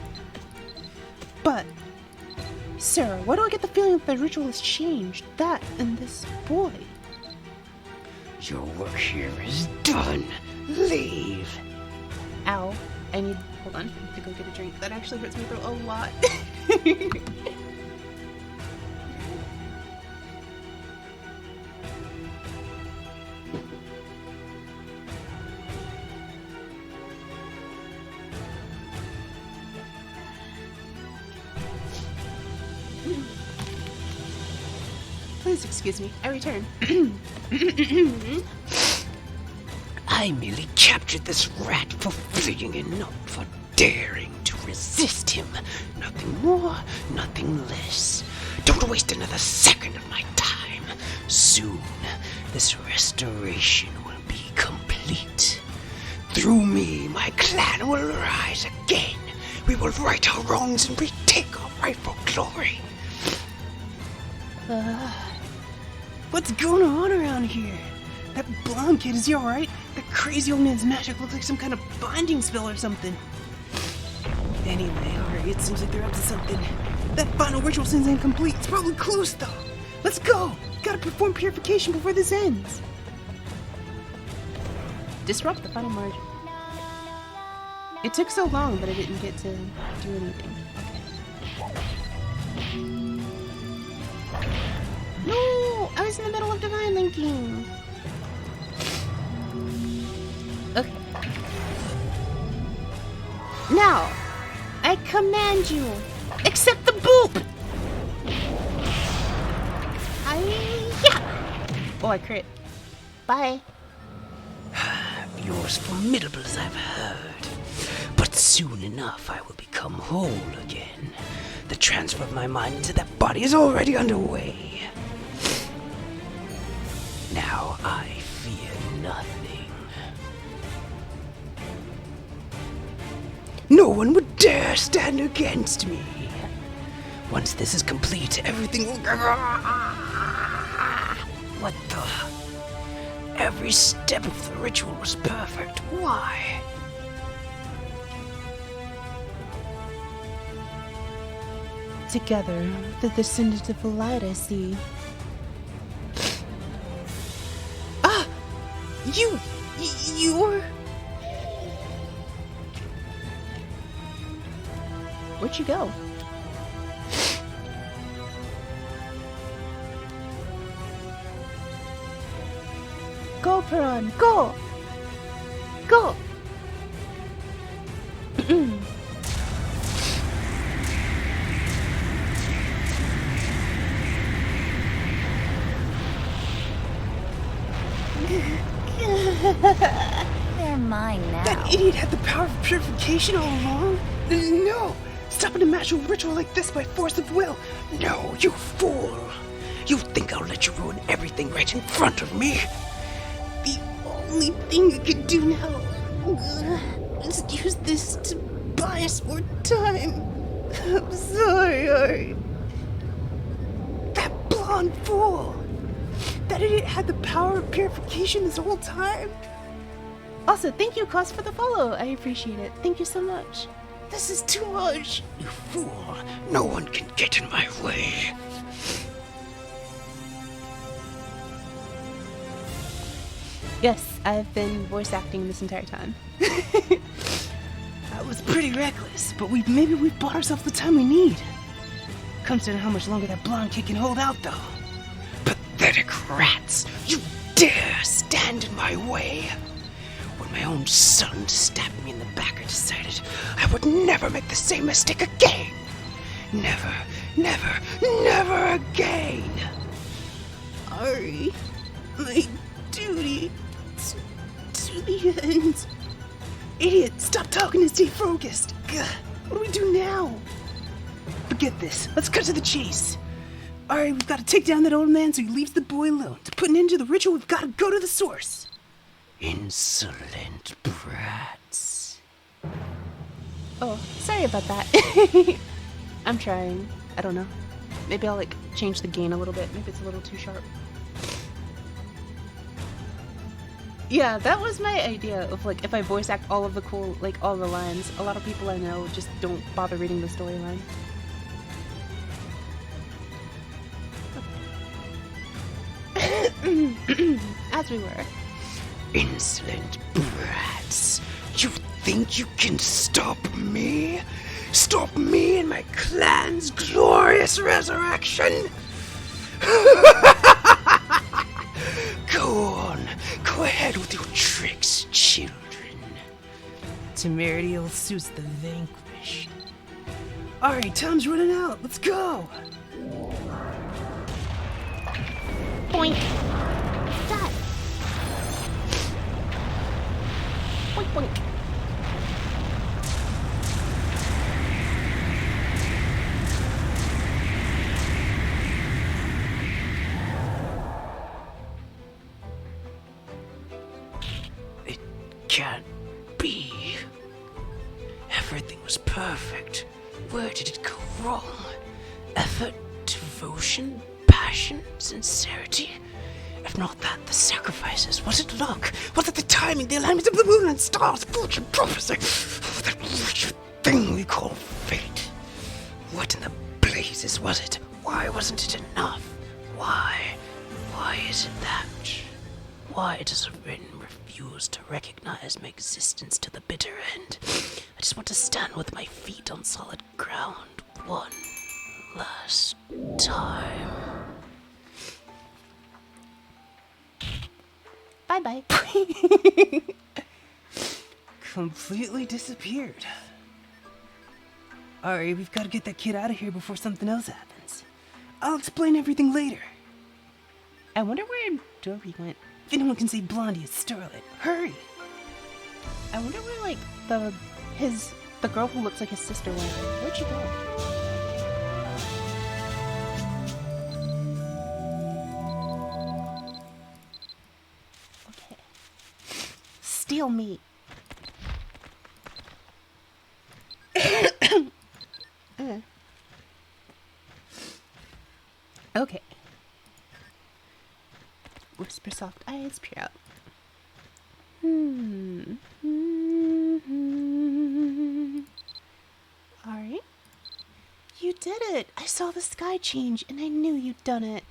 But, Sarah, why do I get the feeling that the ritual has changed? That and this boy. Your work here is done. Leave. Ow. Hold on, I have to go get a drink. That actually hurts my throat a lot. Please excuse me, I return. I merely captured this rat for fleeing and not for daring to resist him. Nothing more, nothing less. Don't waste another second of my time. Soon, this restoration will be complete. Through me, my clan will rise again. We will right our wrongs and retake our rightful glory. What's going on around here? That blonde kid, is he alright? That crazy old man's magic looks like some kind of binding spell or something. Anyway, alright, it seems like they're up to something. That final ritual seems incomplete. It's probably close though. Let's go! Gotta perform purification before this ends. Disrupt the final margin. It took so long, but I didn't get to do anything. No! I was in the middle of divine linking. Okay. Now, I command you, accept the boop! Oh, I crit. Bye. You're as formidable as I've heard. But soon enough I will become whole again. The transfer of my mind into that body is already underway. Now I fear nothing. No one would dare stand against me. Once this is complete, everything will... What the... Every step of the ritual was perfect. Why? Together, the descendants of the light, I see. You're... Where'd you go? Go, Piran, go! Go! They're mine now. That idiot had the power of purification all along? No! Stopping a magical ritual like this by force of will! No, you fool! You think I'll let you ruin everything right in front of me? The only thing you can do now is use this to buy us more time. I'm sorry, Ari. That blonde fool! That idiot had the power of purification this whole time? Also, thank you, Cos, for the follow. I appreciate it. Thank you so much. This is too much! You fool! No one can get in my way! Yes, I've been voice acting this entire time. That was pretty reckless, but maybe we've bought ourselves the time we need. Consider how much longer that blonde kid can hold out, though. Pathetic rats! You dare stand in my way! When my own son stabbed me in the back, I decided I would never make the same mistake again! Never, never, never again! Ari, my duty to the end. Idiot, stop talking and stay focused! Gah, what do we do now? Forget this. Let's cut to the chase. Alright, we've got to take down that old man so he leaves the boy alone. To put an end to the ritual, we've got to go to the source. Insolent brats. Oh, sorry about that. I'm trying. I don't know. Maybe I'll, change the gain a little bit. Maybe it's a little too sharp. Yeah, that was my idea of, if I voice act all of the cool, all the lines. A lot of people I know just don't bother reading the storyline. As we were. Insolent brats. You think you can stop me? Stop me in my clan's glorious resurrection? Go on. Go ahead with your tricks, children. Temerity will suit the vanquished. Alright, time's running out. Let's go. Boink. That. Boink, boink. It can't be. Everything was perfect. Where did it go wrong? Effort, devotion, passion, sincerity? If not that, the sacrifices. Was it luck? Was it the timing, the alignment of the moon and stars, fortune, prophecy? Oh, that wretched thing we call fate. What in the blazes was it? Why wasn't it enough? Why? Why is it that? Why does a written refuse to recognize my existence to the bitter end? I just want to stand with my feet on solid ground. One last time. Bye-bye. Completely disappeared. Alright, we've got to get that kid out of here before something else happens. I'll explain everything later. I wonder where Dory went. If anyone can say Blondie, it's Starlet. Hurry! I wonder where, like, the girl who looks like his sister went. Where'd she go? Okay. Steal me. Okay. Whisper soft eyes, peer out. Alright. You did it! I saw the sky change and I knew you'd done it.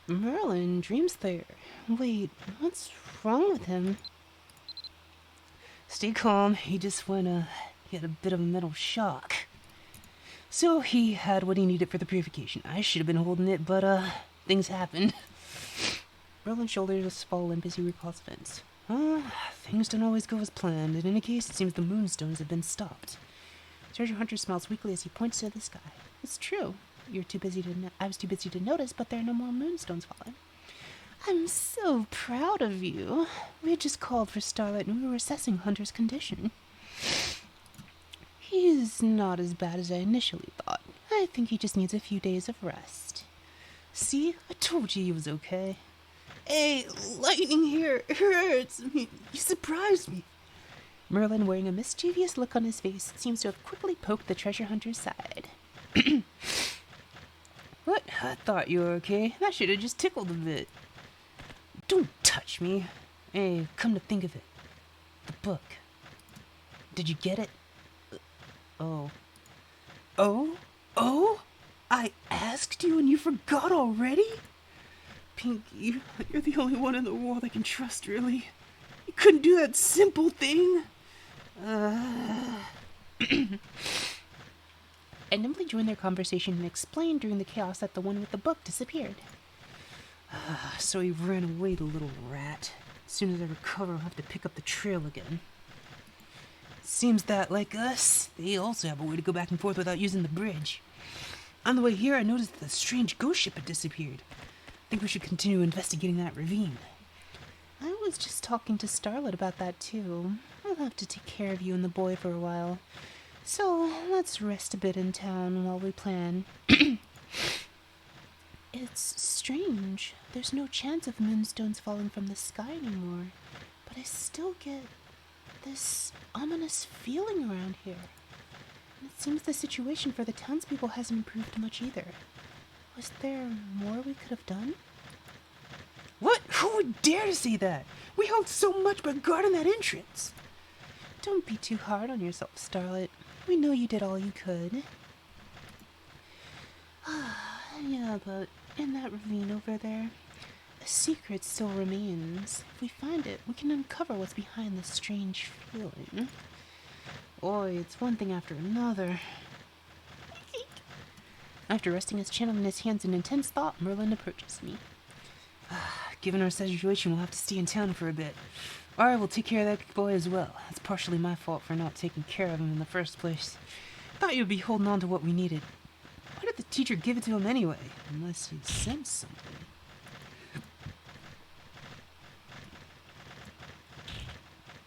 Merlin, Dreamslayer. Wait, what's wrong with him? Stay calm. He just he had a bit of a mental shock. So he had what he needed for the purification. I should have been holding it, but things happened. Merlin's shoulders fall limp as he recalls events. Things don't always go as planned. In any case, it seems the moonstones have been stopped. Treasure Hunter smiles weakly as he points to the sky. It's true. I was too busy to notice, but there are no more moonstones falling. I'm so proud of you. We had just called for Starlight and we were assessing Hunter's condition. He's not as bad as I initially thought. I think he just needs a few days of rest. See? I told you he was okay. Hey, lightning here. It hurts. You surprised me. Merlin, wearing a mischievous look on his face, seems to have quickly poked the treasure hunter's side. What? I thought you were okay. That should have just tickled a bit. Don't touch me. Hey, come to think of it. The book. Did you get it? Oh. Oh? Oh? I asked you and you forgot already? Pinky, you're the only one in the world I can trust, really. You couldn't do that simple thing. I nimbly joined their conversation and explained during the chaos that the one with the book disappeared. So he ran away, the little rat. As soon as I recover, I'll have to pick up the trail again. Seems that, like us, they also have a way to go back and forth without using the bridge. On the way here, I noticed that the strange ghost ship had disappeared. I think we should continue investigating that ravine. I was just talking to Starlet about that too. I'll have to take care of you and the boy for a while. So let's rest a bit in town while we plan. It's strange. There's no chance of moonstones falling from the sky anymore. But I still get this ominous feeling around here. And it seems the situation for the townspeople hasn't improved much either. Was there more we could have done? What? Who would dare to say that? We hoped so much by guarding that entrance. Don't be too hard on yourself, Starlet. We know you did all you could. Yeah, but in that ravine over there, a secret still remains. If we find it, we can uncover what's behind this strange feeling. Boy, it's one thing after another. After resting his chin on his hands in intense thought, Merlin approaches me. Given our situation, we'll have to stay in town for a bit. Or I will take care of that boy as well. That's partially my fault for not taking care of him in the first place. Thought you'd be holding on to what we needed. Why did the teacher give it to him anyway? Unless he'd sensed something.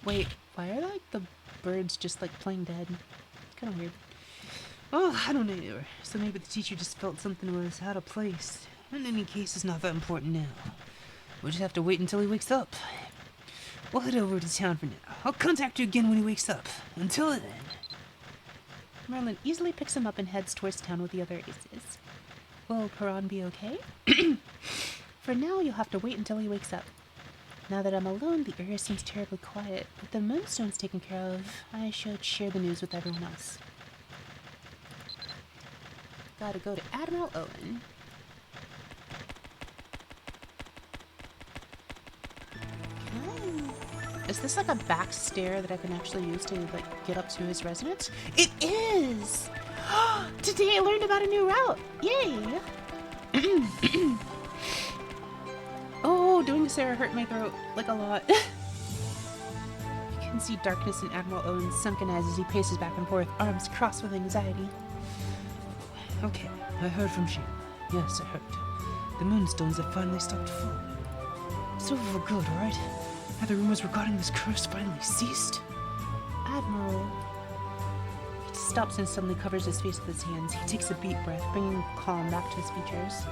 Wait, why are like the birds just like playing dead? It's kind of weird. Oh, I don't know. So maybe the teacher just felt something was out of place. In any case, it's not that important now. We'll just have to wait until he wakes up. We'll head over to town for now. I'll contact you again when he wakes up. Until then. Merlin easily picks him up and heads towards town with the other aces. Will Paran be okay? For now, you'll have to wait until he wakes up. Now that I'm alone, the area seems terribly quiet. With the moonstones taken care of, I should share the news with everyone else. Gotta go to Admiral Owen. Is this like a back stair that I can actually use to like get up to his residence? It is! Today I learned about a new route! Yay! Oh, doing Sarah hurt my throat like a lot. You can see darkness in Admiral Owen's sunken eyes as he paces back and forth, arms crossed with anxiety. Okay, I heard from Sheila. Yes, I heard. The moonstones have finally stopped falling. It's over for good, right? Have the rumors regarding this curse finally ceased? Admiral. He stops and suddenly covers his face with his hands. He takes a deep breath, bringing calm back to his features.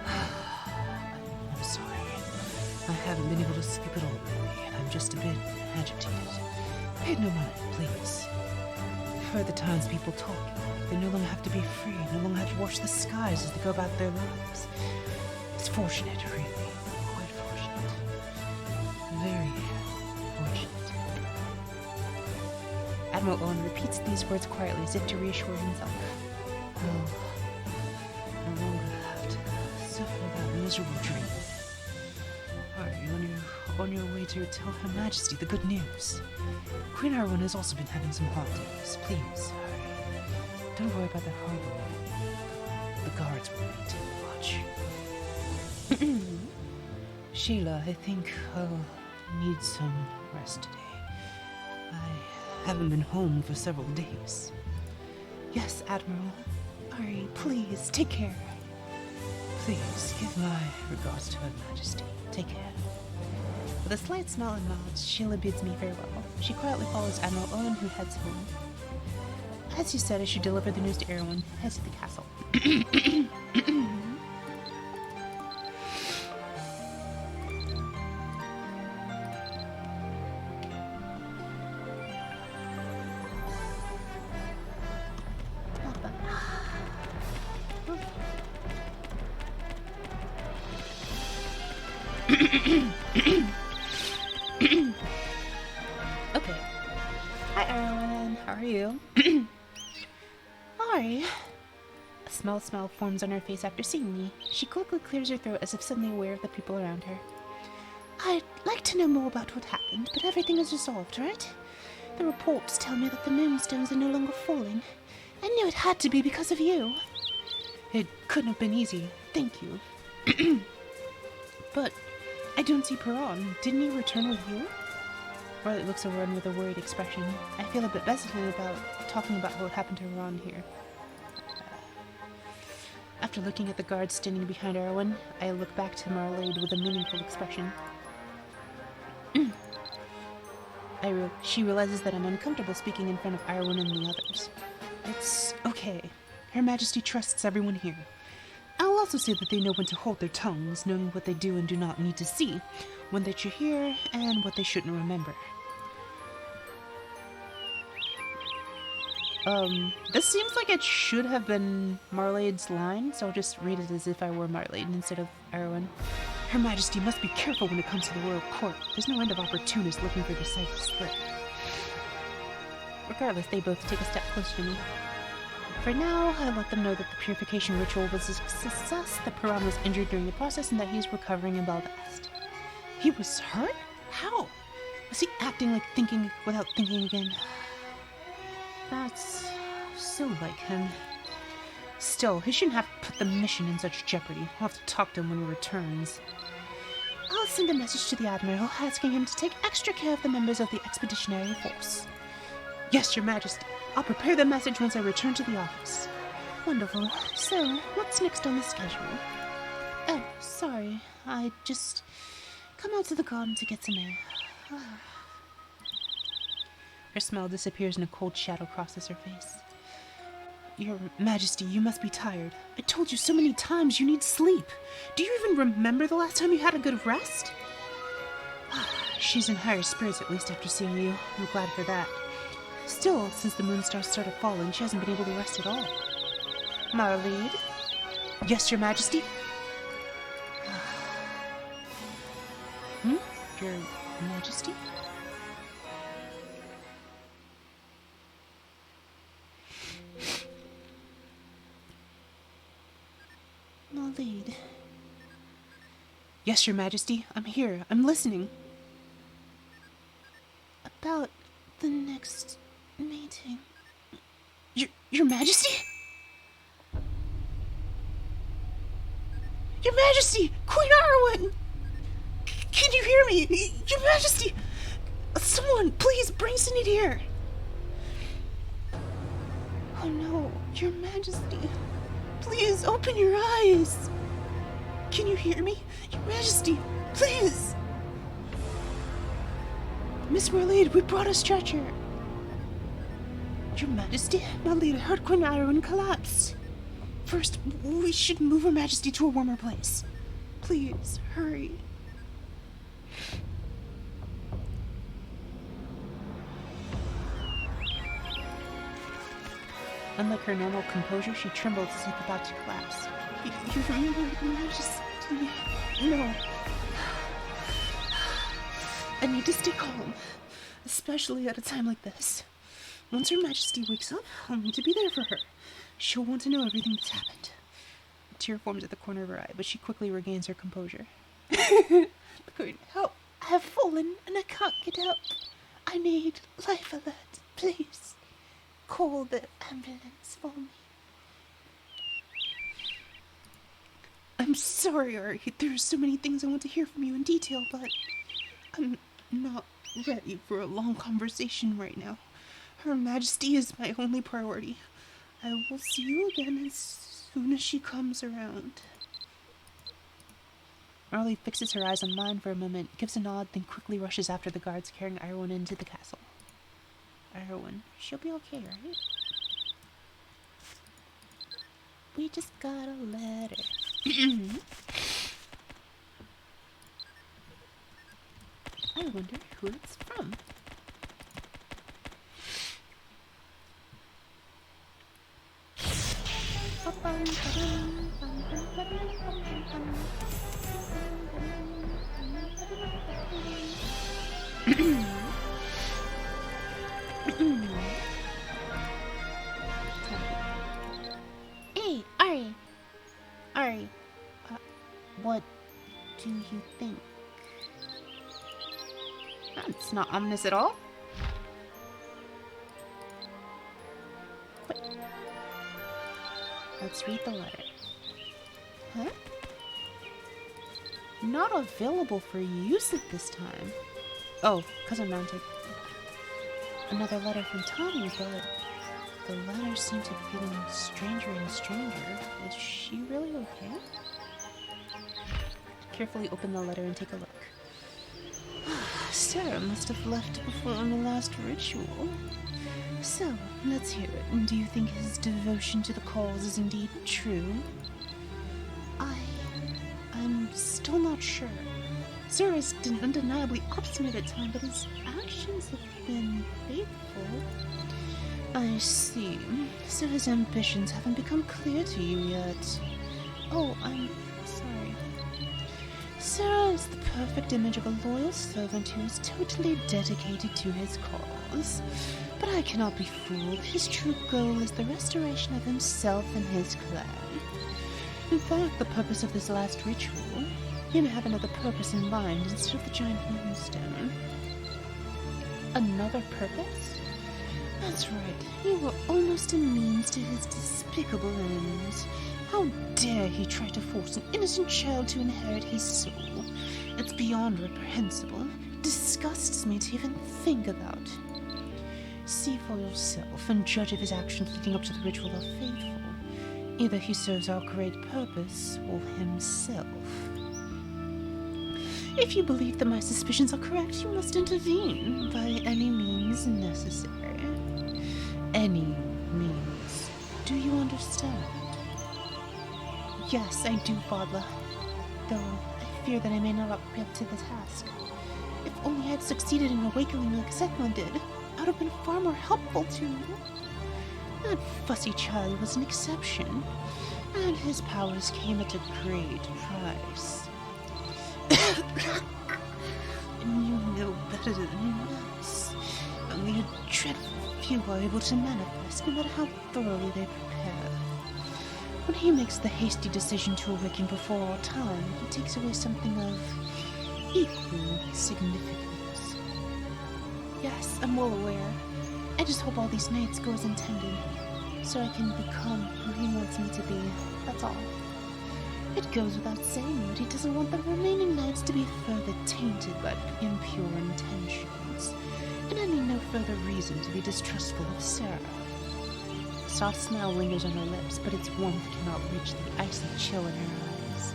I'm sorry. I haven't been able to sleep at all lately. I'm just a bit agitated. Pay no mind, please. I've heard the townspeople talking. They no longer have to be free, no longer have to watch the skies as they go about their lives. It's fortunate, really. Quite fortunate. Very fortunate. Admiral Owen repeats these words quietly as if to reassure himself. I'll no longer have to suffer that miserable dream. Are you on your way to tell Her Majesty the good news? Queen Arwen has also been having some hard days. Please, hurry. Don't worry about the harbor. The guards will maintain watch. Sheila, I think I'll need some rest today. I haven't been home for several days. Yes, Admiral. Ari, please, take care. Please, give my regards to Her Majesty. Take care. With a slight smile and nod, Sheila bids me farewell. She quietly follows Admiral Owen, who heads home. As you said, I should deliver the news to Erwin, heads to the castle. Okay. Hi, Erwin. How are you? Ari. A smile forms on her face after seeing me. She quickly clears her throat as if suddenly aware of the people around her. I'd like to know more about what happened, but everything is resolved, right? The reports tell me that the moonstones are no longer falling. I knew it had to be because of you. It couldn't have been easy. Thank you. But I don't see Perron. Didn't he return with you? Violet looks around with a worried expression. I feel a bit hesitant about talking about what happened to Ron here. After looking at the guards standing behind Erwin, I look back to Marlade with a meaningful expression. She realizes that I'm uncomfortable speaking in front of Erwin and the others. It's okay. Her Majesty trusts everyone here. I'll also say that they know when to hold their tongues, knowing what they do and do not need to see, when they should hear, and what they shouldn't remember. This seems like it should have been Marlade's line, so I'll just read it as if I were Marlade instead of Erwin. Her Majesty must be careful when it comes to the royal court. There's no end of opportunists looking for the slightest slip. Regardless, they both take a step closer to me. For now, I let them know that the purification ritual was a success, that Perron was injured during the process, and that he's recovering in Belfast. He was hurt? How? Was he acting like thinking without thinking again? That's so like him. Still, he shouldn't have put the mission in such jeopardy. I'll have to talk to him when he returns. I'll send a message to the Admiral asking him to take extra care of the members of the Expeditionary Force. Yes, Your Majesty. I'll prepare the message once I return to the office. Wonderful. So, what's next on the schedule? Oh, sorry. I just come out to the garden to get some air. Her smile disappears and a cold shadow crosses her face. Your Majesty, you must be tired. I told you so many times you need sleep. Do you even remember the last time you had a good rest? She's in higher spirits, at least after seeing you. I'm glad for that. Still, since the moonstars started falling, she hasn't been able to rest at all. Marlede? Yes, Your Majesty? Your Majesty? Marlede. Yes, Your Majesty. I'm here. I'm listening. the next meeting. Your Majesty? Your Majesty! Queen Arwen! Can you hear me? Your Majesty! Someone, please bring Sinead here! Oh no, Your Majesty. Please open your eyes! Can you hear me? Your Majesty, please! Miss Merlade, we brought a stretcher. Your Majesty, Merlade, I heard Queen Arwen collapse. First, we should move Her Majesty to a warmer place. Please, hurry. Unlike her normal composure, she trembled as if about to collapse. You remember, Your Majesty? No. I need to stay calm, especially at a time like this. Once Her Majesty wakes up, I'll need to be there for her. She'll want to know everything that's happened. A tear forms at the corner of her eye, but she quickly regains her composure. Queen, help! I have fallen and I can't get up. I need life alert, please. Call the ambulance for me. I'm sorry, Ari. There are so many things I want to hear from you in detail, but I'm not ready for a long conversation right now. Her Majesty is my only priority. I will see you again as soon as she comes around. Marley fixes her eyes on mine for a moment, gives a nod, then quickly rushes after the guards carrying Irwin into the castle. Irwin, she'll be okay, right? We just got a letter. I wonder who it's from. Hey, Ari. Ari, what do you think? It's not ominous at all. What? Let's read the letter. Huh? Not available for use at this time. Oh, because I'm mounted. Another letter from Tommy, but the letters seem to be getting stranger and stranger. Is she really okay? Carefully open the letter and take a look. Sarah must have left before the last ritual. So, let's hear it. Do you think his devotion to the cause is indeed true? I'm still not sure. Sarah's undeniably obstinate at times, but his actions have been faithful. I see. So his ambitions haven't become clear to you yet. Oh, I'm sorry. Sarah is the perfect image of a loyal servant who is totally dedicated to his cause. But I cannot be fooled. His true goal is the restoration of himself and his clan. In fact, the purpose of this last ritual, he may have another purpose in mind instead of the giant moonstone. Another purpose? That's right. You were almost a means to his despicable ends. How dare he try to force an innocent child to inherit his soul? It's beyond reprehensible. It disgusts me to even think about. See for yourself and judge if his actions leading up to the ritual are faithful. Either he serves our great purpose or himself. If you believe that my suspicions are correct, you must intervene by any means necessary. Any means. Do you understand? Yes, I do, Fadla. Though I fear that I may not be up to the task. If only I had succeeded in awakening like Sethlin did, I would have been far more helpful to you. That fussy child was an exception, and his powers came at a great price. And you know better than us. Only a dreadful few are able to manifest, no matter how thoroughly they prepare. When he makes the hasty decision to awaken before our time, he takes away something of equal significance. Yes, I'm well aware. I just hope all these nights go as intended, so I can become who he wants me to be. That's all. It goes without saying that he doesn't want the remaining nights to be further tainted by impure intentions, and I need no further reason to be distrustful of Sarah. A soft smile lingers on her lips, but its warmth cannot reach the icy chill in her eyes.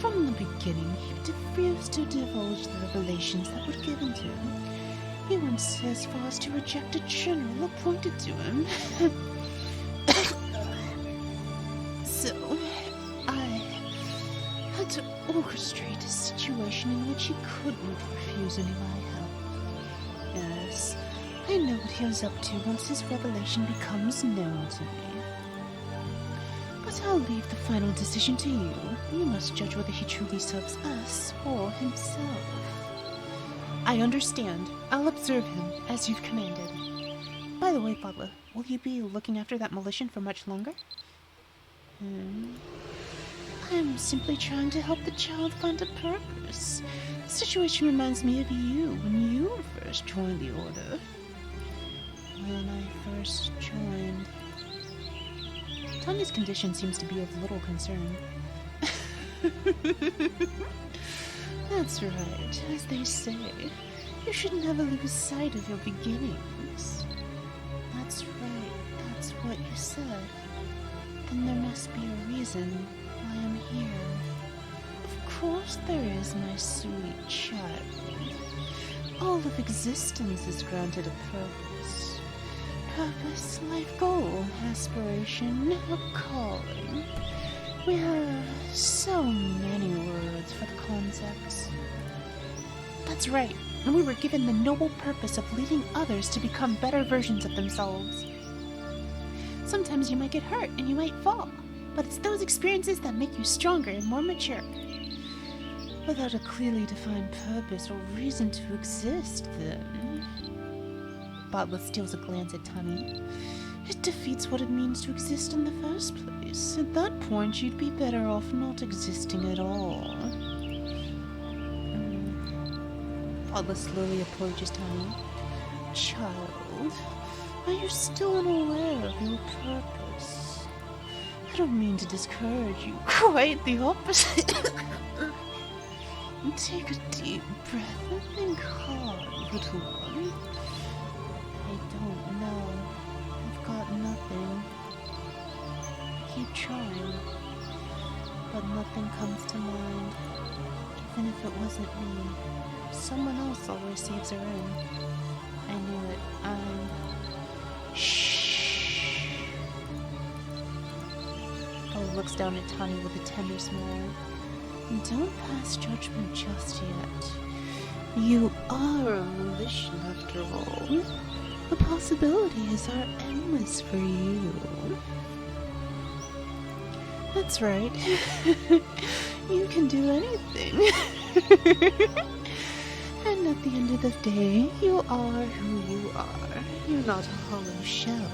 From the beginning, he refused to divulge the revelations that were given to him. He went as far as to reject a general appointed to him. So, I had to orchestrate a situation in which he couldn't refuse any of my help. Yes, I know what he was up to once his revelation becomes known to me. But I'll leave the final decision to you. You must judge whether he truly serves us or himself. I understand. I'll observe him, as you've commanded. By the way, Father, will you be looking after that Militian for much longer? I'm simply trying to help the child find a purpose. The situation reminds me of you when you first joined the Order. When I first joined... Tanya's condition seems to be of little concern. That's right, as they say, you should never lose sight of your beginnings. That's right, that's what you said. Then there must be a reason why I'm here. Of course there is, my sweet child. All of existence is granted a purpose. Purpose, life goal, aspiration, a calling. We have so many words for the concepts. That's right, and we were given the noble purpose of leading others to become better versions of themselves. Sometimes you might get hurt and you might fall, but it's those experiences that make you stronger and more mature. Without a clearly defined purpose or reason to exist, then... Botla steals a glance at Tani. It defeats what it means to exist in the first place. At that point, you'd be better off not existing at all. Botla slowly approaches Tani. Child, are you still unaware of your purpose? I don't mean to discourage you. Quite the opposite. Take a deep breath and think hard, little one. I don't know. I've got nothing. I keep trying, but nothing comes to mind. Even if it wasn't me, someone else always saves her in. I knew it. Shh. Paul looks down at Tani with a tender smile. Don't pass judgment just yet. You are a Militian after all. The possibilities are endless for you. That's right. You can do anything. And at the end of the day, you are who you are. You're not a hollow shell.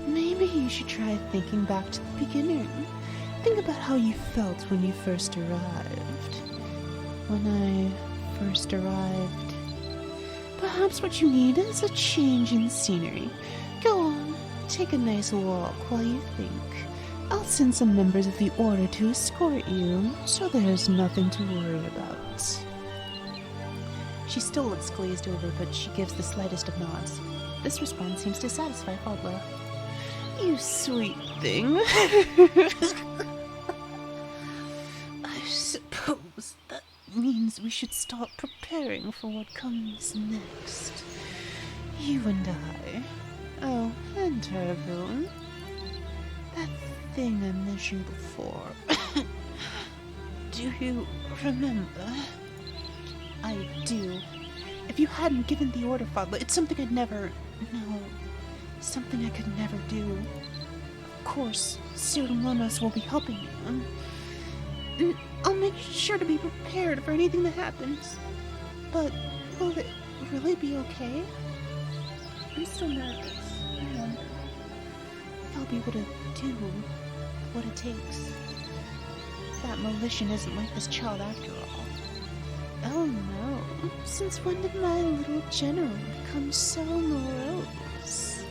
Maybe you should try thinking back to the beginning. Think about how you felt when you first arrived. When I first arrived. Perhaps what you need is a change in scenery. Go on, take a nice walk while you think. I'll send some members of the Order to escort you, so there's nothing to worry about. She still looks glazed over, but she gives the slightest of nods. This response seems to satisfy Fadla. You sweet thing. I suppose that means we should start preparing for what comes next. You and I. Oh, and Terraville. That thing I mentioned before. Do you remember? I do. If you hadn't given the order, Fadla, it's something I'd never... No. Something I could never do. Of course, Sirmanos will be helping you. And I'll make sure to be prepared for anything that happens. But will it really be okay? I'm still nervous. I wonder if I'll be able to do what it takes. That Militian isn't like this child after all. Oh no, since when did my little general become so morose?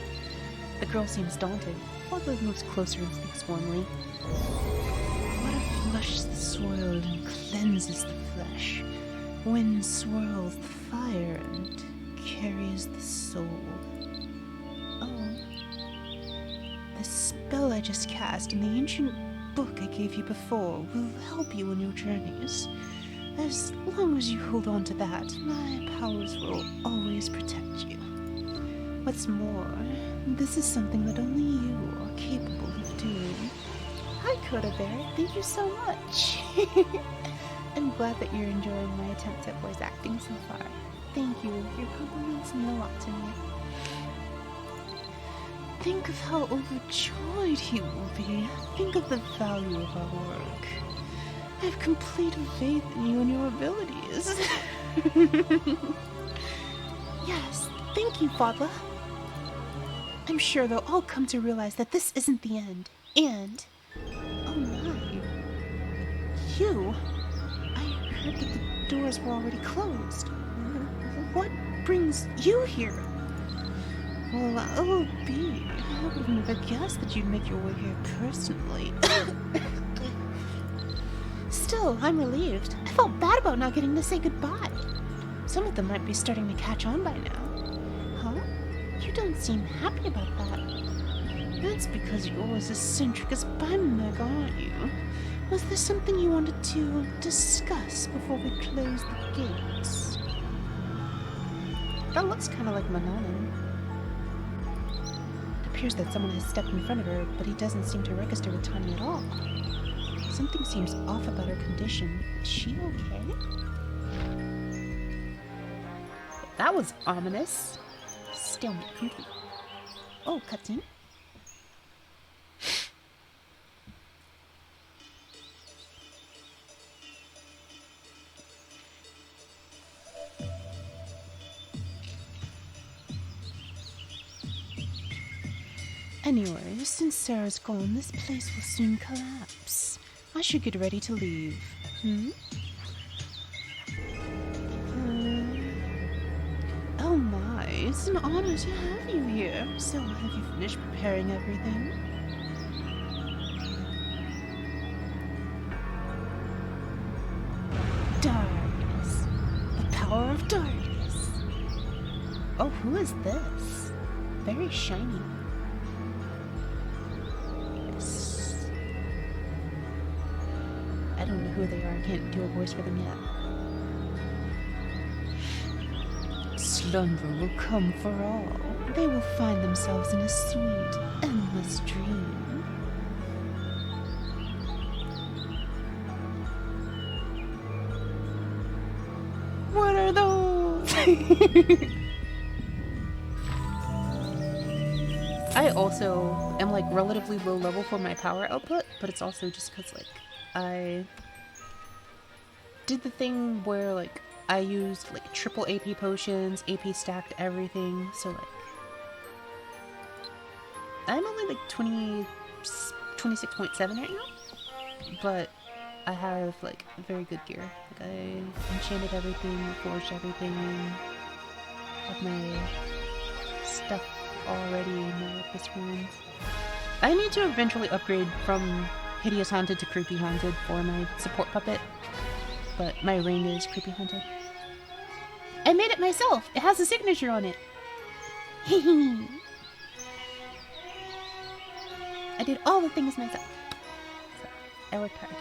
The girl seems daunted. Father moves closer and speaks warmly. Water flushes the soil and cleanses the flesh. Wind swirls the fire and carries the soul. Oh. The spell I just cast in the ancient book I gave you before will help you in your journeys. As long as you hold on to that, my powers will always protect you. What's more, this is something that only you are capable of doing. Hi, Coda Bear. Thank you so much. I'm glad that you're enjoying my attempts at voice acting so far. Thank you. Your compliments mean a lot to me. Think of how overjoyed he will be. Think of the value of our work. I have complete faith in you and your abilities. Yes, thank you, Fadla. I'm sure they'll all come to realize that this isn't the end. And, oh my, you. I heard that the doors were already closed. What brings you here? Well, I'll be. I would have never guessed that you'd make your way here personally. Still, I'm relieved. I felt bad about not getting to say goodbye. Some of them might be starting to catch on by now. Huh? You don't seem happy about that. That's because you're as eccentric as Bimeg, aren't you? Was there something you wanted to discuss before we close the gates? That looks kind of like Manana. It appears that someone has stepped in front of her, but he doesn't seem to register with Tanya at all. Something seems off about her condition. Is she okay? That was ominous. Stalemate complete. Oh, cutscene. Anyway, since Sarah's gone, this place will soon collapse. I should get ready to leave. Oh my, it's an honor to have you here. So, have you finished preparing everything? Darkness. The power of darkness. Oh, who is this? Very shiny. Yes. I don't know who they are. I can't do a voice for them yet. Slumber will come for all. They will find themselves in a sweet, endless dream. What are those? I also am like relatively low level for my power output, but it's also just because like I did the thing where like I used like triple AP potions, AP stacked everything, so like I'm only like 26.7 right now, but I have like very good gear. Like I enchanted everything, forged everything, have my stuff already, my Opus runes. I need to eventually upgrade from Hideous Haunted to Creepy Haunted for my support puppet, but my ring is Creepy Haunted. I made it myself! It has a signature on it! I did all the things myself. So, I worked hard.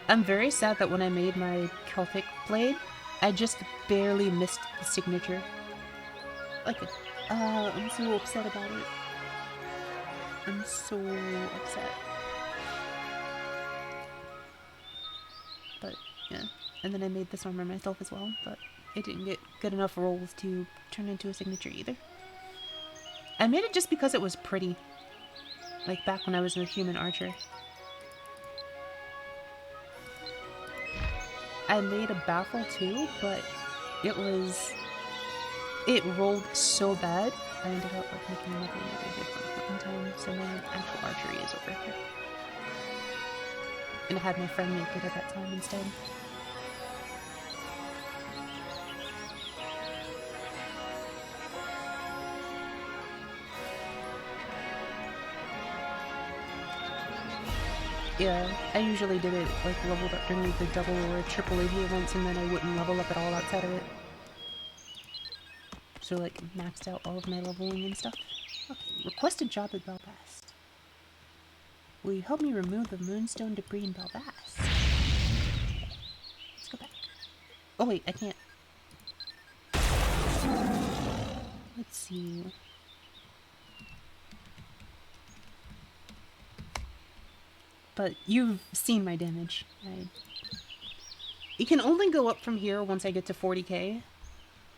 I'm very sad that when I made my Celtic blade, I just barely missed the signature. Like, I'm so upset about it. I'm so upset. But, yeah. And then I made this armor myself as well, but it didn't get good enough rolls to turn into a signature either. I made it just because it was pretty. Like back when I was a human archer. I made a baffle too, but it rolled so bad, I ended up like making nothing really different in time, so my actual archery is over here. and had my friend make it at that time instead. Yeah, I usually did it like leveled up during the double or triple AV events, and then I wouldn't level up at all outside of it. So like maxed out all of my leveling and stuff. Okay, requested job at Belfast. Will you help me remove the moonstone debris in Belfast? Let's go back. Oh wait, I can't. Let's see. But you've seen my damage. It can only go up from here once I get to 40k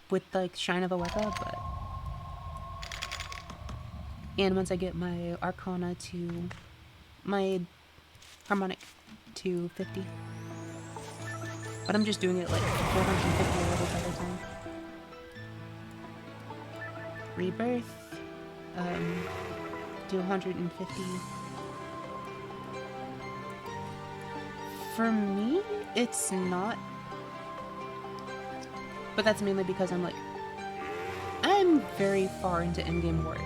with like Shine of Aweka, but and once I get my Arcana to my Harmonic to 50. But I'm just doing it like 450 levels at a time. Rebirth, do 150. For me, it's not. But that's mainly because I'm very far into endgame warrior.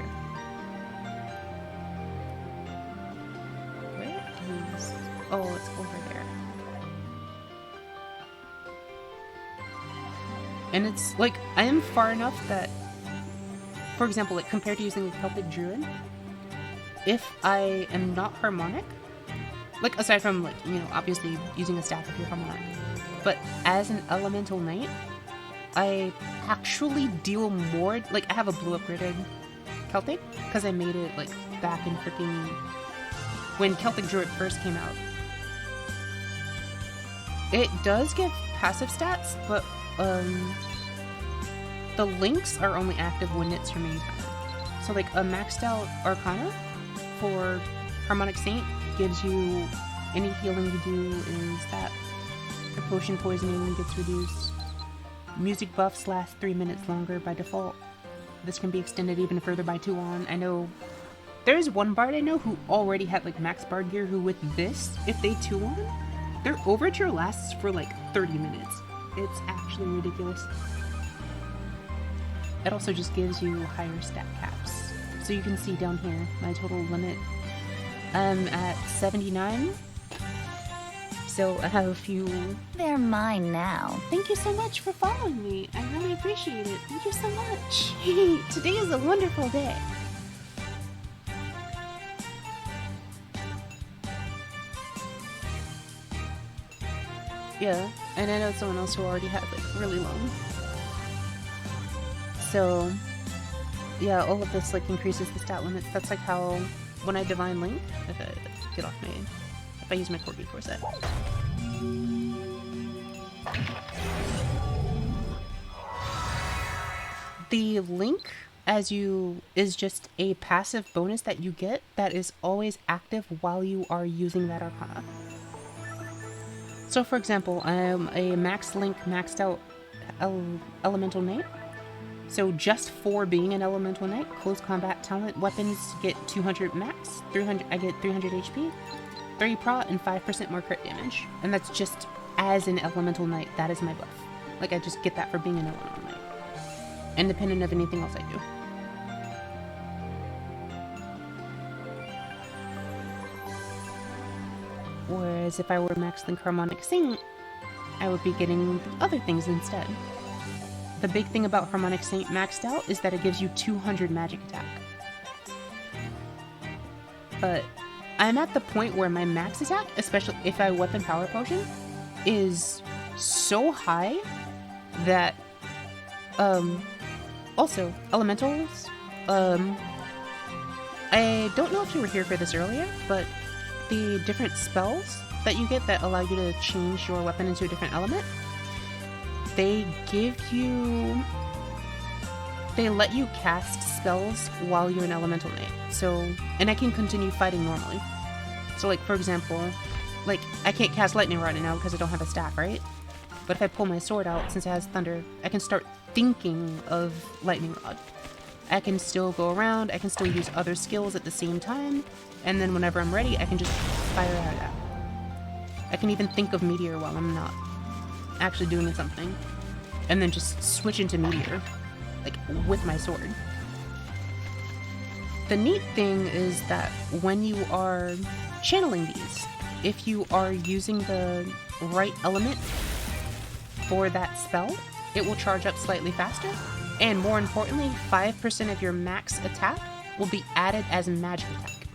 Where is... Oh, it's over there. And it's like, I am far enough that, for example, like compared to using a Celtic Druid, if I am not harmonic, like aside from like, you know, obviously using a staff if you're harmonic, but as an elemental knight, I actually deal more, like I have a blue upgraded Celtic, because I made it like back in freaking, when Celtic Druid first came out. It does give passive stats, but the links are only active when it's your main power. So like a maxed out Arcana for Harmonic Saint gives you any healing you do is that the potion poisoning gets reduced. Music buffs last 3 minutes longer by default. This can be extended even further by 2 on. I know there's one bard I know who already had like max bard gear who with this, if they 2 on, their overture lasts for like 30 minutes. It's actually ridiculous. It also just gives you higher stat caps. So you can see down here, my total limit. I'm at 79. So I have a few... They're mine now. Thank you so much for following me. I really appreciate it. Thank you so much. Today is a wonderful day. Yeah, and I know someone else who already had like really long. So, yeah, all of this like increases the stat limits. That's like how when I Divine Link, if I get off my, if I use my Corgi for a sec. The link as you is just a passive bonus that you get that is always active while you are using that Arcana. So for example, I'm a max link maxed out elemental knight. So just for being an elemental knight, close combat talent weapons get 200 max, 300. I get 300 HP, 3 prot, and 5% more crit damage. And that's just as an elemental knight. That is my buff. Like I just get that for being an elemental knight, independent of anything else I do. Whereas if I were max link Harmonic Saint, I would be getting other things instead. The big thing about Harmonic Saint maxed out is that it gives you 200 magic attack. But I'm at the point where my max attack, especially if I weapon power potion, is so high that also elementals, I don't know if you were here for this earlier, but the different spells that you get that allow you to change your weapon into a different element, they let you cast spells while you're an elemental knight. So, and I can continue fighting normally. So like, for example, like I can't cast lightning rod now because I don't have a staff, right? But if I pull my sword out, since it has thunder, I can start thinking of lightning rod. I can still go around, I can still use other skills at the same time, and then whenever I'm ready, I can just fire it out. I can even think of Meteor while I'm not actually doing something. And then just switch into Meteor. Like, with my sword. The neat thing is that when you are channeling these, if you are using the right element for that spell, it will charge up slightly faster. And more importantly, 5% of your max attack will be added as magic attack.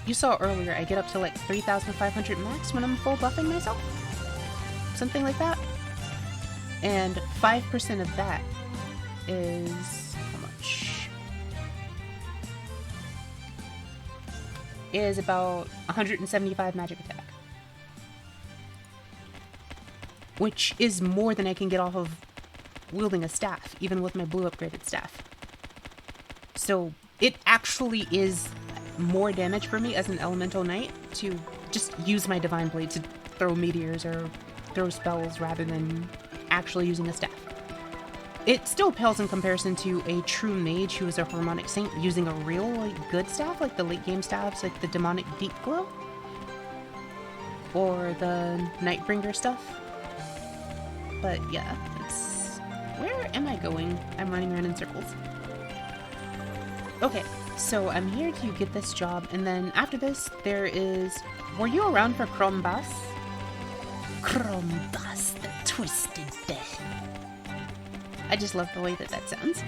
You saw earlier, I get up to like 3,500 max when I'm full buffing myself. Something like that. And 5% of that is... how much? Is about 175 magic attack. Which is more than I can get off of wielding a staff, even with my blue upgraded staff. So it actually is more damage for me as an elemental knight to just use my divine blade to throw meteors or throw spells rather than actually using a staff. It still pales in comparison to a true mage who is a harmonic saint using a real like good staff, like the late game staffs, like the demonic deep glow or the Nightbringer stuff. But yeah, it's... where am I going? I'm running around in circles. Okay, so I'm here to get this job, and then after this, there is... were you around for Krombas? Krombas, the twisted death. I just love the way that that sounds.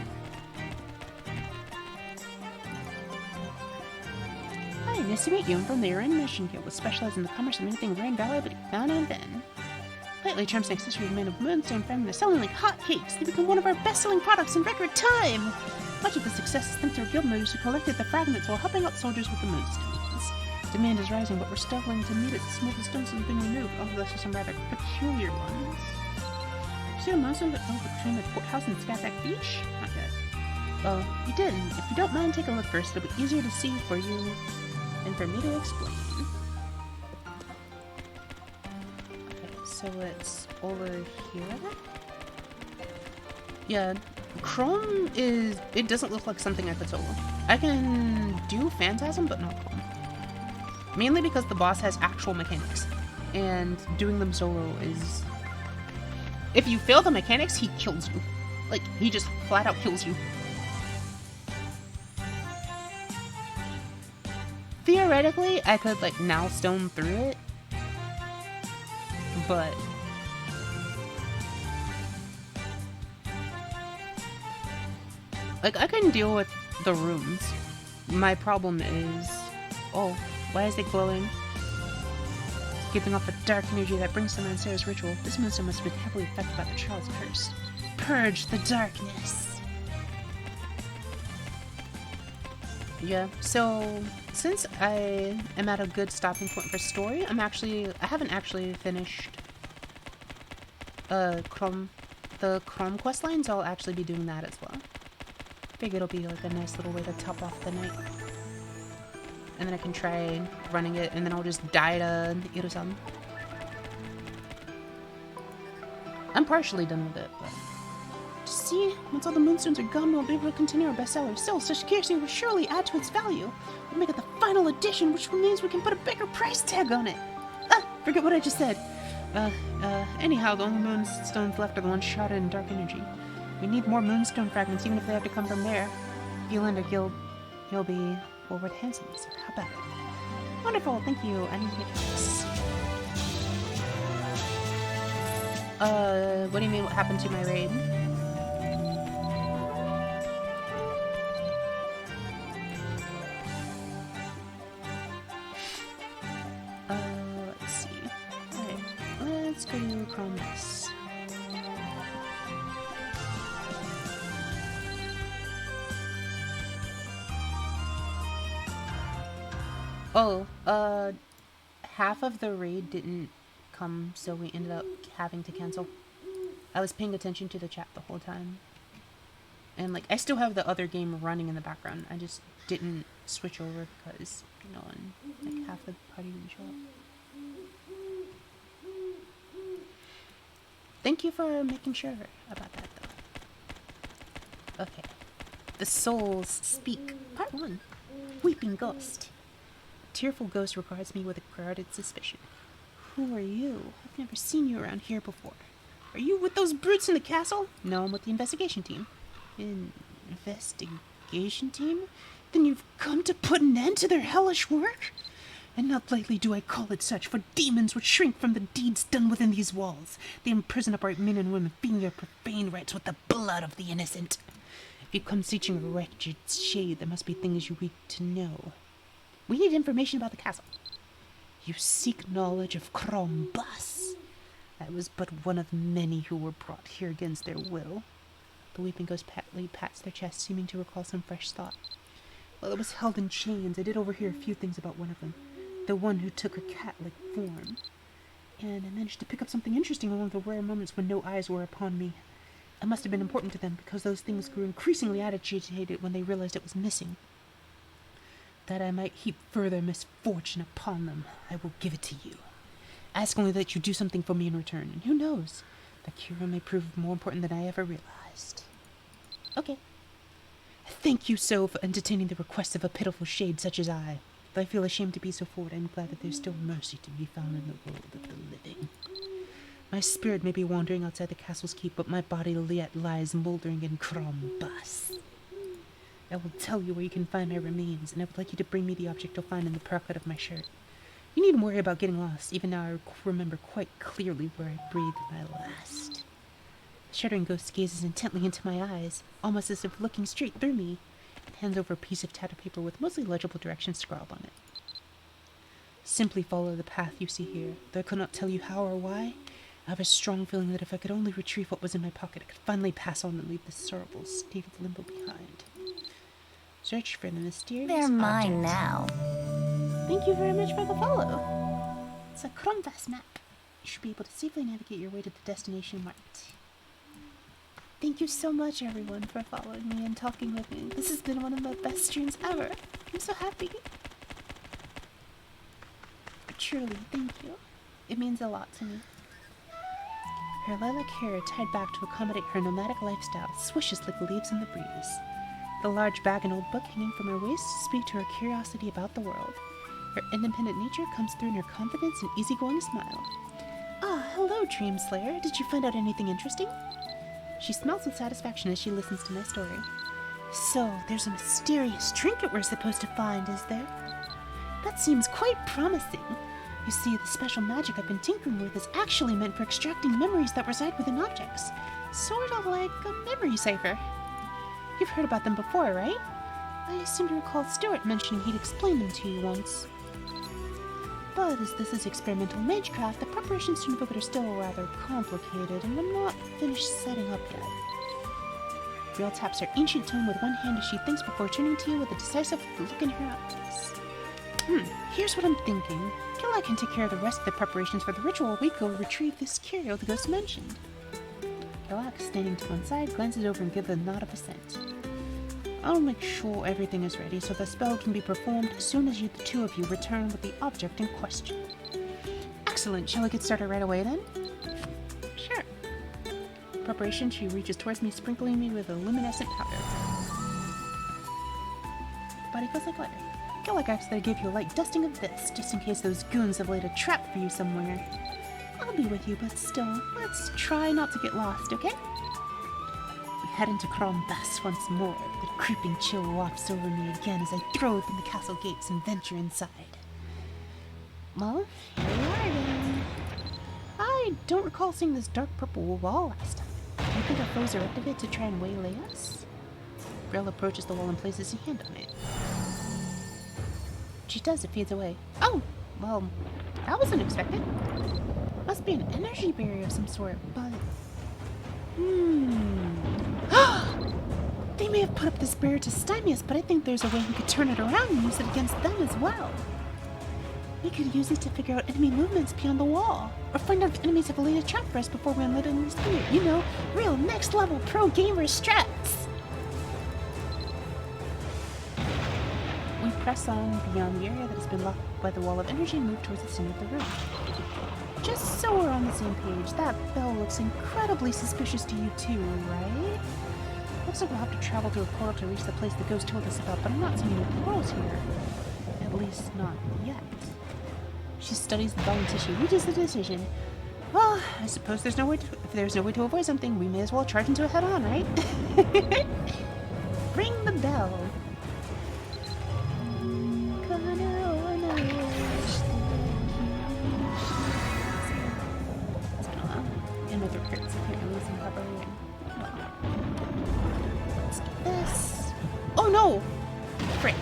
Hi, nice to meet you. I'm from the Iran Mission Guild, which specializes in the commerce of anything Iran Valley, but now and then. Lately, Charms and accessories made of moonstone fragments are selling like hotcakes. They become one of our best-selling products in record time. Much of the success is thanks to our guild members who collected the fragments while helping out soldiers with the moonstones. Demand is rising, but we're struggling to meet it. Some of the stones have been removed, although those are some rather peculiar ones. See the moonstone that goes between the courthouse and Skyback Beach? Not yet. Oh, you didn't. If you don't mind, take a look first. It'll be easier to see for you than for me to explain. So it's over here. Yeah, Chrome is... it doesn't look like something I could solo. I can do Phantasm, but not Chrome. Mainly because the boss has actual mechanics. And doing them solo is... if you fail the mechanics, he kills you. Like, he just flat out kills you. Theoretically, I could, like, now stone through it. But like I can deal with the runes. My problem is, oh, why is it glowing? It's giving off a dark energy that brings to Mancero's ritual. This monster must have been heavily affected by the Charles curse. Purge the darkness. Yeah, so since I am at a good stopping point for story, I haven't actually finished the Chrome quest line, so I'll actually be doing that as well. Figure it'll be like a nice little way to top off the night. And then I can try running it, and then I'll just die to Irusan. I'm partially done with it, but... See, once all the moonstones are gone, we'll be able to continue our bestseller. Still, such scarcity will surely add to its value. We'll make it the final edition, which means we can put a bigger price tag on it. Ah, forget what I just said. Anyhow, the only moonstones left are the ones shrouded in dark energy. We need more moonstone fragments, even if they have to come from there. If you land a guild, you'll be well worth handsome. So how about it? Wonderful, thank you. I need to make this. What do you mean what happened to my raid? Let's see. Alright, let's go to Chromus. Oh, half of the raid didn't come, so we ended up having to cancel. I was paying attention to the chat the whole time. And, like, I still have the other game running in the background. I just didn't switch over because, you know, like, half the party didn't show up. Thank you for making sure about that, though. Okay. The Souls Speak. Part 1. Weeping Ghost. Tearful ghost regards me with a guarded suspicion. Who are you? I've never seen you around here before. Are you with those brutes in the castle? No, I'm with the investigation team. Investigation team? Then you've come to put an end to their hellish work? And not lightly do I call it such, for demons would shrink from the deeds done within these walls. They imprison upright men and women, feeding their profane rites with the blood of the innocent. If you come seeking a wretched shade, there must be things you need to know. We need information about the castle. You seek knowledge of Krombus. I was but one of many who were brought here against their will. The weeping ghost pats their chest, seeming to recall some fresh thought. While I was held in chains, I did overhear a few things about one of them. The one who took a cat-like form. And I managed to pick up something interesting in one of the rare moments when no eyes were upon me. It must have been important to them, because those things grew increasingly agitated when they realized it was missing. That I might heap further misfortune upon them, I will give it to you. Ask only that you do something for me in return, and who knows, the cure may prove more important than I ever realized. Okay. Thank you so for entertaining the requests of a pitiful shade such as I. Though I feel ashamed to be so forward, I am glad that there's still mercy to be found in the world of the living. My spirit may be wandering outside the castle's keep, but my body yet lies mouldering in Krombus. I will tell you where you can find my remains, and I would like you to bring me the object you'll find in the pocket of my shirt. You needn't worry about getting lost. Even now I remember quite clearly where I breathed my last. The shuddering ghost gazes intently into my eyes, almost as if looking straight through me, and hands over a piece of tattered paper with mostly legible directions scrawled on it. Simply follow the path you see here. Though I could not tell you how or why, I have a strong feeling that if I could only retrieve what was in my pocket, I could finally pass on and leave this horrible state of limbo behind. Search for the mysterious They're mine object. now. Thank you very much for the follow. It's a Krombus map. You should be able to safely navigate your way to the destination marked. Thank you so much, everyone, for following me and talking with me. This has been one of the best streams ever. I'm so happy. Truly, thank you. It means a lot to me. Her lilac hair, tied back to accommodate her nomadic lifestyle, swishes like leaves in the breeze. The large bag and old book hanging from her waist speak to her curiosity about the world. Her independent nature comes through in her confidence and easygoing smile. Ah, hello, Dream Slayer. Did you find out anything interesting? She smiles with satisfaction as she listens to my story. So, there's a mysterious trinket we're supposed to find, is there? That seems quite promising. You see, the special magic I've been tinkering with is actually meant for extracting memories that reside within objects. Sort of like a memory cipher. You've heard about them before, right? I seem to recall Stuart mentioning he'd explained them to you once. But as this is experimental magecraft, the preparations to invoke it are still rather complicated, and I'm not finished setting up yet. Brielle taps her ancient tome with one hand as she thinks before turning to you with a decisive look in her eyes. Here's what I'm thinking. Till I can take care of the rest of the preparations for the ritual, we go retrieve this curio the ghost mentioned. Galak, standing to one side, glances over and gives a nod of assent. I'll make sure everything is ready so the spell can be performed as soon as the two of you return with the object in question. Excellent. Shall I get started right away then? Sure. Preparation, she reaches towards me, sprinkling me with a luminescent powder. Body feels like leather. Galak asks that I give you a light dusting of this, just in case those goons have laid a trap for you somewhere. I'll be with you, but still, let's try not to get lost, okay? We head into Krombus once more. The creeping chill wafts over me again as I throw open the castle gates and venture inside. Well, here we are again. I don't recall seeing this dark purple wall last time. Do you think our foes erected it to try and waylay us? Brielle approaches the wall and places a hand on it. She does, it fades away. Oh, well, that wasn't expected. Must be an energy barrier of some sort, but... They may have put up this barrier to stymie us, but I think there's a way we could turn it around and use it against them as well. We could use it to figure out enemy movements beyond the wall, or find out if enemies have laid a trap for us before we unload enemies through it. You know, real next-level pro-gamer strats! We press on beyond the area that has been locked by the wall of energy and move towards the center of the room. Just so we're on the same page, that bell looks incredibly suspicious to you too, right? Looks like we'll have to travel through a portal to reach the place the ghost told us about, but I'm not seeing any portals here. At least not yet. She She studies the bone tissue, reaches the decision. Well, I suppose if there's no way to avoid something, we may as well charge into it head on, right? Ring the bell. Another crits. I can't really listen properly. Let's do this. Oh no! Frick.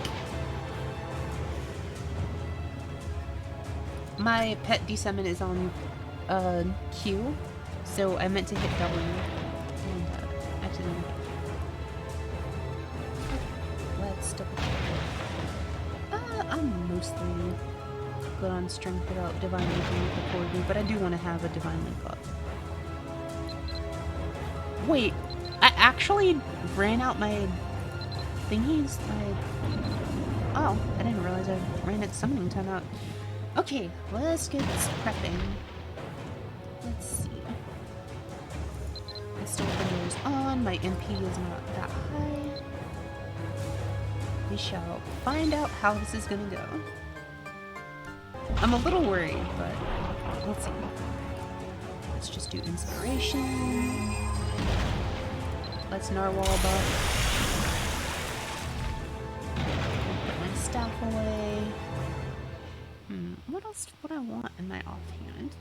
My pet desummon is on Q, so I meant to hit W and accidentally. Let's double check. I'm mostly good on strength without divine linking with the corridor, but I do want to have a divine link up. Wait, I actually ran out my thingies? Oh, I didn't realize I ran its summoning time out. Okay, let's get prepping. Let's see. My Still Thunder is on, my MP is not that high. We shall find out how this is gonna go. I'm a little worried, but let's see. Let's just do inspiration. Let's narwhal buff. Put my staff away. What else would I want in my offhand?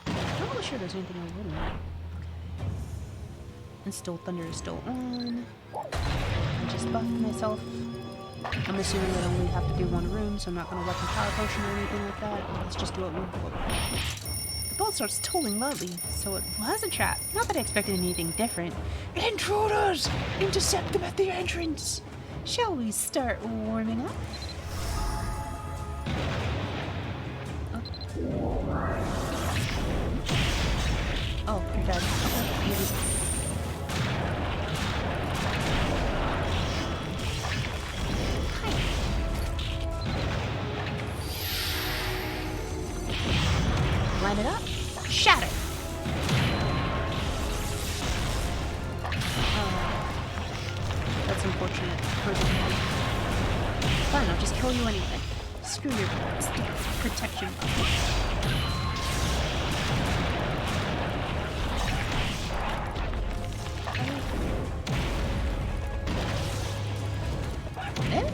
I'm not really sure there's anything I would want. Okay. And Still Thunder is still on. I just buffed myself. I'm assuming I only have to do one room, so I'm not going to weapon power potion or anything like that. Let's just do it one. The bell starts tolling loudly, so it was a trap. Not that I expected anything different. Intruders! Intercept them at the entrance! Shall we start warming up? Oh, you're dead. Easy. Line it up. Shatter. That's unfortunate. Fine, I'll just kill you anyway. Screw your protection. Eh?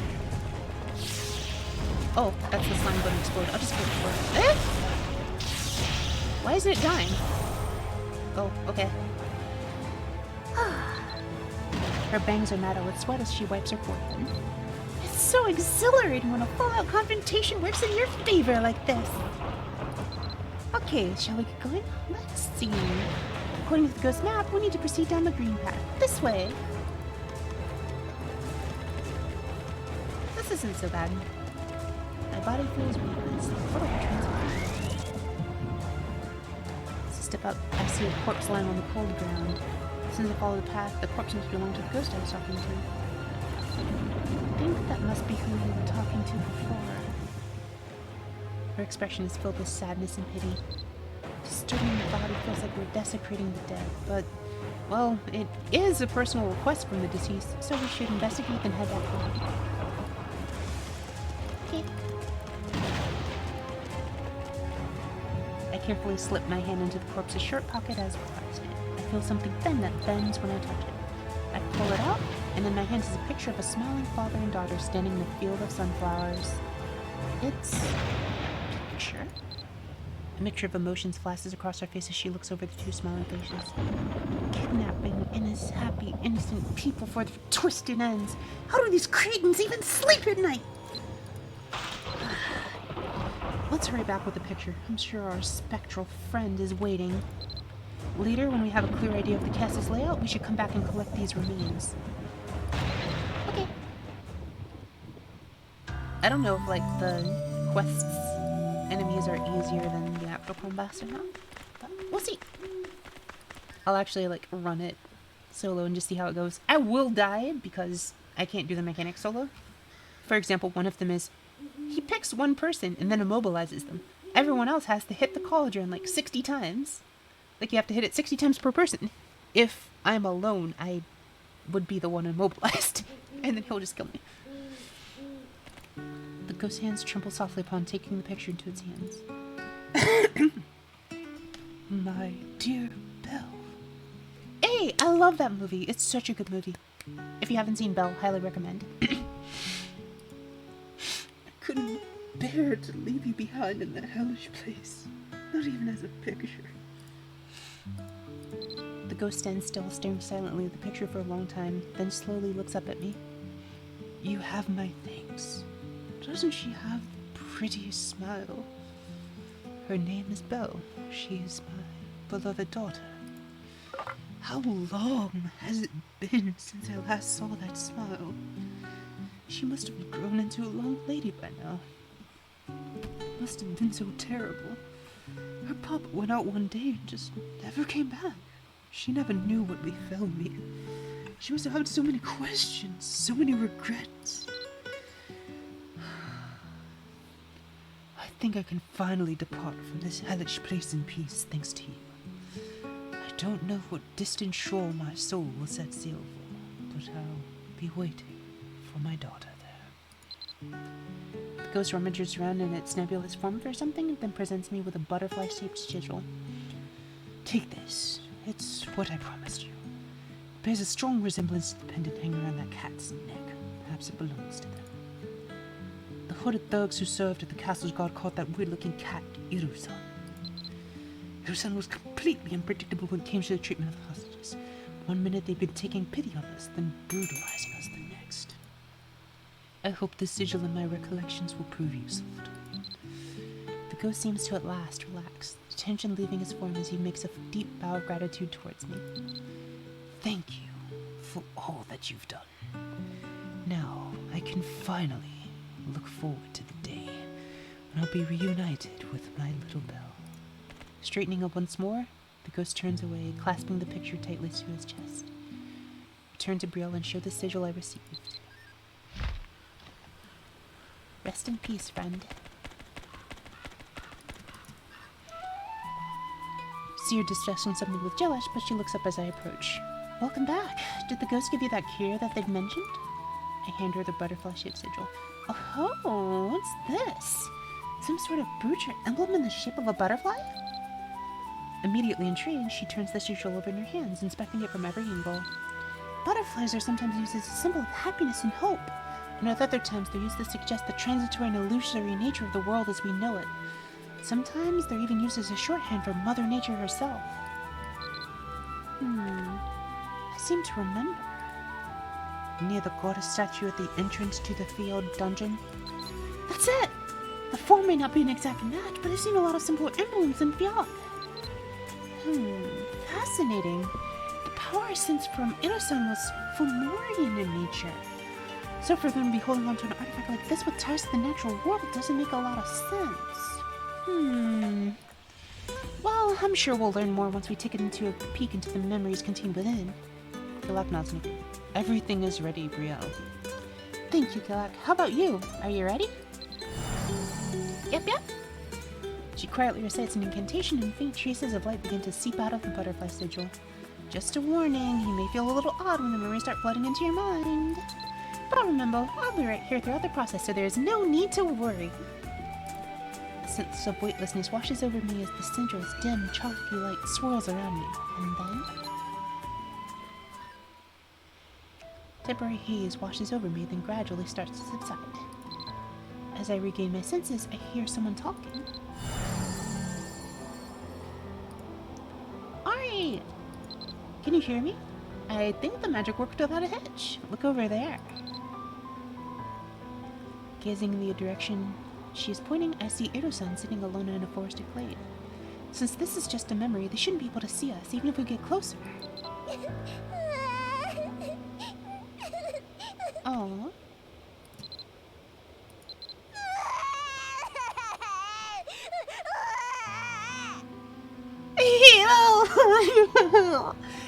Oh, that's the slime gonna explode. I'll just go for it. Eh? Why isn't it dying? Oh, okay. Her bangs are matted with sweat as she wipes her forehead. It's so exhilarating when a full-out confrontation works in your favor like this. Okay, shall we get going? Let's see. According to the ghost map, we need to proceed down the green path. This way. This isn't so bad. My body feels weakness. What a transformation. As I step up, I see a corpse lying on the cold ground. Since I follow the path, the corpse must belong to the ghost I was talking to. I think that must be who we were talking to before. Her expression is filled with sadness and pity. Disturbing the body feels like we're desecrating the dead, but, well, it is a personal request from the deceased, so we should investigate and head back home. Okay. I carefully slip my hand into the corpse's shirt pocket as requested. I feel something thin that bends when I touch it. I pull it out, and in my hands is a picture of a smiling father and daughter standing in a field of sunflowers. It's a picture. A mixture of emotions flashes across her face as she looks over the two smiling faces. Kidnapping innocent, happy, innocent people for their twisted ends. How do these cretins even sleep at night? Let's hurry back with the picture. I'm sure our spectral friend is waiting. Later, when we have a clear idea of the castle's layout, we should come back and collect these remains. Okay. I don't know if, like, the quests enemies are easier than the actual combats or not, but we'll see. I'll actually, like, run it solo and just see how it goes. I will die because I can't do the mechanics solo. For example, one of them is he picks one person and then immobilizes them. Everyone else has to hit the cauldron like 60 times. Like, you have to hit it 60 times per person. If I'm alone, I would be the one immobilized. And then he'll just kill me. The The ghost's hands tremble softly upon taking the picture into its hands. My dear Belle. Hey, I love that movie. It's such a good movie. If you haven't seen Belle, highly recommend. I couldn't bear to leave you behind in that hellish place. Not even as a picture. The ghost stands still, staring silently at the picture for a long time, then slowly looks up at me. You have my thanks. Doesn't she have the prettiest smile? Her name is Belle. She is my beloved daughter. How long has it been since I last saw that smile? She must have grown into a long lady by now. It must have been so terrible. Her papa went out one day and just never came back. She never knew what befell me. She must have had so many questions, so many regrets. I think I can finally depart from this hellish place in peace, thanks to you. I don't know what distant shore my soul will set sail for, but I'll be waiting for my daughter there. The ghost rummages around in its nebulous form for something and then presents me with a butterfly-shaped sigil. Take this. It's what I promised you. It bears a strong resemblance to the pendant hanging around that cat's neck. Perhaps it belongs to them. The hooded thugs who served at the castle's guard caught that weird-looking cat, Irusan. Irusan was completely unpredictable when it came to the treatment of the hostages. One minute they'd been taking pity on us, then brutalizing us the next. I hope the sigil in my recollections will prove useful to you. The ghost seems to at last relax, the tension leaving his form as he makes a deep bow of gratitude towards me. Thank you for all that you've done. Now I can finally look forward to the day when I'll be reunited with my little Belle. Straightening up once more, the ghost turns away, clasping the picture tightly to his chest. I turn to Brielle and show the sigil I received. Rest in peace, friend. See her discussing something with Jelash, but she looks up as I approach. Welcome back. Did the ghost give you that cure that they'd mentioned? I hand her the butterfly-shaped sigil. Oh, what's this? Some sort of brooch or emblem in the shape of a butterfly? Immediately intrigued, she turns the sigil over in her hands, inspecting it from every angle. Butterflies are sometimes used as a symbol of happiness and hope, and at other times they're used to suggest the transitory and illusory nature of the world as we know it. Sometimes they're even used as a shorthand for Mother Nature herself. I seem to remember. Near the goddess statue at the entrance to the field dungeon? That's it! The form may not be an exact match, but I've seen a lot of similar emblems in Fiat. Fascinating. The power I sensed from Inosan was Fomorian in nature. So for them to be holding on to an artifact like this with ties to the natural world doesn't make a lot of sense. Well, I'm sure we'll learn more once we take it into a peek into the memories contained within. Gilak nods me. Everything is ready, Brielle. Thank you, Gilak. How about you? Are you ready? Yep. She quietly recites an incantation and faint traces of light begin to seep out of the butterfly sigil. Just a warning, you may feel a little odd when the memories start flooding into your mind. But remember, I'll be right here throughout the process, so there is no need to worry. A sense of weightlessness washes over me as the sigil's dim, chalky light swirls around me, and then temporary haze washes over me, then gradually starts to subside. As I regain my senses, I hear someone talking. Ari! Can you hear me? I think the magic worked without a hitch. Look over there. Gazing in the direction she is pointing, I see Irusan sitting alone in a forested glade. Since this is just a memory, they shouldn't be able to see us, even if we get closer. Aww.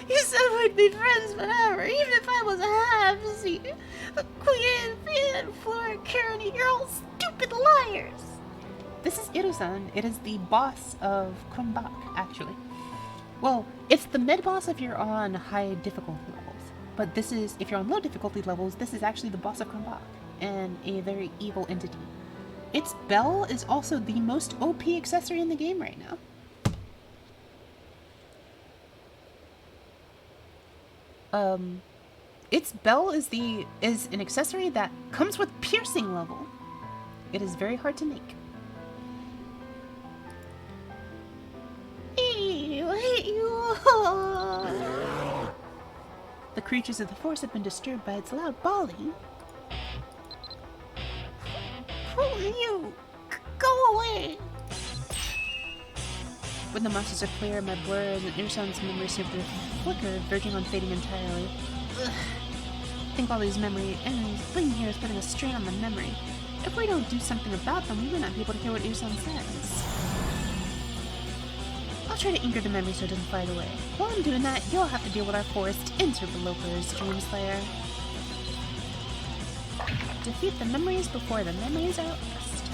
You said we'd be friends forever, even if I was a half-seed. The Queen, Fiat, Flora, Karen, you're all stupid liars. This is Irusan. It is the boss of Kunbak, actually. Well, it's the mid-boss if you're on high difficulty levels. But this is, if you're on low difficulty levels, this is actually the boss of Kunbak, and a very evil entity. Its bell is also the most OP accessory in the game right now. Its bell is an accessory that comes with piercing level. It is very hard to make. The creatures of the forest have been disturbed by its loud bawling. You! Go away! When the monsters are clear, my blur and Irsan's memories seem to flicker, verging on fading entirely. Ugh. I think all these memory enemies being here is putting a strain on my memory. If we don't do something about them, we may not be able to hear what Irsan says. I'll try to anchor the memory so it doesn't fade away. While I'm doing that, you'll have to deal with our forest interlopers, Dreamslayer. Defeat the memories before the memories are lost.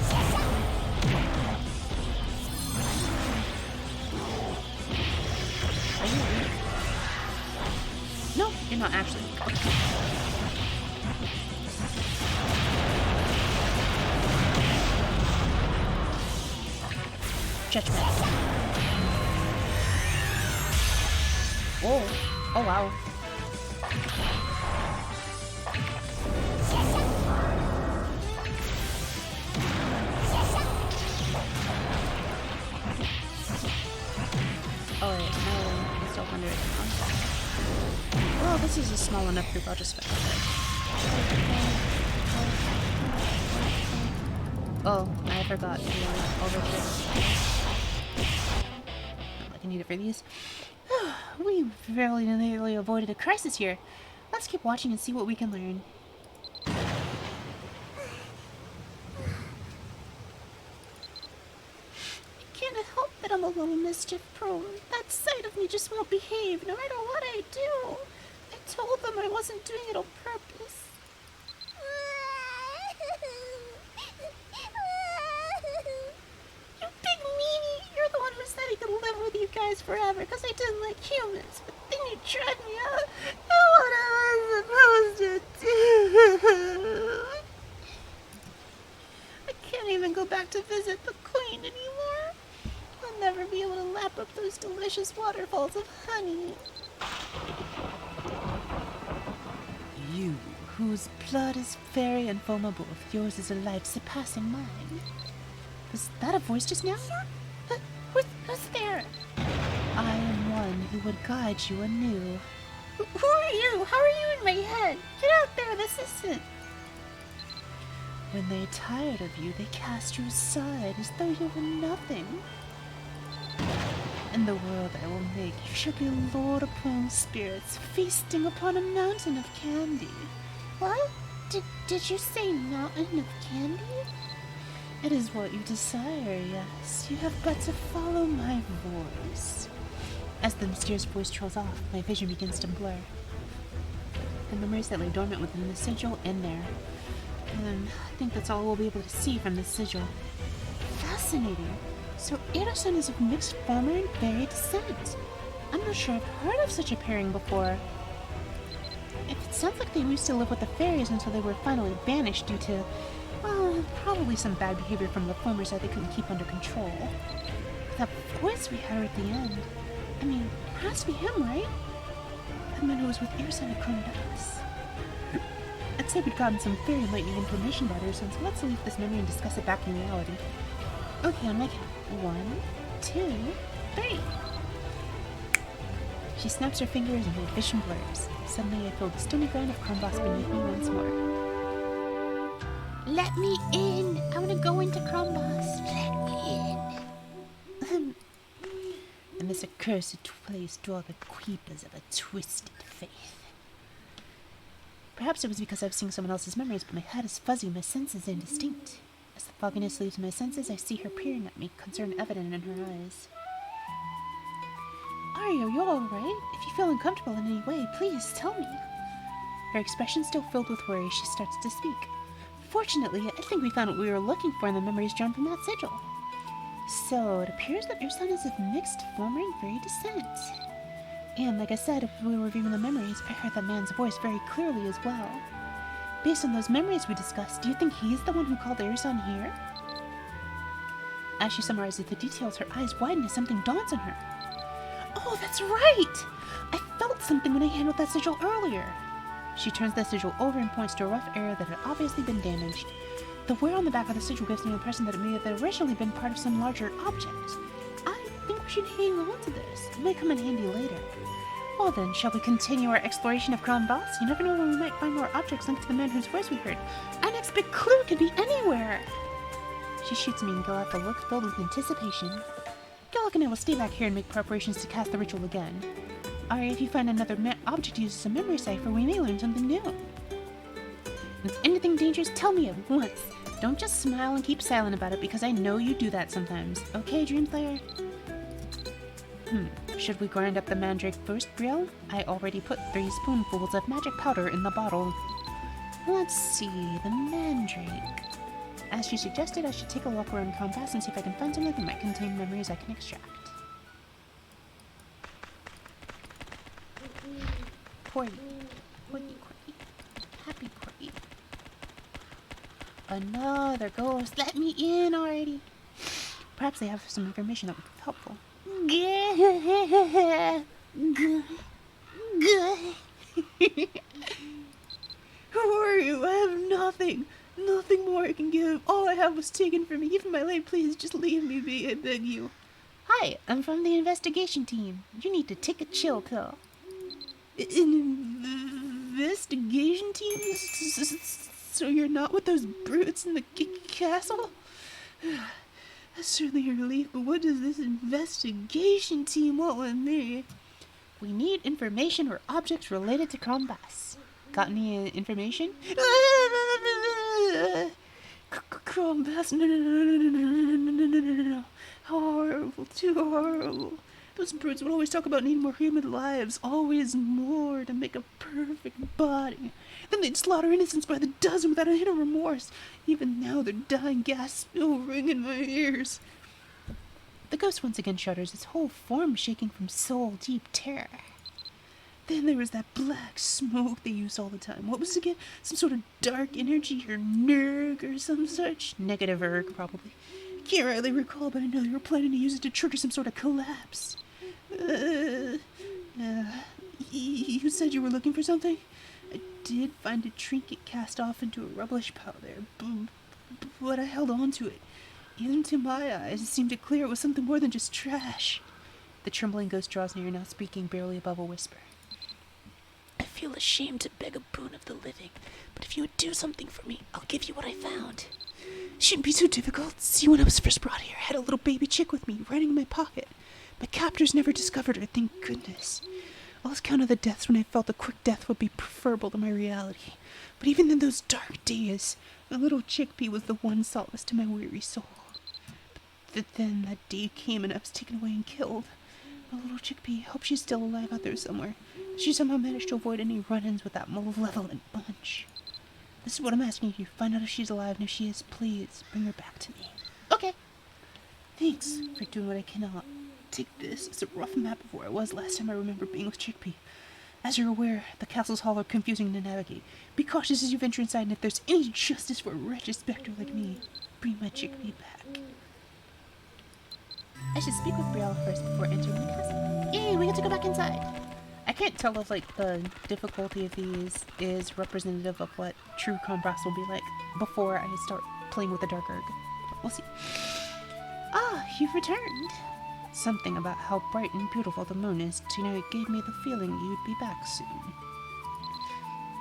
Are you weak? No, you're not actually weak. Okay. Judgment. Oh. Oh wow. Oh wait, no, it's still under it now. Well, this is a small enough group, I'll just fix it. Oh, I forgot to overfit. Not like I need it for these. We very nearly avoided a crisis here. Let's keep watching and see what we can learn. I'm a little mischief prone. That side of me just won't behave no matter what I do. I told them I wasn't doing it on purpose. You big meanie! You're the one who said I could live with you guys forever because I didn't like humans. But then you tried me out. What am I supposed to do? I can't even go back to visit the queen anymore. I'll never be able to lap up those delicious waterfalls of honey. You, whose blood is very and foamable, both yours is a life surpassing mine. Was that a voice just now? Who's there? I am one who would guide you anew. Who are you? How are you in my head? Get out there, this isn't. When they're tired of you, they cast you aside as though you were nothing. In the world I will make, you shall be lord upon spirits, feasting upon a mountain of candy. What? Did you say mountain of candy? It is what you desire, yes. You have but to follow my voice. As the mysterious voice trails off, my vision begins to blur. The memories that lay dormant within the sigil end there. And I think that's all we'll be able to see from this sigil. Fascinating. So Irasan is of mixed farmer and fairy descent. I'm not sure I've heard of such a pairing before. If it sounds like they used to live with the fairies until they were finally banished due to, well, probably some bad behavior from the farmers that they couldn't keep under control. That voice we heard at the end, I mean, it has to be him, right? The man who was with Irasan at Chronodax. I'd say we'd gotten some very enlightening information about Irasan, so let's leave this memory and discuss it back in reality. Okay, on my count. 1, 2, 3. She snaps her fingers and my vision blurs. Suddenly I feel the stony ground of Kronboss beneath me once more. Let me in! I want to go into Crumbos. Let me in. In this accursed place dwell the creepers of a twisted faith. Perhaps it was because I've seen someone else's memories, but my head is fuzzy and my senses indistinct. As the fogginess leaves my senses, I see her peering at me, concern evident in her eyes. Aria, are you alright? If you feel uncomfortable in any way, please tell me. Her expression still filled with worry, she starts to speak. Fortunately, I think we found what we were looking for in the memories drawn from that sigil. So, it appears that your son is of mixed former and fairy descent. And like I said, if we were reviewing the memories, I heard that man's voice very clearly as well. Based on those memories we discussed, do you think he's the one who called Irasan here? As she summarizes the details, her eyes widen as something dawns on her. Oh, that's right! I felt something when I handled that sigil earlier. She turns the sigil over and points to a rough area that had obviously been damaged. The wear on the back of the sigil gives me the impression that it may have originally been part of some larger object. I think we should hang on to this. It might come in handy later. Well then, shall we continue our exploration of Crown Boss? You never know when we might find more objects linked to the man whose voice we heard. Our next big clue could be anywhere! She shoots me and Gilak a look filled with anticipation. Gilak and I will stay back here and make preparations to cast the ritual again. Or if you find another object used as a memory cipher, we may learn something new. If anything dangerous, tell me at once. Don't just smile and keep silent about it, because I know you do that sometimes. Okay, Dreamslayer? Should we grind up the mandrake first, Brielle? I already put 3 spoonfuls of magic powder in the bottle. Let's see, the mandrake. As she suggested, I should take a walk around Compass and see if I can find something that might contain memories I can extract. Corey. Happy Corey. Another ghost. Let me in already. Perhaps they have some information that would be helpful. Who are you? I have nothing. Nothing more I can give. All I have was taken from me. Even my life, please just leave me be, I beg you. Hi, I'm from the investigation team. You need to take a chill pill. Investigation team? So you're not with those brutes in the castle? That's certainly a relief, but what does this investigation team want with me? We need information or objects related to Crombas. Got any information? Crombas, no. Horrible, too horrible. Those brutes would always talk about needing more human lives, always more to make a perfect body. Then they'd slaughter innocents by the dozen without a hint of remorse. Even now, their dying gasps still ring in my ears. The ghost once again shudders, its whole form shaking from soul-deep terror. Then there was that black smoke they use all the time. What was it again? Some sort of dark energy or nerg or some such? Negative erg, probably. Can't rightly recall, but I know they were planning to use it to trigger some sort of collapse. You said you were looking for something? I did find a trinket cast off into a rubbish pile there, but I held on to it. Even to my eyes, it seemed clear it was something more than just trash. The trembling ghost draws near, now speaking barely above a whisper. I feel ashamed to beg a boon of the living, but if you would do something for me, I'll give you what I found. Shouldn't be so difficult. See, when I was first brought here, I had a little baby chick with me, riding in my pocket. My captors never discovered her, thank goodness. I lost count of the deaths when I felt a quick death would be preferable to my reality. But even in those dark days, the little chickpea was the one solace to my weary soul. But then that day came and I was taken away and killed. My little chickpea, hope she's still alive out there somewhere. She somehow managed to avoid any run-ins with that malevolent bunch. This is what I'm asking you. Find out if she's alive, and if she is, please bring her back to me. Okay. Thanks for doing what I cannot. Take this. It's a rough map of where I was last time I remember being with Chickpea. As you're aware, the castle's hall are confusing to navigate. Be cautious as you venture inside, and if there's any justice for a wretched spectre like me, bring my Chickpea back. I should speak with Brielle first before entering the castle. Yay, we get to go back inside. I can't tell if, like, the difficulty of these is representative of what true Combras will be like before I start playing with the Dark Erg. We'll see. Ah, you've returned. Something about how bright and beautiful the moon is tonight gave me the feeling you'd be back soon.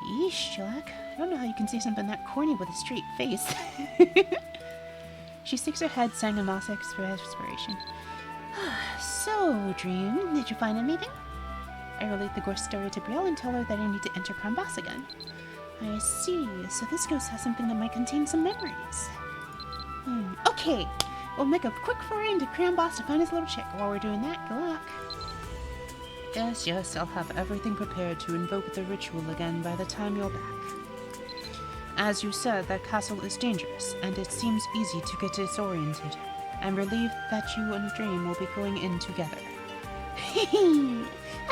Yeesh, Jack. I don't know how you can say something that corny with a straight face. She sticks her head, sang a moss expiration. So, Dream, did you find anything? I relate the ghost story to Brielle and tell her that I need to enter Crombas again. I see, so this ghost has something that might contain some memories. Okay, we'll make a quick foray into Crombas to find his little chick. While we're doing that, good luck. Yes, I'll have everything prepared to invoke the ritual again by the time you're back. As you said, that castle is dangerous, and it seems easy to get disoriented. I'm relieved that you and Dream will be going in together.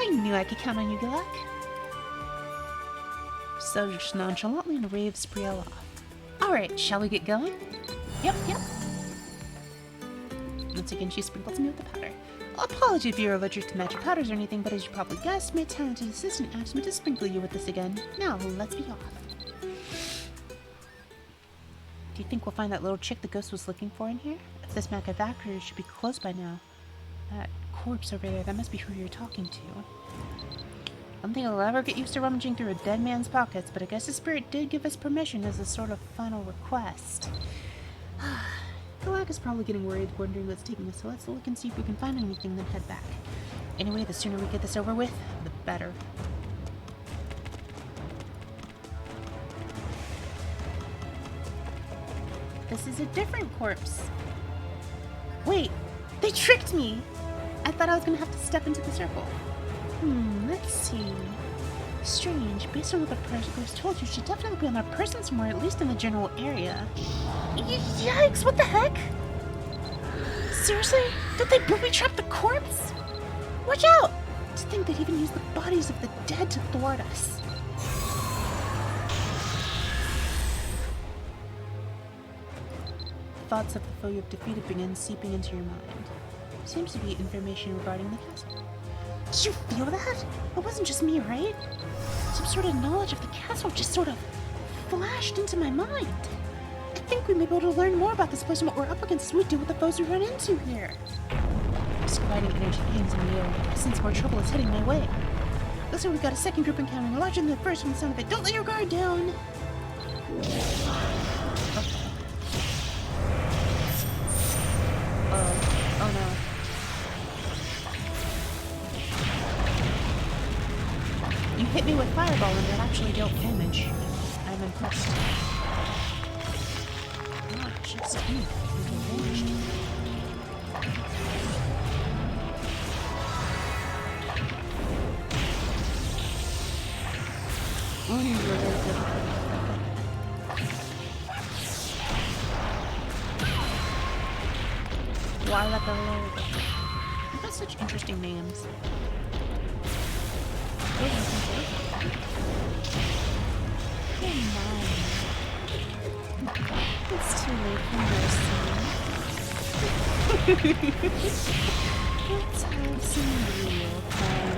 I knew I could count on you, Gilak. Sudge nonchalantly and waves Brielle off. Alright, shall we get going? Yep. Once again, she sprinkles me with the powder. Apology if you're allergic to magic powders or anything, but as you probably guessed, my talented assistant asked me to sprinkle you with this again. Now, let's be off. Do you think we'll find that little chick the ghost was looking for in here? If this magic factory should be closed by now. That corpse over there, that must be who you're talking to. I don't think I'll ever get used to rummaging through a dead man's pockets, but I guess the spirit did give us permission as a sort of final request. Galak is probably getting worried, wondering what's taking us, so let's look and see if we can find anything, then head back. Anyway, the sooner we get this over with, the better. This is a different corpse. Wait, they tricked me! I thought I was gonna have to step into the circle. Let's see. Strange. Based on what the person ghost told you, she'd definitely be on that person somewhere, at least in the general area. Yikes, what the heck? Seriously? Did they booby trap the corpse? Watch out! To think they'd even use the bodies of the dead to thwart us. Thoughts of the foe you've defeated begin seeping into your mind. Seems to be information regarding the castle. Did you feel that? It wasn't just me, right? Some sort of knowledge of the castle just sort of flashed into my mind. I think we may be able to learn more about this place and what we're up against as we deal with the foes we run into here. This gliding energy hangs in the air. I sense more trouble is heading my way. Looks like we got a second group encountering larger than the first from the sound of it. Don't let your guard down! Oh no. You hit me with fireball and that actually dealt damage. I'm impressed. Not just me. You've got such interesting names. It's too late for mercy. Let's have some real fun.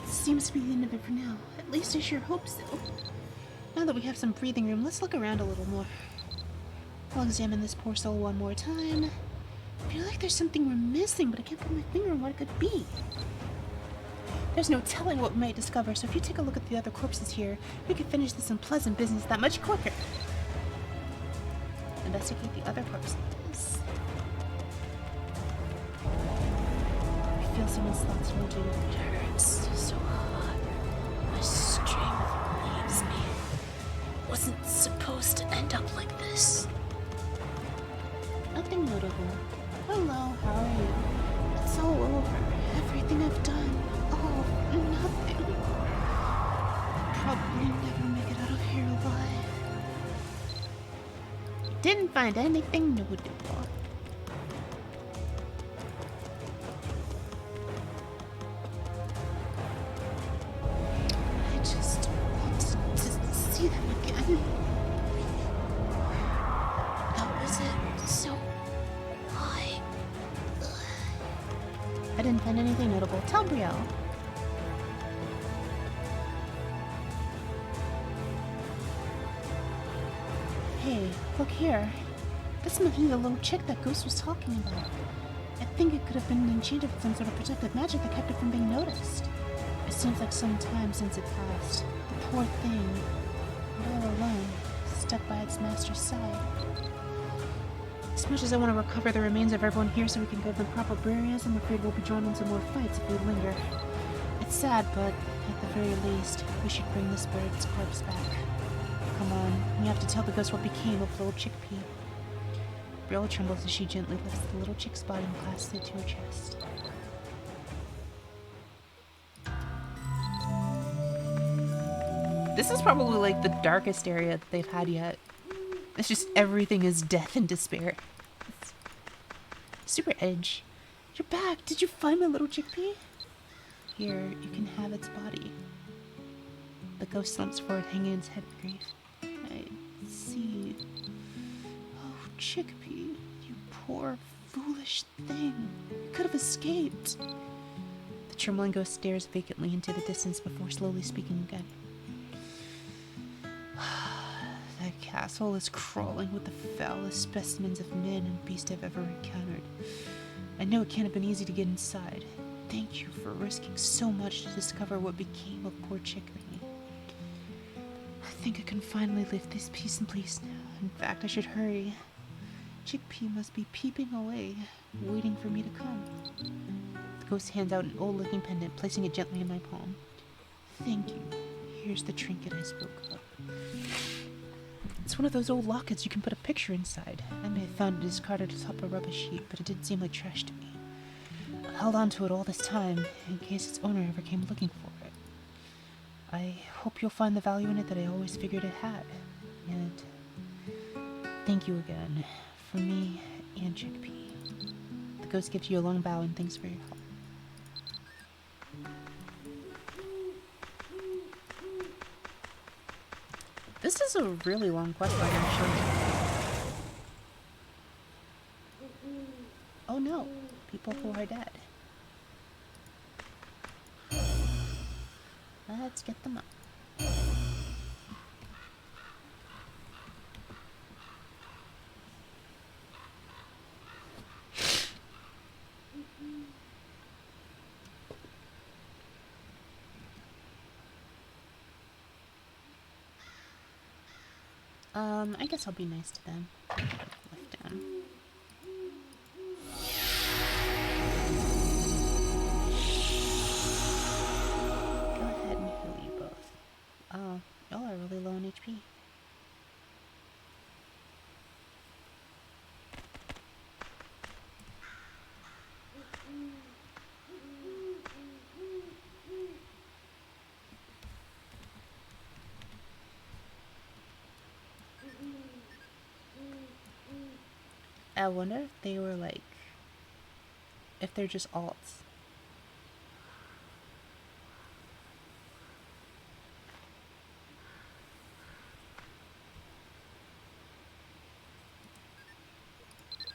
Seems to be the end of it for now. At least I sure hope so. Now that we have some breathing room, let's look around a little more. I'll examine this poor soul one more time. I feel like there's something we're missing, but I can't put my finger on what it could be. There's no telling what we might discover, so if you take a look at the other corpses here, we could finish this unpleasant business that much quicker. Investigate the other corpses. I feel someone's thoughts merging. It hurts so hard. My strength leaves me. Wasn't supposed to end up like this. Nothing notable. Hello, how are you? It's all over. Everything I've done. All for nothing. Probably never make it out of here alive. Didn't find anything notable. I just want to see them again. That was it. So, I didn't find anything notable. Tell Brielle. Hey, look here. This must be the little chick that Ghost was talking about. I think it could have been enchanted with some sort of protective magic that kept it from being noticed. It seems like some time since it passed. The poor thing, all alone, stuck by its master's side. As much as I want to recover the remains of everyone here so we can give them proper burials, I'm afraid we'll be drawn into more fights if we linger. It's sad, but at the very least, we should bring this bird's corpse back. Come on, we have to tell the ghost what became of little Chickpea. Brielle trembles as she gently lifts the little chick's body and clasps it to her chest. This is probably like the darkest area that they've had yet. It's just everything is death and despair. Super Edge. You're back. Did you find my little chickpea? Here, you can have its body. The ghost slumps forward, hanging its head with grief. I see. Oh, chickpea, you poor, foolish thing. You could have escaped. The trembling ghost stares vacantly into the distance before slowly speaking again. That castle is crawling with the foulest specimens of men and beast I've ever encountered. I know it can't have been easy to get inside. Thank you for risking so much to discover what became of poor Chickpea. I think I can finally live this peace and peace now. In fact, I should hurry. Chickpea must be peeping away, waiting for me to come. The ghost hands out an old-looking pendant, placing it gently in my palm. Thank you. Here's the trinket I spoke of. It's one of those old lockets you can put a picture inside. I may have found it discarded atop a rubbish heap, but it didn't seem like trash to me. I held on to it all this time, in case its owner ever came looking for it. I hope you'll find the value in it that I always figured it had. And thank you again, from me and Chickpea. The ghost gives you a long bow and thanks for your help. This is a really long quest line, actually. Oh no, people who are dead. Let's get them up. I guess I'll be nice to them. Lift down. Go ahead and heal you both. Oh, y'all are really low on HP. I wonder if they were like, if they're just alts.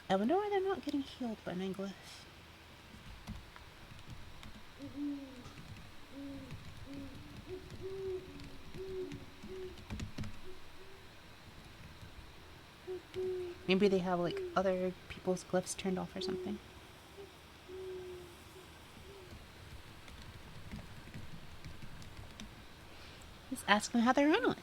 I wonder why they're not getting healed by my glyph. Maybe they have like other people's glyphs turned off or something. Just ask them how they're running.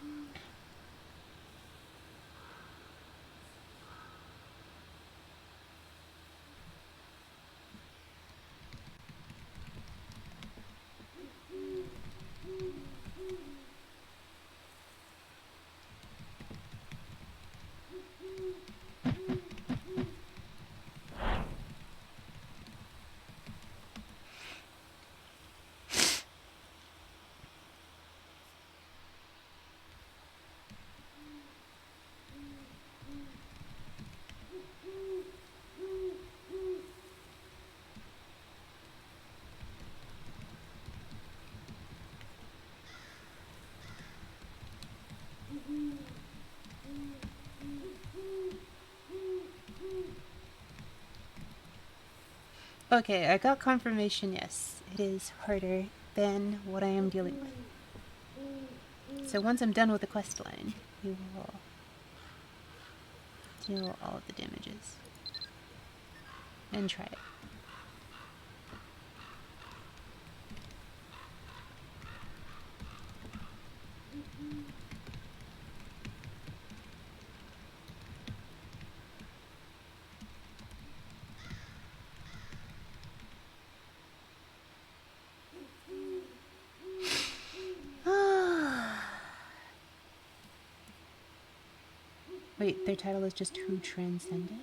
Okay, I got confirmation, yes. It is harder than what I am dealing with. So once I'm done with the quest line, we will deal all of the damages. And try it. Wait, their title is just Who Transcended?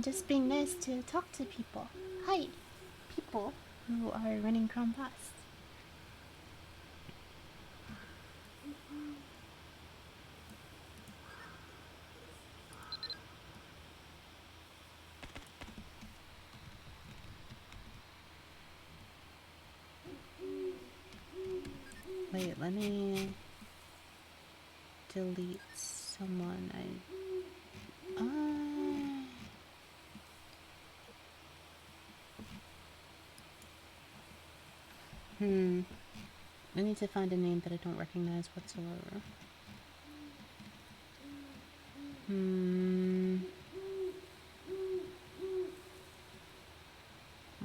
Just being nice to talk to people. Hi, people who are running Chrome Bus. Wait, let me delete someone I need to find a name that I don't recognize whatsoever.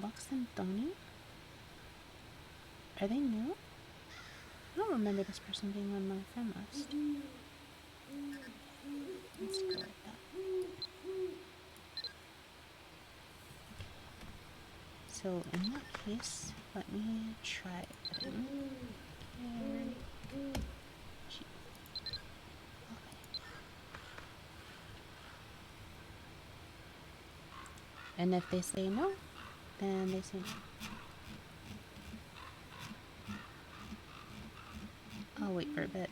Lux and Donnie? Are they new? I don't remember this person being on my friend list. Let's go like that. So in that case, let me try them. And if they say no, then they say no. I'll wait for a bit.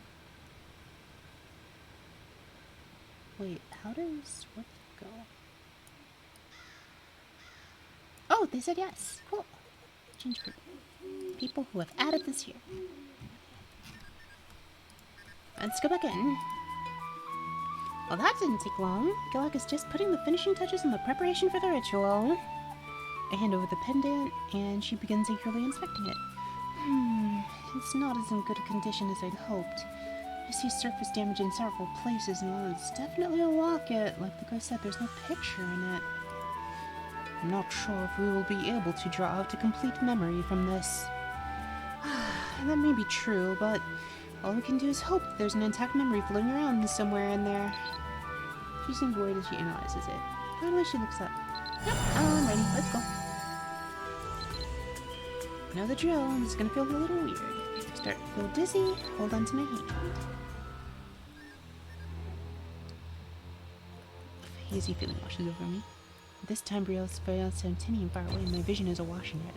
Wait, how does what go? Oh, they said yes. Cool. Change group. People who have added this year. Let's go back in. Well, that didn't take long. Gilak is just putting the finishing touches on the preparation for the ritual. I hand over the pendant, and she begins eagerly inspecting it. It's not as in good a condition as I'd hoped. I see surface damage in several places, and it's definitely a locket. Like the guy said, there's no picture in it. I'm not sure if we will be able to draw out a complete memory from this. That may be true, but all we can do is hope that there's an intact memory floating around somewhere in there. She seems worried as she analyzes it. Finally, she looks up. Yep, I'm ready. Let's go. Know the drill. I'm just gonna feel a little weird. Start to feel dizzy. Hold on to my hand. A hazy feeling washes over me. This time, Brielle's very so tiny and far away, my vision is awash in red.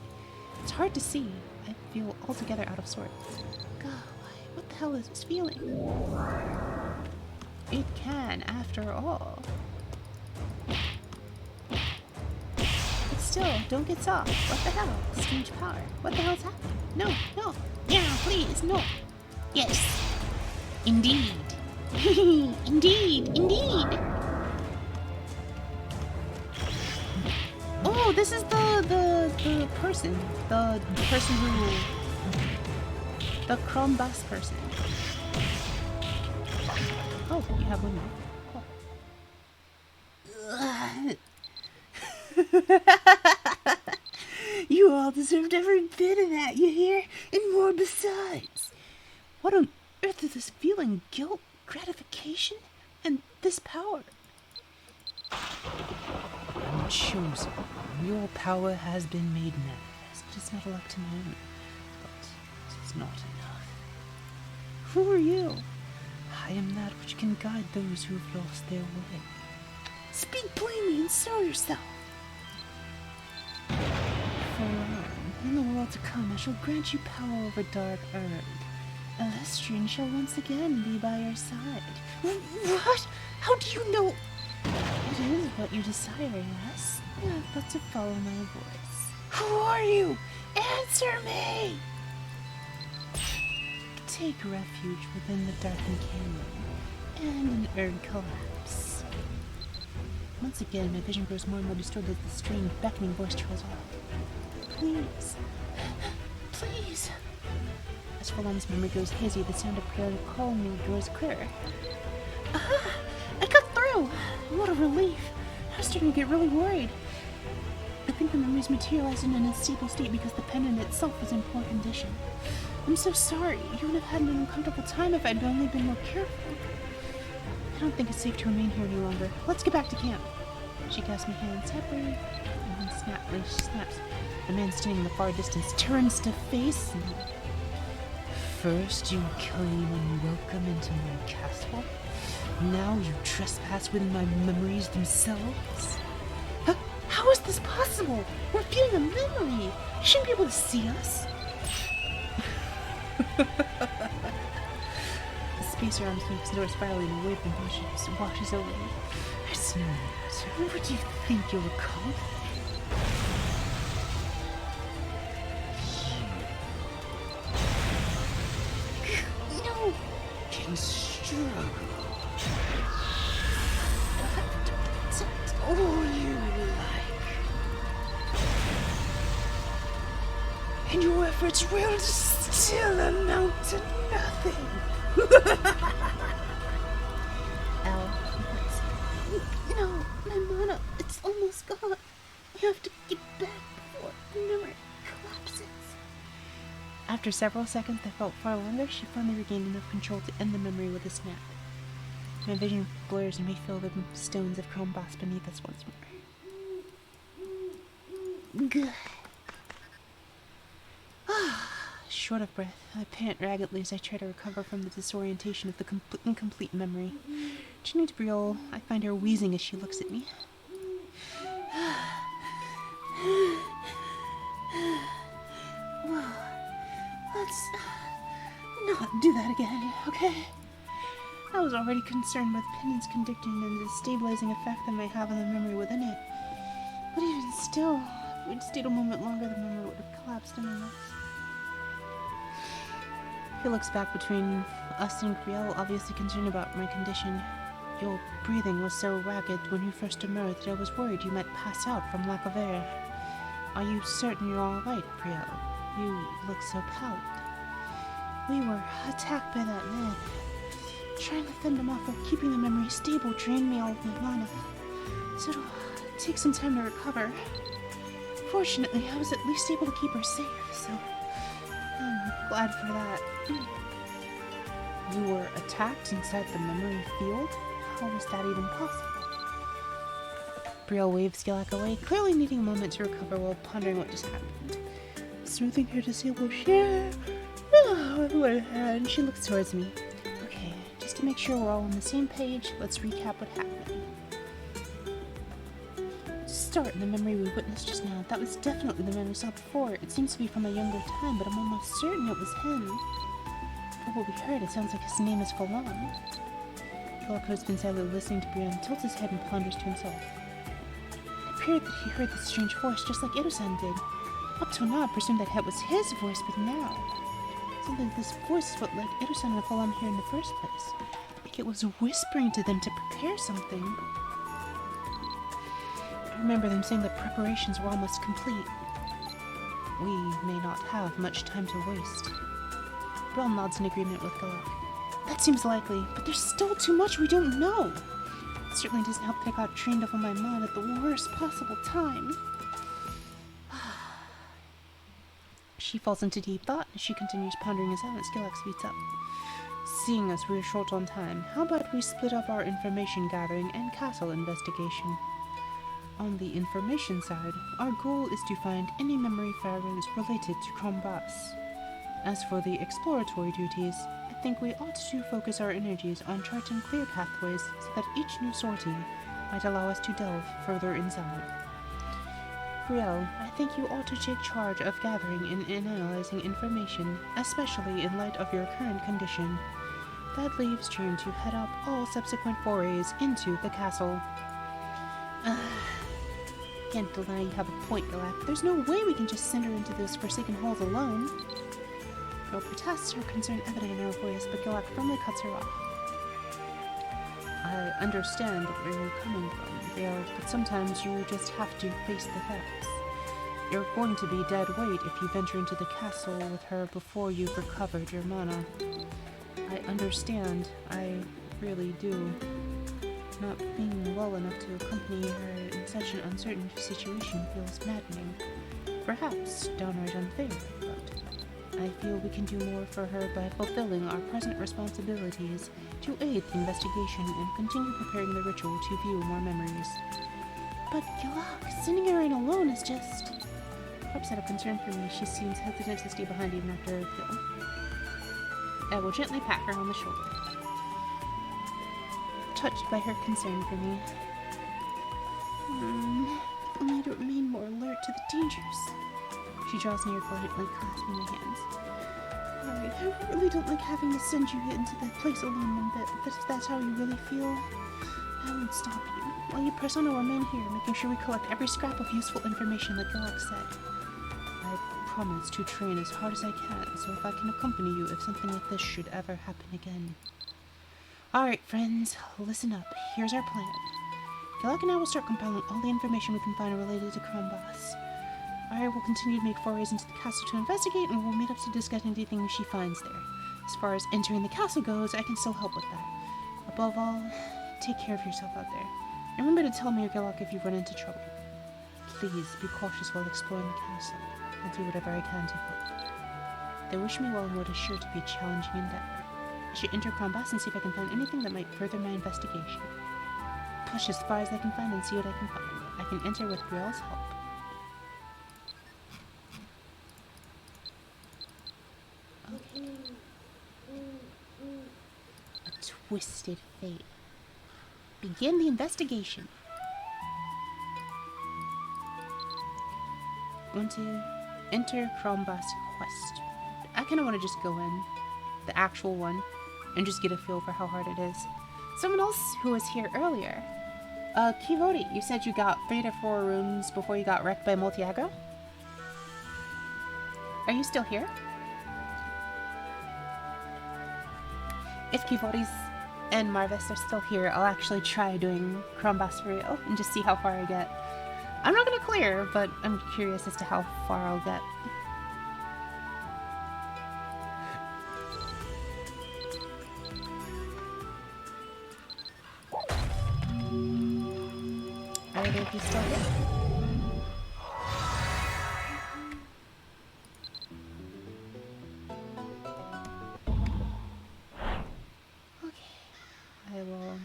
It's hard to see. I feel altogether out of sorts. God, what the hell is this feeling? It can, after all. But still, don't get soft. What the hell? Strange power. What the hell's happening? No, no. Yeah, please, no. Yes. Indeed. Indeed, indeed. Oh, this is the person. The person who... The Chrome Bus person. Oh, you have one more. Cool. You all deserved every bit of that, you hear? And more besides. What on earth is this feeling? Guilt? Gratification? And this power? I'm chosen. Your power has been made manifest. It is not a luck to my own. But it is not enough. Who are you? I am that which can guide those who have lost their way. Speak plainly and show yourself. For in the world to come, I shall grant you power over Dark Earth. Elestrian shall once again be by your side. What? How do you know? It is what you desire, yes? You have but to follow my voice. Who are you? Answer me! Take refuge within the darkened canyon, and an Erd collapse. Once again, my vision grows more and more distorted as the strange, beckoning voice trails off. Please. Please. As Fulan's memory goes hazy, the sound of prayer calling me grows clearer. Aha! I got through! What a relief! I was starting to get really worried. I think the memories materialized in an unstable state because the pendant itself was in poor condition. I'm so sorry. You would have had an uncomfortable time if I'd only been more careful. I don't think it's safe to remain here any longer. Let's get back to camp. She grasps my hand separately, and then snaps. The man standing in the far distance turns to face me. First you claim unwelcome into my castle. Now you trespass within my memories themselves. How is this possible? We're viewing a memory. You shouldn't be able to see us. The space around us makes doors spiraling away from visions, washes over me. It's no matter. What do you think you'll accomplish? No. Can struggle. That's All you like. And your efforts will still amount to nothing. Al, no, my mana, it's almost gone. You have to get back before the memory collapses. After several seconds that felt far longer, she finally regained enough control to end the memory with a snap. My vision blurs and we feel the stones of chrome boss beneath us once more. Good. Short of breath, I pant raggedly as I try to recover from the disorientation of the incomplete memory. Turning to Brielle, I find her wheezing as she looks at me. Well, let's not do that again, okay? I was already concerned with Pennant's conducting and the stabilizing effect that may have on the memory within it. But even still, if we'd stayed a moment longer, the memory would have collapsed in on us. He looks back between us and Brielle, obviously concerned about my condition. Your breathing was so ragged when you first emerged, I was worried you might pass out from lack of air. Are you certain you're all right, Brielle? You look so pallid. We were attacked by that man. Trying to fend him off while keeping the memory stable drained me all of my mana. So it'll take some time to recover. Fortunately, I was at least able to keep her safe, so I'm glad for that. You were attacked inside the memory field? How was that even possible? Brielle waves Gilak away, clearly needing a moment to recover while pondering what just happened. Smoothing her disabled hair with one hand, she looks towards me. Okay, just to make sure we're all on the same page, let's recap what happened. To start, the memory we witnessed just now, that was definitely the man we saw before. It seems to be from a younger time, but I'm almost certain it was him. From what we heard, it sounds like his name is Falon. Gilak, who's been sadly listening to Brienne, tilts his head and ponders to himself. It appeared that he heard this strange voice just like Edo-san did. Up till now, I presumed that it was his voice, but now... something like this voice is what led Edo-san and Falon here in the first place. Like it was whispering to them to prepare something. I remember them saying that preparations were almost complete. We may not have much time to waste. Brielle nods in agreement with Gilak. That seems likely, but there's still too much we don't know. It certainly doesn't help that I got trained up on my mind at the worst possible time. She falls into deep thought as she continues pondering in silence. Gilak speeds up. Seeing as we're short on time, how about we split up our information gathering and castle investigation? On the information side, our goal is to find any memory fragments related to Krombas. As for the exploratory duties, I think we ought to focus our energies on charting clear pathways so that each new sortie might allow us to delve further inside. Brielle, I think you ought to take charge of gathering and analyzing information, especially in light of your current condition. That leaves June to head up all subsequent forays into the castle. Can't deny you have a point, Gilak. There's no way we can just send her into those forsaken halls alone. Her protests her concern evident in her voice, but Gilak firmly cuts her off. I understand where you're coming from, Brielle, but sometimes you just have to face the facts. You're going to be dead weight if you venture into the castle with her before you've recovered your mana. I understand, I really do. Not being well enough to accompany her in such an uncertain situation feels maddening. Perhaps downright unfair, but I feel we can do more for her by fulfilling our present responsibilities to aid the investigation and continue preparing the ritual to view more memories. But Gilak, sending her in alone is just... Perhaps out of concern for me, she seems hesitant to stay behind even after a kill. I will gently pat her on the shoulder, touched by her concern for me. If only to remain more alert to the dangers. She draws near, quietly clasping my hands. Alright, I really don't like having to send you into that place alone one bit, but if that's how you really feel, I won't stop you. While you press on to remain here, making sure we collect every scrap of useful information like Gillock said. I promise to train as hard as I can, so if I can accompany you if something like this should ever happen again. Alright, friends, listen up. Here's our plan. Gillock and I will start compiling all the information we can find related to Crombas. I will continue to make forays into the castle to investigate, and we'll meet up to discuss anything she finds there. As far as entering the castle goes, I can still help with that. Above all, take care of yourself out there. And remember to tell me or Gillock if you run into trouble. Please be cautious while exploring the castle. I'll do whatever I can to help. They wish me well in what is sure to be a challenging endeavor. I should enter Crombas and see if I can find anything that might further my investigation. Push as far as I can find and see what I can find. I can enter with Brielle's help. A twisted fate. Begin the investigation. Want to enter Crombas quest. I kind of want to just go in, the actual one, and just get a feel for how hard it is. Someone else who was here earlier. Kivori, you said you got 3 to 4 rooms before you got wrecked by Multiagro? Are you still here? If Kivori's and Marvis are still here, I'll actually try doing Crombas for real and just see how far I get. I'm not gonna clear, but I'm curious as to how far I'll get. Either of you still here? I will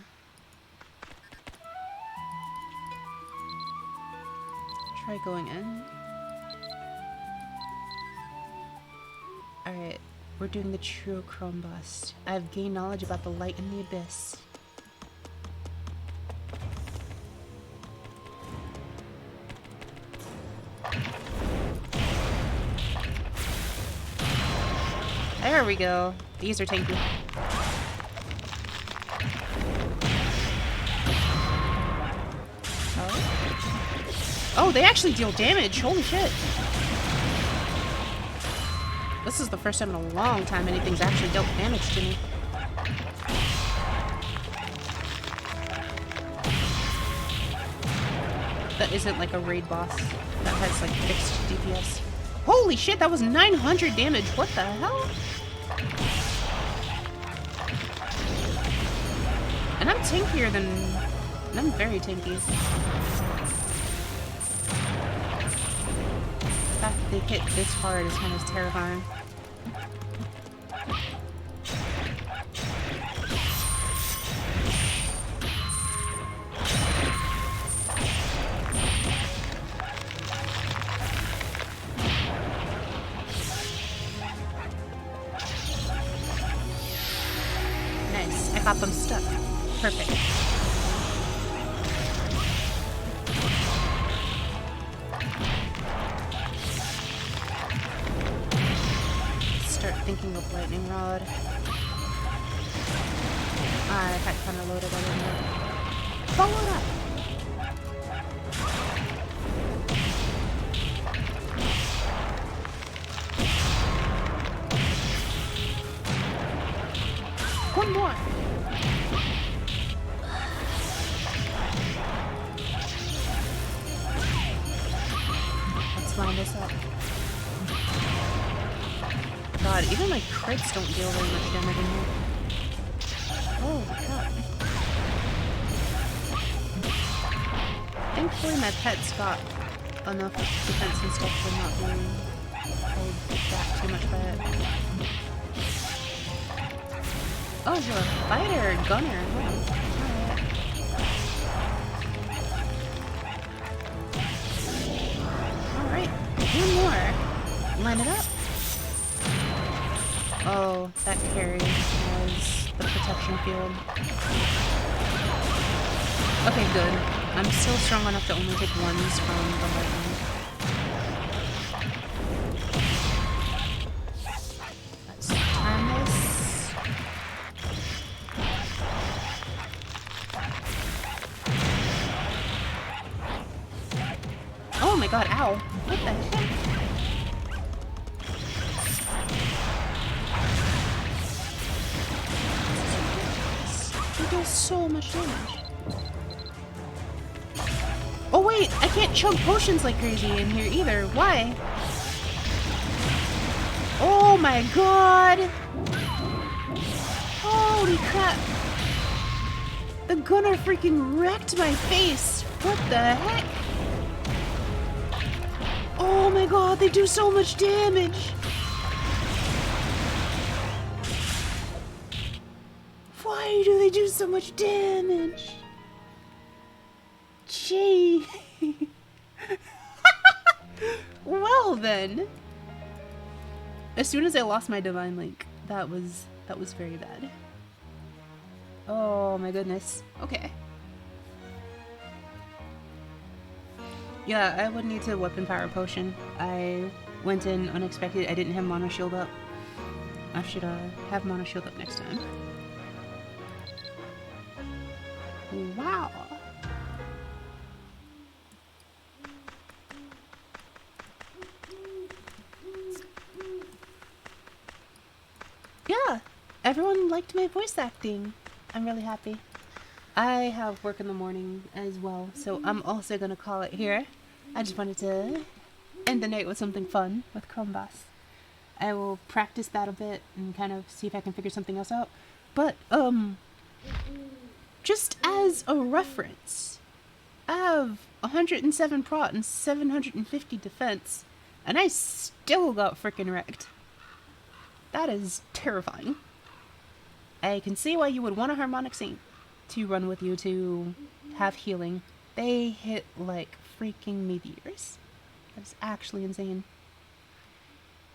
try going in. Alright, we're doing the true Chrome Bust. I've gained knowledge about the light in the abyss. There we go. These are tanky. Oh, they actually deal damage. Holy shit. This is the first time in a long time anything's actually dealt damage to me. That isn't like a raid boss that has like fixed DPS. Holy shit, that was 900 damage. What the hell? And I'm tankier than... I'm very tanky. The fact that they hit this hard is kind of terrifying. Nice. I got them stuck. Perfect. Start thinking of lightning rod. I had kind of loaded it. Follow it up. One more. Let's line this up. God, even my crits don't deal very much damage in here. Oh, God. Thankfully my pet's got enough defense and stuff for not being held back too much by it. Oh, you're a fighter, gunner. Wow. Alright, one more. Line it up. Oh, that carry was the protection field. Okay, good. I'm still strong enough to only take ones from the lightning. Let's time this. Oh my god, ow. What the heck? He does so much damage. Oh wait, I can't chug potions like crazy in here either. Why? Oh my god! Holy crap! The gunner freaking wrecked my face! What the heck? Oh my god, they do so much damage! Why do they do so much damage? Gee. Well then. As soon as I lost my divine link, that was very bad. Oh my goodness. Okay. Yeah, I would need to weapon power potion. I went in unexpected. I didn't have mono shield up. I should have mono shield up next time. Wow. Yeah, everyone liked my voice acting. I'm really happy. I have work in the morning as well, so I'm also gonna call it here. I just wanted to end the night with something fun with Chromebass. I will practice that a bit and kind of see if I can figure something else out. But, just as a reference, I have 107 prot and 750 defense, and I still got frickin' wrecked. That is terrifying. I can see why you would want a Harmonic Saint to run with you to have healing. They hit like freaking meteors. That's actually insane.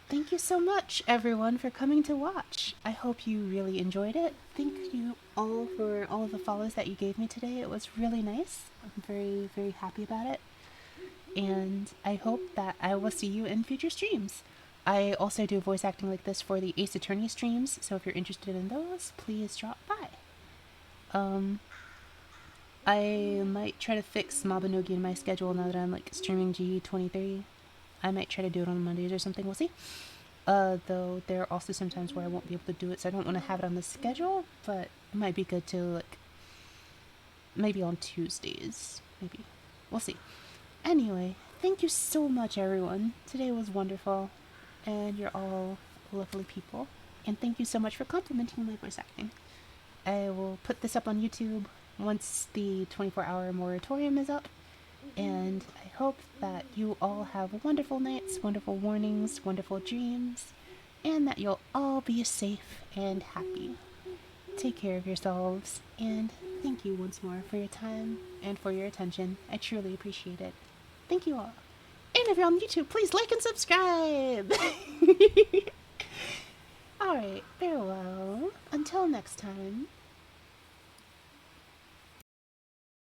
Thank you so much, everyone, for coming to watch. I hope you really enjoyed it. Thank you all for all of the follows that you gave me today. It was really nice. I'm very, very happy about it. And I hope that I will see you in future streams. I also do voice acting like this for the Ace Attorney streams, so if you're interested in those, please drop by. I might try to fix Mabinogi in my schedule now that I'm like streaming G23. I might try to do it on Mondays or something, we'll see. Though there are also some times where I won't be able to do it, so I don't want to have it on the schedule, but it might be good to, like, maybe on Tuesdays, maybe. We'll see. Anyway, thank you so much, everyone. Today was wonderful, and you're all lovely people. And thank you so much for complimenting my voice acting. I will put this up on YouTube once the 24-hour moratorium is up. And I hope that you all have wonderful nights, wonderful mornings, wonderful dreams, and that you'll all be safe and happy. Take care of yourselves, and thank you once more for your time and for your attention. I truly appreciate it. Thank you all. And if you're on YouTube, please like and subscribe! Alright, farewell. Until next time.